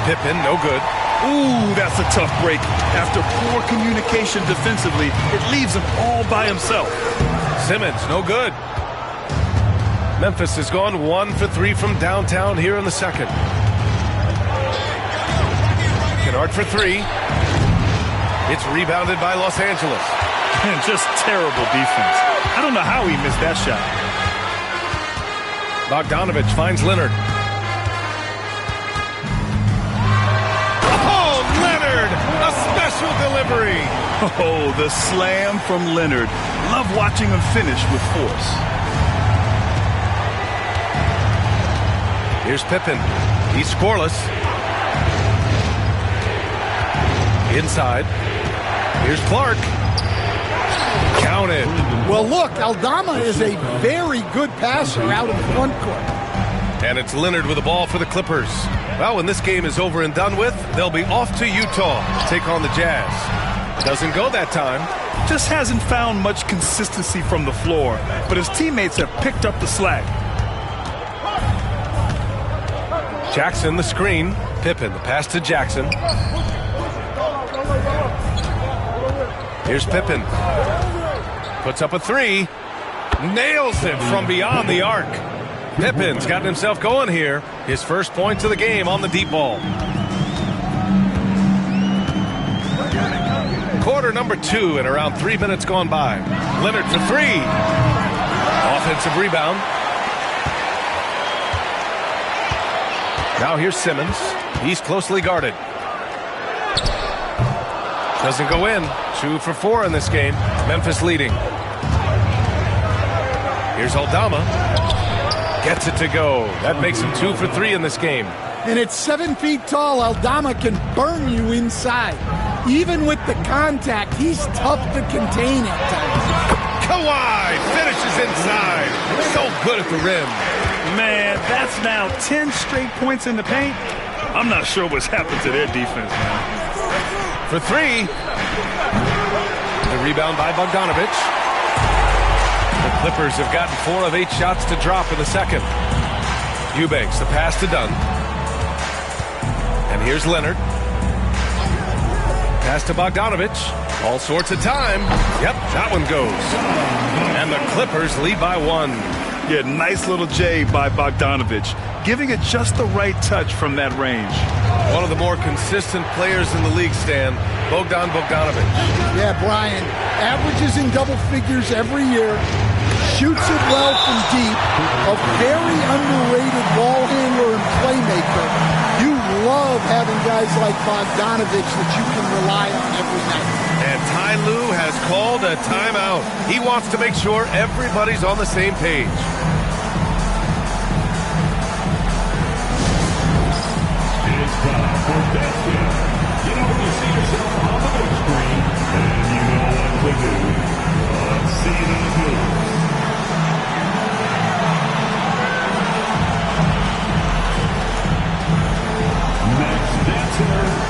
Pippen, no good. Ooh, that's a tough break. After poor communication defensively, it leaves him all by himself. Simmons, no good. Memphis has gone 1 for 3 from downtown here in the second. Kennard for 3. It's rebounded by Los Angeles. And just terrible defense. I don't know how he missed that shot. Bogdanovich finds Leonard. Oh, Leonard! A special delivery! Oh, the slam from Leonard. Love watching him finish with force. Here's Pippen. He's scoreless. Inside. Here's Clark. Counted. Well, look, Aldama is a very good passer out of the front court. And it's Leonard with the ball for the Clippers. Well, when this game is over and done with, they'll be off to Utah to take on the Jazz. Doesn't go that time. Just hasn't found much consistency from the floor, but his teammates have picked up the slack. Jackson, the screen. Pippen, the pass to Jackson. Here's Pippen. Puts up a 3. Nails it from beyond the arc. Pippen's gotten himself going here. His first points of the game on the deep ball. Quarter number 2 and around 3 minutes gone by. Leonard for 3. Offensive rebound. Now here's Simmons. He's closely guarded. Doesn't go in. 2 for 4 in this game. Memphis leading. Here's Aldama. Gets it to go. That makes him 2 for 3 in this game. And at 7 feet tall, Aldama can burn you inside. Even with the contact, he's tough to contain at times. Kawhi finishes inside. So good at the rim. Man, that's now 10 straight points in the paint. I'm not sure what's happened to their defense, man. For 3. The rebound by Bogdanovich. The Clippers have gotten 4 of 8 shots to drop in the second. Eubanks, the pass to Dunn. And here's Leonard. Pass to Bogdanovich. All sorts of time. Yep, that one goes. And the Clippers lead by 1. Yeah, nice little J by Bogdanovich, giving it just the right touch from that range. One of the more consistent players in the league, Stan, Bogdanovich. Yeah, Brian, averages in double figures every year, shoots it well from deep, a very underrated ball handler and playmaker. You love having guys like Bogdanovich that you can rely on every night. And Ty Lue has called a timeout. He wants to make sure everybody's on the same page. It's time for basket. You know when you see yourself on the big screen, then you know what to do. Let's see the moves. Next dancer.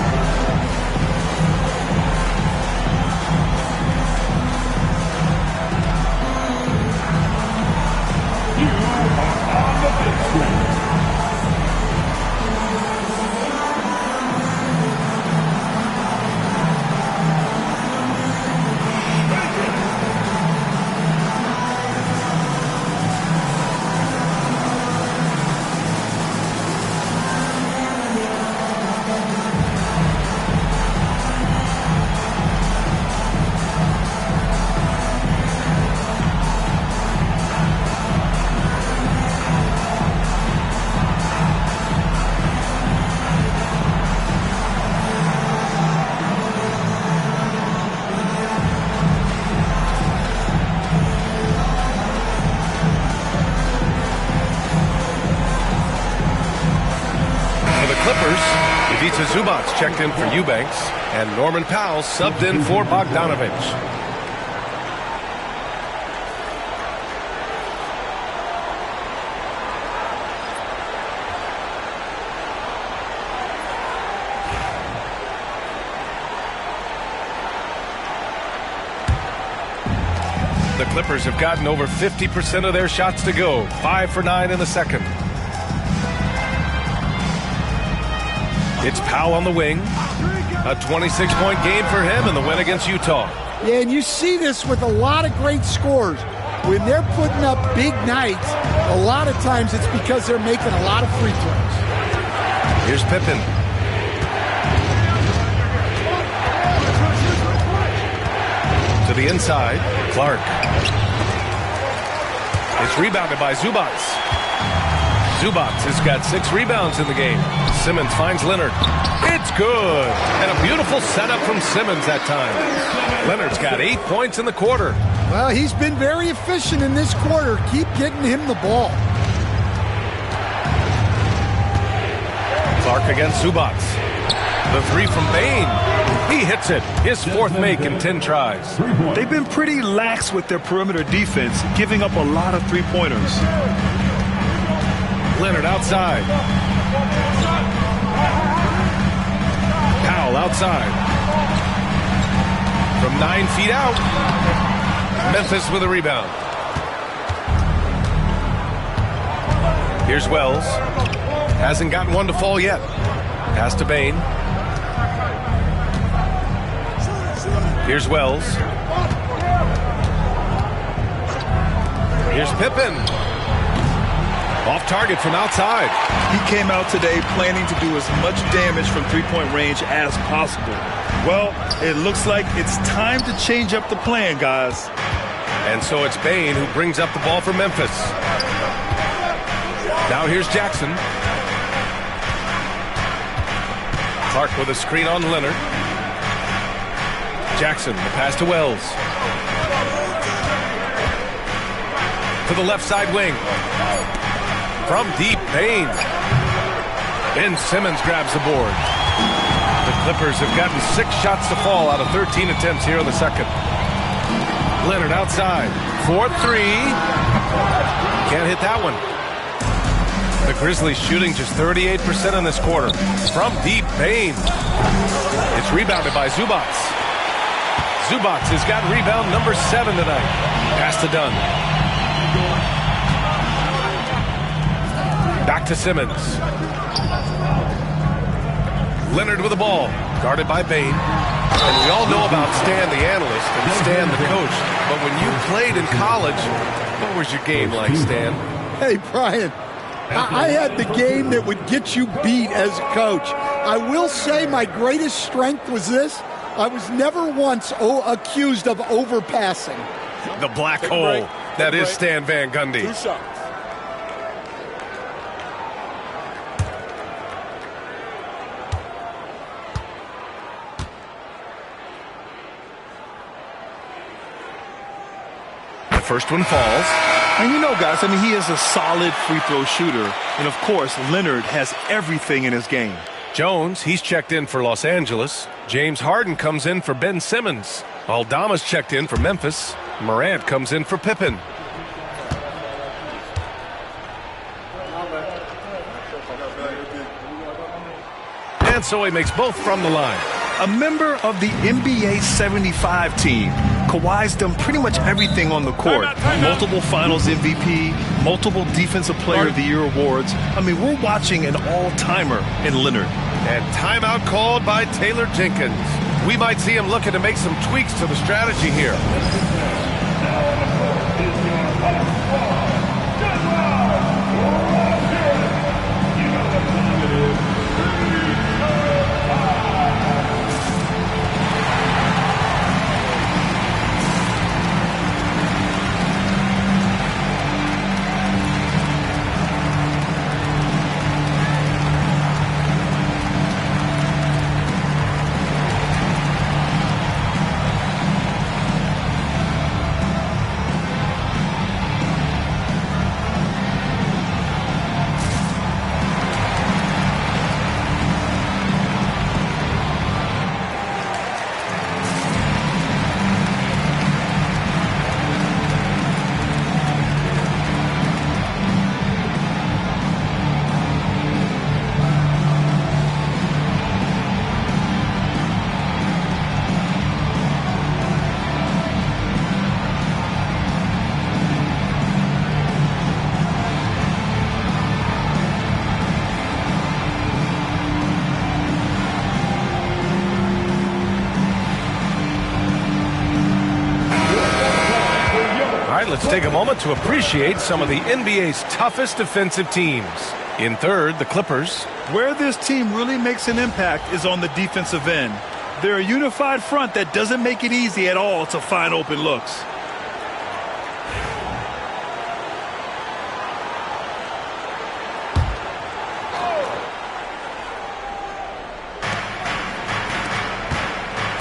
Clippers, Ivica Zubac checked in for Eubanks, and Norman Powell subbed in for Bogdanovich. The Clippers have gotten over 50% of their shots to go. 5 for 9 in the second. It's Powell on the wing. A 26-point game for him in the win against Utah. Yeah, and you see this with a lot of great scores. When they're putting up big nights, a lot of times it's because they're making a lot of free throws. Here's Pippen. To the inside, Clark. It's rebounded by Zubac. Zubac has got 6 rebounds in the game. Simmons finds Leonard. It's good. And a beautiful setup from Simmons that time. Leonard's got 8 points in the quarter. Well, he's been very efficient in this quarter. Keep getting him the ball. Clark against Zubac. The 3 from Bain. He hits it. His 4th make in 10 tries. They've been pretty lax with their perimeter defense, giving up a lot of three-pointers. Leonard outside. Powell outside. From 9 feet out. Memphis with a rebound. Here's Wells. Hasn't gotten one to fall yet. Pass to Bain. Here's Wells. Here's Pippen. Off target from outside. He came out today planning to do as much damage from three-point range as possible. Well, it looks like it's time to change up the plan, guys. And so it's Bain who brings up the ball for Memphis. Now here's Jackson. Clark with a screen on Leonard. Jackson, the pass to Wells. To the left side wing. From deep, Bain. Ben Simmons grabs the board. The Clippers have gotten 6 shots to fall out of 13 attempts here in the second. Leonard outside. 4-3. Can't hit that one. The Grizzlies shooting just 38% in this quarter. From deep, Bain. It's rebounded by Zubac. Zubac has got rebound number 7 tonight. Pass to Dunn. Back to Simmons. Leonard with the ball. Guarded by Bain. And we all know about Stan the analyst and Stan the coach. But when you played in college, what was your game like, Stan? Hey, Brian. I had the game that would get you beat as a coach. I will say my greatest strength was this. I was never once accused of overpassing. The black hole. That is Stan Van Gundy. 2 shots. The first one falls. And you know, guys, I mean, he is a solid free throw shooter. And, of course, Leonard has everything in his game. Jones, he's checked in for Los Angeles. James Harden comes in for Ben Simmons. Aldama's checked in for Memphis. Morant comes in for Pippen. And so he makes both from the line. A member of the NBA 75 team. Kawhi's done pretty much everything on the court. Multiple finals MVP, multiple defensive player of the year awards. I mean, we're watching an all-timer in Leonard. And timeout called by Taylor Jenkins. We might see him looking to make some tweaks to the strategy here. let's take a moment to appreciate some of the NBA's toughest defensive teams. In third, the Clippers. Where this team really makes an impact is on the defensive end. They're a unified front that doesn't make it easy at all to find open looks.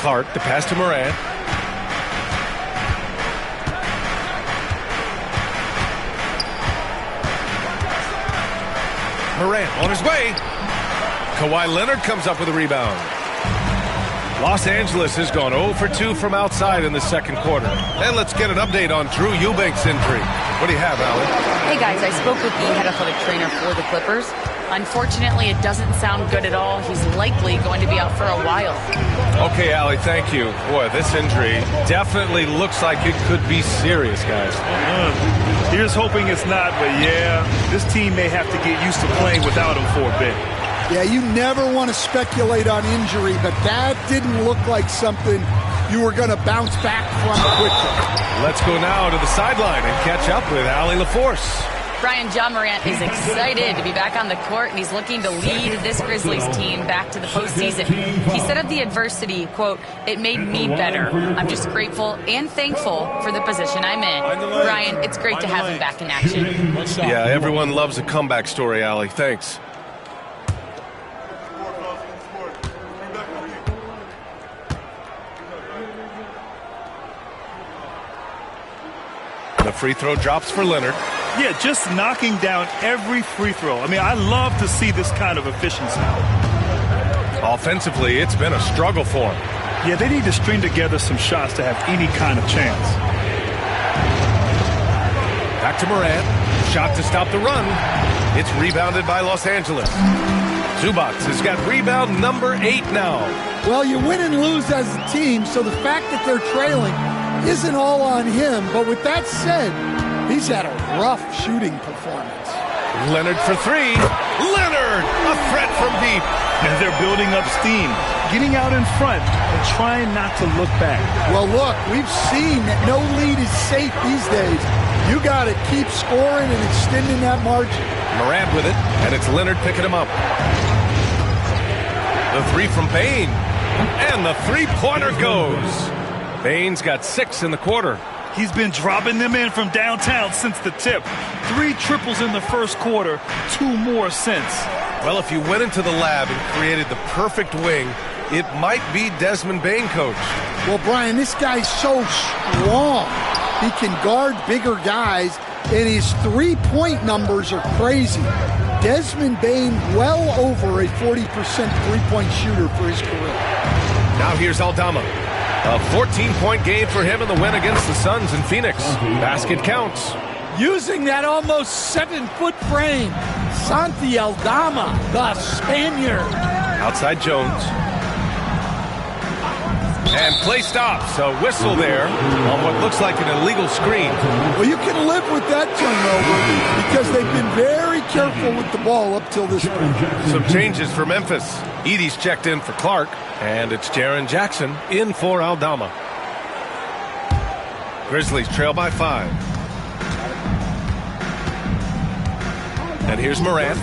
Clark, the pass to Morant. Morant on his way. Kawhi Leonard comes up with a rebound. Los Angeles has gone 0 for 2 from outside in the second quarter. And let's get an update on Drew Eubanks' injury. What do you have, Allie? Hey, guys, I spoke with the head athletic trainer for the Clippers. Unfortunately, it doesn't sound good at all. He's likely going to be out for a while. Okay, Allie, thank you. Boy, this injury definitely looks like it could be serious, guys. Here's hoping it's not, but yeah, this team may have to get used to playing without him for a bit. Yeah, you never want to speculate on injury, but that didn't look like something you were going to bounce back from quickly. Let's go now to the sideline and catch up with Allie LaForce. Brian, John Morant is excited to be back on the court, and he's looking to lead this Grizzlies team back to the postseason. He said of the adversity, quote, "It made me better. I'm just grateful and thankful for the position I'm in." Brian, it's great to have him back in action. Yeah, everyone loves a comeback story, Allie. Thanks. The free throw drops for Leonard. Yeah, just knocking down every free throw. I mean, I love to see this kind of efficiency. Offensively, it's been a struggle for him. Yeah, they need to string together some shots to have any kind of chance. Back to Morant. Shot to stop the run. It's rebounded by Los Angeles. Zubac has got rebound number 8 now. Well, you win and lose as a team, so the fact that they're trailing isn't all on him. But with that said, he's had a rough shooting performance. Leonard for 3. Leonard, a threat from deep. And they're building up steam, getting out in front and trying not to look back. Well, look, we've seen that no lead is safe these days. You got to keep scoring and extending that margin. Morant with it, and it's Leonard picking him up. The 3 from Bane, and the three-pointer goes. Bane's got 6 in the quarter. He's been dropping them in from downtown since the tip. 3 triples in the first quarter, 2 more since. Well, if you went into the lab and created the perfect wing, it might be Desmond Bane, coach. Well, Brian, this guy's so strong. He can guard bigger guys, and his three-point numbers are crazy. Desmond Bane well over a 40% three-point shooter for his career. Now here's Aldama. A 14-point game for him in the win against the Suns in Phoenix. Basket counts. Using that almost 7-foot frame, Santi Aldama, the Spaniard. Outside Jones. And play stops. A whistle there on what looks like an illegal screen. Well, you can live with that turnover because they've been very careful with the ball up till this point. Some changes for Memphis. Edey's checked in for Clark. And it's Jaren Jackson in for Aldama. Grizzlies trail by 5. And here's Morant.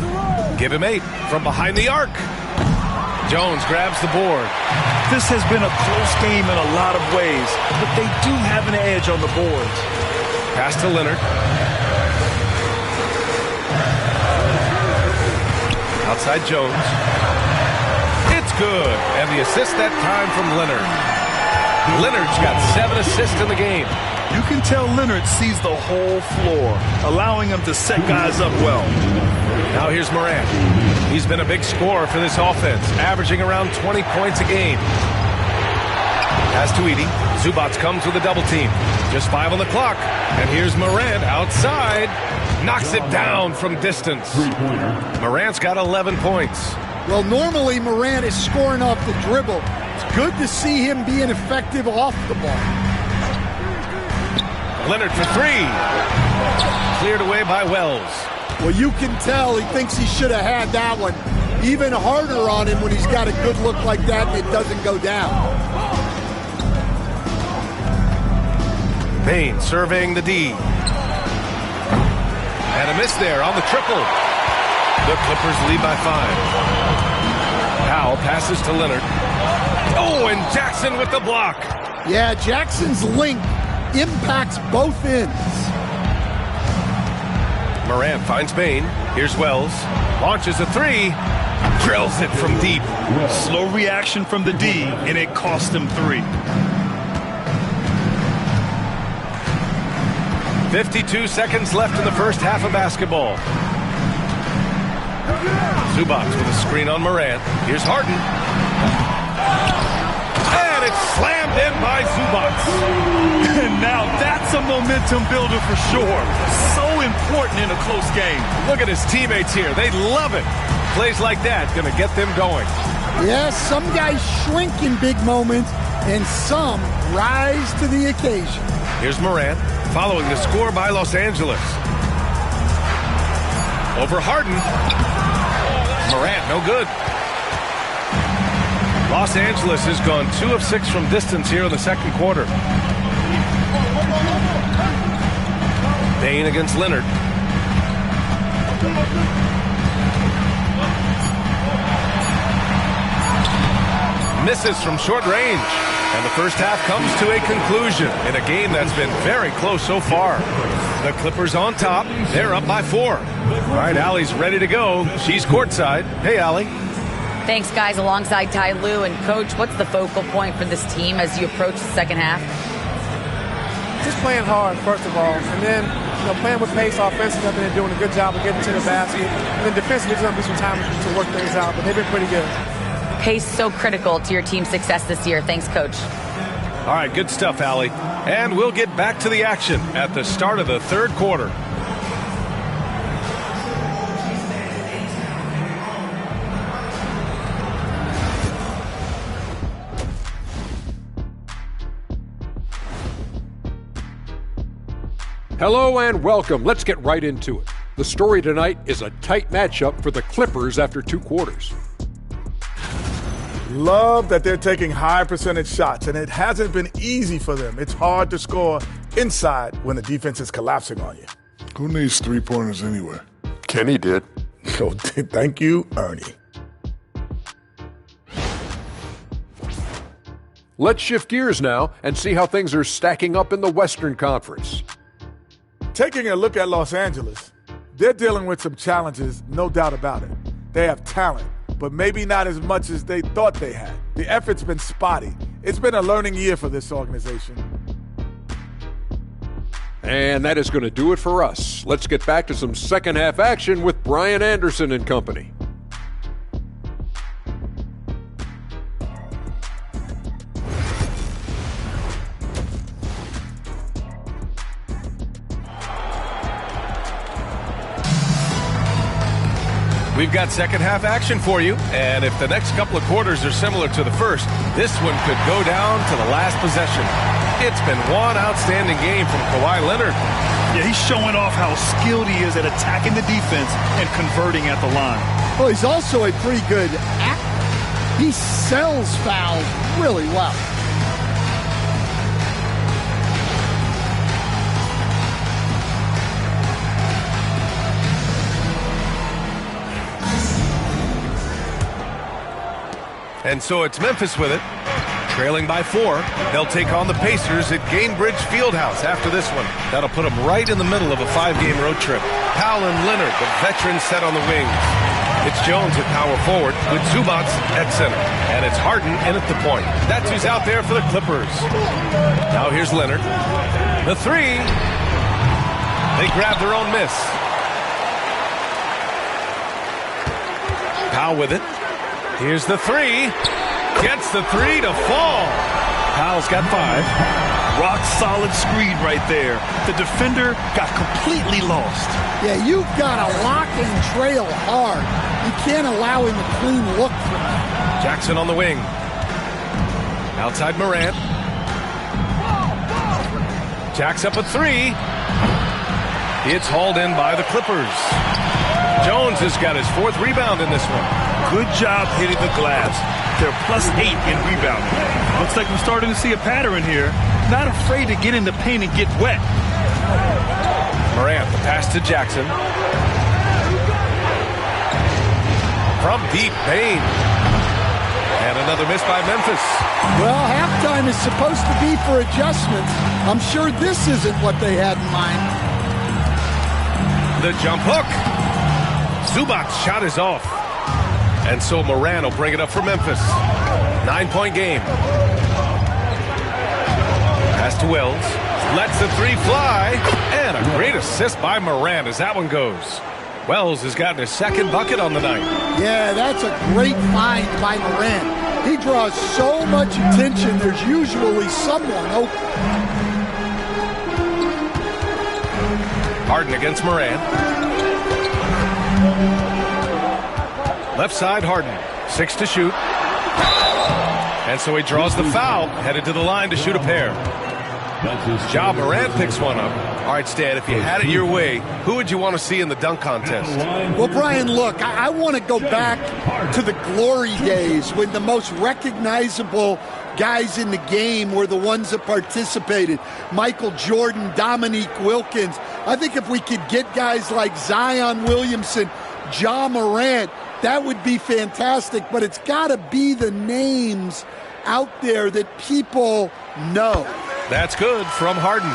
Give him 8 from behind the arc. Jones grabs the board. This has been a close game in a lot of ways, but they do have an edge on the boards. Pass to Leonard. Outside Jones. It's good. And the assist that time from Leonard. Leonard's got 7 assists in the game. You can tell Leonard sees the whole floor, allowing him to set guys up well. Now here's Morant. He's been a big scorer for this offense, averaging around 20 points a game. Pass to Edey. Zubac comes with a double team. Just 5 on the clock. And here's Morant outside. Knocks it down from distance. Morant's got 11 points. Well, normally Morant is scoring off the dribble. It's good to see him being effective off the ball. Leonard for 3. Cleared away by Wells. Well, you can tell he thinks he should have had that one. Even harder on him when he's got a good look like that and it doesn't go down. Payne surveying the D. And a miss there on the triple. The Clippers lead by 5. Powell passes to Leonard. Oh, and Jackson with the block. Yeah, Jackson's link impacts both ends. Morant finds Payne. Here's Wells. Launches a 3. Drills it from deep. Slow reaction from the D, and it cost him 3. 52 seconds left in the first half of basketball. Zubac with a screen on Morant. Here's Harden. And it's slammed in by Zubac. And now that's a momentum builder for sure. So important in a close game. Look at his teammates here. They love it. Plays like that going to get them going. Yes, some guys shrink in big moments, and some rise to the occasion. Here's Morant, following the score by Los Angeles. Over Harden. Morant, no good. Los Angeles has gone 2 of 6 from distance here in the second quarter. Payne against Leonard. Misses from short range. And the first half comes to a conclusion in a game that's been very close so far. The Clippers on top. They're up by 4. All right, Allie's ready to go. She's courtside. Hey, Allie. Thanks, guys. Alongside Ty Lue. And, Coach, what's the focal point for this team as you approach the second half? Just playing hard, first of all. And then, playing with pace offensively. I've been doing a good job of getting to the basket. And then defensively, there's going to be some time to work things out. But they've been pretty good. Pace so critical to your team's success this year. Thanks, Coach. All right, good stuff, Allie. And we'll get back to the action at the start of the third quarter. Hello and welcome. Let's get right into it. The story tonight is a tight matchup for the Clippers after 2 quarters. Love that they're taking high percentage shots, and it hasn't been easy for them. It's hard to score inside when the defense is collapsing on you. Who needs 3-pointers anyway? Kenny did. Oh, thank you, Ernie. Let's shift gears now and see how things are stacking up in the Western Conference. Taking a look at Los Angeles, they're dealing with some challenges, no doubt about it. They have talent, but maybe not as much as they thought they had. The effort's been spotty. It's been a learning year for this organization. And that is going to do it for us. Let's get back to some second half action with Brian Anderson and company. We've got second half action for you, and if the next couple of quarters are similar to the first, this one could go down to the last possession. It's been one outstanding game from Kawhi Leonard. Yeah, he's showing off how skilled he is at attacking the defense and converting at the line. Well, he's also a pretty good actor. He sells fouls really well. And so it's Memphis with it, trailing by 4. They'll take on the Pacers at Gainbridge Fieldhouse after this one. That'll put them right in the middle of a 5-game road trip. Powell and Leonard, the veterans, set on the wings. It's Jones at power forward with Zubac at center. And it's Harden in at the point. That's who's out there for the Clippers. Now here's Leonard. The 3. They grab their own miss. Powell with it. Here's the 3. Gets the 3 to fall. Powell's got 5. Rock solid screen right there. The defender got completely lost. Yeah, you've got to lock and trail hard. You can't allow him a clean look from that. Jackson on the wing. Outside Morant. Jacks up a 3. It's hauled in by the Clippers. Jones has got his 4th rebound in this one. Good job hitting the glass. They're +8 in rebounding. Looks like we're starting to see a pattern here. not afraid to get in the paint and get wet. Morant, the pass to Jackson. From deep, Bain. And another miss by Memphis. Well, halftime is supposed to be for adjustments. I'm sure this isn't what they had in mind. The jump hook. Zubac's shot is off. And so Morant will bring it up for Memphis. 9-point game. Pass to Wells. Lets the three fly. And a great assist by Morant as that one goes. Wells has gotten his second bucket on the night. Yeah, that's a great find by Morant. He draws so much attention, there's usually someone open. Harden against Morant. Left side, Harden. 6 to shoot. And so he draws the foul, headed to the line to shoot a pair. Ja Morant picks one up. All right, Stan, if you had it your way, who would you want to see in the dunk contest? Well, Brian, look, I want to go back to the glory days when the most recognizable guys in the game were the ones that participated. Michael Jordan, Dominique Wilkins. I think if we could get guys like Zion Williamson, Ja Morant, that would be fantastic. But it's got to be the names out there that people know. That's good from Harden.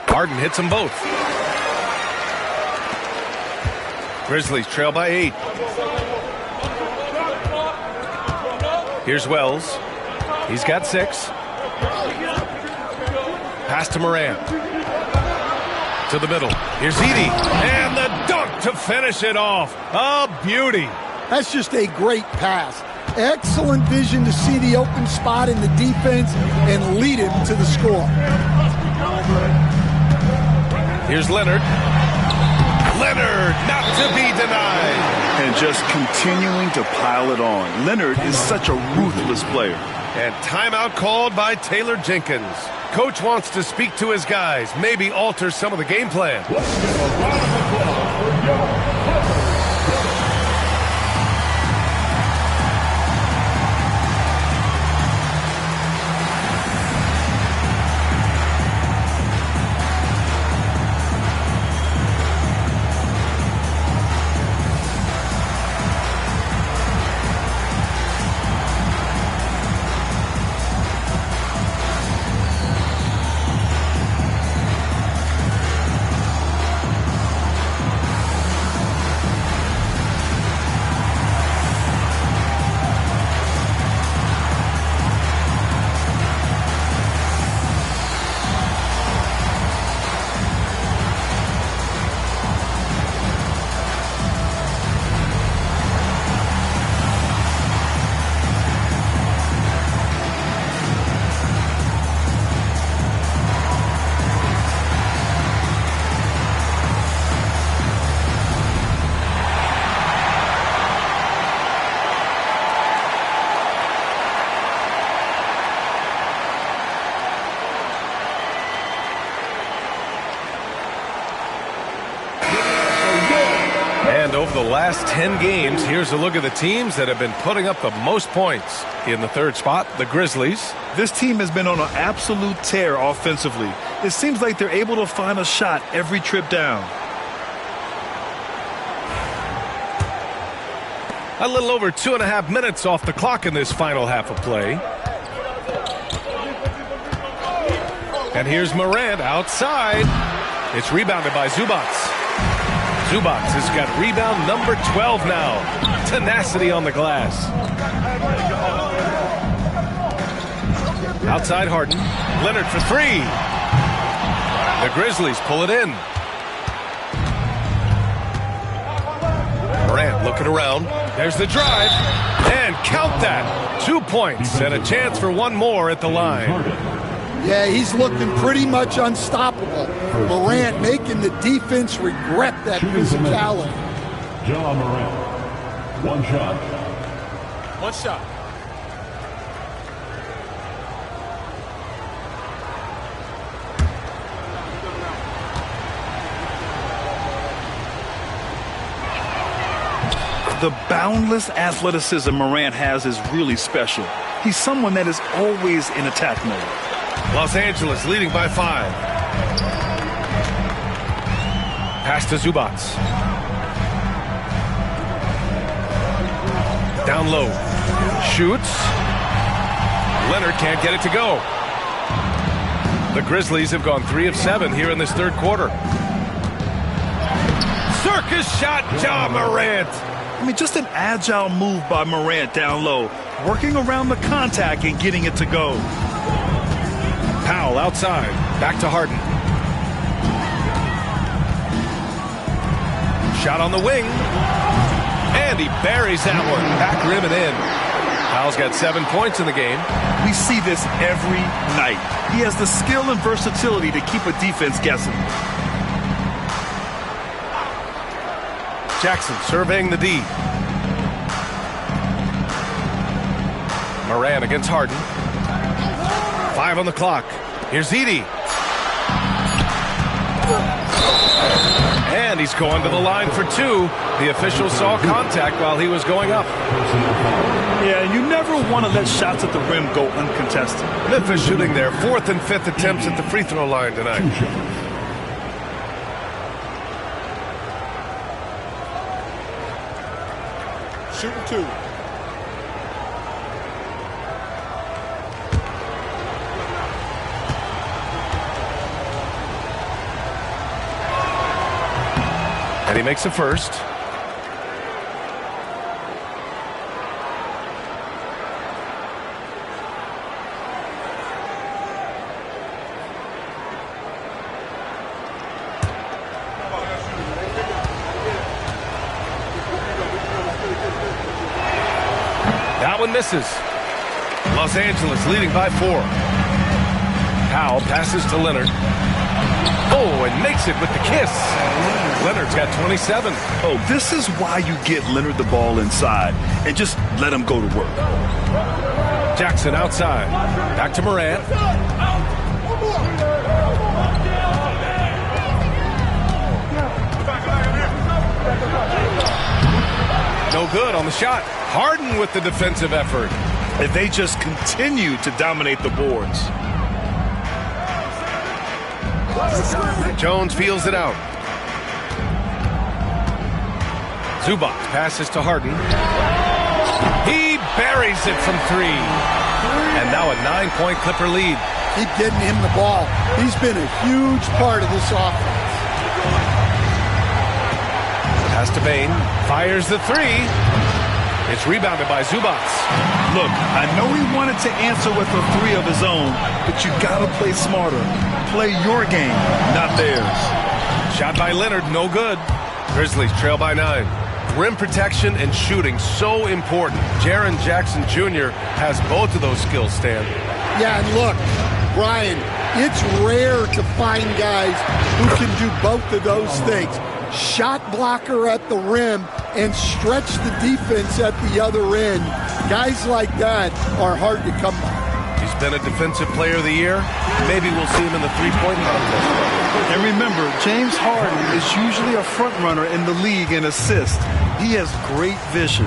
Harden hits them both. Grizzlies trail by 8. Here's Wells. He's got 6. Pass to Morant. To the middle. Here's Edey. And the dunk to finish it off. A beauty. That's just a great pass. Excellent vision to see the open spot in the defense and lead him to the score. Here's Leonard. Leonard, not to be denied. And just continuing to pile it on. Leonard is such a ruthless player. And timeout called by Taylor Jenkins. Coach wants to speak to his guys, maybe alter some of the game plan. Over the last 10 games, here's a look at the teams that have been putting up the most points. In the third spot, the Grizzlies. This team has been on an absolute tear offensively. It seems like they're able to find a shot every trip down. A little over 2.5 minutes off the clock in this final half of play. And here's Morant outside. It's rebounded by Zubac's. Zubac has got rebound number 12 now. Tenacity on the glass. Outside Harden. Leonard for 3. The Grizzlies pull it in. Morant looking around. There's the drive. And count that. 2 points and a chance for one more at the line. Yeah, he's looking pretty much unstoppable. Morant making the defense regret that physicality. John Morant. One shot. One shot. The boundless athleticism Morant has is really special. He's someone that is always in attack mode. Los Angeles leading by 5. Pass to Zubac. Down low. Shoots. Leonard can't get it to go. The Grizzlies have gone 3 of 7 here in this third quarter. Circus shot, Ja Morant. I mean, just an agile move by Morant down low, working around the contact and getting it to go. Powell outside, back to Harden. Shot on the wing, and he buries that one. Back rim and in. Powell's got 7 points in the game. We see this every night. He has the skill and versatility to keep a defense guessing. Jackson surveying the D. Morant against Harden. 5 on the clock. Here's Edey. And he's going to the line for 2. The official saw contact while he was going up. Yeah, you never want to let shots at the rim go uncontested. Memphis shooting their 4th and 5th attempts at the free throw line tonight. Shooting 2. And he makes a first. That one misses. Los Angeles leading by 4. Powell passes to Leonard. Oh, and makes it with the kiss. Leonard's got 27. Oh, this is why you get Leonard the ball inside and just let him go to work. Jackson outside. Back to Morant. No good on the shot. Harden with the defensive effort. And they just continue to dominate the boards. Jones feels it out. Zubac passes to Harden. He buries it from 3. And now a 9-point Clipper lead. Keep getting him the ball. He's been a huge part of this offense. Pass to Bane. Fires the 3. It's rebounded by Zubac. Look, I know he wanted to answer with a 3 of his own, but you got to play smarter. Play your game, not theirs. Shot by Leonard, no good. Grizzlies trail by 9. Rim protection and shooting, so important. Jaren Jackson Jr. has both of those skills, Stan. Yeah, and look, Brian, it's rare to find guys who can do both of those things. Shot blocker at the rim and stretch the defense at the other end. Guys like that are hard to come by. He's been a defensive player of the year. Maybe we'll see him in the three-point contest. And remember, James Harden is usually a front runner in the league in assists. He has great vision.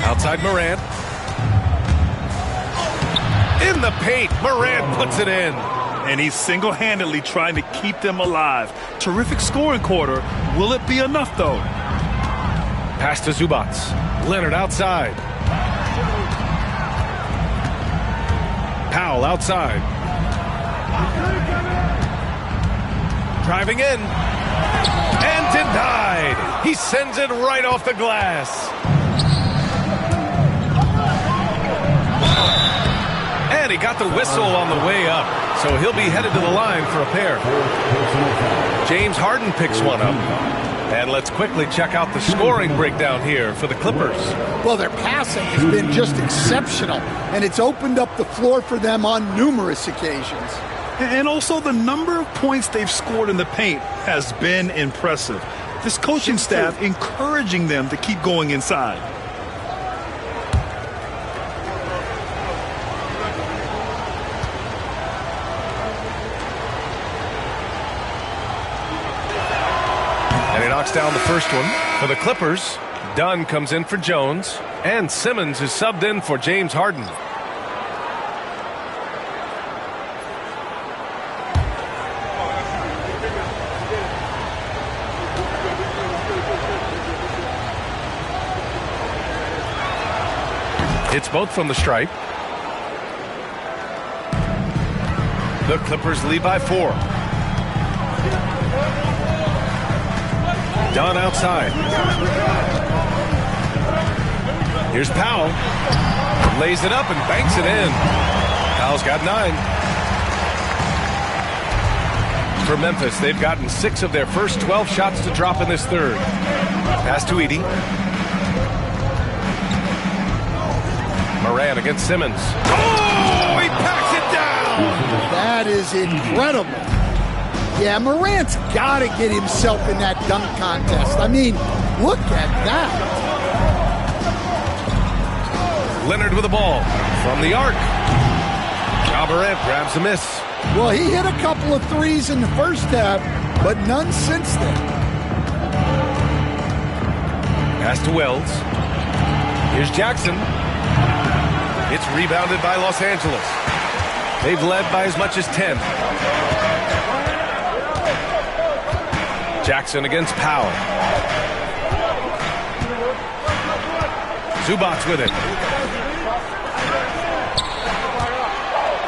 Outside Morant. In the paint, Morant puts it in. And he's single-handedly trying to keep them alive. Terrific scoring quarter. Will it be enough, though? Pass to Zubac. Leonard outside. Powell outside. Driving in. And denied. He sends it right off the glass. And he got the whistle on the way up. So he'll be headed to the line for a pair. James Harden picks one up. And let's quickly check out the scoring breakdown here for the Clippers. Well, their passing has been just exceptional, and it's opened up the floor for them on numerous occasions. And also the number of points they've scored in the paint has been impressive. This coaching staff encouraging them to keep going inside. And he knocks down the first one. For the Clippers, Dunn comes in for Jones, and Simmons is subbed in for James Harden. It's both from the stripe. The Clippers lead by 4. Dunn outside. Here's Powell. Lays it up and banks it in. Powell's got 9. For Memphis, they've gotten 6 of their first 12 shots to drop in this third. Pass to Edey. Moran against Simmons. Oh, he packs it down! That is incredible. Yeah, Morant's got to get himself in that dunk contest. I mean, look at that. Leonard with the ball from the arc. Ja Morant grabs a miss. Well, he hit a couple of threes in the first half, but none since then. Pass to Wells. Here's Jackson. It's rebounded by Los Angeles. They've led by as much as 10. Jackson against Powell. Zubac with it.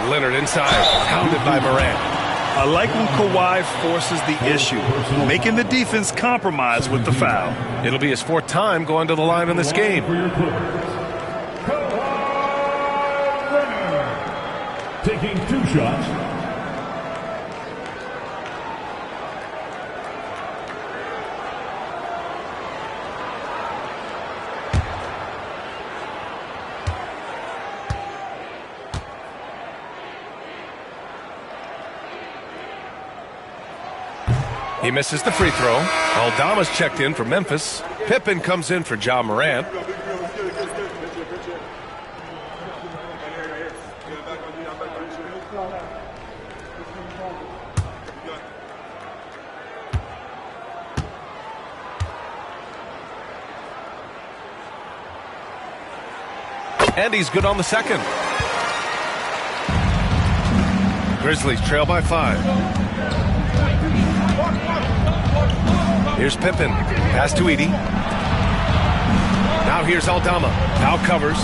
Leonard inside, pounded by Morant. I like when Kawhi forces the issue, making the defense compromise with the foul. It'll be his 4th time going to the line in this game. Taking 2 shots. He misses the free throw. Aldama's checked in for Memphis. Pippen comes in for Ja Morant. And he's good on the second. Grizzlies trail by 5. Here's Pippen. Pass to Edey. Now here's Aldama. Now covers.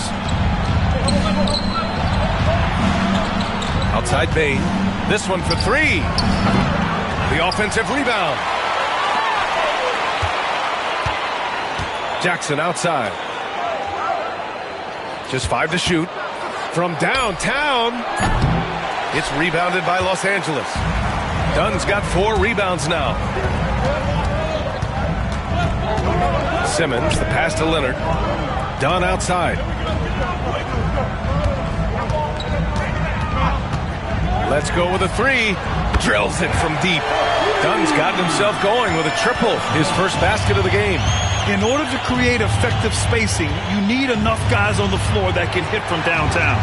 Outside Bane. This one for 3. The offensive rebound. Jackson outside. Just 5 to shoot. From downtown. It's rebounded by Los Angeles. Dunn's got 4 rebounds now. Simmons, the pass to Leonard. Dunn outside. Let's go with a 3. Drills it from deep. Dunn's gotten himself going with a triple. His first basket of the game. In order to create effective spacing, you need enough guys on the floor that can hit from downtown.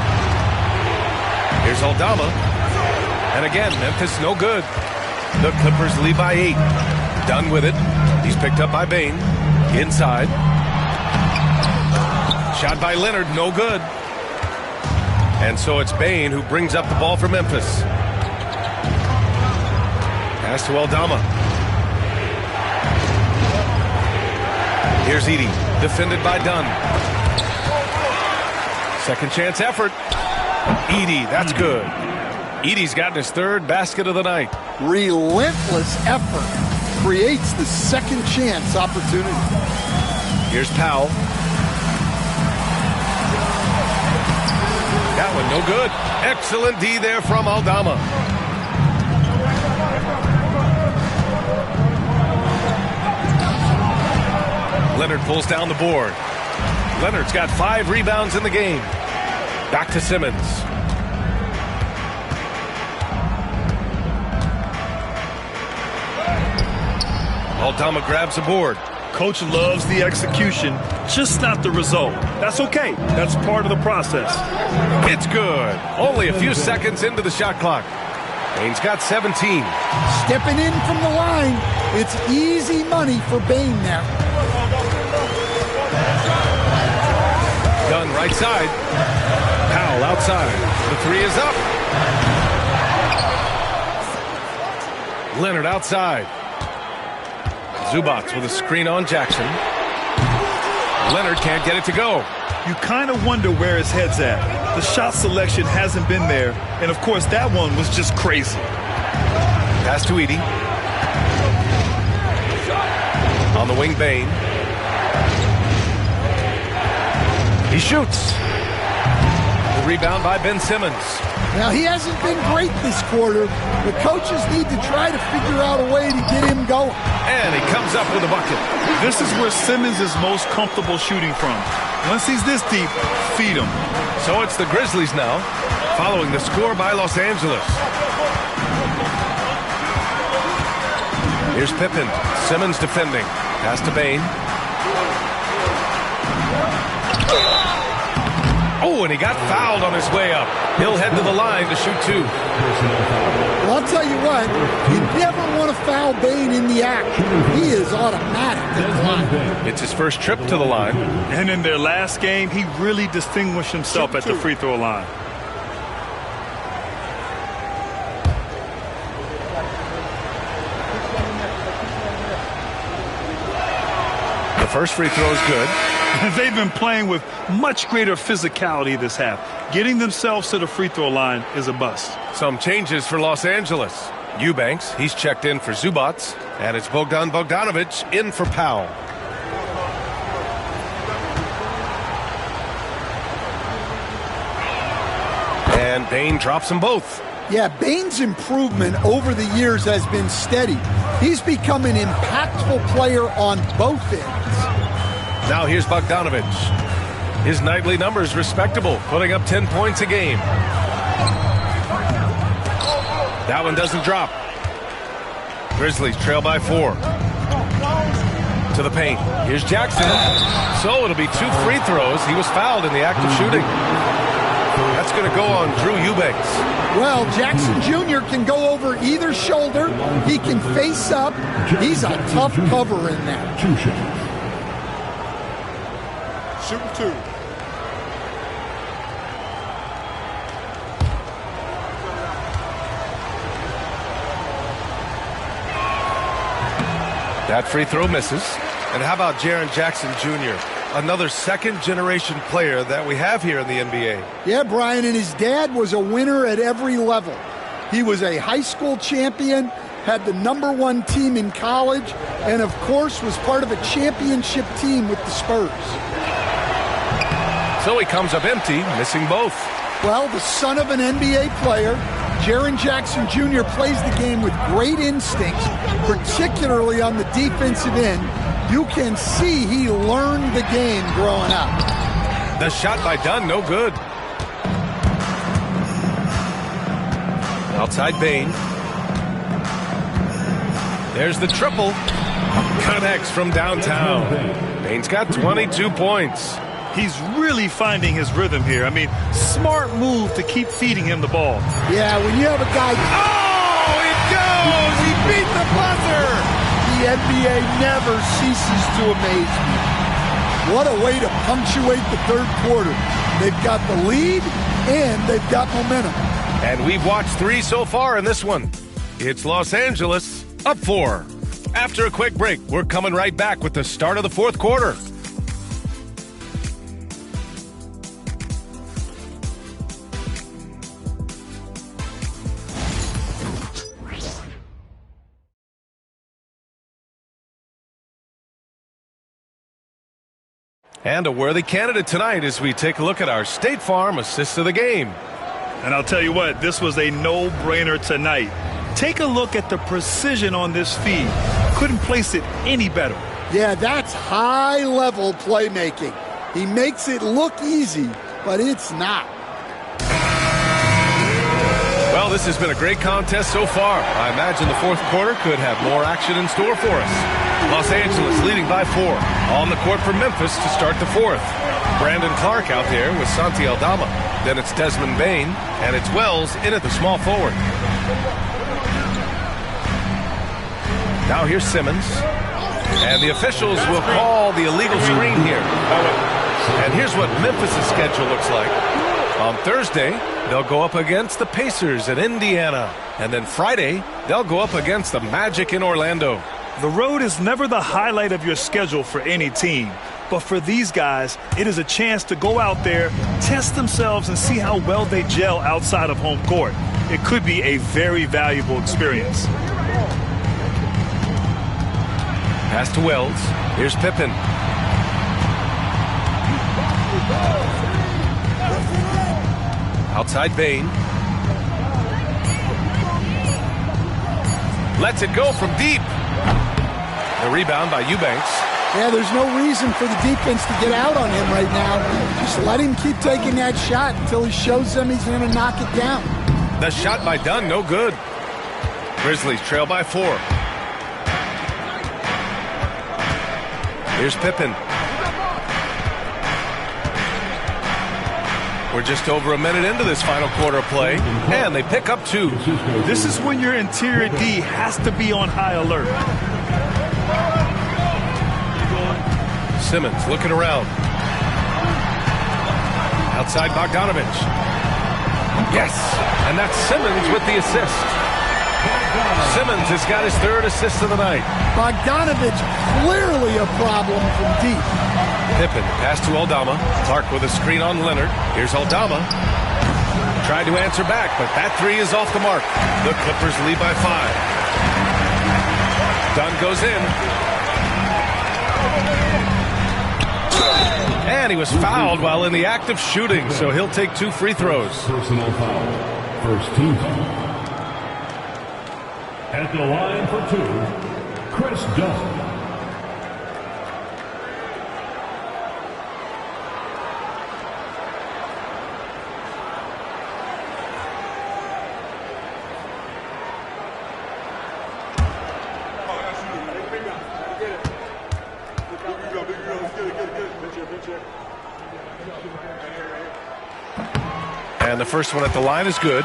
Here's Aldama. And again, Memphis no good. The Clippers lead by 8. Dunn with it. He's picked up by Bane. Inside. Shot by Leonard, no good. And so it's Bane who brings up the ball for Memphis. Pass to Aldama. Here's Edey, defended by Dunn. Second chance effort. Edey, that's good. Edey's gotten his 3rd basket of the night. Relentless effort creates the second chance opportunity. Here's Powell. That one no good. Excellent D there from Aldama. Leonard pulls down the board. Leonard's got 5 rebounds in the game. Back to Simmons. Aldama grabs the board. Coach loves the execution, just not the result. That's okay. That's part of the process. It's good. Only a few seconds into the shot clock. Bane's got 17. Stepping in from the line. It's easy money for Bane now. Dunn right side. Powell outside. The 3 is up. Leonard outside. Zubac with a screen on Jackson. Leonard can't get it to go. You kind of wonder where his head's at. The shot selection hasn't been there, and of course that one was just crazy. Pass to Edey. On the wing, Bane. He shoots. The rebound by Ben Simmons. Now, he hasn't been great this quarter. The coaches need to try to figure out a way to get him going. And he comes up with a bucket. This is where Simmons is most comfortable shooting from. Once he's this deep, feed him. So it's the Grizzlies now, following the score by Los Angeles. Here's Pippen. Simmons defending. Pass to Bane. Oh, and he got fouled on his way up. He'll head to the line to shoot 2. Well, I'll tell you what, you never want to foul Bane in the act. He is automatic at the line. It's his first trip to the line. And in their last game, he really distinguished himself at the free throw line. The first free throw is good. They've been playing with much greater physicality this half. Getting themselves to the free throw line is a bust. Some changes for Los Angeles. Eubanks, he's checked in for Zubac. And it's Bogdan Bogdanovic in for Powell. And Bane drops them both. Yeah, Bane's improvement over the years has been steady. He's become an impactful player on both ends. Now here's Bogdanovic. His nightly numbers respectable, putting up 10 points a game. That one doesn't drop. Grizzlies trail by 4. To the paint. Here's Jackson. So it'll be 2 free throws. He was fouled in the act of shooting. That's going to go on Drew Eubanks. Well, Jackson Jr. can go over either shoulder. He can face up. He's a tough cover in that. Shooting 2. That free throw misses. And how about Jaren Jackson Jr., another second-generation player that we have here in the NBA? Yeah, Brian, and his dad was a winner at every level. He was a high school champion, had the #1 team in college, and of course was part of a championship team with the Spurs. So he comes up empty, missing both. Well, the son of an NBA player, Jaren Jackson Jr. plays the game with great instincts, particularly on the defensive end. You can see he learned the game growing up. The shot by Dunn, no good. Outside Bane. There's the triple. Connects from downtown. Bane's got 22 points. He's really finding his rhythm here. I mean, smart move to keep feeding him the ball. Yeah, when you have a guy... Oh, it goes! He beat the buzzer! The NBA never ceases to amaze me. What a way to punctuate the third quarter. They've got the lead, and they've got momentum. And we've watched 3 so far in this one. It's Los Angeles up 4. After a quick break, we're coming right back with the start of the fourth quarter. And a worthy candidate tonight as we take a look at our State Farm assist of the game. And I'll tell you what, this was a no-brainer tonight. Take a look at the precision on this feed. Couldn't place it any better. Yeah, that's high-level playmaking. He makes it look easy, but it's not. Well, this has been a great contest so far. I imagine the fourth quarter could have more action in store for us. Los Angeles leading by 4. On the court for Memphis to start the fourth. Brandon Clark out there with Santi Aldama. Then it's Desmond Bane, and it's Wells in at the small forward. Now here's Simmons. And the officials will call the illegal screen here. And here's what Memphis' schedule looks like. On Thursday, they'll go up against the Pacers in Indiana. And then Friday, they'll go up against the Magic in Orlando. The road is never the highlight of your schedule for any team. But for these guys, it is a chance to go out there, test themselves, and see how well they gel outside of home court. It could be a very valuable experience. Pass to Wells. Here's Pippen. Outside Bane. Lets it go from deep. The rebound by Eubanks. Yeah, there's no reason for the defense to get out on him right now. Just let him keep taking that shot until he shows them he's going to knock it down. The shot by Dunn, no good. Grizzlies trail by 4. Here's Pippen. We're just over a minute into this final quarter of play, and they pick up 2. This is when your interior D has to be on high alert. Simmons looking around. Outside Bogdanovich. Yes, and that's Simmons with the assist. Simmons has got his 3rd assist of the night. Bogdanovich clearly a problem from deep. Pippen pass to Aldama. Clark with a screen on Leonard. Here's Aldama. Tried to answer back, but that 3 is off the mark. The Clippers lead by 5. Dunn goes in. And he was fouled while in the act of shooting, so he'll take 2 free throws. Personal foul. First team foul. At the line for 2, Chris Dunn. And the first one at the line is good.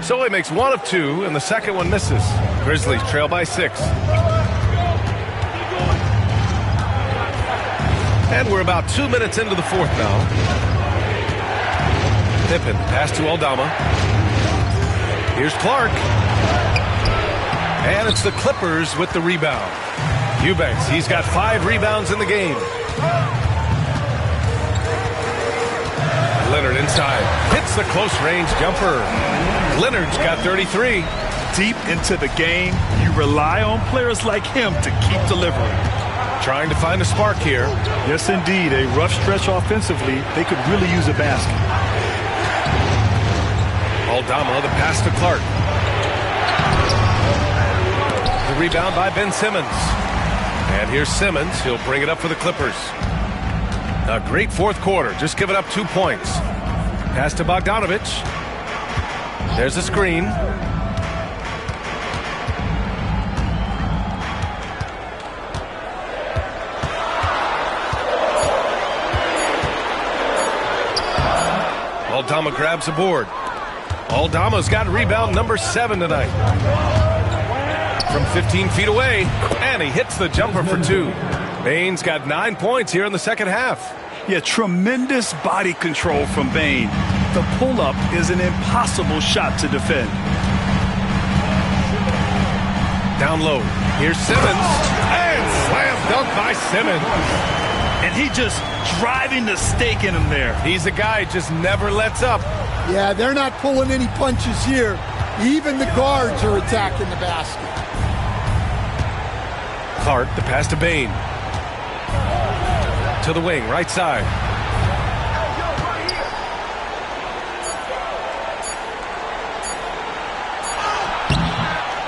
So he makes 1 of 2, and the second one misses. Grizzlies trail by 6. And we're about 2 minutes into the fourth now. Pippen, pass to Aldama. Here's Clark. And it's the Clippers with the rebound. Eubanks, he's got 5 rebounds in the game. Leonard inside. Hits the close-range jumper. Leonard's got 33. Deep into the game, you rely on players like him to keep delivering. Trying to find a spark here. Yes, indeed. A rough stretch offensively. They could really use a basket. Aldama, the pass to Clark. The rebound by Ben Simmons. And here's Simmons. He'll bring it up for the Clippers. A great fourth quarter. Just giving up 2 points. Pass to Bogdanovich. There's a screen. Aldama grabs a board. Aldama's got rebound number 7 tonight. From 15 feet away, and he hits the jumper for 2. Bane's got 9 points here in the second half. Yeah, tremendous body control from Bane. The pull-up is an impossible shot to defend. Down low. Here's Simmons. And slam dunk by Simmons. And he just driving the stake in him there. He's a guy just never lets up. Yeah, they're not pulling any punches here. Even the guards are attacking the basket. Clark, the pass to Bain. To the wing, right side.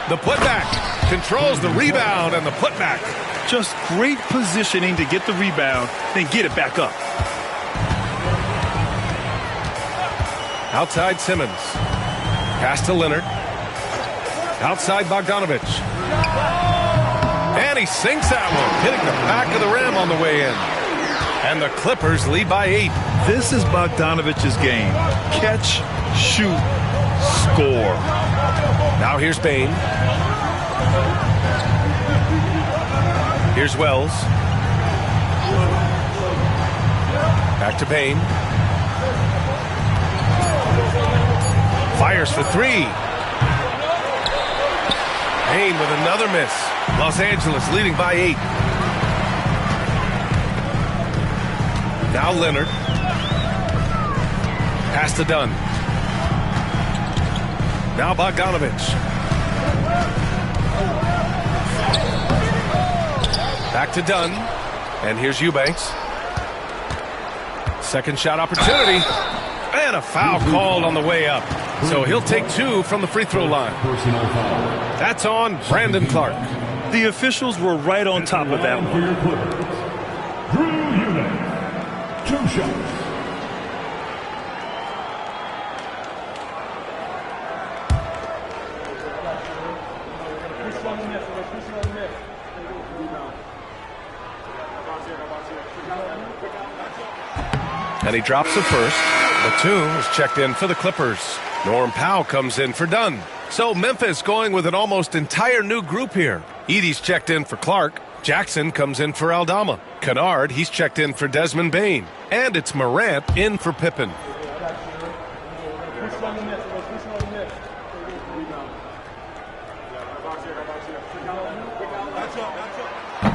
The putback. Controls the rebound and the putback. Just great positioning to get the rebound, then get it back up. Outside Simmons. Pass to Leonard. Outside Bogdanovich. And he sinks that one, hitting the back of the rim on the way in. And the Clippers lead by 8. This is Bogdanovich's game. Catch, shoot, score. Now here's Bain. Here's Wells. Back to Bain. Fires for 3. Bain with another miss. Los Angeles leading by 8. Now Leonard. Pass to Dunn. Now Bogdanovich. Back to Dunn. And here's Eubanks. Second shot opportunity. And a foul called on the way up. So he'll take 2 from the free throw line. That's on Brandon Clark. The officials were right on top of that one. Drew Eubanks, 2 shots. And he drops the first. Batum is checked in for the Clippers. Norm Powell comes in for Dunn. So Memphis going with an almost entire new group here. Edey's checked in for Clark. Jackson comes in for Aldama. Kennard, he's checked in for Desmond Bain. And it's Morant in for Pippen.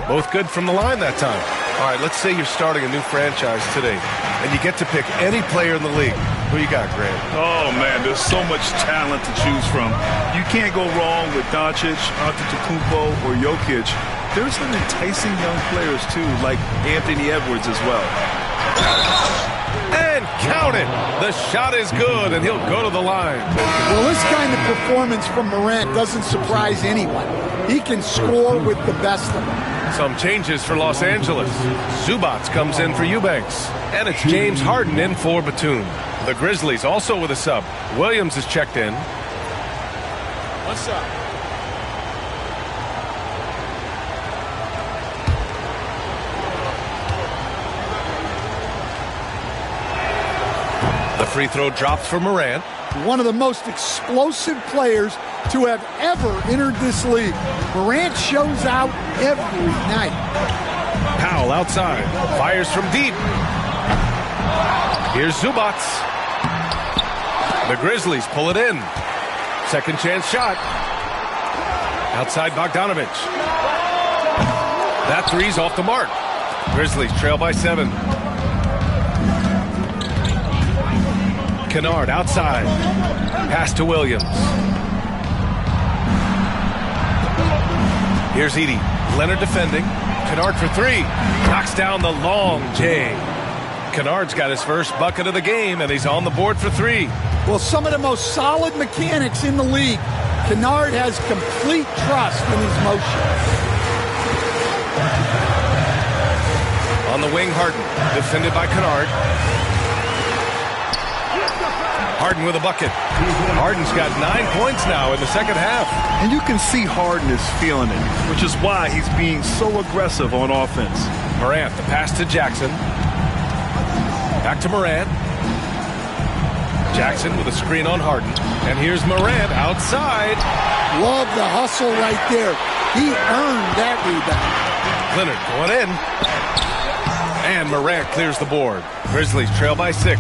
Both good from the line that time. All right, let's say you're starting a new franchise today, and you get to pick any player in the league. Who you got, Grant? Oh, man, there's so much talent to choose from. You can't go wrong with Doncic, Antetokounmpo, or Jokic. There's some enticing young players, too, like Anthony Edwards as well. And count it. The shot is good, and he'll go to the line. Well, this kind of performance from Morant doesn't surprise anyone. He can score with the best of them. Some changes for Los Angeles. Zubac comes in for Eubanks. And it's James Harden in for Batum. The Grizzlies also with a sub. Williams is checked in. What's up? The free throw drops for Morant. One of the most explosive players to have ever entered this league. Morant shows out every night. Powell outside. Fires from deep. Here's Zubac. The Grizzlies pull it in. Second chance shot. Outside Bogdanovich. That three's off the mark. Grizzlies trail by 7. Kennard outside. Pass to Williams. Here's Edey. Leonard defending. Kennard for 3. Knocks down the long J. Kennard's got his first bucket of the game, and he's on the board for 3. Well, some of the most solid mechanics in the league. Kennard has complete trust in his motion. On the wing, Harden. Defended by Kennard. Harden with a bucket. Harden's got 9 points now in the second half. And you can see Harden is feeling it, which is why he's being so aggressive on offense. Morant, the pass to Jackson. Back to Morant. Jackson with a screen on Harden. And here's Morant outside. Love the hustle right there. He earned that rebound. Leonard going in. And Morant clears the board. Grizzlies trail by 6.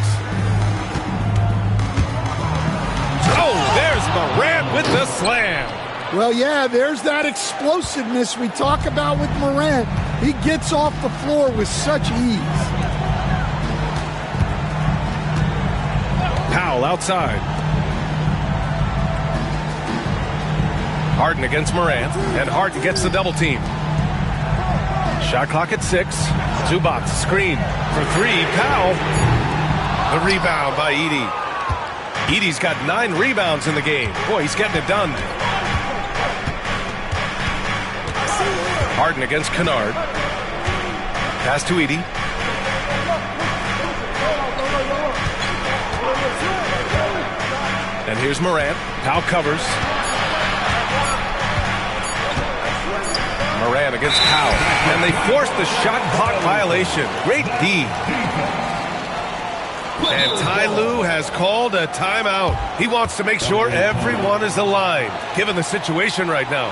Oh, there's Morant with the slam. Well, yeah, there's that explosiveness we talk about with Morant. He gets off the floor with such ease. Powell outside. Harden against Morant, and Harden gets the double team. Shot clock at 6. Zubac screen for 3. Powell. The rebound by Edey. Edey's got 9 rebounds in the game. Boy, he's getting it done. Harden against Kennard. Pass to Edey. And here's Morant. Powell covers. Morant against Powell. And they force the shot clock violation. Great D. And Ty Lue has called a timeout. He wants to make sure everyone is aligned, given the situation right now.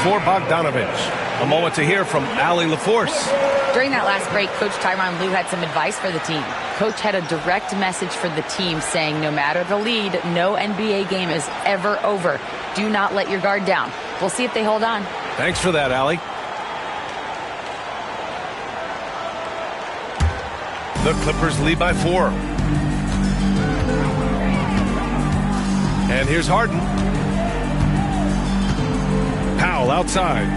For Bogdanovich. A moment to hear from Allie LaForce. During that last break, Coach Tyronn Lue had some advice for the team. Coach had a direct message for the team saying no matter the lead, no NBA game is ever over. Do not let your guard down. We'll see if they hold on. Thanks for that, Allie. The Clippers lead by 4. And here's Harden. Powell outside.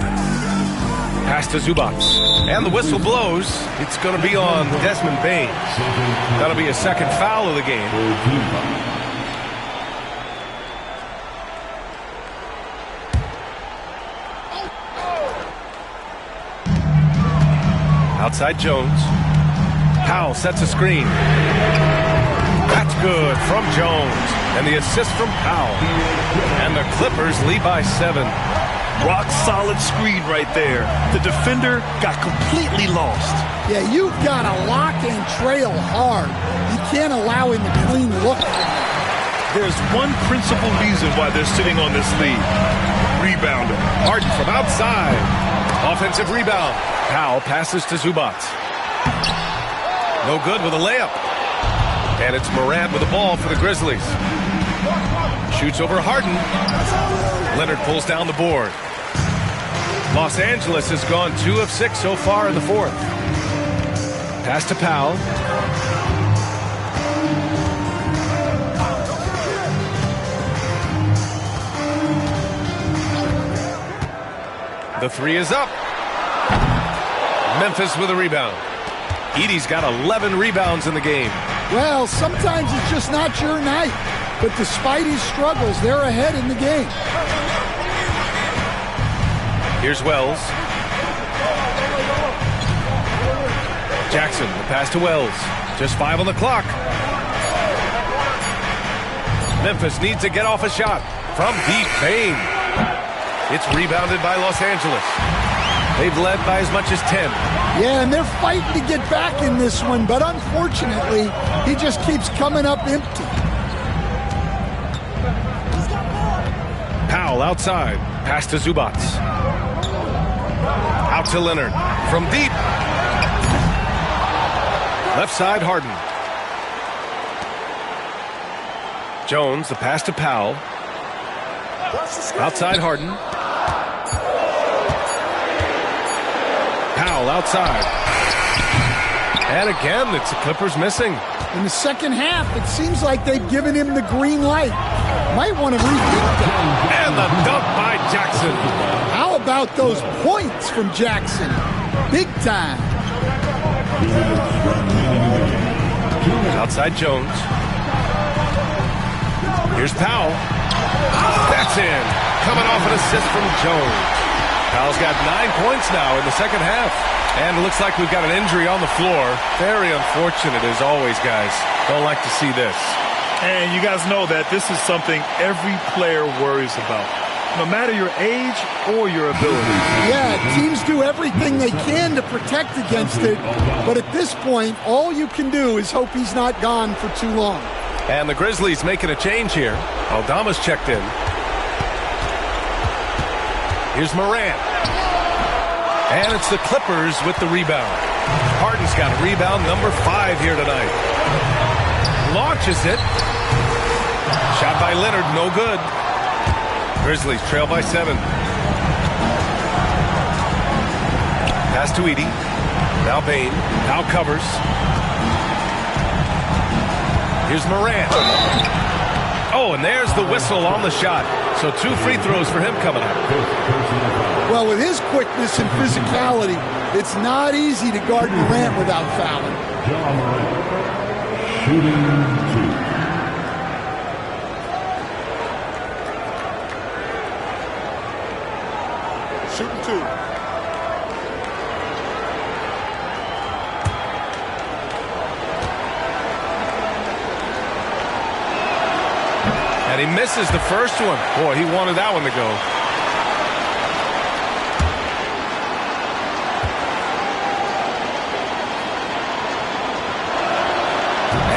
Pass to Zubac. And the whistle blows. It's going to be on Desmond Bane. That'll be a second foul of the game. Outside Jones. Powell sets a screen. That's good from Jones. And the assist from Powell. And the Clippers lead by 7. Rock solid screen right there. The defender got completely lost. Yeah, you've got to lock and trail hard. You can't allow him a clean look. There's one principal reason why they're sitting on this lead. Rebounder. Harden from outside. Offensive rebound. Powell passes to Zubac. No good with a layup. And it's Morant with the ball for the Grizzlies. Shoots over Harden. Leonard pulls down the board. Los Angeles has gone 2 of 6 so far in the 4th. Pass to Powell. The 3 is up. Memphis with a rebound. Edey's got 11 rebounds in the game. Well, sometimes it's just not your night. But despite his struggles, they're ahead in the game. Here's Wells. Jackson, the pass to Wells. Just 5 on the clock. Memphis needs to get off a shot. From deep, Bane. It's rebounded by Los Angeles. They've led by as much as 10. Yeah, and they're fighting to get back in this one, but unfortunately, he just keeps coming up empty. Powell outside. Pass to Zubac. Out to Leonard. From deep. Left side, Harden. Jones, the pass to Powell. Outside, Harden. Powell outside. And again, it's the Clippers missing. In the second half, it seems like they've given him the green light. Might want to repeat that. And the dunk by Jackson. How about those points from Jackson? Big time. Outside Jones. Here's Powell. That's in. Coming off an assist from Jones. Powell's got 9 points now in the second half. And it looks like we've got an injury on the floor. Very unfortunate as always, guys. Don't like to see this. And you guys know that this is something every player worries about, no matter your age or your ability. Yeah, teams do everything they can to protect against it. But at this point, all you can do is hope he's not gone for too long. And the Grizzlies making a change here. Aldama's checked in. Here's Morant. And it's the Clippers with the rebound. Harden's got rebound number 5 here tonight. Launches it. Shot by Leonard, no good. Grizzlies trail by 7. Pass to Edey. Now Bane. Now covers. Here's Morant. Oh, and there's the whistle on the shot. So 2 free throws for him coming up. Well, with his quickness and physicality, it's not easy to guard Morant without fouling. Shooting 2. And he misses the first one. Boy, he wanted that one to go.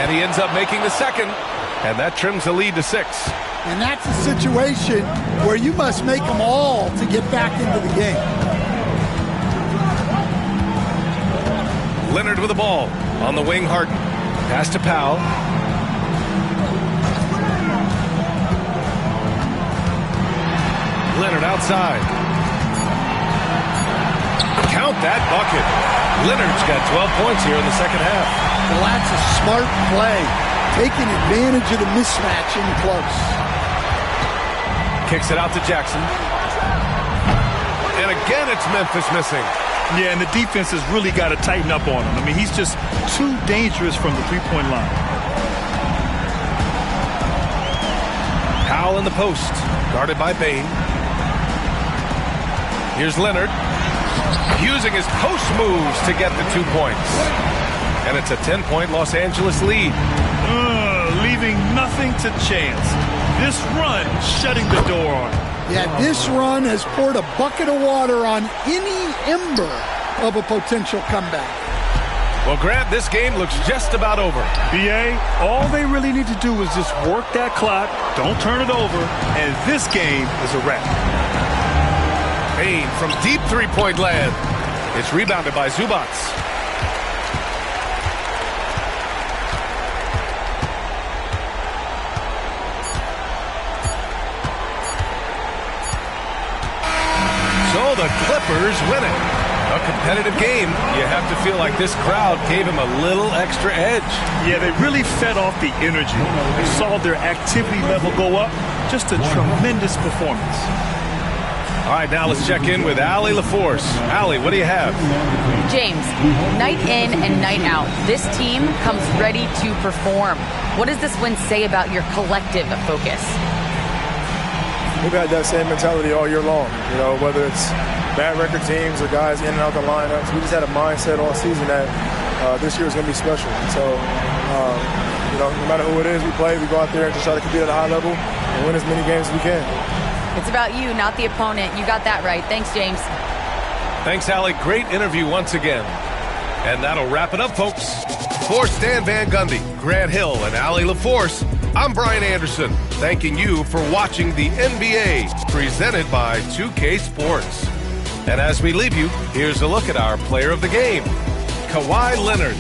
And he ends up making the second. And that trims the lead to 6. And that's a situation where you must make them all to get back into the game. Leonard with the ball. On the wing, Harden. Pass to Powell. Leonard outside. Count that bucket. Leonard's got 12 points here in the second half. Well, that's a smart play. Taking advantage of the mismatch in close. Kicks it out to Jackson. And again, it's Memphis missing. Yeah, and the defense has really got to tighten up on him. I mean, he's just too dangerous from the three-point line. Powell in the post. Guarded by Bane. Here's Leonard. Using his post moves to get the 2 points. And it's a 10-point Los Angeles lead. Leaving nothing to chance. This run shutting the door on him. Yeah, this run has poured a bucket of water on any ember of a potential comeback. Well, Grant, this game looks just about over. BA, all they really need to do is just work that clock, don't turn it over, and this game is a wrap. Bane from deep three-point land. It's rebounded by Zubac. So the Clippers win it. A competitive game. You have to feel like this crowd gave him a little extra edge. Yeah, they really fed off the energy. You saw their activity level go up. Just a tremendous performance. All right, now let's check in with Allie LaForce. Allie, what do you have? James, night in and night out, this team comes ready to perform. What does this win say about your collective focus? We've had that same mentality all year long, you know, whether it's bad record teams or guys in and out the lineups. We just had a mindset all season that this year is going to be special. So, you know, no matter who it is we play, we go out there and just try to compete at a high level and win as many games as we can. It's about you, not the opponent. You got that right. Thanks, James. Thanks, Allie. Great interview once again. And that'll wrap it up, folks. For Stan Van Gundy, Grant Hill, and Allie LaForce, I'm Brian Anderson, thanking you for watching the NBA, presented by 2K Sports. And as we leave you, here's a look at our player of the game, Kawhi Leonard.